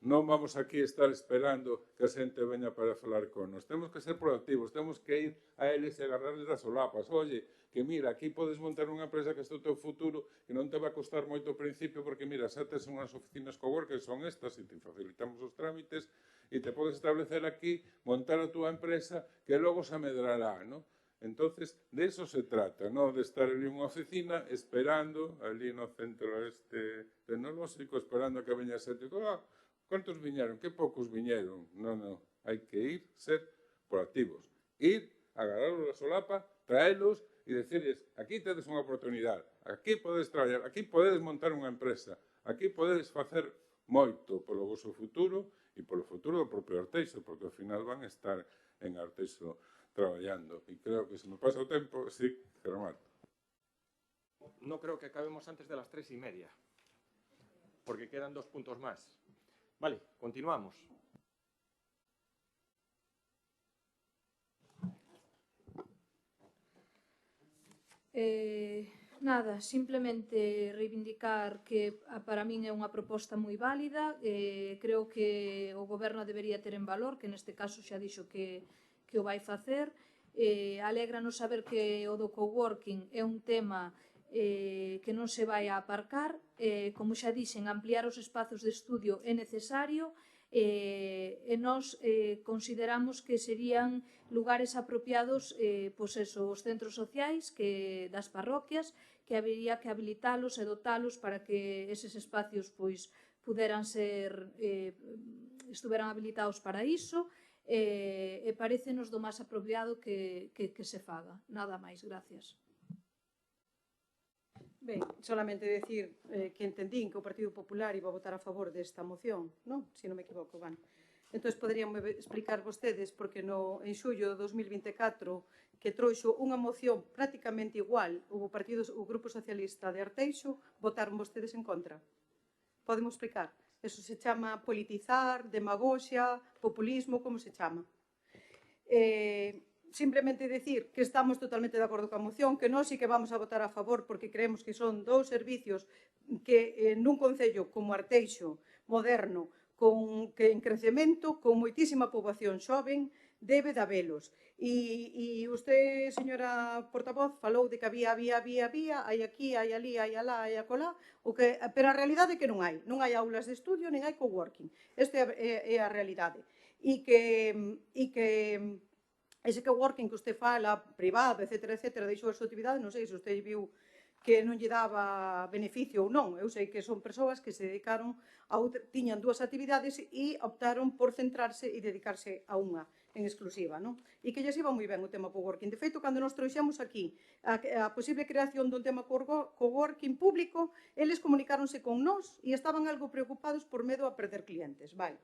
Non vamos aquí estar esperando que a xente veña para falar con nos. Temos que ser proactivos, temos que ir a eles e agarrarles as solapas. Oye, que mira, aquí podes montar unha empresa que este é o teu futuro e non te vai costar moito ao principio porque, mira, xa tes unhas oficinas coworking, son estas, e te facilitamos os trámites e te podes establecer aquí, montar a túa empresa que logo se amedrará, non? Entonces, de eso se trata, non? De estar ali unha oficina esperando, ali no centro tecnolóxico, esperando que veña xente. ¿Cuántos viñeron? Que poucos viñeron. Non, hai que ir, ser proactivos. Ir, agarrarlos a solapa, traelos e decirles, aquí tedes unha oportunidade, aquí podes traballar, aquí podedes montar unha empresa, aquí podedes facer moito polo vosso futuro e polo futuro do propio Arteixo, porque ao final van a estar en Arteixo traballando. E creo que se me pasa o tempo, sí, que remato. No creo que acabemos antes de las 3:30, porque quedan 2 puntos más. Vale, continuamos. Nada, simplemente reivindicar que para min é unha proposta moi válida. Creo que o Goberno debería ter en valor, que neste caso xa dixo que o vai facer. Alégranos saber que o do coworking é un tema que non se vai a aparcar. Como xa dixen, ampliar os espazos de estudio é necesario e nós consideramos que serían lugares apropiados os centros sociais das parroquias, que habería que habilitalos e dotalos para que eses espacios puderan ser estuveran habilitados para iso, e parecenos do máis apropiado que se faga. Nada máis, gracias. Ben, solamente decir que entendín que o Partido Popular iba a votar a favor desta moción, non? Se non me equivoco, van. Entón, poderían explicar vostedes porque en xullo de 2024 que trouxo unha moción prácticamente igual o Grupo Socialista de Arteixo, votaron vostedes en contra. Podemos explicar? Eso se chama politizar, demagoxia, populismo, como se chama? Simplemente decir que estamos totalmente de acordo coa moción, que nós sí que vamos a votar a favor porque creemos que son 2 servicios que nun concello como Arteixo, moderno, que en crecemento, con moitísima poboación xoven, debe de habelos. E usted, señora portavoz, falou de que había, hai aquí, hai ali, hai alá, hai acolá, pero a realidade é que non hai aulas de estudio, nin hai coworking. Esta é a realidade. E que ese coworking que usted fala, privado, etcétera, deixou a súa actividade, non sei se usted viu que non lle daba beneficio ou non. Eu sei que son persoas que se dedicaron a tiñan dúas actividades e optaron por centrarse e dedicarse a unha en exclusiva, non? E que lles iba moi ben o tema coworking. De feito, cando nos trouxemos aquí a posible creación dun tema coworking público, eles comunicáronse con nós e estaban algo preocupados por medo a perder clientes, vale?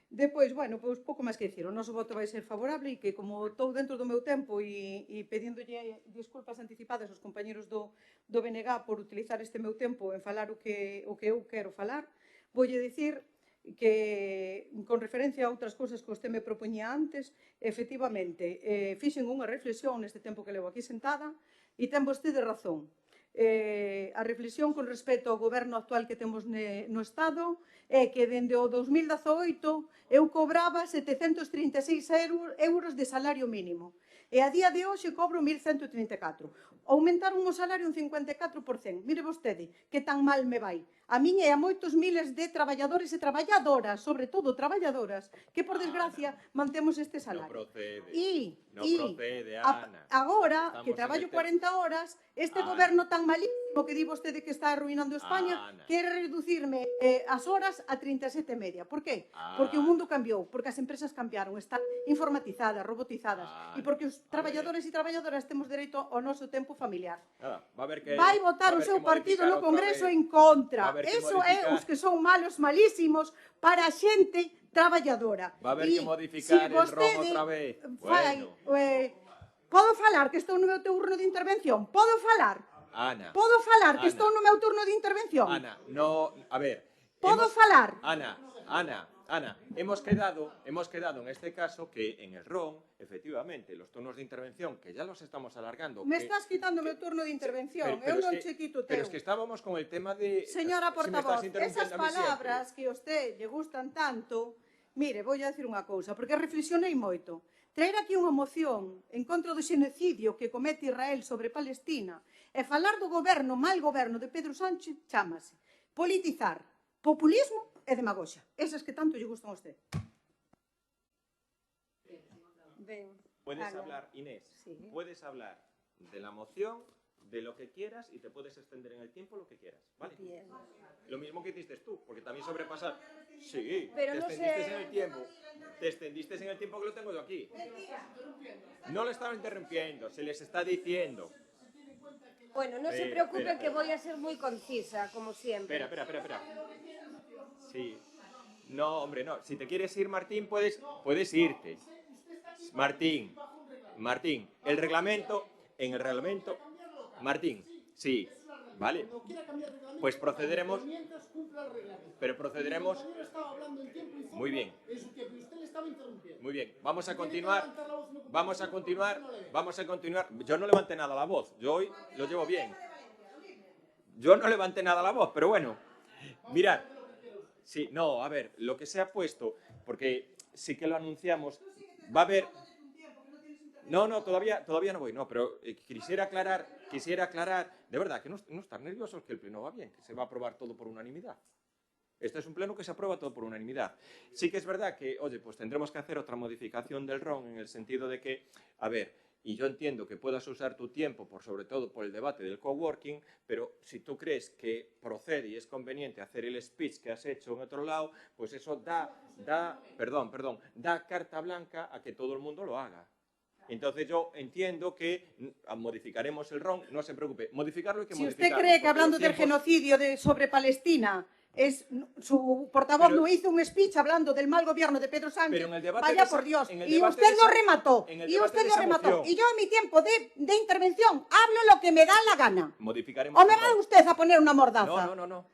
Depois, bueno, pois pouco máis que dicir, o noso voto vai ser favorable e que como estou dentro do meu tempo e pedíndolle disculpas anticipadas aos compañeros do BNG por utilizar este meu tempo en falar o que eu quero falar, voulle dicir que, con referencia a outras cousas que usted me propoñía antes, efectivamente, fixen unha reflexión neste tempo que levo aquí sentada e ten vostede razón. A reflexión con respecto ao goberno actual que temos no Estado é que dende o 2018 eu cobraba 736 euros de salario mínimo e a día de hoxe cobro 1.134. Aumentaron o salario un 54%. Mire vostede, que tan mal me vai. A min e a moitos miles de traballadores e traballadoras, sobre todo traballadoras, que por desgracia mantemos este salario. Non procede, Non procede, Ana. Agora, Estamos que traballo en 40 horas, este goberno tan malísimo que di vostede que está arruinando España, quere reducirme as horas a 37,5. Por qué? Porque o mundo cambiou, porque as empresas cambiaron, están informatizadas, robotizadas, e porque os traballadores e traballadoras temos dereito ao noso tempo familiar. Vai votar o seu partido no Congreso en contra. Eso é os que son malos, malísimos para a xente traballadora. Va a haber que modificar el ROM outra vez. Bueno. Podo falar que estou no meu turno de intervención? Podo falar? Ana. Podo falar que estou no meu turno de intervención? Ana, no, a ver. Podo falar? Ana, hemos quedado en este caso que en el RON, efectivamente, los turnos de intervención, que ya los estamos alargando... Me estás quitando o meu turno de intervención, eu non che quito o teu. Pero es que estábamos con el tema de... Señora portavoz, esas palabras que a usted lle gustan tanto, mire, vou a decir unha cousa, porque reflexionei moito. Traer aquí unha moción en contra do xenocidio que comete Israel sobre Palestina e falar do goberno, mal goberno de Pedro Sánchez, chámase politizar, populismo e demagoxia. Esas que tanto lle gustan a usted. Puedes hablar, Inés, puedes hablar de la moción, de lo que quieras y te puedes extender en el tiempo lo que quieras, ¿vale? Bien. Lo mismo que hiciste tú, porque también sobrepasar... Sí, pero te no extendiste sé... en el tiempo. Te extendiste en el tiempo que lo tengo yo aquí. No lo estaba interrumpiendo, se les está diciendo. Bueno, no se preocupen que voy a ser muy concisa, como siempre. Espera. Sí. No, hombre, no. Si te quieres ir, Martín, puedes irte. Martín, en el reglamento, Martín, sí, ¿vale? Pues procederemos, pero procederemos... Muy bien. Muy bien, vamos a continuar. Yo no levanté nada la voz, yo hoy lo llevo bien. Yo no levanté nada la voz, pero bueno, mirad. Sí, no, a ver, lo que se ha puesto, porque sí que lo anunciamos, va a haber... No, todavía no voy, no, pero quisiera aclarar, de verdad, que no estar nerviosos, que el pleno va bien, que se va a aprobar todo por unanimidad. Este es un pleno que se aprueba todo por unanimidad. Sí que es verdad que, oye, pues tendremos que hacer otra modificación del RON en el sentido de que, a ver, y yo entiendo que puedas usar tu tiempo, sobre todo por el debate del coworking, pero si tú crees que procede y es conveniente hacer el speech que has hecho en otro lado, pues eso da carta blanca a que todo el mundo lo haga. Entonces yo entiendo que modificaremos el RON, no se preocupe, modificarlo hay que modificarlo. Si usted cree que hablando del genocidio sobre Palestina, su portavoz no hizo un speech hablando del mal gobierno de Pedro Sánchez, vaya por Dios, y usted lo remató, y yo en mi tiempo de intervención hablo lo que me da la gana. Modificaremos. ¿O me va usted a poner una mordaza? No.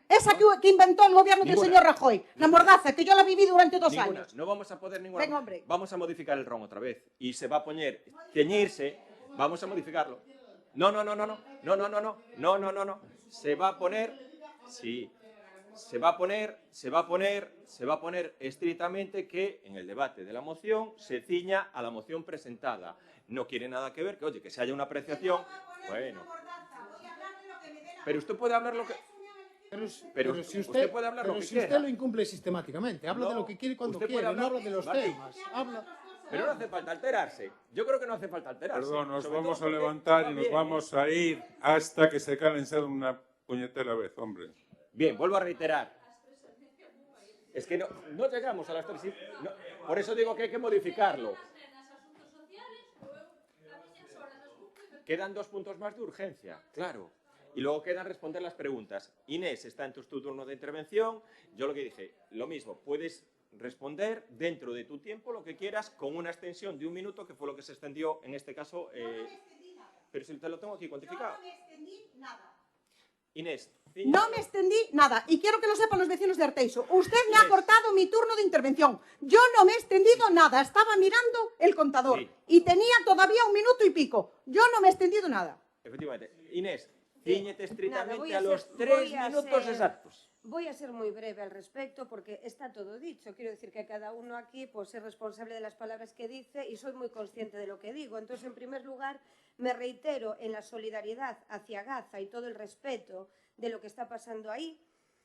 Esa que inventó el gobierno del señor Rajoy, la mordaza, que yo la viví durante 2 años. No vamos a poder ninguna. Venga, hombre. Vamos a modificar el RON otra vez, y se va a poner, ceñirse, vamos a modificarlo. No, se va a poner, sí. Se va a poner estrictamente que en el debate de la moción se ciña a la moción presentada. No quiere nada que ver que, oye, que se haya una apreciación. Bueno. Pero usted puede hablar lo que... Pero si usted puede hablar lo que quiera. Pero si usted lo incumple sistemáticamente, habla de lo que quiere cuando quiere, no habla de los temas. Pero no hace falta alterarse. Yo creo que no hace falta alterarse. Perdón, nos Sobre vamos todo a porque levantar va y nos bien, vamos a ir hasta que se cálense de una puñetera vez, hombre. Bien, vuelvo a reiterar. Es que no llegamos a las 3 y... no, por eso digo que hay que modificarlo. Quedan 2 puntos más de urgencia, claro. Y luego quedan responder las preguntas. Inés, está en tu turno de intervención. Yo lo que dije, lo mismo, puedes responder dentro de tu tiempo lo que quieras con una extensión de 1 minuto, que fue lo que se extendió en este caso. Pero si te lo tengo aquí cuantificado. Yo no me extendí nada. Inés. No me extendí nada y quiero que lo sepan los vecinos de Arteixo. Usted me ha cortado mi turno de intervención. Yo no me he extendido nada. Estaba mirando el contador y tenía todavía 1 minuto y pico. Yo no me he extendido nada. Efectivamente. Inés, cíñete estrictamente Nada, a los 3 minutos exactos. Voy a ser muy breve al respecto porque está todo dicho. Quiero decir que cada uno aquí pues, es responsable de las palabras que dice y soy muy consciente de lo que digo. Entonces, en primer lugar, me reitero en la solidaridad hacia Gaza y todo el respeto de lo que está pasando ahí.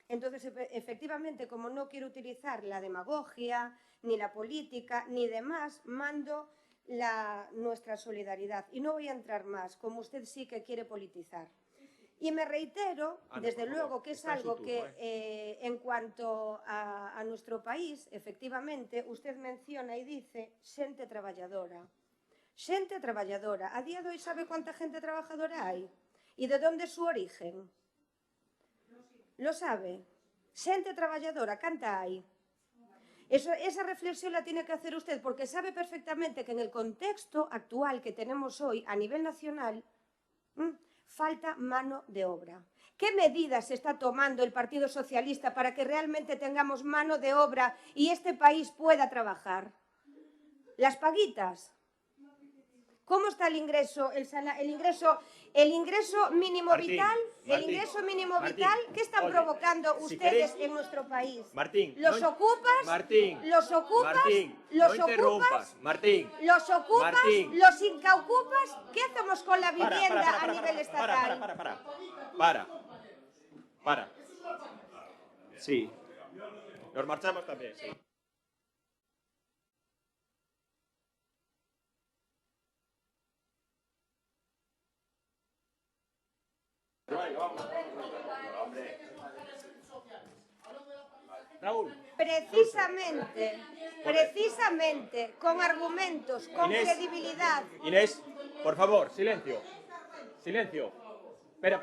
Entonces, efectivamente, como no quiero utilizar la demagogia, ni la política, ni demás, mando nuestra solidaridad. Y no voy a entrar más, como usted sí que quiere politizar. Y me reitero, desde luego, que es algo que en cuanto a nuestro país, efectivamente, usted menciona y dice xente traballadora. Xente traballadora. A día de hoy, ¿sabe cuánta gente trabajadora hay? ¿Y de dónde es su origen? ¿Lo sabe? Xente traballadora, ¿canta hai? Esa reflexión la tiene que hacer usted porque sabe perfectamente que en el contexto actual que tenemos hoy a nivel nacional falta mano de obra. ¿Qué medidas se está tomando el Partido Socialista para que realmente tengamos mano de obra y este país pueda trabajar? ¿Las paguitas? ¿Cómo está el ingreso, el ingreso mínimo vital? El ingreso mínimo vital, ¿qué están provocando ustedes en nuestro país? Martín, los ocupas, los incaocupas, ¿qué hacemos con la vivienda a nivel estatal? Para. Sí. Nos marchamos también, sí. Raúl. Precisamente, con argumentos, con credibilidad. Inés, por favor, silencio. Silencio. Espera.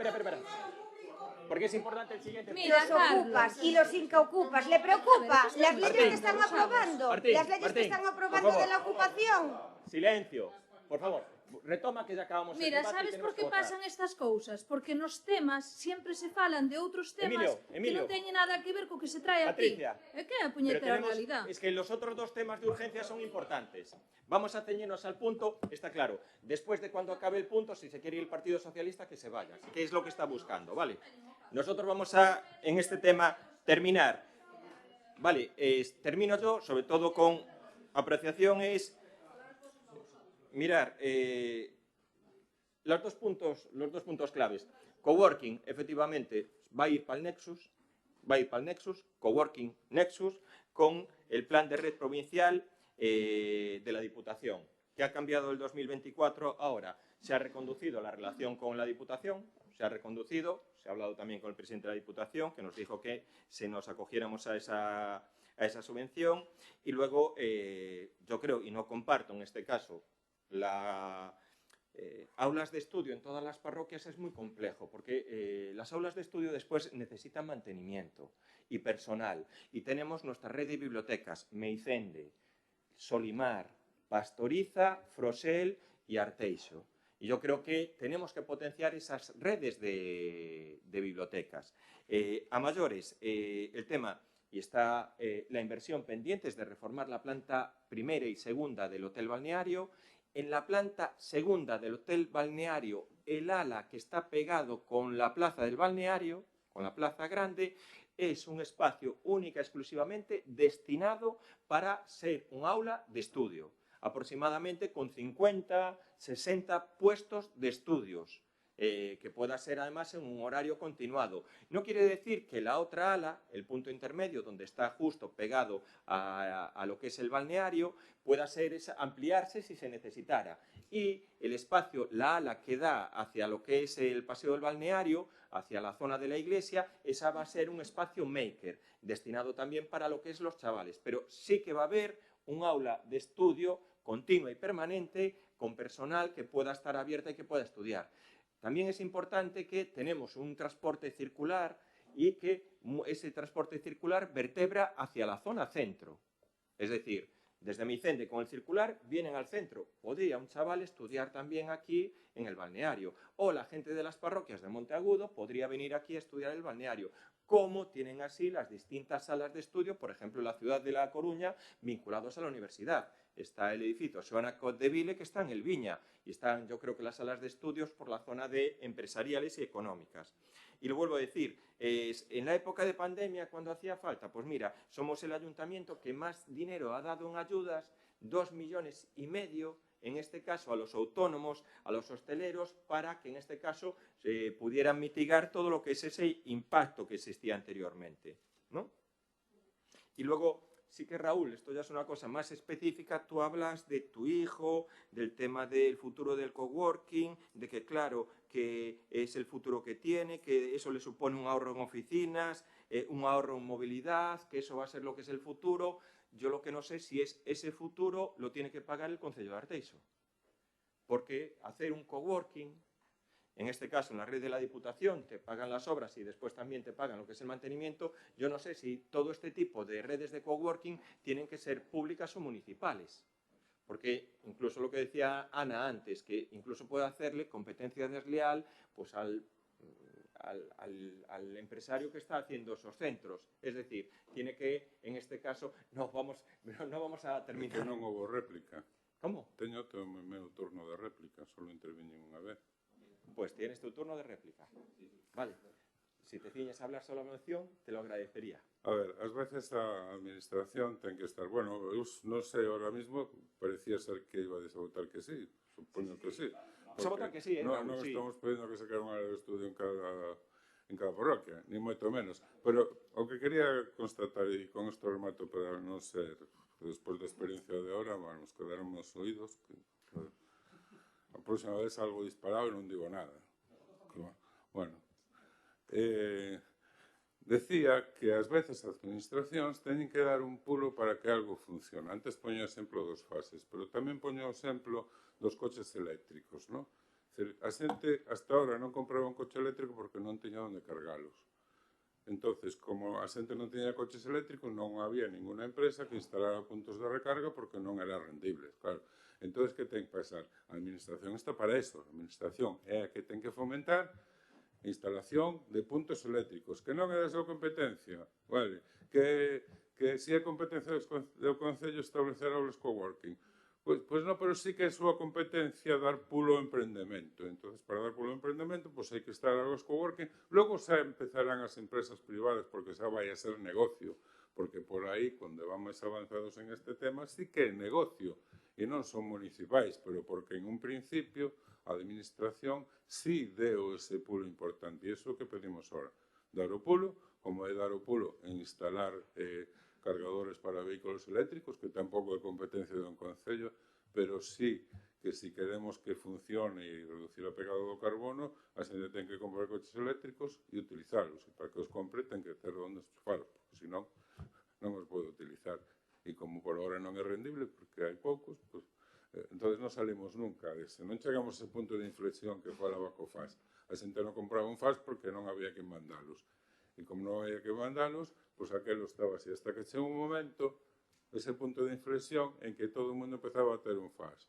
Porque es importante el siguiente. Los ocupas y los incaocupas. ¿Le preocupa las leyes que están aprobando? Las leyes que están aprobando de la ocupación. Silencio, por favor. Retoma que ya acabamos el debate. Sabes por que pasan estas cousas? Porque nos temas sempre se falan de outros temas que non teñen nada que ver co que se trae aquí. Patricia, É que é a puñetera realidad. Es que los otros 2 temas de urgencia son importantes. Vamos a ceñirnos al punto, está claro. Después de cuando acabe el punto, si se quiere ir el Partido Socialista, que se vaya. Que es lo que está buscando, ¿vale? Nosotros vamos a, en este tema, terminar. Vale, termino yo, sobre todo con apreciación, es... Mirar, los dos puntos claves. Coworking, efectivamente, va a ir para el Nexus, Coworking Nexus, con el plan de red provincial de la Diputación, que ha cambiado el 2024. Ahora se ha reconducido la relación con la Diputación, se ha hablado también con el presidente de la Diputación, que nos dijo que se nos acogiéramos a esa subvención, y luego yo creo, y no comparto en este caso, aulas de estudio en todas las parroquias es muy complejo, porque las aulas de estudio después necesitan mantenimiento y personal. Y tenemos nuestra red de bibliotecas, Meicende, Solimar, Pastoriza, Frosel y Arteixo. Y yo creo que tenemos que potenciar esas redes de bibliotecas. A mayores, el tema, y está la inversión pendientes de reformar la planta primera y segunda del hotel balneario. En la planta segunda del hotel balneario, el ala que está pegado con la plaza del balneario, con la plaza grande, es un espacio única y exclusivamente destinado para ser un aula de estudio, aproximadamente con 50, 60 puestos de estudios. que pueda ser además en un horario continuado. No quiere decir que la otra ala, el punto intermedio, donde está justo pegado a lo que es el balneario, pueda ampliarse si se necesitara. Y el espacio, la ala que da hacia lo que es el paseo del balneario, hacia la zona de la iglesia, esa va a ser un espacio maker, destinado también para lo que es los chavales. Pero sí que va a haber un aula de estudio continua y permanente con personal que pueda estar abierta y que pueda estudiar. También es importante que tenemos un transporte circular y que ese transporte circular vertebra hacia la zona centro. Es decir, desde Micende con el circular vienen al centro. Podría un chaval estudiar también aquí en el balneario. O la gente de las parroquias de Monteagudo podría venir aquí a estudiar el balneario. Como tienen así las distintas salas de estudio, por ejemplo, en la ciudad de La Coruña, vinculados a la universidad. Está el edificio Xoana Codeville, que está en el Viña, y están, yo creo que las salas de estudios por la zona de empresariales y económicas. Y lo vuelvo a decir, en la época de pandemia, cuando hacía falta, pues mira, somos el ayuntamiento que más dinero ha dado en ayudas, 2,5 millones, en este caso a los autónomos, a los hosteleros, para que en este caso se pudieran mitigar todo lo que es ese impacto que existía anteriormente, ¿no? Y luego, sí que Raúl, esto ya es una cosa más específica, tú hablas de tu hijo, del tema del futuro del coworking, de que claro, que es el futuro que tiene, que eso le supone un ahorro en oficinas, un ahorro en movilidad, que eso va a ser lo que es el futuro. Yo lo que no sé si es ese futuro lo tiene que pagar el Concello de Arteixo. Porque hacer un coworking, en este caso en la red de la Diputación, te pagan las obras y después también te pagan lo que es el mantenimiento, yo no sé si todo este tipo de redes de coworking tienen que ser públicas o municipales. Porque incluso lo que decía Ana antes, que incluso puede hacerle competencia desleal pues al empresario que está haciendo esos centros. Es decir, tiene que, en este caso, no vamos a terminar. Que non houve réplica. Como? Teño o meu turno de réplica, solo interviñen unha vez. Pues tienes tu turno de réplica. Vale. Si te ciñes a hablar solo a mención, te lo agradecería. A ver, ás veces a administración ten que estar... Bueno, eu non sei, ahora mismo parecía ser que iba a votar que sí. Supoño que sí. Vas a votar que sí, Non sí. estamos pedindo que se quede unha área de estudio en cada parroquia, ni moito menos. Pero o que quería constatar, e con isto remato para non ser, despois da experiencia de ahora, vamos, quedaron os oídos, que a próxima vez algo disparado e non digo nada. Bueno, decía que ás veces as administracións teñen que dar un pulo para que algo funcione. Antes poño o exemplo dos fases, pero tamén poño o exemplo dos coches eléctricos, non? A xente hasta ahora non compraba un coche eléctrico porque non tiña onde cargalos. Entonces, como a xente non tiña coches eléctricos, non había ninguna empresa que instalara puntos de recarga porque non era rendible, claro. Entonces, que ten que pasar? A administración está para eso. A administración é a que ten que fomentar a instalación de puntos eléctricos, que non é da súa competencia, vale? Que se é competencia do Concello establecer aulas coworking. Pois non, pero sí que é súa competencia dar pulo ao emprendemento. Entón, para dar pulo ao emprendemento, pois hai que estar aulas coworking. Logo xa empezarán as empresas privadas, porque xa vai a ser negocio. Porque por aí, cando van máis avanzados en este tema, sí que é negocio. E non son municipais, pero porque en un principio a administración sí deu ese pulo importante. E iso que pedimos ahora. Dar o pulo, como é dar o pulo en instalar cargadores para vehículos eléctricos, que tampouco é competencia dun concello, pero sí que si queremos que funcione e reducir a pegada do carbono, a xente ten que comprar coches eléctricos e utilizalos. E para que os compre ten que ter onde enchufalos, porque senón non os pode utilizar. E como por ahora non é rendible, porque hai poucos, pues, entonces non salimos nunca dese. Non chegamos a ese punto de inflexión que falaba co FAS. A xente non compraba un FAS porque non había que mandalos. E como non había que mandalos, pois aquelo estaba así. Hasta que chegou un momento, ese punto de inflexión, en que todo o mundo empezaba a ter un FAS.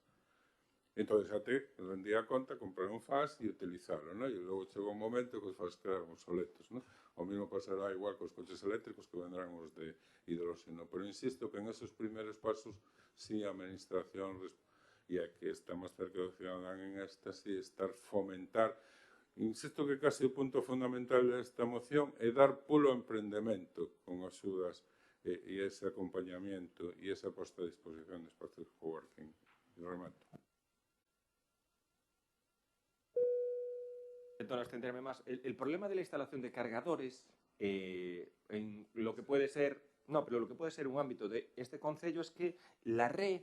Entón, xa te rendía a conta comprar un FAS e utilizarlo, non? E logo chegou un momento que os FAS quedaron obsoletos, non? O mesmo pasará igual cos coches eléctricos que vendrán os de hidróxeno. Pero insisto que en esos primeiros pasos, si a administración, e a que está máis cerca do cidadán en esta, si estar fomentar. Insisto que case o punto fundamental desta moción é dar pulo ao emprendemento con axudas e ese acompañamiento e esa posta a disposición de espacios de coworking. E remato. intento no extenderme más. El problema de la instalación de cargadores en lo que puede ser, lo que puede ser un ámbito de este concello es que la red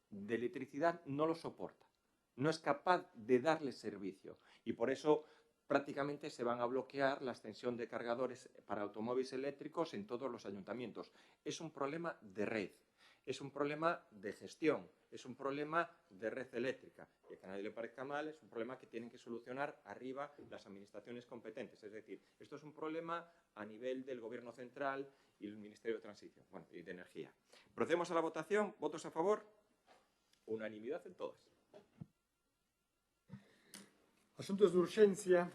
de electricidad no lo soporta, no es capaz de darle servicio y por eso prácticamente se van a bloquear la extensión de cargadores para automóviles eléctricos en todos los ayuntamientos. Es un problema de red, es un problema de gestión, es un problema de red eléctrica. Y que a nadie le parezca mal, es un problema que tienen que solucionar arriba las administraciones competentes. Es decir, esto es un problema a nivel del Gobierno central y el Ministerio de Transición, y de Energía. Procedemos a la votación. ¿Votos a favor? Unanimidad en todas. Asuntos de urgencia.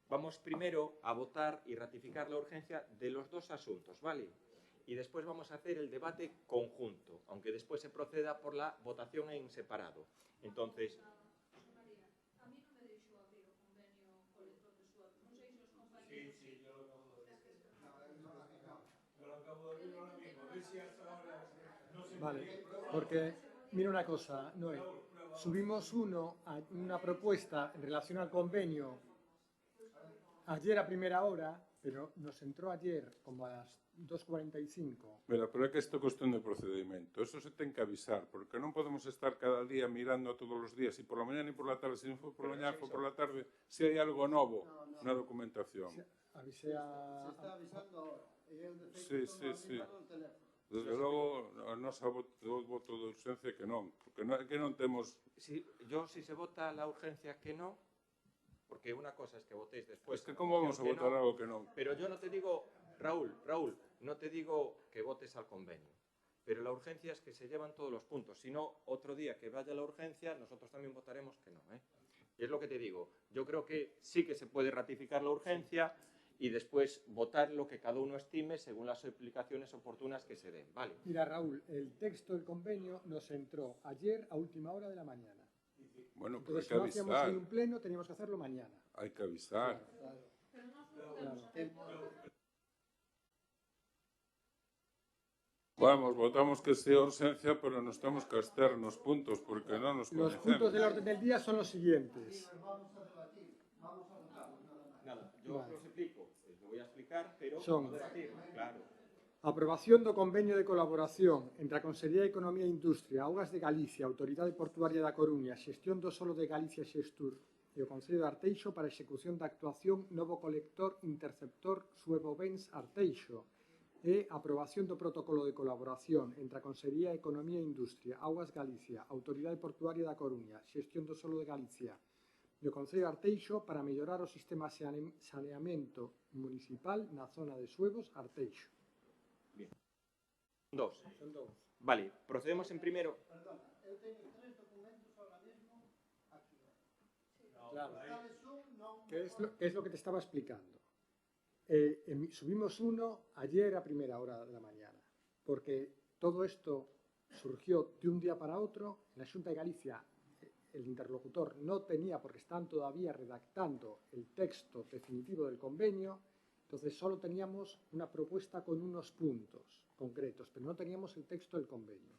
Vamos primero a votar y ratificar la urgencia de los dos asuntos, ¿vale? Y después vamos a hacer el debate conjunto, aunque después se proceda por la votación en separado. Entonces... Vale, porque, mira una cosa, Noé, subimos una propuesta en relación al convenio ayer a primera hora, pero nos entró ayer como a las 2:45. Mira, pero é que isto é cuestión de procedimento. Eso se ten que avisar, porque non podemos estar cada día mirando todos os días, si por la mañana e por la tarde, si non foi por la mañana, foi por la tarde, si hai algo novo na documentación. Avisé a... Se está avisando ahora. Sí. Desde logo, a nosa voto de urgencia que non, porque que non temos... Si se vota la urgencia que no, porque una cosa es que votéis después... Es que como vamos a votar algo que non? Pero yo no te digo, Raúl, no te digo que votes al convenio, pero la urgencia es que se llevan todos los puntos. Si no, otro día que vaya la urgencia, nosotros también votaremos que no, Y es lo que te digo, yo creo que sí que se puede ratificar la urgencia y después votar lo que cada uno estime según las explicaciones oportunas que se den, ¿vale? Mira, Raúl, el texto del convenio nos entró ayer a última hora de la mañana. Bueno, pero Entonces, hay que si no avisar. hacíamos hoy un pleno, teníamos que hacerlo mañana. Hay que avisar. Vamos, votamos que sea urgencia, pero nos tenemos que estar nos puntos, porque no nos Los conocemos. puntos del orden del día son los siguientes. Nada, yo os explico, lo voy a explicar, pero Son- no debatir, claro. Aprobación do convenio de colaboración entre a Consellería de Economía e Industria, Augas de Galicia, Autoridade Portuaria da Coruña, Xestión do Solo de Galicia Xestur e o Concello de Arteixo para a execución da actuación Novo Colector Interceptor Suevovens Arteixo e aprobación do protocolo de colaboración entre a Consellería de Economía e Industria, Augas Galicia, Autoridade Portuaria da Coruña, Xestión do Solo de Galicia e o Concello de Arteixo para mellorar o sistema de saneamento municipal na zona de Suevos Arteixo. Dos. Vale, procedemos en primero. Perdón, eu teño 3 documentos ahora mesmo aquí. Claro. Tales non... ¿Qué es lo que te estaba explicando? Subimos uno ayer a primera hora de la mañana, porque todo esto surgió de un día para otro. En la Xunta de Galicia el interlocutor no tenía, porque están todavía redactando el texto definitivo del convenio, entonces solo teníamos una propuesta con unos puntos concretos, pero no teníamos el texto del convenio.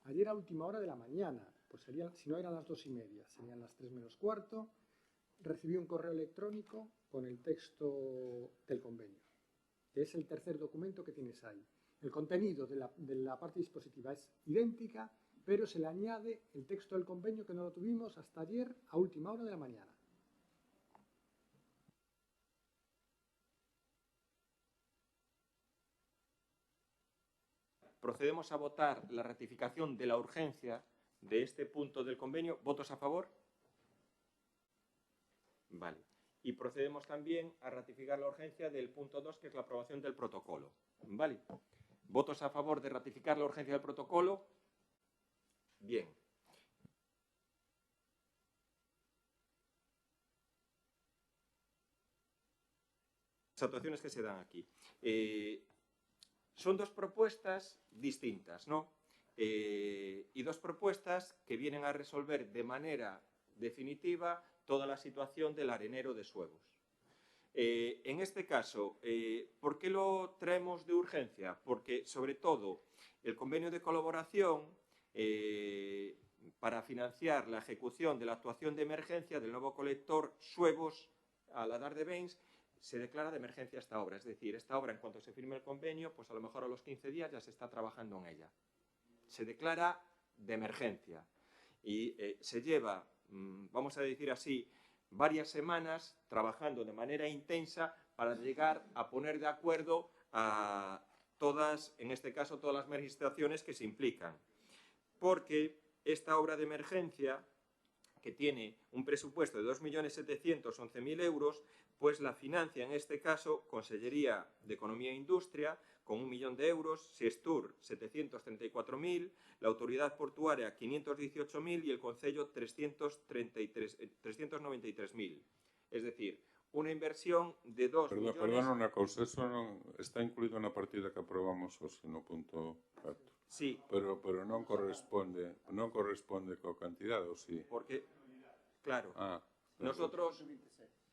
Ayer a última hora de la mañana, pues serían, si no eran las 2:30, serían las 3 menos cuarto, recibí un correo electrónico con el texto del convenio, que es el tercer documento que tienes ahí. El contenido de la parte dispositiva es idéntica, pero se le añade el texto del convenio que no lo tuvimos hasta ayer a última hora de la mañana. Procedemos a votar la ratificación de la urgencia de este punto del convenio. ¿Votos a favor? Vale. Y procedemos también a ratificar la urgencia del punto 2, que es la aprobación del protocolo. Vale. ¿Votos a favor de ratificar la urgencia del protocolo? Bien. Las actuaciones que se dan aquí. Son dos propuestas distintas, ¿no? Y dos propuestas que vienen a resolver de manera definitiva toda la situación del arenero de Suevos. En este caso, ¿por qué lo traemos de urgencia? Porque, sobre todo, el convenio de colaboración para financiar la ejecución de la actuación de emergencia del nuevo colector Suevos a la Dar de Bens, se declara de emergencia esta obra. Es decir, esta obra, en cuanto se firme el convenio, pues a lo mejor a los 15 días ya se está trabajando en ella. Se declara de emergencia y se lleva, vamos a decir así, varias semanas trabajando de manera intensa para llegar a poner de acuerdo a todas, en este caso, todas las administraciones que se implican. Porque esta obra de emergencia, que tiene un presupuesto de 2.711.000 euros, pues la financia, en este caso, Consellería de Economía e Industria, con 1 millón de euros, Sestur, 734.000, la Autoridad Portuaria, 518.000 y el Concello, 393.000. Es decir, unha inversión de 2 millones... Perdona unha cousa, eso non está incluído na partida que aprobamos hoxe no punto 4. Sí. Pero non corresponde coa cantidade, ou sí? Porque, claro, nosotros,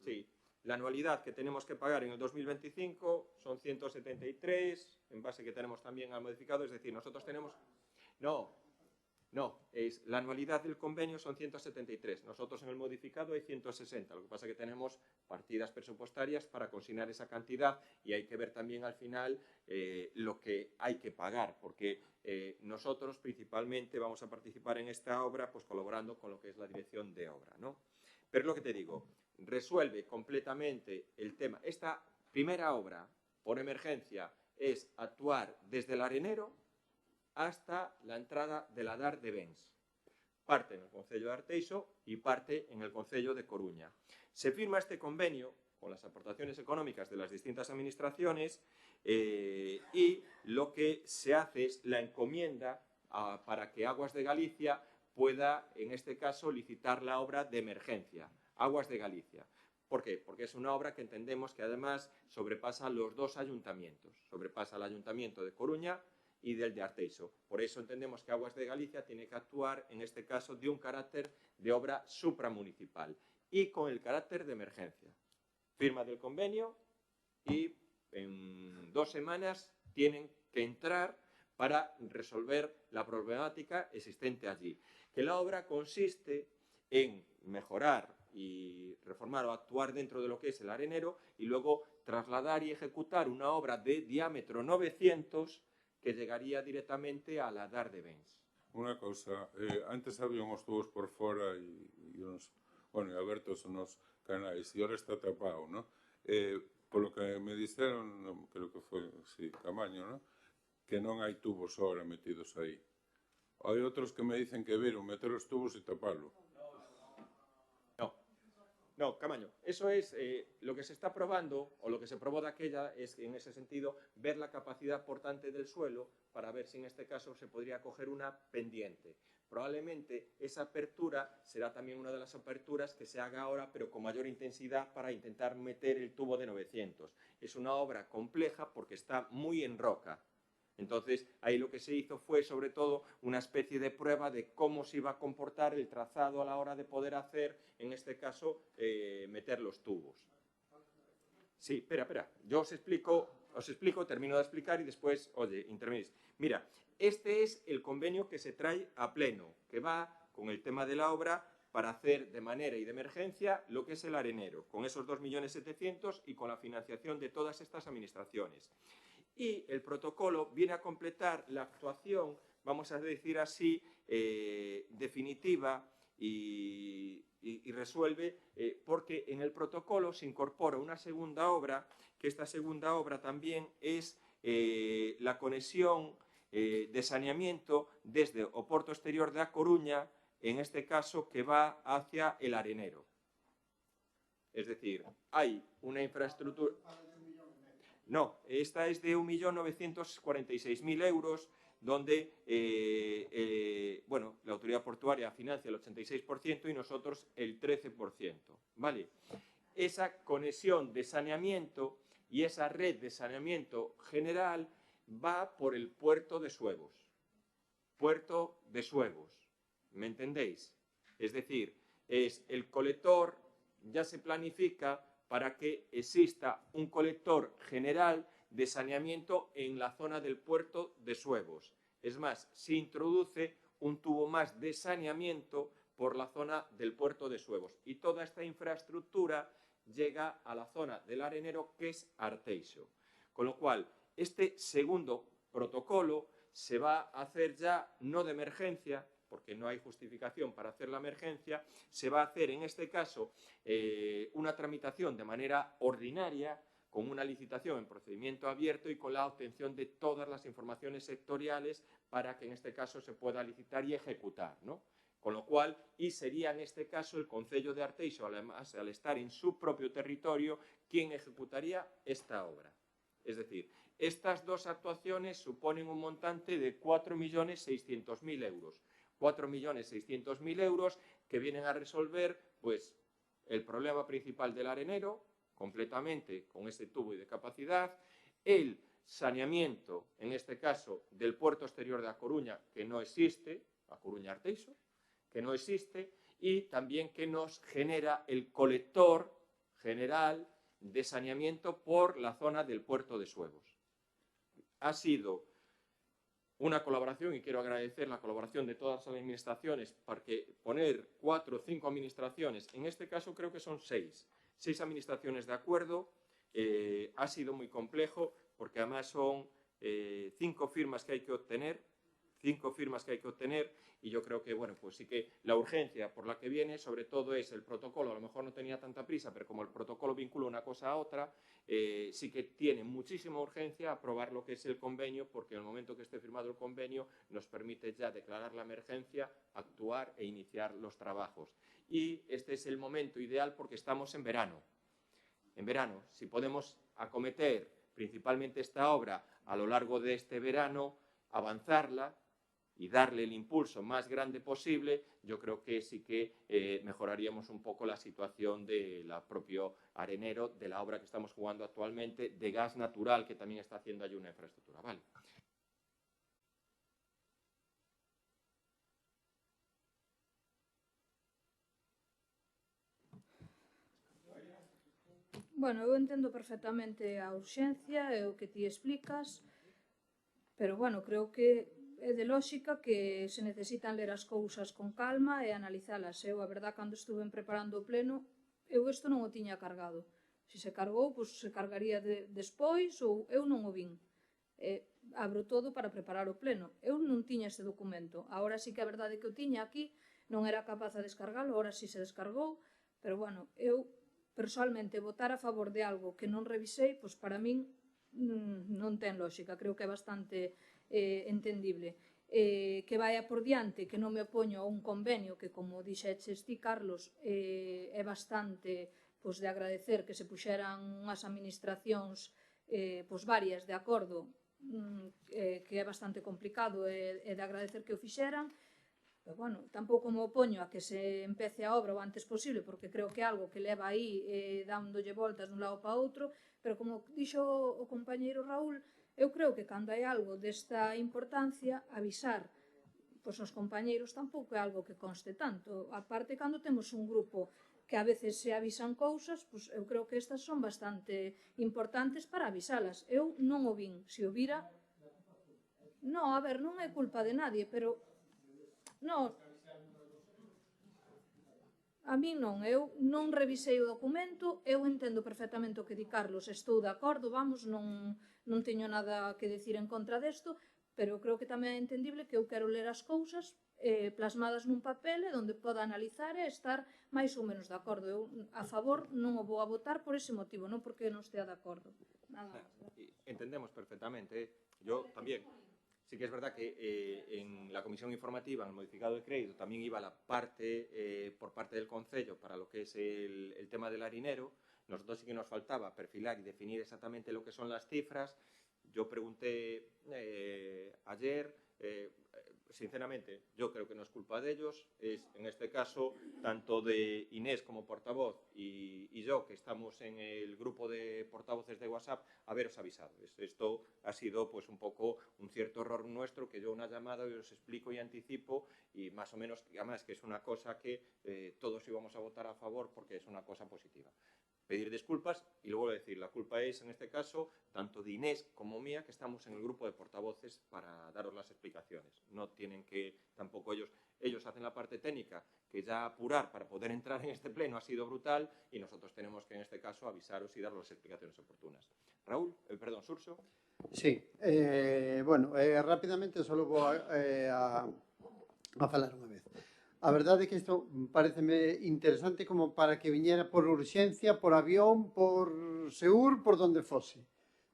sí, la anualidad que tenemos que pagar en el 2025 son 173, en base que tenemos también al modificado, es decir, nosotros tenemos... No, la anualidad del convenio son 173, nosotros en el modificado hay 160, lo que pasa es que tenemos partidas presupuestarias para consignar esa cantidad y hay que ver también al final lo que hay que pagar, porque nosotros principalmente vamos a participar en esta obra pues colaborando con lo que es la dirección de obra, ¿no? Pero es lo que te digo, resuelve completamente el tema. Esta primera obra por emergencia es actuar desde el Arenero hasta la entrada de la Dar de Bens. Parte en el Concello de Arteixo y parte en el Concello de Coruña. Se firma este convenio con las aportaciones económicas de las distintas administraciones y lo que se hace es la encomienda para que Aguas de Galicia pueda, en este caso, licitar la obra de emergencia. Aguas de Galicia. ¿Por qué? Porque es una obra que entendemos que además sobrepasa los dos ayuntamientos. Sobrepasa el Ayuntamiento de Coruña y del de Arteixo. Por eso entendemos que Aguas de Galicia tiene que actuar, en este caso, de un carácter de obra supramunicipal y con el carácter de emergencia. Firma del convenio y en 2 semanas tienen que entrar para resolver la problemática existente allí. Que la obra consiste en mejorar y reformar o actuar dentro de lo que es el Arenero y luego trasladar y ejecutar una obra de diámetro 900 que llegaría directamente a la Dar de Bens. Unha cousa, antes había uns tubos por fora e uns, bueno, abertos nos canais e ahora está tapado, ¿no? Polo que me dixeron, creo que foi, sí, Camaño, ¿no? Que non hai tubos ahora metidos aí. Hai outros que me dicen que viron meter os tubos e tapalo. No, Camaño, eso es lo que se está probando, o lo que se probó de aquella, es en ese sentido ver la capacidad portante del suelo para ver si en este caso se podría coger una pendiente. Probablemente esa apertura será también una de las aperturas que se haga ahora, pero con mayor intensidad para intentar meter el tubo de 900. Es una obra compleja porque está muy en roca. Entonces, ahí lo que se hizo fue, sobre todo, una especie de prueba de cómo se iba a comportar el trazado a la hora de poder hacer, en este caso, meter los tubos. Sí, espera, yo os explico, termino de explicar y después, oye, intervenís. Mira, este es el convenio que se trae a pleno, que va con el tema de la obra para hacer de manera y de emergencia lo que es el Arenero, con esos 2.700.000 y con la financiación de todas estas administraciones. Y el protocolo viene a completar la actuación, vamos a decir así, definitiva y resuelve, porque en el protocolo se incorpora una segunda obra, que esta segunda obra también es la conexión de saneamiento desde o Porto Exterior de A Coruña, en este caso que va hacia el Arenero. Es decir, hay una infraestructura... No, esta es de 1.946.000 euros, donde bueno, la autoridad portuaria financia el 86% y nosotros el 13%. ¿Vale? Esa conexión de saneamiento y esa red de saneamiento general va por el puerto de Suevos. Puerto de Suevos. ¿Me entendéis? Es decir, es el colector, ya se planifica para que exista un colector general de saneamiento en la zona del puerto de Suevos. Es más, se introduce un tubo más de saneamiento por la zona del puerto de Suevos. Y toda esta infraestructura llega a la zona del Arenero, que es Arteixo. Con lo cual, este segundo protocolo se va a hacer ya no de emergencia, porque no hay justificación para hacer la emergencia, se va a hacer en este caso una tramitación de manera ordinaria, con una licitación en procedimiento abierto y con la obtención de todas las informaciones sectoriales para que en este caso se pueda licitar y ejecutar, ¿no? Con lo cual, y sería en este caso el Concello de Arteixo, además, al estar en su propio territorio, quien ejecutaría esta obra. Es decir, estas dos actuaciones suponen un montante de 4.600.000 euros. 4.600.000 euros que vienen a resolver pues, el problema principal del Arenero, completamente con ese tubo y de capacidad, el saneamiento, en este caso, del puerto exterior de A Coruña, que no existe, A Coruña-Arteixo, que no existe, y también que nos genera el colector general de saneamiento por la zona del puerto de Suevos. Ha sido una colaboración, y quiero agradecer la colaboración de todas las administraciones, porque poner 4 o 5 administraciones, en este caso creo que son 6 administraciones de acuerdo, ha sido muy complejo, porque además son 5 firmas que hay que obtener, y yo creo que, bueno, pues sí que la urgencia por la que viene, sobre todo es el protocolo. A lo mejor no tenía tanta prisa, pero como el protocolo vincula una cosa a otra, sí que tiene muchísima urgencia aprobar lo que es el convenio, porque en el momento que esté firmado el convenio nos permite ya declarar la emergencia, actuar e iniciar los trabajos. Y este es el momento ideal porque estamos en verano. En verano, si podemos acometer principalmente esta obra a lo largo de este verano, avanzarla y darle el impulso más grande posible, yo creo que sí que mejoraríamos un poco la situación de la propio Arenero, de la obra que estamos jugando actualmente, de gas natural, que también está haciendo allí una infraestructura. ¿Vale? Bueno, eu entendo perfectamente a urxencia e o que ti explicas, pero, bueno, creo que é de lógica que se necesitan ler as cousas con calma e analizalas. Eu, a verdad, cando estuve preparando o pleno, eu isto non o tiña cargado. Se se cargou, pois se cargaría despois, ou eu non o vin. Abro todo para preparar o pleno. Eu non tiña este documento. Agora sí que a verdade que o tiña aquí, non era capaz de descargalo, agora sí se descargou, pero, bueno, eu personalmente votar a favor de algo que non revisei, pois para min non ten lógica, creo que é bastante entendible. Que vaya por diante, que non me opoño a un convenio que, como dixeches ti, Carlos, é bastante pois, de agradecer que se puxeran unhas administracións pois, varias de acordo, que é bastante complicado e de agradecer que o fixeran. Pero, bueno, tampouco me opoño a que se empece a obra o antes posible, porque creo que é algo que leva aí dándolle voltas dun lado para outro, pero como dixo o compañeiro Raúl, eu creo que cando hai algo desta importancia, avisar pois, aos compañeiros tampouco é algo que conste tanto. A parte, cando temos un grupo que a veces se avisan cousas, pois eu creo que estas son bastante importantes para avisalas. Eu non o vin, se o vira... Non, a ver, non é culpa de nadie, pero... Non, a mí non, eu non revisei o documento, eu entendo perfectamente o que di Carlos, estou de acordo, vamos, non teño nada que decir en contra desto, pero creo que tamén é entendible que eu quero ler as cousas plasmadas nun papel onde poda analizar e estar máis ou menos de acordo. Eu a favor non o vou a votar por ese motivo, non porque non estea de acordo. Nada máis. Entendemos perfectamente. Yo también. Sí que es verdad que en la comisión informativa, en el modificado de crédito, también iba la parte por parte del Concello para lo que es el tema del harinero. Nosotros sí que nos faltaba perfilar y definir exactamente lo que son las cifras. Yo pregunté ayer, sinceramente, yo creo que no es culpa de ellos. Es, en este caso, tanto de Inés como portavoz y yo, que estamos en el grupo de portavoces de WhatsApp, haberos avisado. Esto ha sido pues un poco un cierto error nuestro, que yo una llamada y os explico y anticipo, y más o menos, además que es una cosa que todos íbamos a votar a favor porque es una cosa positiva. pedir disculpas y luego decir, la culpa es, en este caso, tanto de Inés como mía, que estamos en el grupo de portavoces para daros las explicaciones. No tienen que, tampoco ellos hacen la parte técnica, que ya apurar para poder entrar en este pleno ha sido brutal y nosotros tenemos que, en este caso, avisaros y daros las explicaciones oportunas. Raúl, perdón, Xurxo. Sí, bueno, rapidamente só vou a falar unha vez. A verdade é que isto pareceme interesante como para que viñera por urxencia, por avión, por Seur, por donde fose.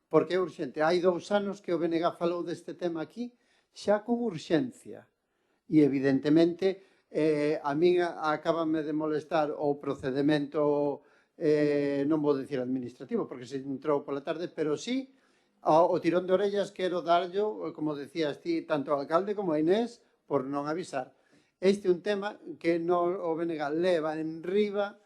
Porque é urxente. Hai 2 anos que o BNG falou deste tema aquí, xa con urxencia. E, evidentemente, a min acábame de molestar o procedimento, non vou dicir administrativo, porque se entrou pola tarde, pero sí, o tirón de orellas quero darllo, como decías ti, tanto ao alcalde como a Inés, por non avisar. Este é un tema que o BNG leva en riba,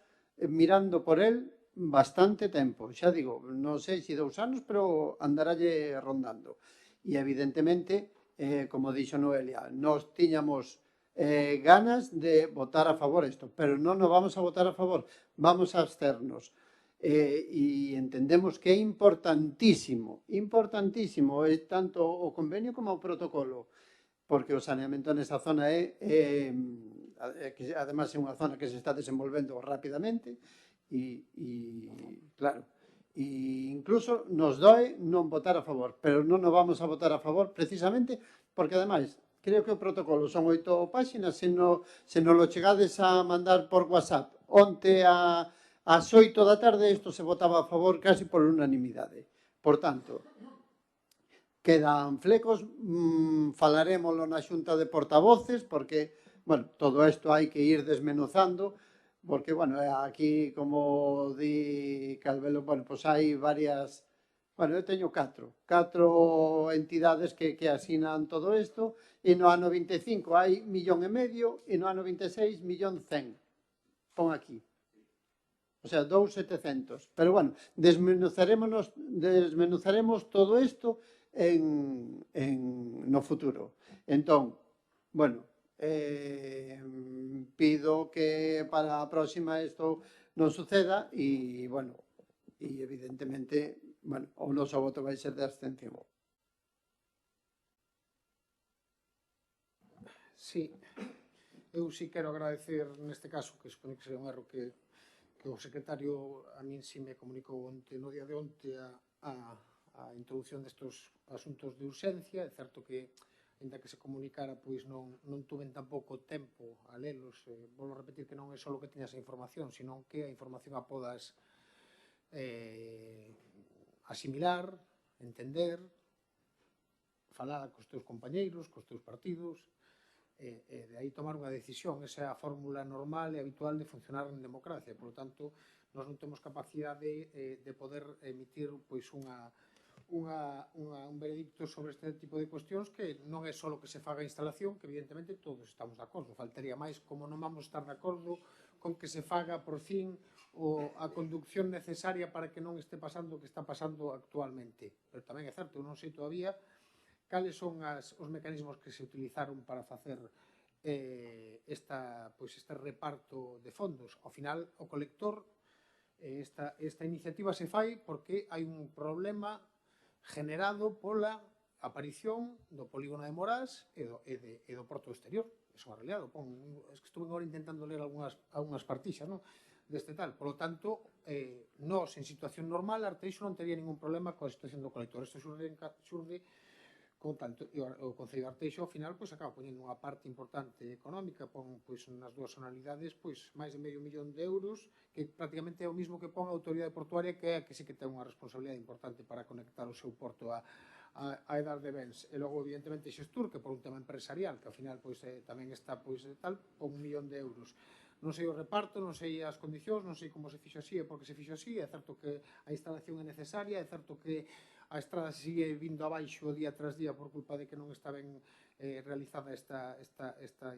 mirando por el bastante tempo. Xa digo, non sei se 2 anos, pero andaralle rondando. E, evidentemente, como dixo Noelia, nos tiñamos ganas de votar a favor isto, pero non nos vamos a votar a favor, vamos a absternos. E entendemos que é importantísimo, tanto o convenio como o protocolo, porque o saneamento nesa zona que además é unha zona que se está desenvolvendo rapidamente e claro, e incluso nos doe non votar a favor, pero non nos vamos a votar a favor precisamente porque ademais creo que o protocolo son 8 páxinas, se nos lo chegades a mandar por WhatsApp onte ás 8 da tarde, isto se votaba a favor casi por unanimidade. Por tanto, quedan flecos, falaremoslo na xunta de portavoces, porque, bueno, todo isto hai que ir desmenuzando, porque, bueno, aquí, como di Calvelo, bueno, pois hai varias, bueno, eu teño 4 entidades que asinan todo isto, e no ano 25 hai 1,5 millón, e no ano 26, 1.100.000. Pon aquí. O sea, 2.700. Pero, bueno, desmenuzaremos todo isto no futuro. Entón, bueno, pido que para a próxima isto non suceda e, bueno, e evidentemente, bueno, o noso voto vai ser de abstención. Sí, eu sí quero agradecer neste caso, que supoño que será un erro que o secretario a min si me comunicou no día de onte a introducción destes asuntos de urxencia. É certo que, ainda que se comunicara, pois non tuven tampouco tempo a lelos. Volvo a repetir que non é só que tiñas a información, sino que a información a podas asimilar, entender, falar cos teus compañeiros, cos teus partidos, e de aí tomar unha decisión. Esa é a fórmula normal e habitual de funcionar en democracia. Por lo tanto, nós non temos capacidade de poder emitir un veredicto sobre este tipo de cuestións, que non é só que se faga a instalación, que evidentemente todos estamos de acordo. Faltaría máis como non vamos estar de acordo con que se faga por fin a conducción necesaria para que non este pasando o que está pasando actualmente. Pero tamén é certo, eu non sei todavía cales son os mecanismos que se utilizaron para facer este reparto de fondos. Ao final, o colector, esta iniciativa se fai porque hai un problema generado pola aparición do polígono de Morás e do porto exterior. Eso é unha realidade. Es que estuve agora intentando ler algunhas partixas deste tal. Por lo tanto, nós, en situación normal, Arteixo non tería ningún problema coa situación do colector. Isto xurde con tanto, e o Concello de Arteixo ao final acaba poñendo unha parte importante económica, pon nas dúas anualidades máis de €500.000 que prácticamente é o mismo que pon a autoridade portuaria, que é a que sí que ten unha responsabilidade importante para conectar o seu porto a Edar de Bens. E logo, evidentemente, Xestur, que por un tema empresarial, que ao final tamén está tal, pon €1.000.000. Non sei o reparto, non sei as condicións, non sei como se fixo así e por que se fixo así. É certo que a instalación é necesaria, é certo que a estrada sigue vindo abaixo día tras día por culpa de que non está ben realizada esta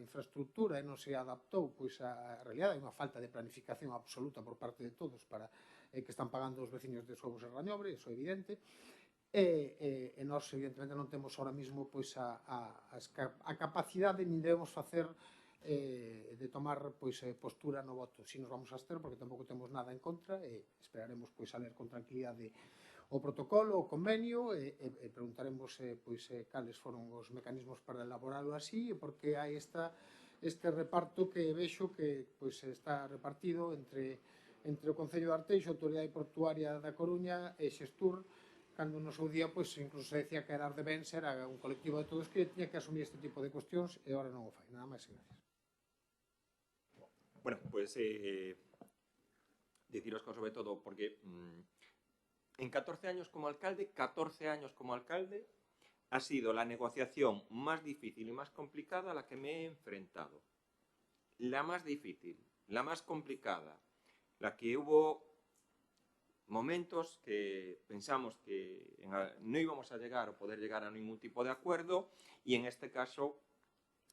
infraestructura e non se adaptou á realidade. Hai unha falta de planificación absoluta por parte de todos que están pagando os veciños de Suevos e Rañobre, iso é evidente. E nós, evidentemente, non temos ahora mismo a capacidade, nin debemos facer de tomar postura no voto. Si nos vamos a abster, porque tampouco temos nada en contra, esperaremos a ler con tranquilidade o protocolo, o convenio, e preguntaremos cales foron os mecanismos para elaborarlo así, e porque hai este reparto que vexo que está repartido entre o Concello de Arteixo, a Autoridade Portuaria da Coruña e Xestur, cando no seu día incluso se decía que era Ardebens, era un colectivo de todos que tiña que asumir este tipo de cuestións e agora non o fai. Nada máis e gracias. Bueno, pues deciros que sobre todo porque en 14 años como alcalde, ha sido la negociación más difícil y más complicada a la que me he enfrentado. La más difícil, la más complicada, la que hubo momentos que pensamos que no íbamos a llegar o poder llegar a ningún tipo de acuerdo y en este caso,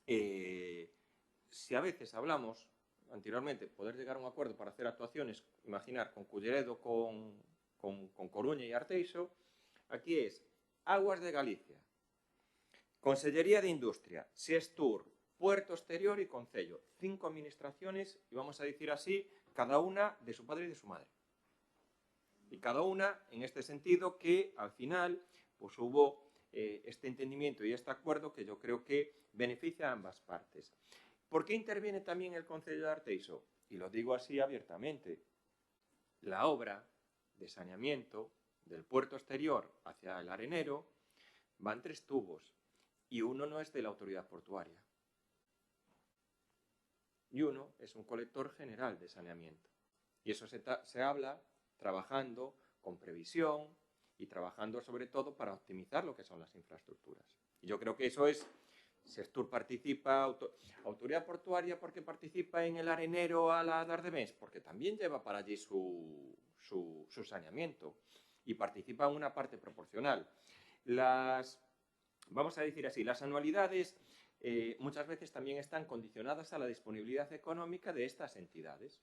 si a veces hablamos anteriormente poder llegar a un acuerdo para hacer actuaciones, imaginar con Culleredo, con Coruña y Arteixo, aquí es Aguas de Galicia, Consellería de Industria, Xestur, Puerto Exterior y Concello. 5 administraciones, y vamos a decir así, cada una de su padre y de su madre. Y cada una, en este sentido, que al final pues hubo este entendimiento y este acuerdo que yo creo que beneficia a ambas partes. ¿Por qué interviene también el Concello de Arteixo? Y lo digo así abiertamente. La obra de saneamiento del puerto exterior hacia el Arenero van 3 tubos y uno no es de la autoridad portuaria. Y uno es un colector general de saneamiento. Y eso se habla trabajando con previsión y trabajando sobre todo para optimizar lo que son las infraestructuras. Y yo creo que eso es, Xestur participa, autoridad portuaria porque participa en el Arenero a la de Ardebens, porque también lleva para allí su saneamiento y participa en una parte proporcional. Vamos a decir así, las anualidades muchas veces también están condicionadas a la disponibilidad económica de estas entidades.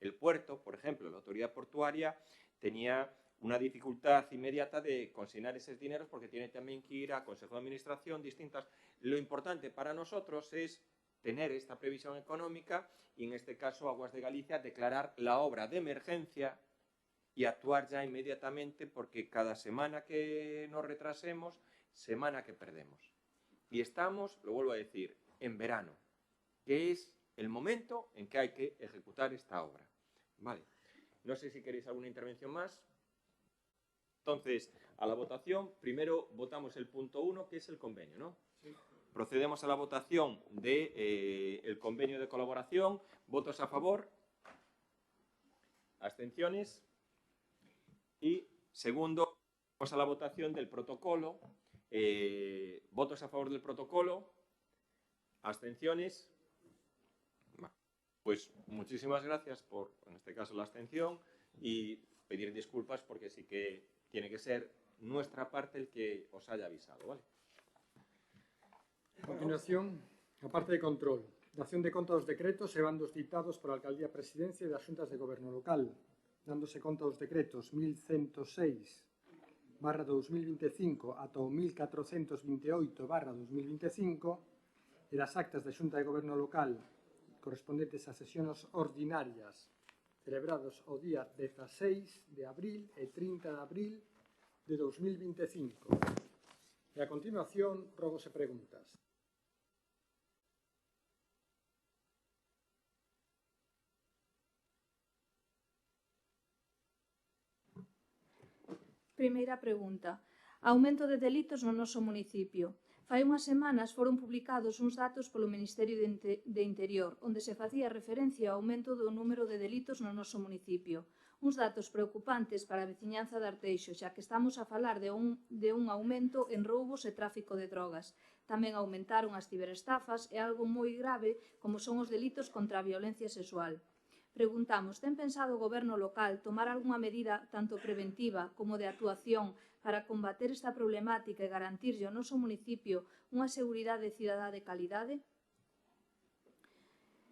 El puerto, por ejemplo, la autoridad portuaria tenía una dificultad inmediata de consignar esos dineros porque tiene también que ir a Consejo de Administración distintas. Lo importante para nosotros es tener esta previsión económica y, en este caso, Aguas de Galicia, declarar la obra de emergencia y actuar ya inmediatamente porque cada semana que nos retrasemos, semana que perdemos. Y estamos, lo vuelvo a decir, en verano, que es el momento en que hay que ejecutar esta obra. Vale. No sé si queréis alguna intervención más. Entonces, a la votación, primero votamos el punto 1, que es el convenio, ¿no? Sí. Procedemos a la votación del convenio de colaboración. ¿Votos a favor? ¿Abstenciones? Y segundo, vamos a la votación del protocolo. ¿Votos a favor del protocolo? ¿Abstenciones? Pues muchísimas gracias por, en este caso, la abstención y pedir disculpas porque sí que tiene que ser nuestra parte el que os haya avisado, ¿vale? A continuación, a parte de control. Dación de conta dos decretos e bandos dictados por a Alcaldía Presidencia e das Xuntas de Goberno Local, dándose conta dos decretos 1106/2025 ata o 1428/2025 e das actas da Xunta de Goberno Local correspondentes a sesións ordinarias celebrados o día 16 de abril e 30 de abril de 2025. E a continuación, rogos e preguntas. Primeira pregunta. Aumento de delitos no noso municipio. Fai unhas semanas foron publicados uns datos polo Ministerio de Interior, onde se facía referencia ao aumento do número de delitos no noso municipio. Uns datos preocupantes para a veciñanza de Arteixo, xa que estamos a falar de un aumento en roubos e tráfico de drogas. Tamén aumentaron as ciberestafas e algo moi grave como son os delitos contra a violencia sexual. Preguntamos, ten pensado o Goberno local tomar algunha medida tanto preventiva como de actuación para combater esta problemática e garantirlle ao noso municipio unha seguridade cidadá de calidade?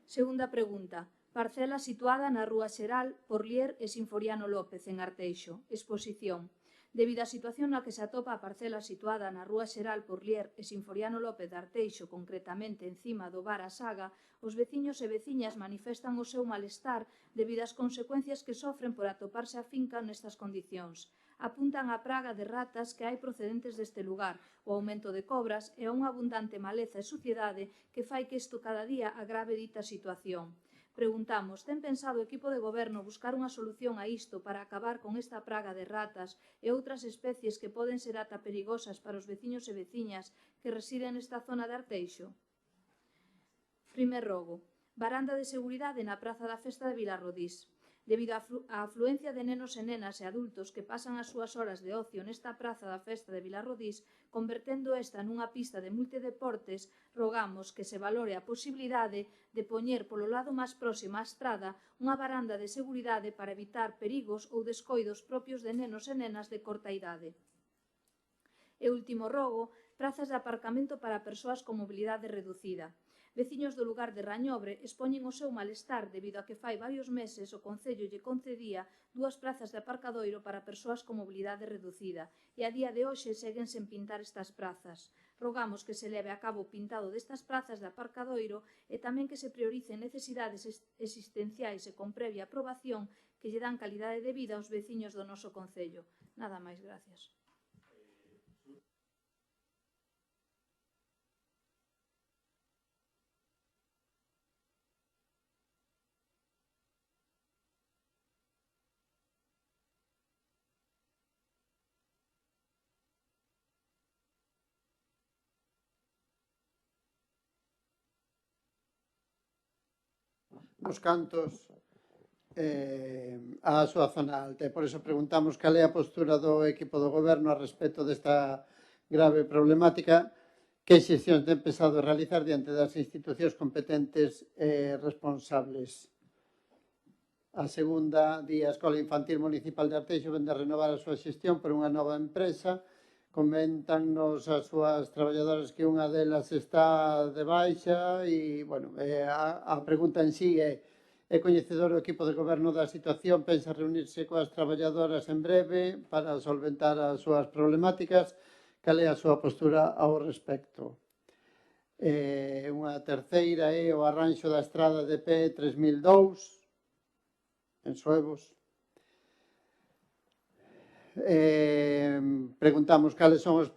Segunda pregunta. Parcela situada na Rúa Xeral, Porlier e Sinforiano López, en Arteixo. Exposición. Debido á situación na que se atopa a parcela situada na Rúa Xeral Porlier e Sinforiano López de Arteixo, concretamente encima do bar A Saga, os veciños e veciñas manifestan o seu malestar debido ás consecuencias que sofren por atoparse a finca nestas condicións. Apuntan a praga de ratas que hai procedentes deste lugar, o aumento de cobras e a unha abundante maleza e suciedade que fai que isto cada día agrave dita situación. Preguntamos, ten pensado o equipo de goberno buscar unha solución a isto para acabar con esta praga de ratas e outras especies que poden ser ata perigosas para os veciños e veciñas que residen nesta zona de Arteixo? Primer rogo. Varanda de seguridade na Praza da Festa de Vilarrodís. Debido á afluencia de nenos e nenas e adultos que pasan as súas horas de ocio nesta Praza da Festa de Vilarrodís, convertendo esta nunha pista de multideportes, rogamos que se valore a posibilidade de poñer polo lado máis próximo á estrada unha varanda de seguridade para evitar perigos ou descoidos propios de nenos e nenas de corta idade. E último rogo, prazas de aparcamento para persoas con mobilidade reducida. Veciños do lugar de Rañobre expoñen o seu malestar debido a que fai varios meses o Concello lle concedía 2 prazas de aparcadoiro para persoas con mobilidade reducida e a día de hoxe seguen sen pintar estas prazas. Rogamos que se leve a cabo o pintado destas prazas de aparcadoiro e tamén que se prioricen necesidades existenciais e con previa aprobación que lle dan calidade de vida aos veciños do noso Concello. Nada máis, gracias. Nos cantos a súa zona alta. E por iso preguntamos cal é a postura do equipo do goberno a respecto desta grave problemática, que xestións ten pensado realizar diante das institucións competentes e responsables. A segunda, di a Escola Infantil Municipal de Arteixo vende a renovar a súa xestión por unha nova empresa. Comentannos as súas traballadoras que unha delas está de baixa e, bueno, a pregunta en sí é coñecedor do equipo de goberno da situación, pensa reunirse coas traballadoras en breve para solventar as súas problemáticas, cal é a súa postura ao respecto. Unha terceira é o arranxo da estrada de P 3002 en Suevos. Preguntamos cales son os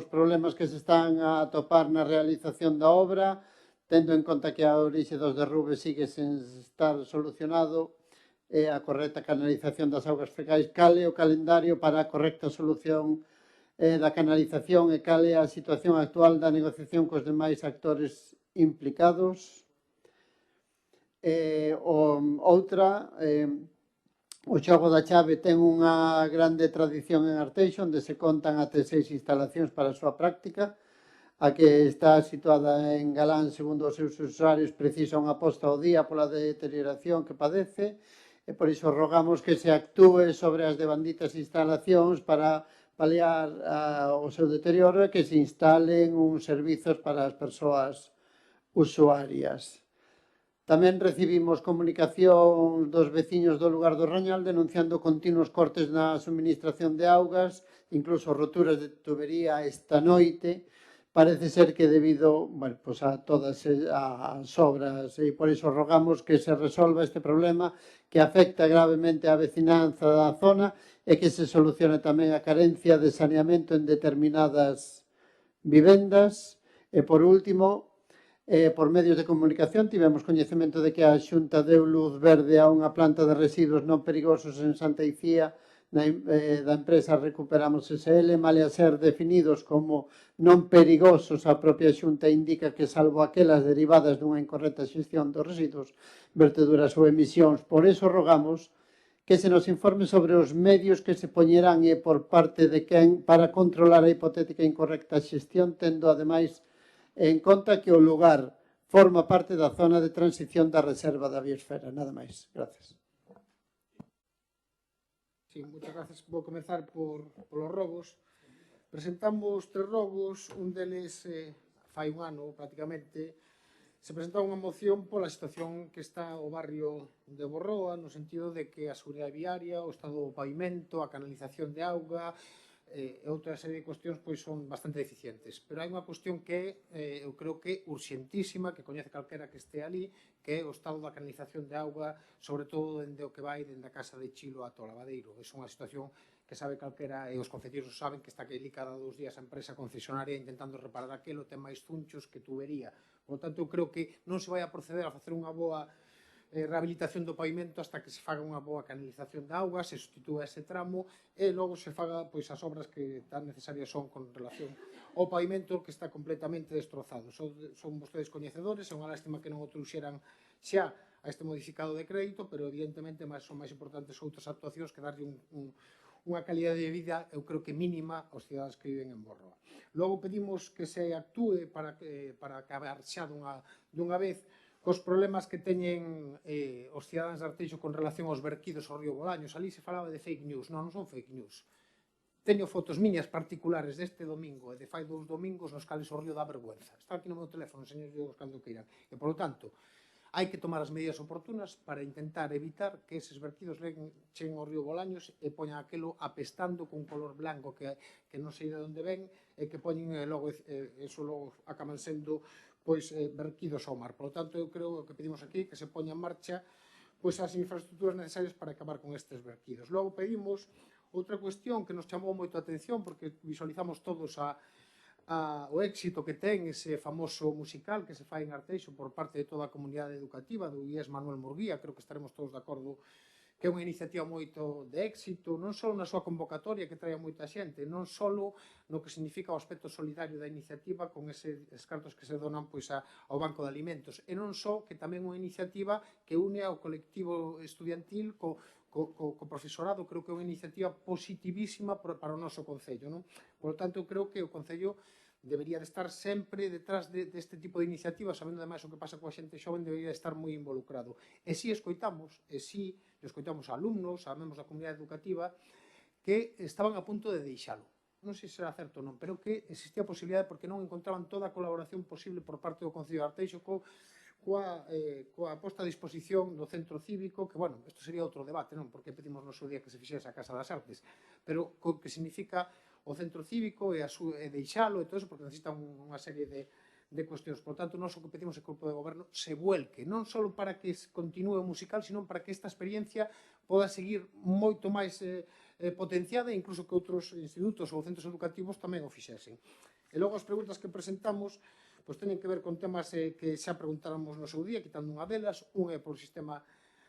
problemas que se están a atopar na realización da obra, tendo en conta que a orixe dos derrubes sigue sen estar solucionado e a correcta canalización das augas fecais. Cal é o calendario para a correcta solución da canalización e cal é a situación actual da negociación cos demais actores implicados? Outra, o xogo da chave ten unha grande tradición en Arteixo, onde se contan até 6 instalacións para a súa práctica. A que está situada en Galán, segundo os seus usuarios, precisa unha posta ao día pola deterioración que padece e por iso rogamos que se actúe sobre as devanditas instalacións para paliar o seu deterioro e que se instalen uns servizos para as persoas usuarias. Tamén recibimos comunicación dos veciños do lugar do Rañal denunciando continuos cortes na suministración de augas, incluso roturas de tubería esta noite. Parece ser que debido a todas as obras e por iso rogamos que se resolva este problema que afecta gravemente á vecinanza da zona e que se solucione tamén a carencia de saneamento en determinadas vivendas. E por último, por medios de comunicación tivemos coñecemento de que a Xunta deu luz verde a unha planta de residuos non perigosos en Santa Icía da empresa Recuperamos SL, male a ser definidos como non perigosos. A propia Xunta indica que, salvo aquelas derivadas dunha incorrecta xestión dos residuos, verteduras ou emisións. Por iso rogamos que se nos informe sobre os medios que se poñerán e por parte de quen para controlar a hipotética incorrecta xestión, tendo ademais en conta que o lugar forma parte da zona de transición da reserva da biosfera. Nada máis. Gracias. Sí, muchas gracias. Vou comenzar polos robos. Presentamos 3 robos, un deles fai un ano prácticamente. Se presenta unha moción pola situación que está o barrio de Borroa, no sentido de que a seguridade viaria, o estado do pavimento, a canalización de auga, e outra serie de cuestións pois son bastante deficientes. Pero hai unha cuestión que eu creo que urxentísima, que coñece calquera que este ali, que é o estado da canalización de auga, sobre todo dende o que vai dende a casa de Chilo ata o lavadeiro. É unha situación que sabe calquera, e os concelleiros saben que está que ali cada 2 días a empresa concesionaria intentando reparar aquilo, ten máis zunchos que tubería. Por lo tanto, eu creo que non se vai a proceder a facer unha boa rehabilitación do pavimento hasta que se faga unha boa canalización de auga, se sustitúa ese tramo e logo se faga pois as obras que tan necesarias son con relación ao pavimento que está completamente destrozado. Son vostedes coñecedores, é unha lástima que non o trouxeran xa a este modificado de crédito, pero evidentemente son máis importantes outras actuacións que darlle unha calidade de vida, eu creo que mínima, aos cidadáns que viven en Borroa. Logo pedimos que se actúe para acabar xa dunha vez cos problemas que teñen os cidadáns de Arteixo con relación aos verquidos ao río Bolaños. Ali se falaba de fake news. Non son fake news. Teño fotos miñas particulares deste domingo e de fai 2 domingos nos cales o río dá vergüenza. Está aquí no meu teléfono, señor Diogos, cando queiran. E, por lo tanto, hai que tomar as medidas oportunas para intentar evitar que eses verquidos cheguen ao río Bolaños e poñan aquilo apestando con color blanco que non sei de onde ven e que poñen logo, eso logo acaban sendo verquidos ao mar. Por lo tanto, eu creo que pedimos aquí que se poña en marcha as infraestructuras necesarias para acabar con estes verquidos. Logo pedimos outra cuestión que nos chamou moito a atención porque visualizamos todos o éxito que ten ese famoso musical que se fai en Arteixo por parte de toda a comunidade educativa do IES Manuel Murguía. Creo que estaremos todos de acordo que é unha iniciativa moito de éxito, non só na súa convocatoria que trae moita xente, non só no que significa o aspecto solidario da iniciativa con eses cartos que se donan ao Banco de Alimentos, e non só que tamén é unha iniciativa que une ao colectivo estudiantil co profesorado. Creo que é unha iniciativa positivísima para o noso Concello. Por lo tanto, eu creo que o Concello debería de estar sempre detrás deste tipo de iniciativas, sabendo ademais o que pasa coa xente xoven, debería de estar moi involucrado. E si escoitamos a alumnos, a membros da comunidade educativa, que estaban a punto de deixalo. Non sei se será certo ou non, pero que existía a posibilidade porque non encontraban toda a colaboración posible por parte do Concello de Arteixo coa posta a disposición do centro cívico, que, bueno, isto sería outro debate, non? Porque pedimos no seu día que se fixese a Casa das Artes, pero co que significa o centro cívico e deixalo e todo eso, porque necesitan unha serie de cuestións. Por tanto, nós o que pedimos é que o grupo de goberno se vuelque, non só para que continue o musical, sino para que esta experiencia poda seguir moito máis potenciada e incluso que outros institutos ou centros educativos tamén o fixesen. E logo as preguntas que presentamos teñen que ver con temas que xa preguntáramos no seu día, quitando unha delas. Un é por sistema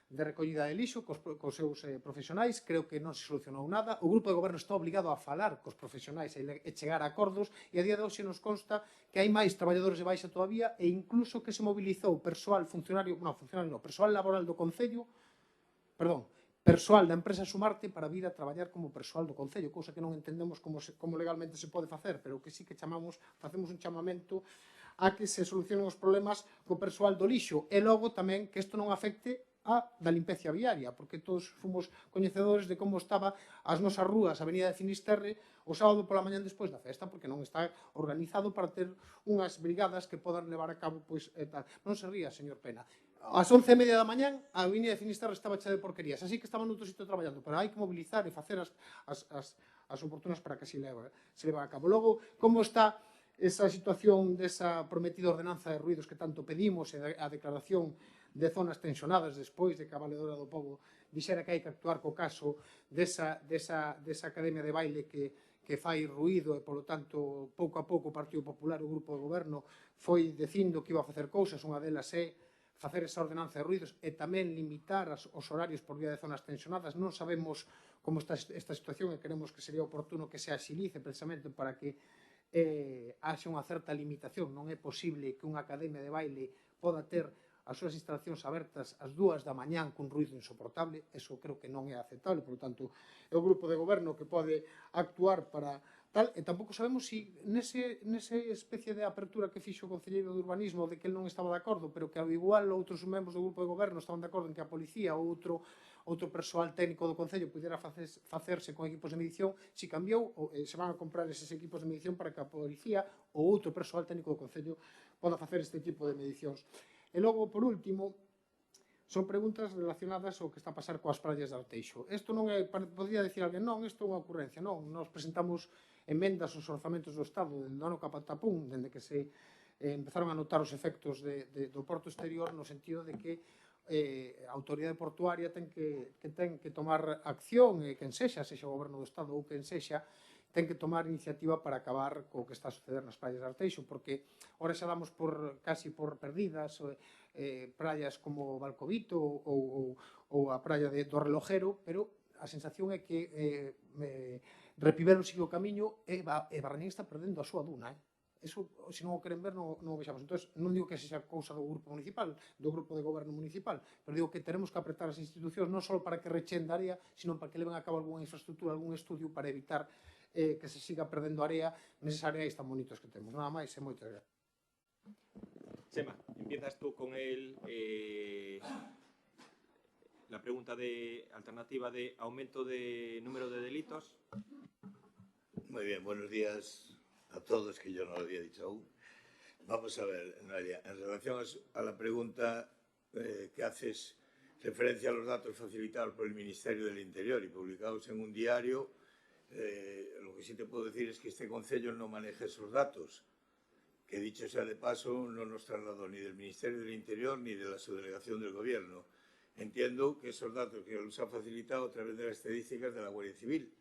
de recollida de lixo cos seus profesionais. Creo que non se solucionou nada. O grupo de goberno está obligado a falar cos profesionais e chegar a acordos, e a día de hoxe nos consta que hai máis traballadores de baixa todavía e incluso que se mobilizou persoal laboral do Concello, persoal da empresa Sumarte para vir a traballar como persoal do Concello, cousa que non entendemos como legalmente se pode facer, pero que sí que facemos un chamamento a que se solucionen os problemas co persoal do lixo e logo tamén que isto non afecte da limpecia viaria, porque todos fomos coñecedores de como estaba as nosas rúas, a avenida de Finisterre, o sábado pola mañan despois da festa, porque non está organizado para ter unhas brigadas que podan levar a cabo tal. Non se ría, señor Pena. Ás 11:30 da mañan a avenida de Finisterre estaba chea de porquerías, así que estaban noutro sitio traballando, pero hai que mobilizar e facer as oportunas para que se leve a cabo. Logo, como está esa situación desa prometida ordenanza de ruidos que tanto pedimos e a declaración de zonas tensionadas despois de que a Valedora do Pobo dixera que hai que actuar co caso desa academia de baile que fai ruído e, polo tanto, pouco a pouco o Partido Popular, o Grupo de Goberno, foi dicindo que iba a facer cousas. Unha delas é facer esa ordenanza de ruídos e tamén limitar os horarios por vía de zonas tensionadas. Non sabemos como está esta situación e queremos que sería oportuno que se axilice precisamente para que haxe unha certa limitación. Non é posible que unha academia de baile poda ter as súas instalacións abertas ás 2 da mañán cun ruído insoportable. Eso creo que non é aceptable, por lo tanto, é o grupo de goberno que pode actuar para tal, e tampouco sabemos se nese especie de apertura que fixo o concelleiro de urbanismo de que el non estaba de acordo, pero que ao igual outros membros do grupo de goberno estaban de acordo en que a policía ou outro persoal técnico do Concello pudera facerse con equipos de medición, se cambiou, se van a comprar eses equipos de medición para que a policía ou outro persoal técnico do Concello poda facer este tipo de medicións. E logo, por último, Son preguntas relacionadas ao que está a pasar coas praias de Arteixo. Isto non é, podría decir alguén, non, isto é unha ocurrencia, non. Nos presentamos emendas aos orzamentos do Estado dende o ano capatapún, dende que se empezaron a notar os efectos do porto exterior, no sentido de que a autoridade portuaria ten que tomar acción, quen sexa o goberno do Estado ou quen sexa, ten que tomar iniciativa para acabar co que está a suceder nas praias de Arteixo, porque ora xa damos casi por perdidas praias como Valcovito ou a praia do Relojero, pero a sensación é que Repibelo sigue o camiño e Barrañín está perdendo a súa duna. Eso, se non o queren ver, non o vexamos. Entón, non digo que sexa cousa do grupo municipal, do grupo de goberno municipal, pero digo que teremos que apretar as institucións non só para que rechen da área, sino para que leven a cabo algunha infraestructura, algún estudio para evitar que se siga perdendo área nesas áreas tan bonitos que temos. Nada máis e moitas gracias. Chema, empiezas tú con la pregunta de alternativa de aumento de número de delitos. Muy bien, buenos días a todos, que yo no lo había dicho aún. Vamos a ver, Noelia, en relación a la pregunta que haces referencia a los datos facilitados por el Ministerio del Interior y publicados en un diario, lo que sí te puedo decir es que este concello no maneja esos datos, que dicho sea de paso no nos trasladó ni del Ministerio del Interior ni de la subdelegación del Gobierno. Entiendo que esos datos que los ha facilitado a través de las estadísticas de la Guardia Civil,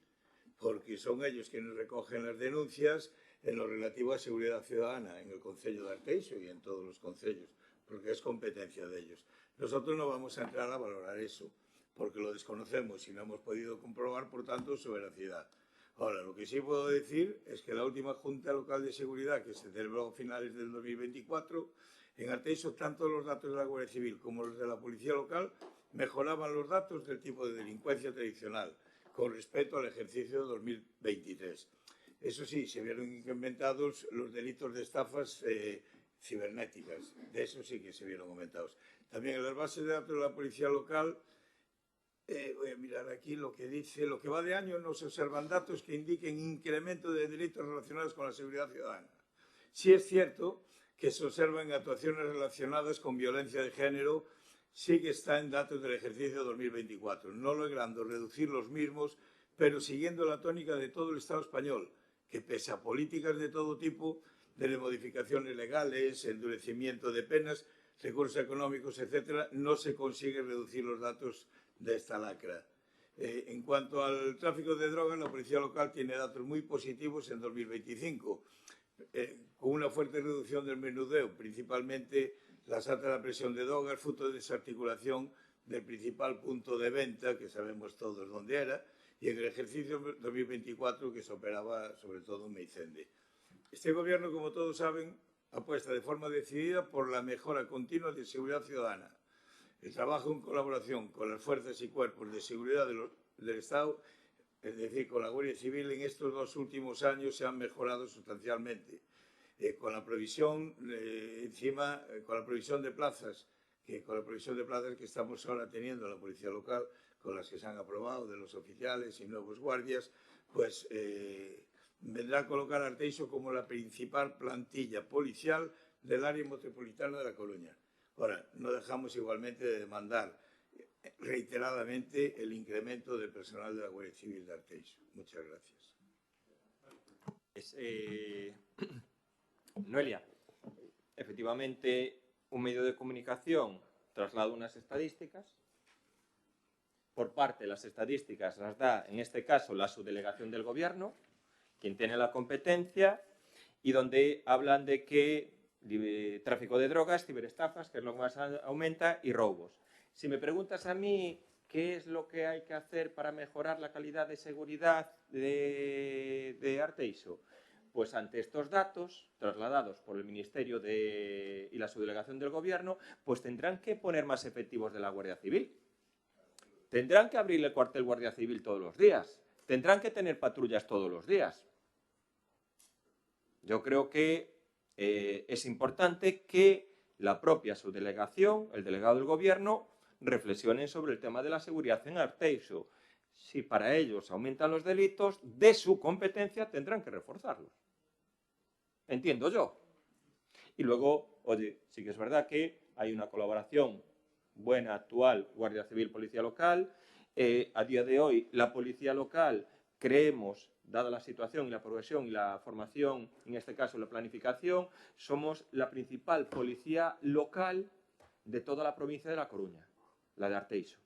porque son ellos quienes recogen las denuncias en lo relativo a seguridad ciudadana en el concello de Arteixo y en todos los concellos, porque es competencia de ellos. Nosotros no vamos a entrar a valorar eso, porque lo desconocemos y no hemos podido comprobar, por tanto, su veracidad. Ahora, lo que sí puedo decir es que la última Junta Local de Seguridad, que se celebró a finales del 2024, en Arteixo, tanto los datos de la Guardia Civil como los de la Policía Local mejoraban los datos del tipo de delincuencia tradicional con respecto al ejercicio de 2023. Eso sí, se vieron incrementados los delitos de estafas cibernéticas. De eso sí que se vieron aumentados. También en las bases de datos de la Policía Local, voy a mirar aquí lo que dice, lo que va de año no se observan datos que indiquen incremento de delitos relacionados con la seguridad ciudadana. Sí es cierto que se observan actuaciones relacionadas con violencia de género, sí que está en datos del ejercicio 2024, no logrando reducir los mismos, pero siguiendo la tónica de todo el Estado español, que pese a políticas de todo tipo, de modificaciones legales, endurecimiento de penas, recursos económicos, etcétera, no se consigue reducir los datos de esta lacra. En cuanto al tráfico de drogas, la Policía Local tiene datos muy positivos en 2025, con una fuerte reducción del menudeo, principalmente la alta la presión de drogas, fruto de desarticulación del principal punto de venta, que sabemos todos dónde era, y en el ejercicio 2024 que se operaba sobre todo en Meicende. Este Gobierno, como todos saben, apuesta de forma decidida por la mejora continua de seguridad ciudadana. El trabajo en colaboración con las fuerzas y cuerpos de seguridad del Estado, es decir, con la Guardia Civil, en estos 2 últimos años se han mejorado sustancialmente. Con la provisión de plazas, que estamos ahora teniendo en la Policía Local, con las que se han aprobado de los oficiales y nuevos guardias, pues vendrá a colocar a Arteixo como la principal plantilla policial del área metropolitana de La Coruña. Ahora, no dejamos igualmente de demandar reiteradamente el incremento del personal de la Guardia Civil de Arteixo. Muchas gracias. Noelia, efectivamente, un medio de comunicación traslada unas estadísticas. Por parte de las estadísticas las da, en este caso, la subdelegación del Gobierno, quien tiene la competencia, y donde hablan de que tráfico de drogas, ciberestafas, que es lo que más aumenta, y robos. Si me preguntas a mí qué es lo que hay que hacer para mejorar la calidad de seguridad de Arteixo, pues ante estos datos trasladados por el Ministerio y la subdelegación del Gobierno, pues tendrán que poner más efectivos de la Guardia Civil. Tendrán que abrir el cuartel Guardia Civil todos los días. Tendrán que tener patrullas todos los días. Yo creo que es importante que la propia subdelegación, el delegado del Gobierno, reflexionen sobre el tema de la seguridad en Arteixo. Si para ellos aumentan los delitos, de su competencia tendrán que reforzarlos. Entiendo yo. Y luego, oye, sí que es verdad que hay una colaboración buena, actual Guardia Civil, Policía Local. A día de hoy, la Policía Local, creemos, dada la situación y la progresión y la formación, en este caso la planificación, somos la principal policía local de toda la provincia de La Coruña, la de Arteixo.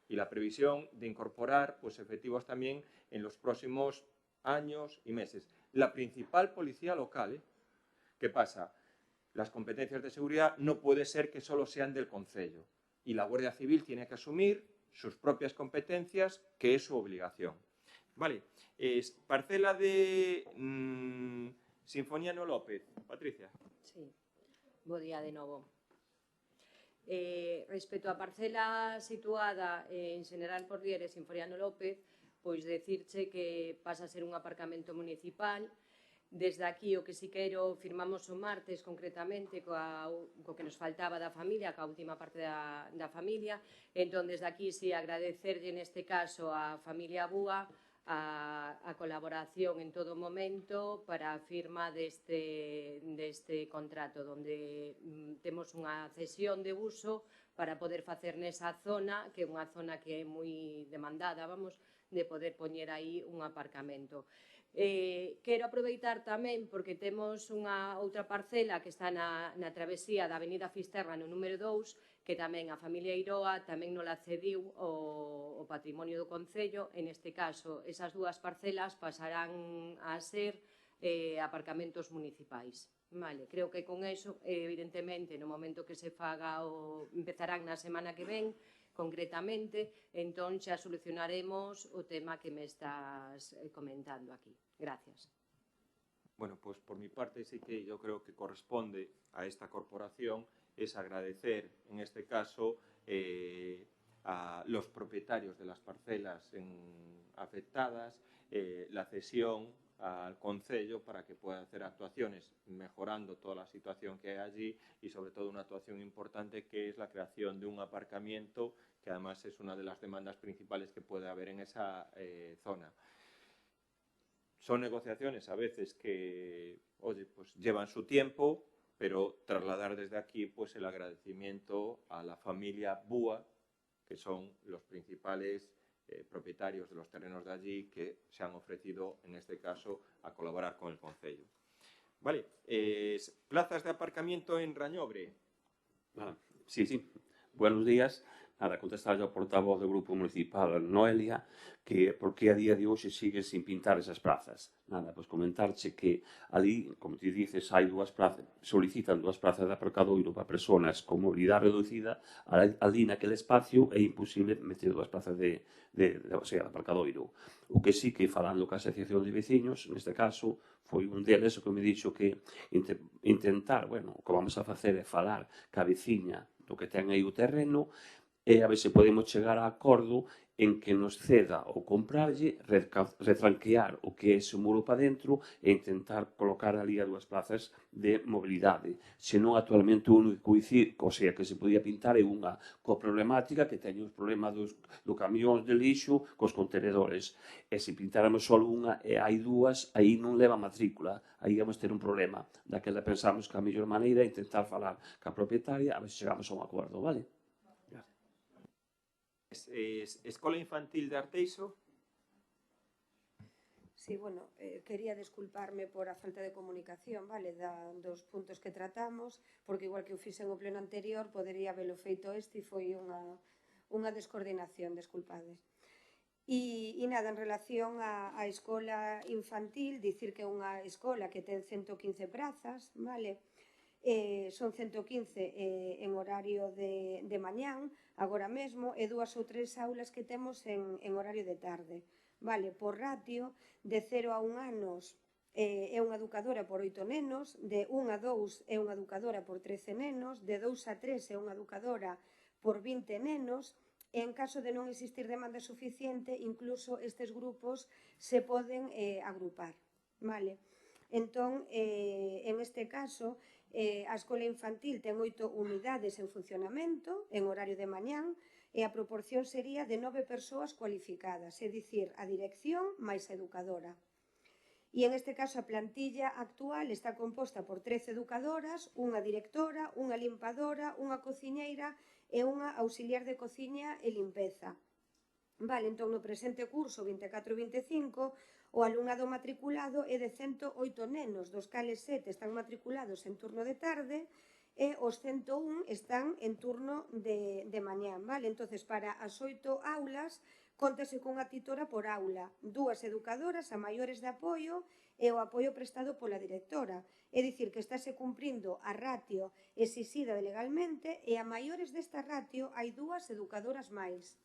Y la previsión de incorporar pues, efectivos también en los próximos años y meses. La principal policía local, ¿qué pasa? Las competencias de seguridad no puede ser que solo sean del concello. Y la Guardia Civil tiene que asumir sus propias competencias, que es su obligación. Vale, parcela de Sinfoniano López. Patricia. Sí, bo día de novo. Respecto á parcela situada en General Porlier e Sinfoniano López, pois decirche que pasa a ser un aparcamento municipal. Desde aquí, o que si quero, firmamos o martes, concretamente, co que nos faltaba da familia, coa última parte da familia. Entón, desde aquí, si agradecerlle, neste caso, a familia Búa, a colaboración en todo momento para a firma deste contrato, onde temos unha cesión de uso para poder facer nesa zona, que é unha zona que é moi demandada, vamos, de poder poñer aí un aparcamento. Quero aproveitar tamén, porque temos unha outra parcela que está na travesía da Avenida Fisterra no número 2, que tamén a familia Iroa tamén nos la cediu o patrimonio do Concello. En este caso, esas dúas parcelas pasarán a ser aparcamentos municipais. Vale, creo que con eso, evidentemente, no momento que se faga, empezarán na semana que ven, concretamente, entón xa solucionaremos o tema que me estás comentando aquí. Gracias. Bueno, pues por mi parte sí que yo creo que corresponde a esta corporación es agradecer, en este caso, a los propietarios de las parcelas afectadas, la cesión al Concello para que pueda hacer actuaciones mejorando toda la situación que hay allí y sobre todo una actuación importante que es la creación de un aparcamiento que además es una de las demandas principales que puede haber en esa zona. Son negociaciones a veces que, oye, pues llevan su tiempo, pero trasladar desde aquí pues el agradecimiento a la familia Búa, que son los principales propietarios de los terrenos de allí que se han ofrecido, en este caso, a colaborar con el Concello. Vale, plazas de aparcamiento en Rañobre. Sí. Buenos días. Nada, contestar ao portavoz do Grupo Municipal Noelia que por que a día de hoxe sigue sin pintar esas plazas. Nada, pois comentarche que ali, como ti dices, hai dúas plazas, solicitan dúas plazas de aparcadoiro para persoas con mobilidade reducida. Ali naquele espacio é imposible meter dúas plazas de aparcadoiro. O que sí que falando ca asociación de veciños, neste caso, foi un deles o que me dixo que intentar, bueno, o que vamos a facer é falar ca veciña do que ten aí o terreno e a ver se podemos chegar a acordo en que nos ceda ou comprarlle, retranquear o que é ese muro para dentro e intentar colocar ali as dúas plazas de mobilidade. Senón, actualmente, o único que se podía pintar é unha coa problemática que teñen os problemas do camións de lixo cos contenedores. E se pintáramos só unha e hai dúas, aí non leva matrícula. Aí vamos ter un problema. Daquela pensamos que a mellor maneira é intentar falar ca propietaria a ver se chegamos a un acordo, vale? Escola Infantil de Arteixo. Sí, bueno, quería disculparme por a falta de comunicación, vale, dos puntos que tratamos, porque igual que o fixen o pleno anterior, podería haberlo feito este e foi unha descoordinación, desculpade. E nada, en relación á escola infantil, dicir que é unha escola que ten 115 prazas, vale, son 115 en horario de mañán, agora mesmo, e 2 ou 3 aulas que temos en horario de tarde. Vale, por ratio, de 0 a 1 anos é unha educadora por 8 nenos, de 1 a 2 é unha educadora por 13 nenos, de 2 a 3 é unha educadora por 20 nenos, e en caso de non existir demanda suficiente, incluso estes grupos se poden agrupar. Vale, entón, en este caso, a escola infantil ten 8 unidades en funcionamento en horario de mañán e a proporción sería de 9 persoas cualificadas, é dicir, a dirección máis a educadora. E en este caso a plantilla actual está composta por 13 educadoras, unha directora, unha limpadora, unha cociñeira e unha auxiliar de cociña e limpeza. Vale, entón no presente curso 24-25 o alumnado matriculado é de 108 nenos, dos cales 7 están matriculados en turno de tarde e os 101 están en turno de mañán, vale? Entonces, para as 8 aulas, cóntase cunha titora por aula, 2 educadoras a maiores de apoio e o apoio prestado pola directora. É dicir, que estáse cumprindo a ratio exixida legalmente e a maiores desta ratio hai 2 educadoras máis.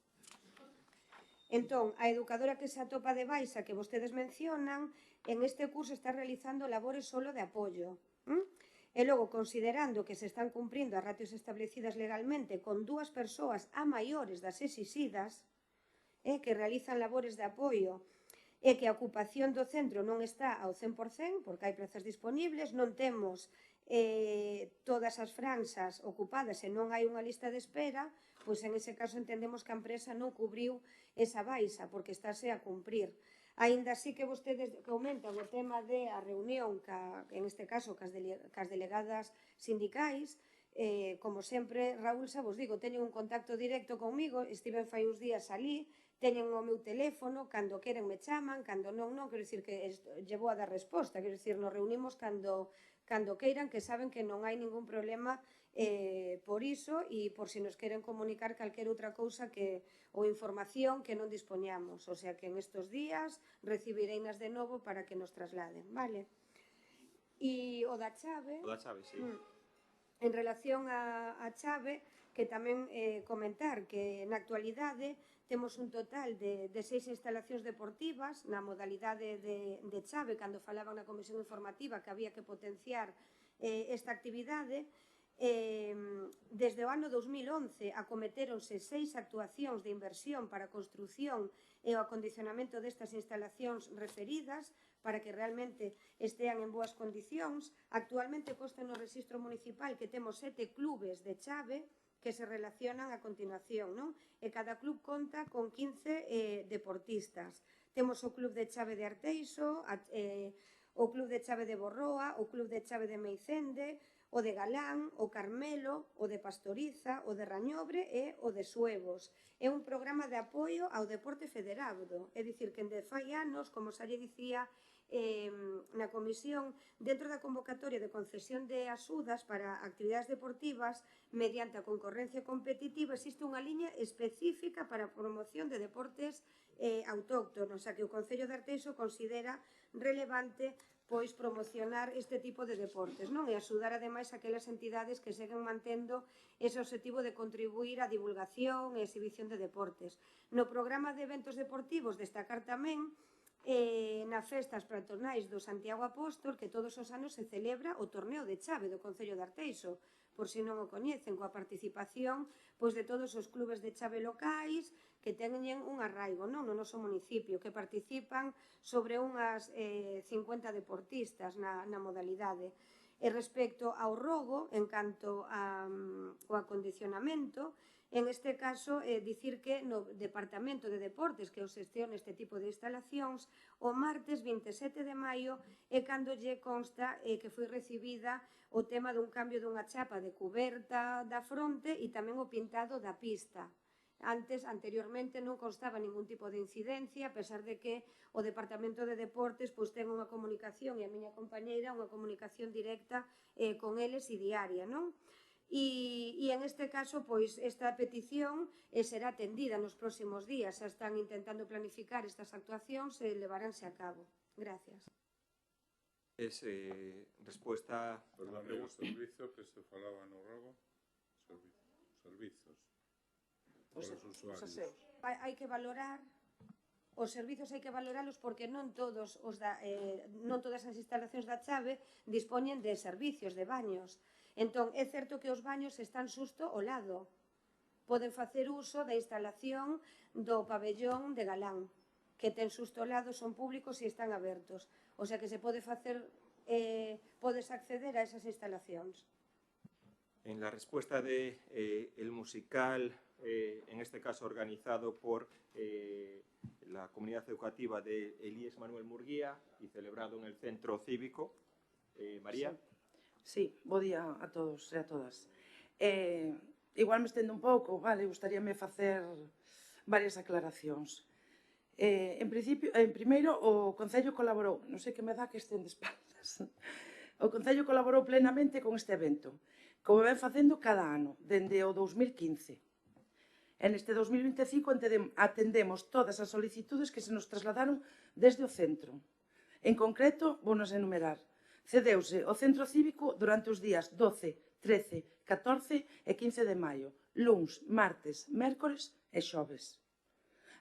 Entón, a educadora que se atopa de baixa que vostedes mencionan, en este curso está realizando labores solo de apoio. E logo, considerando que se están cumprindo as ratios establecidas legalmente con 2 persoas a maiores das exixidas, que realizan labores de apoio, e que a ocupación do centro non está ao 100%, porque hai plazas disponibles, non temos todas as franxas ocupadas e non hai unha lista de espera, pois en ese caso entendemos que a empresa non cubriu esa baixa, porque estáse a cumprir. Aínda así que vostedes comentan o tema de a reunión, en este caso, cas delegadas sindicais, como sempre, Raúl, xa vos digo, teñen un contacto directo comigo, estiven fai uns días alí, teñen o meu teléfono, cando queren me chaman, cando non, quero dicir que llevo a dar resposta, quero dicir, nos reunimos cando queiran, que saben que non hai ningún problema por iso e por si nos queren comunicar calquera outra cousa ou información que non dispoñamos. O sea que en estes días recibireinas de novo para que nos trasladen, vale? E o da chave... O da chave, sí. En relación á chave, que tamén comentar que na actualidade temos un total de 6 instalacións deportivas na modalidade de chave, cando falaban na comisión informativa que había que potenciar esta actividade. Desde o ano 2011 acometéronse 6 actuacións de inversión para a construción e o acondicionamento destas instalacións referidas para que realmente estean en boas condicións. Actualmente consta no rexistro municipal que temos 7 clubes de chave que se relacionan a continuación, non? E cada club conta con 15 deportistas. Temos o club de chave de Arteixo, o club de chave de Borroa, o club de chave de Meicende, o de Galán, o Carmelo, o de Pastoriza, o de Rañobre e o de Suevos. É un programa de apoio ao deporte federado, é dicir, que de fai anos, como xa lle dicía na comisión, dentro da convocatoria de concesión de axudas para actividades deportivas, mediante a concorrencia competitiva, existe unha liña específica para a promoción de deportes autóctonos, a que o Concello de Arteixo considera relevante pois promocionar este tipo de deportes, non? E axudar ademais aquelas entidades que seguen mantendo ese objetivo de contribuir á divulgación e exhibición de deportes. No programa de eventos deportivos destacar tamén nas festas patronais do Santiago Apóstol que todos os anos se celebra o torneo de chave do Concello de Arteixo, por se non o coñecen, coa participación de todos os clubes de chave locais que teñen un arraigo no noso municipio, que participan sobre unhas 50 deportistas na modalidade. E respecto ao rogo, en canto ao acondicionamento, en este caso, dicir que no Departamento de Deportes, que xestiona este tipo de instalacións, o martes 27 de maio é cando lle consta que foi recibida o tema dun cambio dunha chapa de cuberta da fronte e tamén o pintado da pista. Anteriormente non constaba ningún tipo de incidencia, a pesar de que o Departamento de Deportes ten unha comunicación, e a miña compañeira, unha comunicación directa con eles e diaria, non? E en este caso, esta petición será atendida nos próximos días. Xa están intentando planificar estas actuacións e levaránse a cabo. Gracias. Respuesta... Perdón, o servizo que se falaba no rogo? Servizos. Os usuarios. Hai que valorar os servizos, hai que valoralos porque non todas as instalacións da chave dispoñen de servicios de baños. Entón, é certo que os baños están xusto ao lado. Poden facer uso da instalación do pabellón de Galán, que ten xusto ao lado, son públicos e están abertos. O sea que se pode facer, podes acceder a esas instalacións. En la respuesta de el musical, en este caso organizado por la comunidad educativa de Elías Manuel Murguía y celebrado en el Centro Cívico. María. Sí, bo día a todos e a todas. Igual me estendo un pouco, vale, gustaríame facer varias aclaracións. En primeiro, o Concello colaborou, non sei que me dá que estén de espaldas, o Concello colaborou plenamente con este evento, como ven facendo cada ano, dende o 2015. En este 2025 atendemos todas as solicitudes que se nos trasladaron desde o centro. En concreto, vounos enumerar. Cedeuse o Centro Cívico durante os días 12, 13, 14 e 15 de maio, luns, martes, mércores e xoves,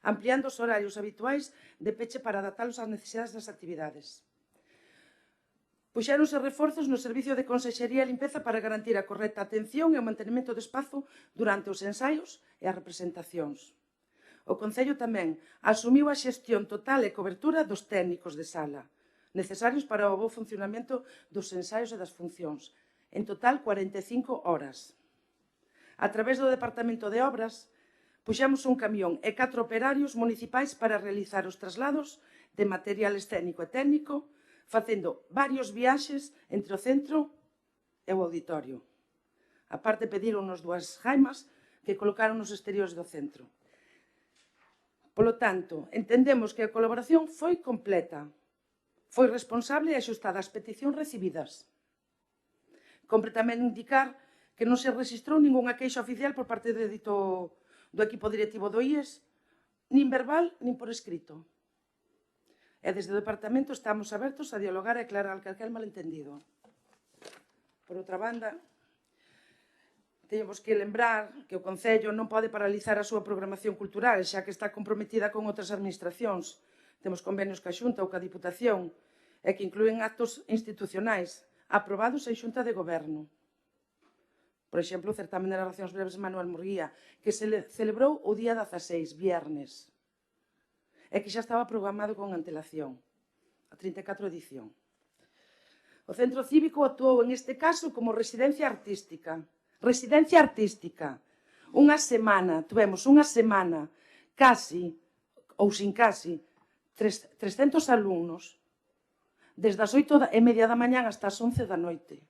ampliando os horarios habituais de peche para adaptalos ás necesidades das actividades. Puxéronse reforzos no servicio de Consejería e Limpeza para garantir a correcta atención e o mantenimento do espazo durante os ensaios e as representacións. O Concello tamén asumiu a xestión total e cobertura dos técnicos de sala, necesarios para o bo funcionamento dos ensaios e das funcións, en total 45 horas. A través do Departamento de Obras, puxemos un camión e 4 operarios municipais para realizar os traslados de material escénico e técnico, facendo varios viaxes entre o centro e o auditorio. A parte, pediron-nos 2 jaimas que colocaron nos exteriores do centro. Polo tanto, entendemos que a colaboración foi completa, foi responsable e axustada ás peticións recibidas. Compre tamén indicar que non se registrou ningunha queixa oficial por parte do equipo directivo do IES, nin verbal, nin por escrito. E desde o Departamento estamos abertos a dialogar e aclarar calquer malentendido. Por outra banda, temos que lembrar que o Concello non pode paralizar a súa programación cultural, xa que está comprometida con outras administracións. Temos convenios ca Xunta ou ca Diputación, e que inclúen actos institucionais aprobados en Xunta de Goberno. Por exemplo, o certamen de narracións breves Manuel Murguía, que se celebrou o día 16, viernes, e que xa estaba programado con antelación, a 34 edición. O Centro Cívico actuou en este caso como residencia artística. Residencia artística. Tuvemos unha semana, casi, ou sin casi, 300 alumnos, desde as 8:30 da mañán hasta as 11 da noite.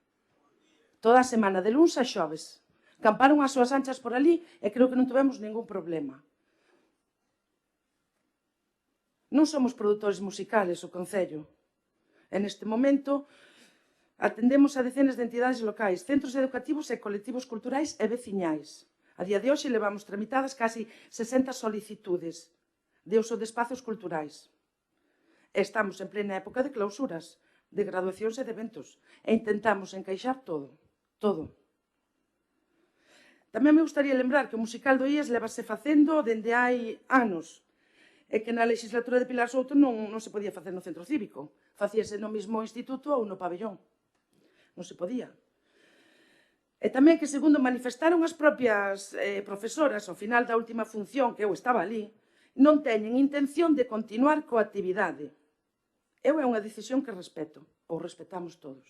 Toda a semana, de luns a xoves. Camparon as súas anchas por ali e creo que non tivemos ningún problema. Non somos produtores musicales, o Concello. En este momento, atendemos a decenas de entidades locais, centros educativos e colectivos culturais e veciñais. A día de hoxe levamos tramitadas casi 60 solicitudes de uso de espazos culturais. Estamos en plena época de clausuras, de graduacións e de eventos, e intentamos encaixar todo. Tamén me gustaría lembrar que o musical do IES levase facendo dende hai anos, e que na legislatura de Pilar Souto non se podía facer no Centro Cívico. Facíase no mesmo instituto ou no pabellón. Non se podía. E tamén que, segundo manifestaron as propias profesoras ao final da última función, que eu estaba ali, non teñen intención de continuar coa actividade. É unha decisión que respeto, ou respetamos todos.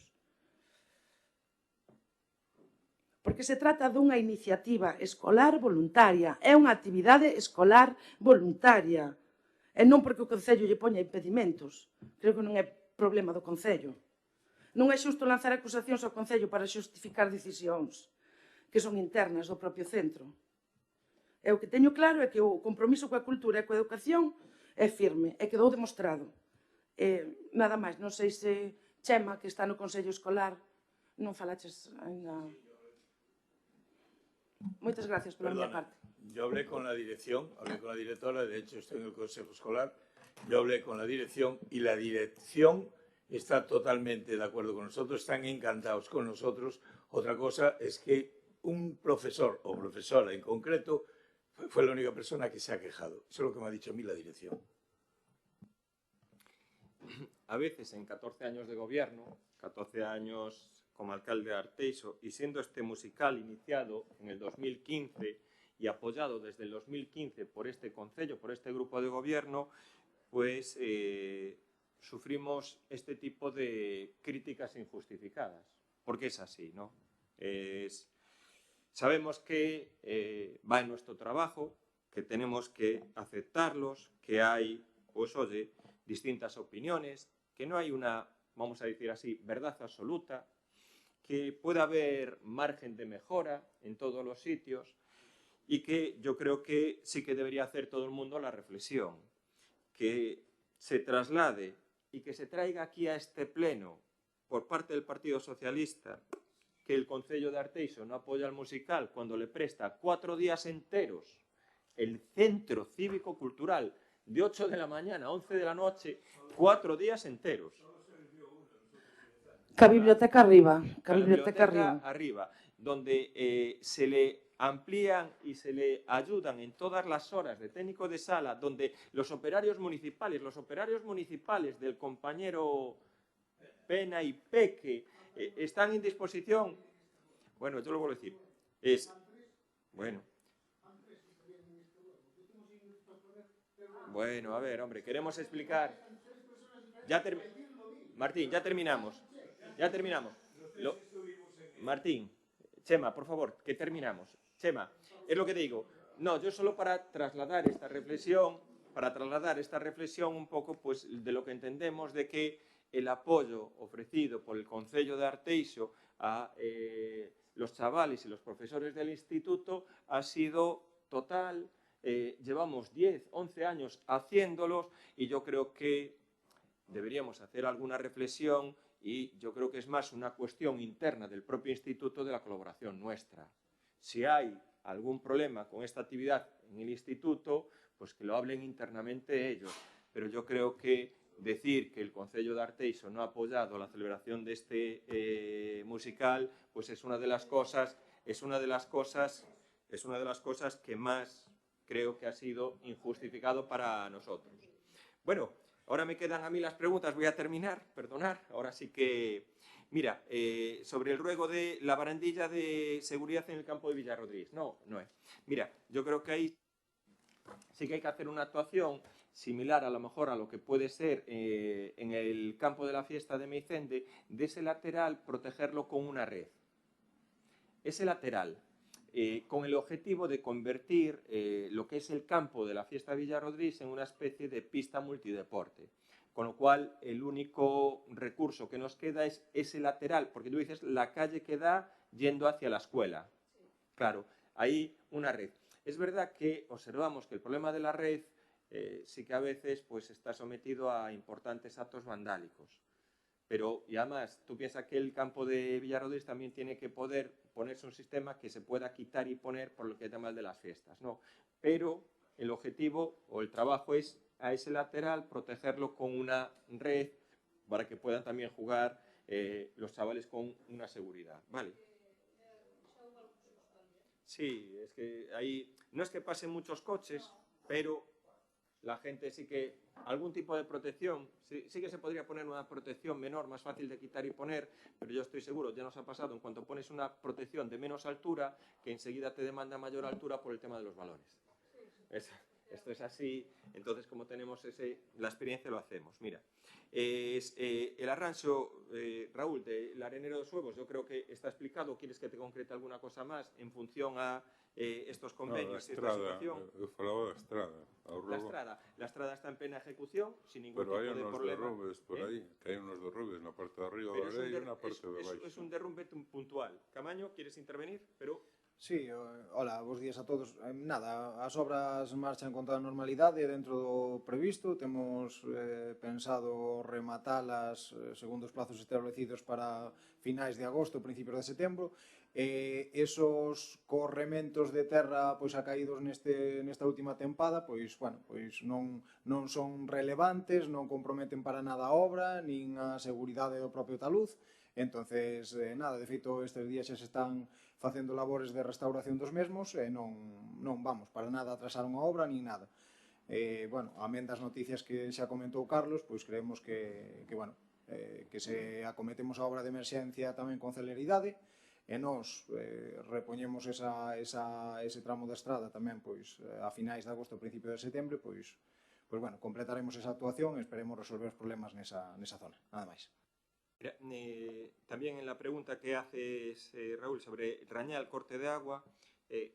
Porque se trata dunha iniciativa escolar voluntaria, é unha actividade escolar voluntaria, e non porque o Concello lle poña impedimentos. Creo que non é problema do Concello. Non é xusto lanzar acusacións ao Concello para xustificar decisións que son internas do propio centro. E o que teño claro é que o compromiso coa cultura e coa educación é firme, e quedou demostrado. Nada máis, non sei se Chema, que está no Consello Escolar, non falaches ainda. Moitas gracias pola miña parte. Yo hablé con la dirección, hablé con la directora, de hecho estoy en el Consejo Escolar, yo hablé con la dirección y la dirección está totalmente de acuerdo con nosotros, están encantados con nosotros. Otra cosa es que un profesor o profesora en concreto fue la única persona que se ha quejado. Eso es lo que me ha dicho a mí la dirección. A veces, en 14 años de gobierno, 14 años como alcalde de Arteixo, y siendo este musical iniciado en el 2015 y apoyado desde el 2015 por este Concello, por este grupo de gobierno, pues sufrimos este tipo de críticas injustificadas, porque es así, ¿no? Sabemos que va en nuestro trabajo, que tenemos que aceptarlos, que hay, pues oye, distintas opiniones, que no hay una, vamos a decir así, verdad absoluta, que puede haber margen de mejora en todos los sitios y que yo creo que sí que debería hacer todo el mundo la reflexión, que se traslade y que se traiga aquí a este pleno por parte del Partido Socialista que el Concello de Arteixo no apoya al musical cuando le presta 4 días enteros el Centro Cívico Cultural de 8 de la mañana a 11 de la noche, 4 días enteros. Que a biblioteca arriba, que a biblioteca arriba. arriba, donde se le amplían y se le ayudan en todas las horas de técnico de sala, donde los operarios municipales del compañero Pena y Peque están en disposición. Bueno, yo lo vuelvo a decir. Bueno, a ver, hombre, queremos explicar. Martín, ya terminamos. Martín, Chema, por favor, que terminamos. Chema, es lo que digo. No, yo solo para trasladar esta reflexión un poco pues, de lo que entendemos de que el apoyo ofrecido por el Concello de Arteixo a los chavales y los profesores del instituto ha sido total. Llevamos 10, 11 años haciéndolos y yo creo que deberíamos hacer alguna reflexión y yo creo que es más una cuestión interna del propio instituto de la colaboración nuestra. Si hay algún problema con esta actividad en el instituto, pues que lo hablen internamente ellos. Pero yo creo que decir que el Concello de Arteixo no ha apoyado la celebración de este musical, pues es una de las cosas que más creo que ha sido injustificado para nosotros. Bueno, ahora me quedan a mí las preguntas, voy a terminar, perdonad, ahora sí que... Mira, sobre el ruego de la barandilla de seguridad en el campo de Villarrodríguez. No es. Mira, yo creo que ahí sí que hay que hacer una actuación similar a lo mejor a lo que puede ser en el campo de la fiesta de Meicende, de ese lateral protegerlo con una red. Ese lateral, con el objetivo de convertir lo que es el campo de la fiesta de Villarrodríguez en una especie de pista multideporte. Con lo cual, el único recurso que nos queda es ese lateral, porque tú dices la calle que da yendo hacia la escuela. Claro, ahí una red. Es verdad que observamos que el problema de la red sí que a veces pues, está sometido a importantes actos vandálicos. Pero, y además, tú piensas que el campo de Villarrodríguez también tiene que poder ponerse un sistema que se pueda quitar y poner por lo que llama el de las fiestas, ¿no? Pero el objetivo o el trabajo es a ese lateral protegerlo con una red para que puedan también jugar los chavales con una seguridad, ¿vale? Sí, es que ahí no es que pasen muchos coches, pero la gente sí que algún tipo de protección, sí que se podría poner una protección menor, más fácil de quitar y poner, pero yo estoy seguro, ya nos ha pasado, en cuanto pones una protección de menos altura, que enseguida te demanda mayor altura por el tema de los valores. Esto es así, entonces como tenemos la experiencia lo hacemos. Mira, el arrancho, Raúl, del Arenero de los Huevos, yo creo que está explicado. ¿Quieres que te concrete alguna cosa más en función a estos convenios y esta situación? Eu falaba da estrada. La estrada está en plena ejecución, sin ningún tipo de problema. Pero hai unos derrumbes por aí, que hai unos derrumbes na parte de arriba da lei e na parte de baixo. Es un derrumbe puntual. Camaño, ¿quieres intervenir? Sí, hola, bos días a todos. Nada, as obras marchan con toda a normalidade dentro do previsto. Temos pensado rematalas segundo os plazos establecidos para finais de agosto, principios de setembro. Esos corrementos de terra pois acaídos nesta última tempada pois, bueno, pois non son relevantes, non comprometen para nada a obra, nin a seguridade do propio taluz. Entonces, nada, de feito, estes días xa se están facendo labores de restauración dos mesmos e non vamos para nada a atrasar unha obra nin nada. Bueno, amén das noticias que xa comentou Carlos, pois creemos que se acometemos a obra de emerxencia tamén con celeridade e nos repoñemos ese tramo da estrada tamén pois a finais de agosto, principio de setembro, pois bueno, completaremos esa actuación e esperemos resolver os problemas nesa zona. Nada máis. También en la pregunta que haces, Raúl, sobre Rañal, corte de agua,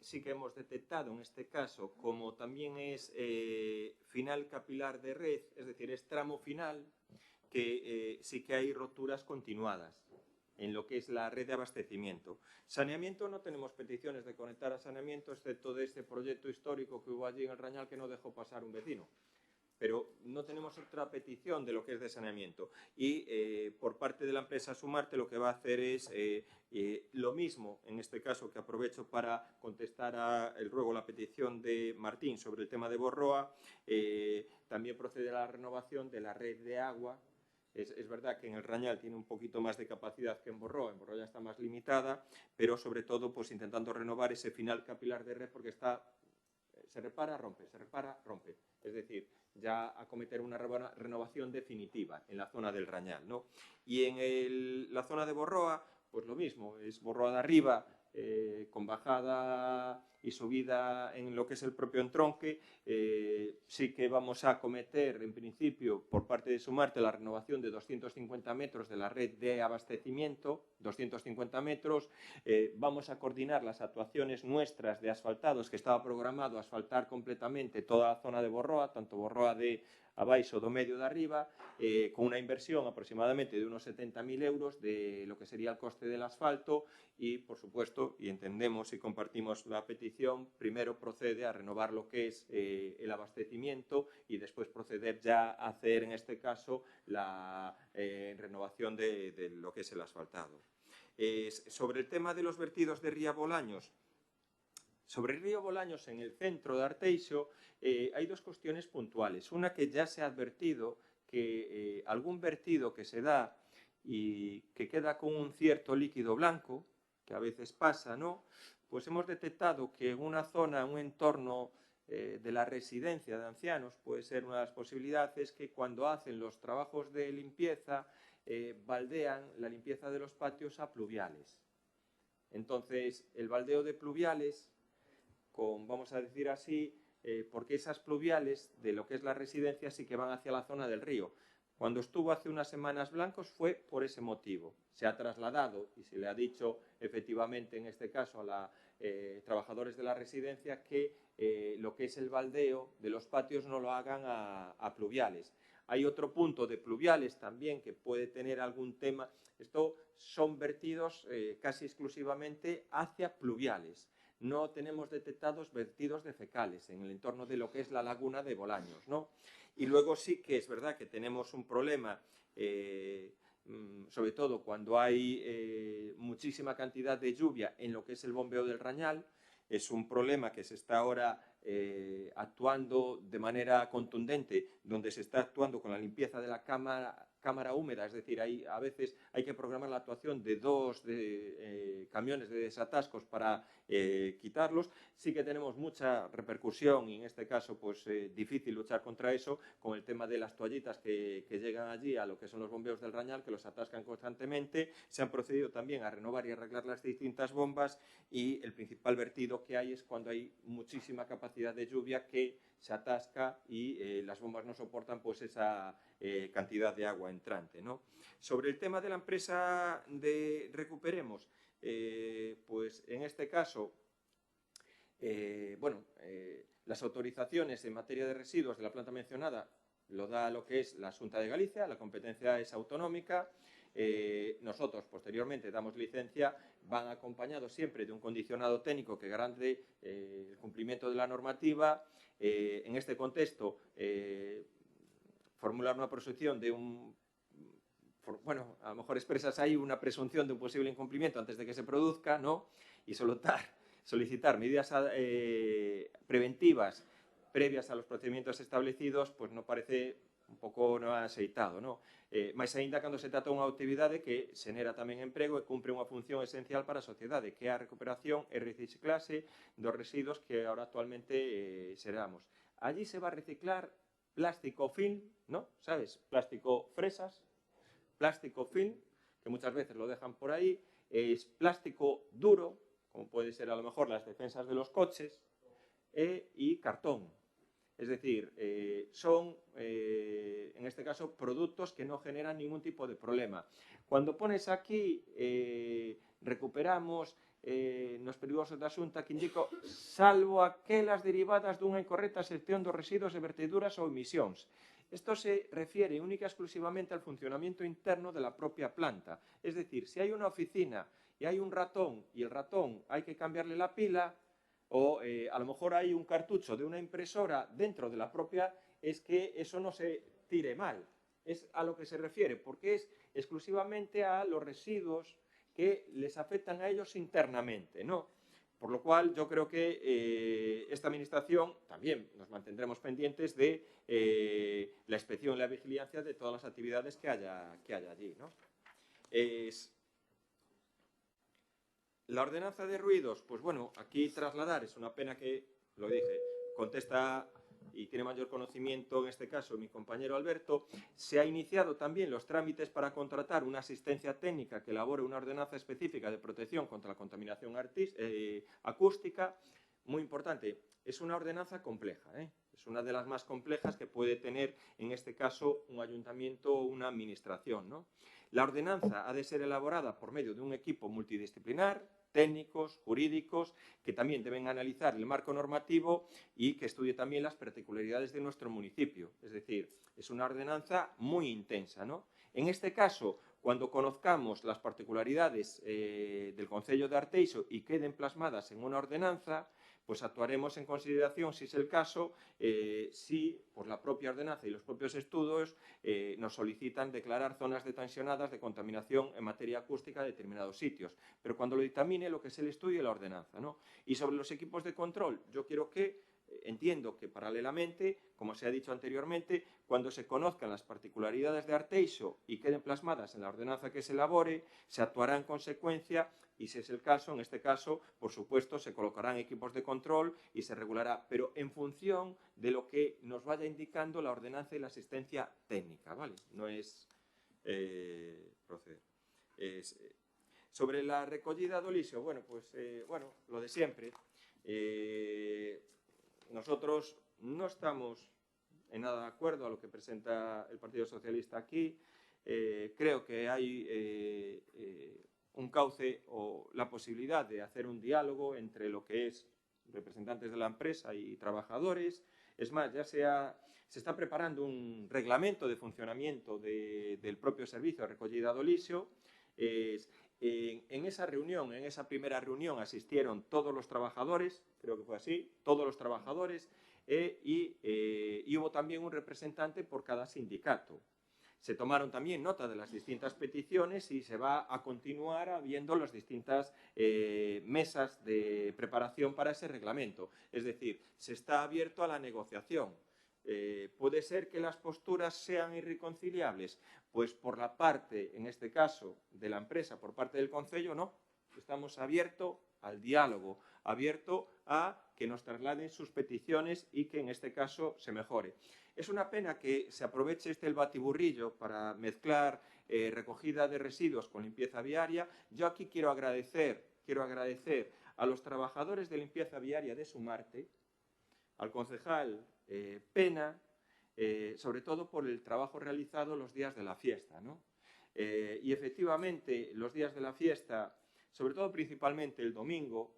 sí que hemos detectado en este caso, como también es final capilar de red, es decir, es tramo final, que sí que hay roturas continuadas en lo que es la red de abastecimiento. Saneamiento, no tenemos peticiones de conectar a saneamiento, excepto de este proyecto histórico que hubo allí en el Rañal que no dejó pasar un vecino. Pero no tenemos otra petición de lo que es de saneamiento. Y por parte de la empresa Sumarte lo que va a hacer es lo mismo, en este caso, que aprovecho para contestar a el ruego, la petición de Martín sobre el tema de Borroa, también procede a la renovación de la red de agua. Es verdad que en el Rañal tiene un poquito más de capacidad que en Borroa ya está más limitada, pero sobre todo pues intentando renovar ese final capilar de red porque está, se repara, rompe, se repara, rompe. Es decir, ya acometer una renovación definitiva en la zona del Rañal, ¿no? Y en la zona de Borroa, pues lo mismo, es Borroa de arriba, con bajada y subida en lo que es el propio entronque. Sí que vamos a acometer, en principio, por parte de Sumarte, la renovación de 250 metros de la red de abastecimiento, 250 metros. Vamos a coordinar las actuaciones nuestras de asfaltados, que estaba programado asfaltar completamente toda la zona de Borroa, tanto Borroa de abaixo do medio de arriba, con una inversión aproximadamente de unos 70.000 euros de lo que sería el coste del asfalto y, por supuesto, y entendemos y compartimos la petición, primero procede a renovar lo que es el abastecimiento y después proceder ya a hacer, en este caso, la renovación de lo que es el asfaltado. Sobre el tema de los vertidos de Ría Bolaños, sobre el río Bolaños, en el centro de Arteixo, hay dos cuestiones puntuales. Una que ya se ha advertido, que algún vertido que se da y que queda con un cierto líquido blanco, que a veces pasa, ¿no? Pues hemos detectado que en una zona, un entorno de la residencia de ancianos, puede ser una de las posibilidades que cuando hacen los trabajos de limpieza, baldean la limpieza de los patios a pluviales. Entonces, el baldeo de pluviales, vamos a decir así, porque esas pluviales de lo que es la residencia sí que van hacia la zona del río. Cuando estuvo hace unas semanas Blancos fue por ese motivo. Se ha trasladado y se le ha dicho efectivamente en este caso a los trabajadores de la residencia que lo que es el baldeo de los patios no lo hagan a pluviales. Hay otro punto de pluviales también que puede tener algún tema. Esto son vertidos casi exclusivamente hacia pluviales. No tenemos detectados vertidos de fecales en el entorno de lo que es la laguna de Bolaños, ¿no? Y luego sí que es verdad que tenemos un problema, sobre todo cuando hay muchísima cantidad de lluvia en lo que es el bombeo del Rañal. Es un problema que se está ahora actuando de manera contundente, donde se está actuando con la limpieza de la cámara húmeda, es decir, a veces hay que programar la actuación de dos camiones de desatascos para quitarlos. Sí que tenemos mucha repercusión y en este caso pues difícil luchar contra eso con el tema de las toallitas que llegan allí a lo que son los bombeos del Rañal, que los atascan constantemente. Se han procedido también a renovar y arreglar las distintas bombas y el principal vertido que hay es cuando hay muchísima capacidad de lluvia que se atasca y las bombas no soportan pues esa cantidad de agua entrante, ¿no? Sobre el tema de la empresa de Recuperemos, pues en este caso, las autorizaciones en materia de residuos de la planta mencionada lo da lo que es la Xunta de Galicia, la competencia es autonómica. Nosotros posteriormente damos licencia, van acompañados siempre de un condicionado técnico que garante el cumplimiento de la normativa. En este contexto, formular una presunción de a lo mejor expresas ahí una presunción de un posible incumplimiento antes de que se produzca, ¿no? Y solicitar medidas preventivas previas a los procedimientos establecidos, pues nos parece un pouco non aceitado, non? Mais aínda cando se trata dunha actividade que xenera tamén emprego e cumpre unha función esencial para a sociedade, que é a recuperación e reciclase dos residuos que ahora actualmente xeramos. Allí se va a reciclar plástico film, ¿no? ¿Sabes? Plástico fresas, plástico film, que muchas veces lo dejan por ahí, es plástico duro, como puede ser a lo mejor las defensas de los coches, y cartón. Es decir, son, en este caso, productos que no generan ningún tipo de problema. Cuando pones aquí, recuperamos nos perigosos da Xunta que indico salvo aquelas derivadas dunha incorrecta xestión dos residuos e verteduras ou emisións. Isto se refiere única e exclusivamente al funcionamiento interno de la propia planta. Es decir, si hay una oficina y hay un ratón y el ratón hay que cambiarle la pila o a lo mejor hay un cartucho de una impresora dentro de la propia, es que eso no se tire mal. Es a lo que se refiere, porque es exclusivamente a los residuos que les afectan a ellos internamente, ¿no? Por lo cual, yo creo que esta Administración también nos mantendremos pendientes de la inspección y la vigilancia de todas las actividades que haya allí, ¿no? La ordenanza de ruidos, pues bueno, aquí trasladar, es una pena que, lo dije, contesta y tiene mayor conocimiento en este caso mi compañero Alberto. Se ha iniciado también los trámites para contratar una asistencia técnica que elabore una ordenanza específica de protección contra la contaminación acústica. Muy importante, es una ordenanza compleja, es una de las más complejas que puede tener en este caso un ayuntamiento o una administración, ¿no? La ordenanza ha de ser elaborada por medio de un equipo multidisciplinar, técnicos, jurídicos, que también deben analizar el marco normativo y que estudie también las particularidades de nuestro municipio. Es decir, es una ordenanza muy intensa, ¿no? En este caso, cuando conozcamos las particularidades del Concello de Arteixo y queden plasmadas en una ordenanza, pues actuaremos en consideración, si es el caso, si por la propia ordenanza y los propios estudios nos solicitan declarar zonas detencionadas de contaminación en materia acústica de determinados sitios. Pero cuando lo dictamine, lo que es el estudio y la ordenanza, ¿no? Y sobre los equipos de control, yo quiero que entiendo que paralelamente, como se ha dicho anteriormente, cuando se conozcan las particularidades de Arteixo y queden plasmadas en la ordenanza que se elabore, se actuará en consecuencia y, si es el caso, en este caso, por supuesto, se colocarán equipos de control y se regulará, pero en función de lo que nos vaya indicando la ordenanza y la asistencia técnica, ¿vale? No es proceder. Sobre la recollida do lixo, bueno, pues, lo de siempre. Nosotros no estamos en nada de acuerdo a lo que presenta el Partido Socialista aquí. Creo que hay un cauce o la posibilidad de hacer un diálogo entre lo que es representantes de la empresa y trabajadores. Es más, ya se está preparando un reglamento de funcionamiento del propio servicio de recogida do lixo. En esa reunión, en esa primera reunión, asistieron todos los trabajadores, creo que fue así, todos los trabajadores, y hubo también un representante por cada sindicato. Se tomaron también nota de las distintas peticiones y se va a continuar habiendo las distintas mesas de preparación para ese reglamento. Es decir, se está abierto a la negociación. ¿Puede ser que las posturas sean irreconciliables? Pues por la parte, en este caso, de la empresa, por parte del Concello, no. Estamos abiertos al diálogo, abierto a que nos trasladen sus peticiones y que en este caso se mejore. Es una pena que se aproveche el batiburrillo para mezclar recogida de residuos con limpieza viaria. Yo aquí quiero agradecer a los trabajadores de limpieza viaria de Sumarte, al concejal Pena, sobre todo por el trabajo realizado los días de la fiesta, ¿no? Y efectivamente, los días de la fiesta, sobre todo principalmente el domingo,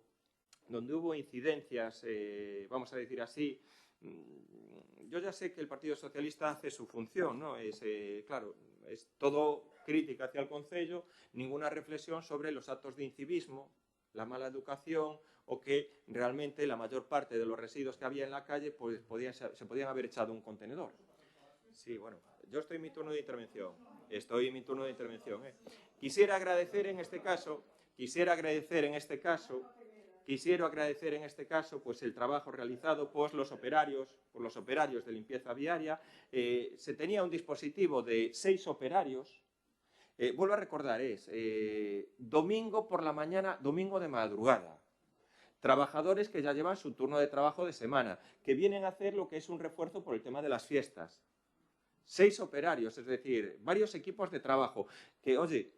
donde hubo incidencias, vamos a decir así, yo ya sé que el Partido Socialista hace su función, ¿no? Claro, es todo crítica hacia el Concello, ninguna reflexión sobre los actos de incivismo, la mala educación o que realmente la mayor parte de los residuos que había en la calle pues, se podían haber echado un contenedor. Sí, bueno, yo estoy en mi turno de intervención. Quisiera agradecer en este caso pues el trabajo realizado por los operarios de limpieza viaria. Se tenía un dispositivo de 6 operarios. Vuelvo a recordar, domingo por la mañana, domingo de madrugada. Trabajadores que ya llevan su turno de trabajo de semana, que vienen a hacer lo que es un refuerzo por el tema de las fiestas. 6 operarios, es decir, varios equipos de trabajo. Que, oye,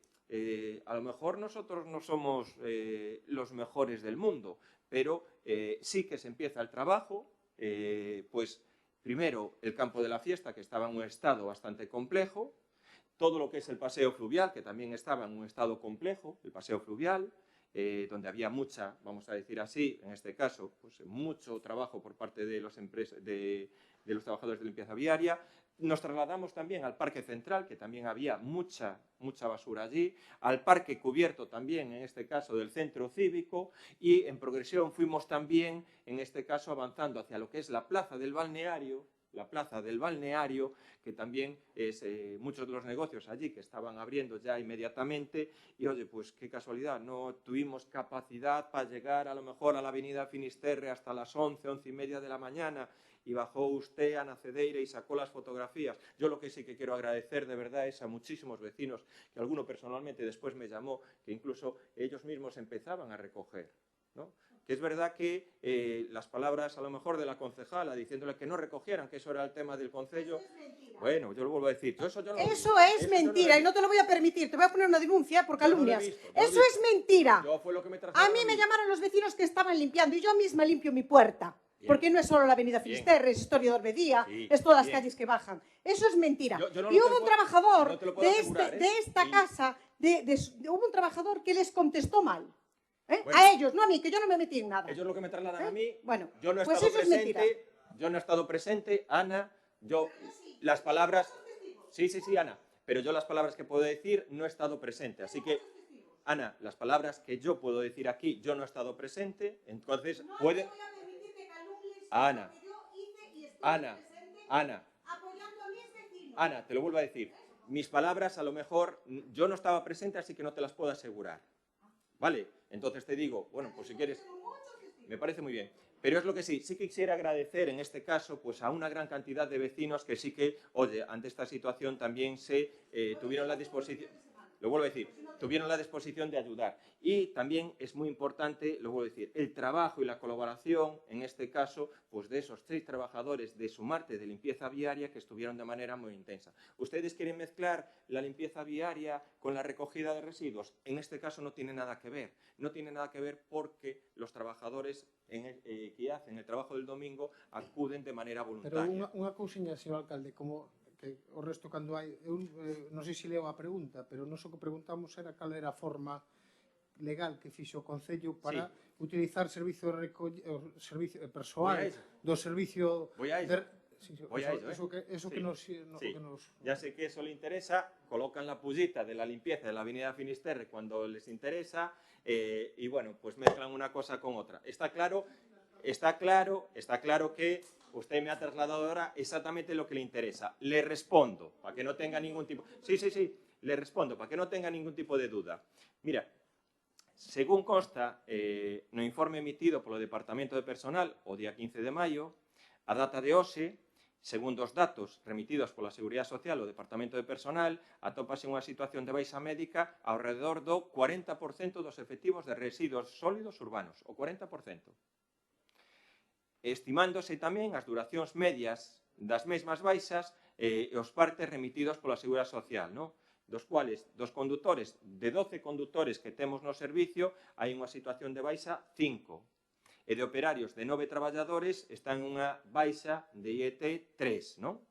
a lo mejor nosotros no somos los mejores del mundo, pero sí que se empieza el trabajo, pues primero, el campo de la fiesta, que estaba en un estado bastante complejo, todo lo que es el paseo fluvial, que también estaba en un estado complejo, el paseo fluvial, donde había mucha, vamos a decir así, en este caso, pues mucho trabajo por parte de los trabajadores de limpieza viaria. Nos trasladamos también al Parque Central, que también había mucha basura allí, al parque cubierto también, en este caso, del centro cívico, y en progresión fuimos también, en este caso, avanzando hacia lo que es la plaza del balneario, que también es muchos de los negocios allí que estaban abriendo ya inmediatamente, y oye, pues qué casualidad, no tuvimos capacidad para llegar a lo mejor a la avenida Finisterre hasta las 11, 11:30 de la mañana, y bajó usted, Ana Cedeira, y sacó las fotografías. Yo lo que sí que quiero agradecer de verdad es a muchísimos vecinos, que alguno personalmente después me llamó, que incluso ellos mismos empezaban a recoger, ¿no? Que es verdad que las palabras a lo mejor de la concejala diciéndole que no recogieran, que eso era el tema del concello. Bueno, yo lo vuelvo a decir. Eso es mentira y no te lo voy a permitir. Te voy a poner una denuncia por calumnias. Eso es mentira. A mí me llamaron los vecinos que estaban limpiando y yo misma limpio mi puerta. Bien. Porque no es solo la avenida Finisterre, es Historia de Orvedía, es todas las calles que bajan. Eso es mentira. Y hubo un trabajador de esta casa, hubo un trabajador que les contestó mal. Bueno, a ellos, no a mí, que yo no me metí en nada. Ellos lo que me trasladan a mí, bueno, yo no he pues estado eso presente, es mentira. Yo no he estado presente, Ana, las palabras... Sí, Ana, pero yo las palabras que puedo decir no he estado presente, así que, Ana, las palabras que yo puedo decir aquí, yo no he estado presente, entonces puede... Ana, te lo vuelvo a decir, mis palabras a lo mejor, yo no estaba presente, así que no te las puedo asegurar. ¿Vale? Entonces te digo, bueno, pues si quieres, me parece muy bien. Pero es lo que sí quisiera agradecer en este caso pues a una gran cantidad de vecinos que sí que, oye, ante esta situación también tuvieron la disposición, lo vuelvo a decir, tuvieron la disposición de ayudar. Y también es muy importante, lo vuelvo a decir, el trabajo y la colaboración, en este caso, pues de esos 3 trabajadores de Sumarte de limpieza viaria que estuvieron de manera muy intensa. ¿Ustedes quieren mezclar la limpieza viaria con la recogida de residuos? En este caso no tiene nada que ver. No tiene nada que ver porque los trabajadores que hacen el trabajo del domingo acuden de manera voluntaria. Pero unha cousiña, señor alcalde, como que o resto cando hai, non sei se leo a pregunta, pero nós o que preguntamos era cal era a forma legal que fixo o Concello para utilizar servicio persoal do servicio... Voy a ello. Eso que nos... Ya sé que eso le interesa, colocan la pullita de la limpieza de la avenida Finisterre cuando les interesa y bueno, pues mezclan una cosa con otra. Está claro que usted me ha trasladado ahora exactamente lo que le interesa. Le respondo, para que no tenga ningún tipo... le respondo, para que no tenga ningún tipo de duda. Mira, según consta no informe emitido polo Departamento de Personal o día 15 de maio, a data de hoxe, segundo os datos remitidos pola Seguridade Social ao Departamento de Personal, atópase unha situación de baixa médica ao redor do 40% dos efectivos de residuos sólidos urbanos, o 40%. Estimándose tamén as duracións medias das mesmas baixas e os partes remitidos pola Seguridade Social, non? Dos cuales, dos condutores, de 12 condutores que temos no servicio, hai unha situación de baixa 5. E de operarios de 9 traballadores están unha baixa de IET 3, non?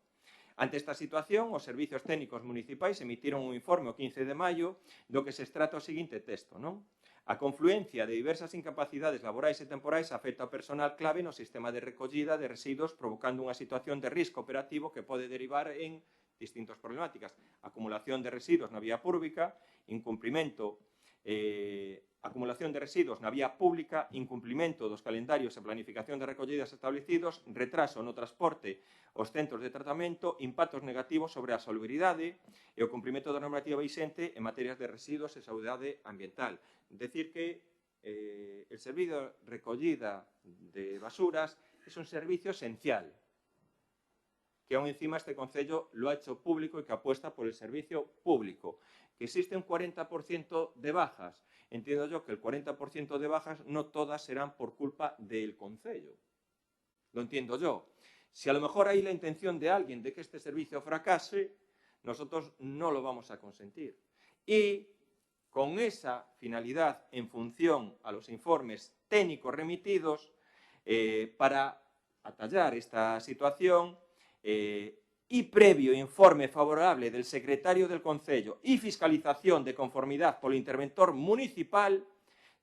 Ante esta situación, os servicios técnicos municipais emitiron un informe o 15 de maio do que se trata o seguinte texto, non? A confluencia de diversas incapacidades laborais e temporais afecta ao personal clave no sistema de recollida de residuos, provocando unha situación de risco operativo que pode derivar en distintas problemáticas. Acumulación de residuos na vía pública, acumulación de residuos na vía pública, incumplimento dos calendarios e planificación de recollidas establecidos, retraso no transporte aos centros de tratamento, impactos negativos sobre a salubridade e o cumprimento da normativa vixente en materias de residuos e saúde ambiental. Decir que el servicio de recollida de basuras es un servicio esencial, que aún encima este Concello lo ha hecho público y que apuesta por el servicio público. Que existe un 40% de bajas. Entiendo yo que el 40% de bajas no todas serán por culpa del Concello. Lo entiendo yo. Si a lo mejor hay la intención de alguien de que este servicio fracase, nosotros no lo vamos a consentir. Y con esa finalidad, en función a los informes técnicos remitidos, para atallar esta situación, y previo informe favorable del secretario del Concello e fiscalización de conformidade polo interventor municipal,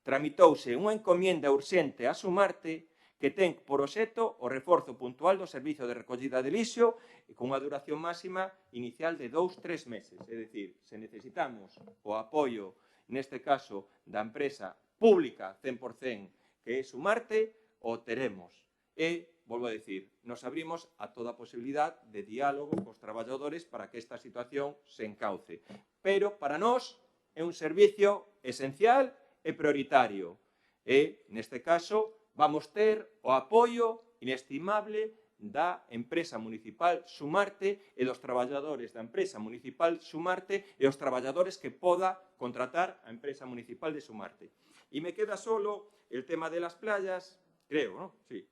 tramitouse unha encomienda urxente a Sumarte que ten por obxecto o reforzo puntual do servizo de recollida de lixo con unha duración máxima inicial de 2-3 meses. É dicir, se necesitamos o apoio, neste caso, da empresa pública 100% que é Sumarte, o teremos. E, volvo a dicir, nos abrimos a toda a posibilidad de diálogo cos traballadores para que esta situación se encauce. Pero, para nós, é un servicio esencial e prioritario. E, neste caso, vamos ter o apoio inestimable da empresa municipal Sumarte e dos traballadores da empresa municipal Sumarte e os traballadores que poda contratar a empresa municipal de Sumarte. E me queda solo el tema de las playas, creo, ¿no? Sí.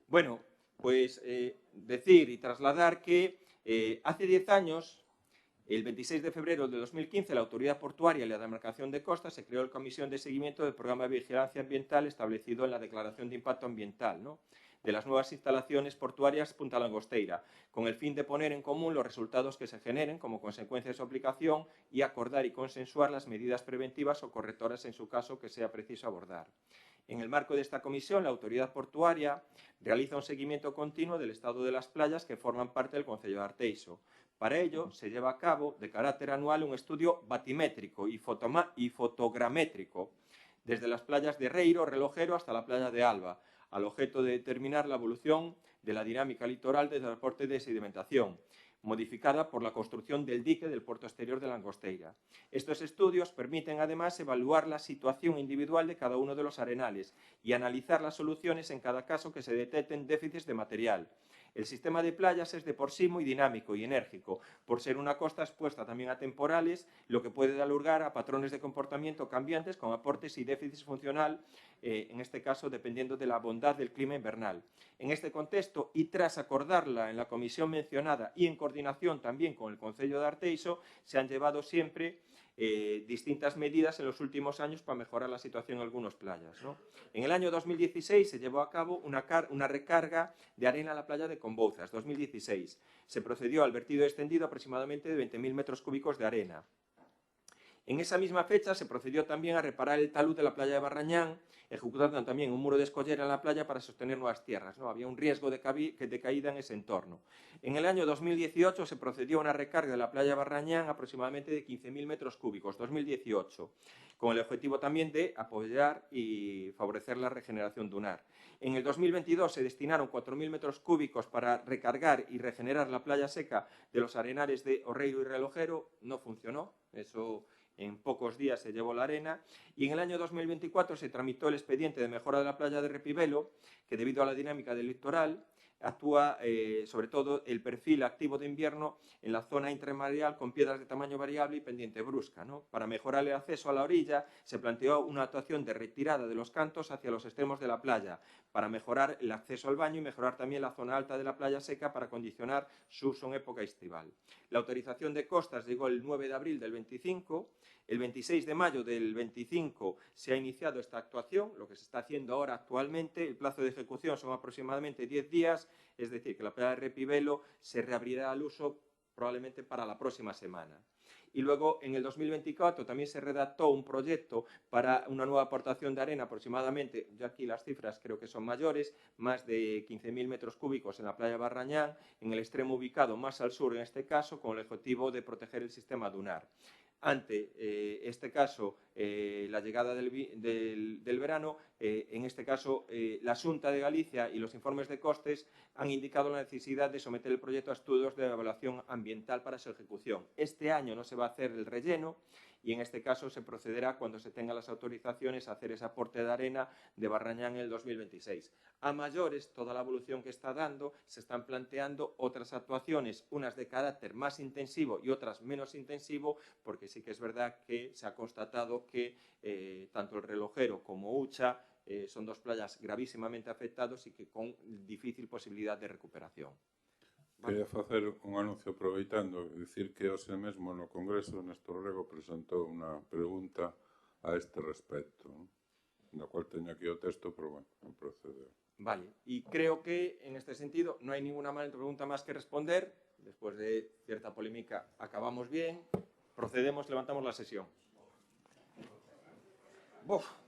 Bueno, pues decir y trasladar que hace 10 años, el 26 de febrero de 2015, la Autoridad Portuaria y la Demarcación de Costa se creó la Comisión de Seguimiento del Programa de Vigilancia Ambiental establecido en la Declaración de Impacto Ambiental, ¿no?, de las nuevas instalaciones portuarias Punta Langosteira, con el fin de poner en común los resultados que se generen como consecuencia de su aplicación y acordar y consensuar las medidas preventivas o correctoras en su caso que sea preciso abordar. En el marco de esta comisión, la Autoridad Portuaria realiza un seguimiento continuo del estado de las playas que forman parte del Concello de Arteixo. Para ello, se lleva a cabo, de carácter anual, un estudio batimétrico y fotogramétrico, desde las playas de Reiro, Relojero, hasta la playa de Alba, al objeto de determinar la evolución de la dinámica litoral de transporte de sedimentación, modificada por la construcción del dique del puerto exterior de Langosteira. Estos estudios permiten, además, evaluar la situación individual de cada uno de los arenales y analizar las soluciones en cada caso que se detecten déficits de material. El sistema de playas es de por sí muy dinámico y enérgico, por ser una costa expuesta también a temporales, lo que puede dar lugar a patrones de comportamiento cambiantes con aportes y déficits funcional, en este caso dependiendo de la bondad del clima invernal. En este contexto, y tras acordarla en la comisión mencionada y en coordinación también con el Concello de Arteixo, se han llevado siempre distintas medidas en los últimos años para mejorar la situación en algunas playas, ¿no? En el año 2016 se llevó a cabo una recarga de arena a la playa de Conbouzas, 2016. Se procedió al vertido extendido aproximadamente de 20.000 metros cúbicos de arena. En esa misma fecha se procedió también a reparar el talud de la playa de Barrañán, ejecutando también un muro de escollera en la playa para sostener nuevas tierras, ¿no? Había un riesgo de caída en ese entorno. En el año 2018 se procedió a una recarga de la playa de Barrañán aproximadamente de 15.000 metros cúbicos, 2018, con el objetivo también de apoyar y favorecer la regeneración dunar. En el 2022 se destinaron 4.000 metros cúbicos para recargar y regenerar la playa seca de los arenales de Orreiro y Relojero. No funcionó, eso en pocos días se llevó la arena, y en el año 2024 se tramitó el expediente de mejora de la playa de Repibelo, que debido a la dinámica del litoral actúa sobre todo el perfil activo de invierno en la zona intramareal con piedras de tamaño variable y pendiente brusca, ¿no? Para mejorar el acceso a la orilla se planteó una actuación de retirada de los cantos hacia los extremos de la playa para mejorar el acceso al baño y mejorar también la zona alta de la playa seca para condicionar su uso en época estival. La autorización de costas llegó el 9 de abril del 25. El 26 de mayo del 25 se ha iniciado esta actuación, lo que se está haciendo ahora actualmente. El plazo de ejecución son aproximadamente 10 días, es decir, que la playa de Repibelo se reabrirá al uso probablemente para la próxima semana. Y luego, en el 2024, también se redactó un proyecto para una nueva aportación de arena, aproximadamente, yo aquí las cifras creo que son mayores, más de 15.000 metros cúbicos en la playa de Barrañán, en el extremo ubicado más al sur en este caso, con el objetivo de proteger el sistema dunar. Ante este caso, la llegada del verano, en este caso la Xunta de Galicia y los informes de costes han indicado la necesidad de someter el proyecto a estudios de evaluación ambiental para su ejecución. Este año no se va a hacer el relleno y en este caso se procederá cuando se tengan las autorizaciones a hacer ese aporte de arena de Barrañán en el 2026. A mayores, toda la evolución que está dando, se están planteando otras actuaciones, unas de carácter más intensivo y otras menos intensivo, porque sí que es verdad que se ha constatado que tanto el Relojero como Ucha son dos playas gravísimamente afectados y que con difícil posibilidad de recuperación. Quería facer un anuncio aproveitando, dicir que hoxe mesmo no Congreso Néstor Rego presentou unha pregunta a este respecto. do cual teño aquí o texto, pero bueno, non procede. Vale, y creo que en este sentido no hay ninguna pregunta más que responder. Después de cierta polémica acabamos bien. Procedemos, levantamos la sesión. Buf.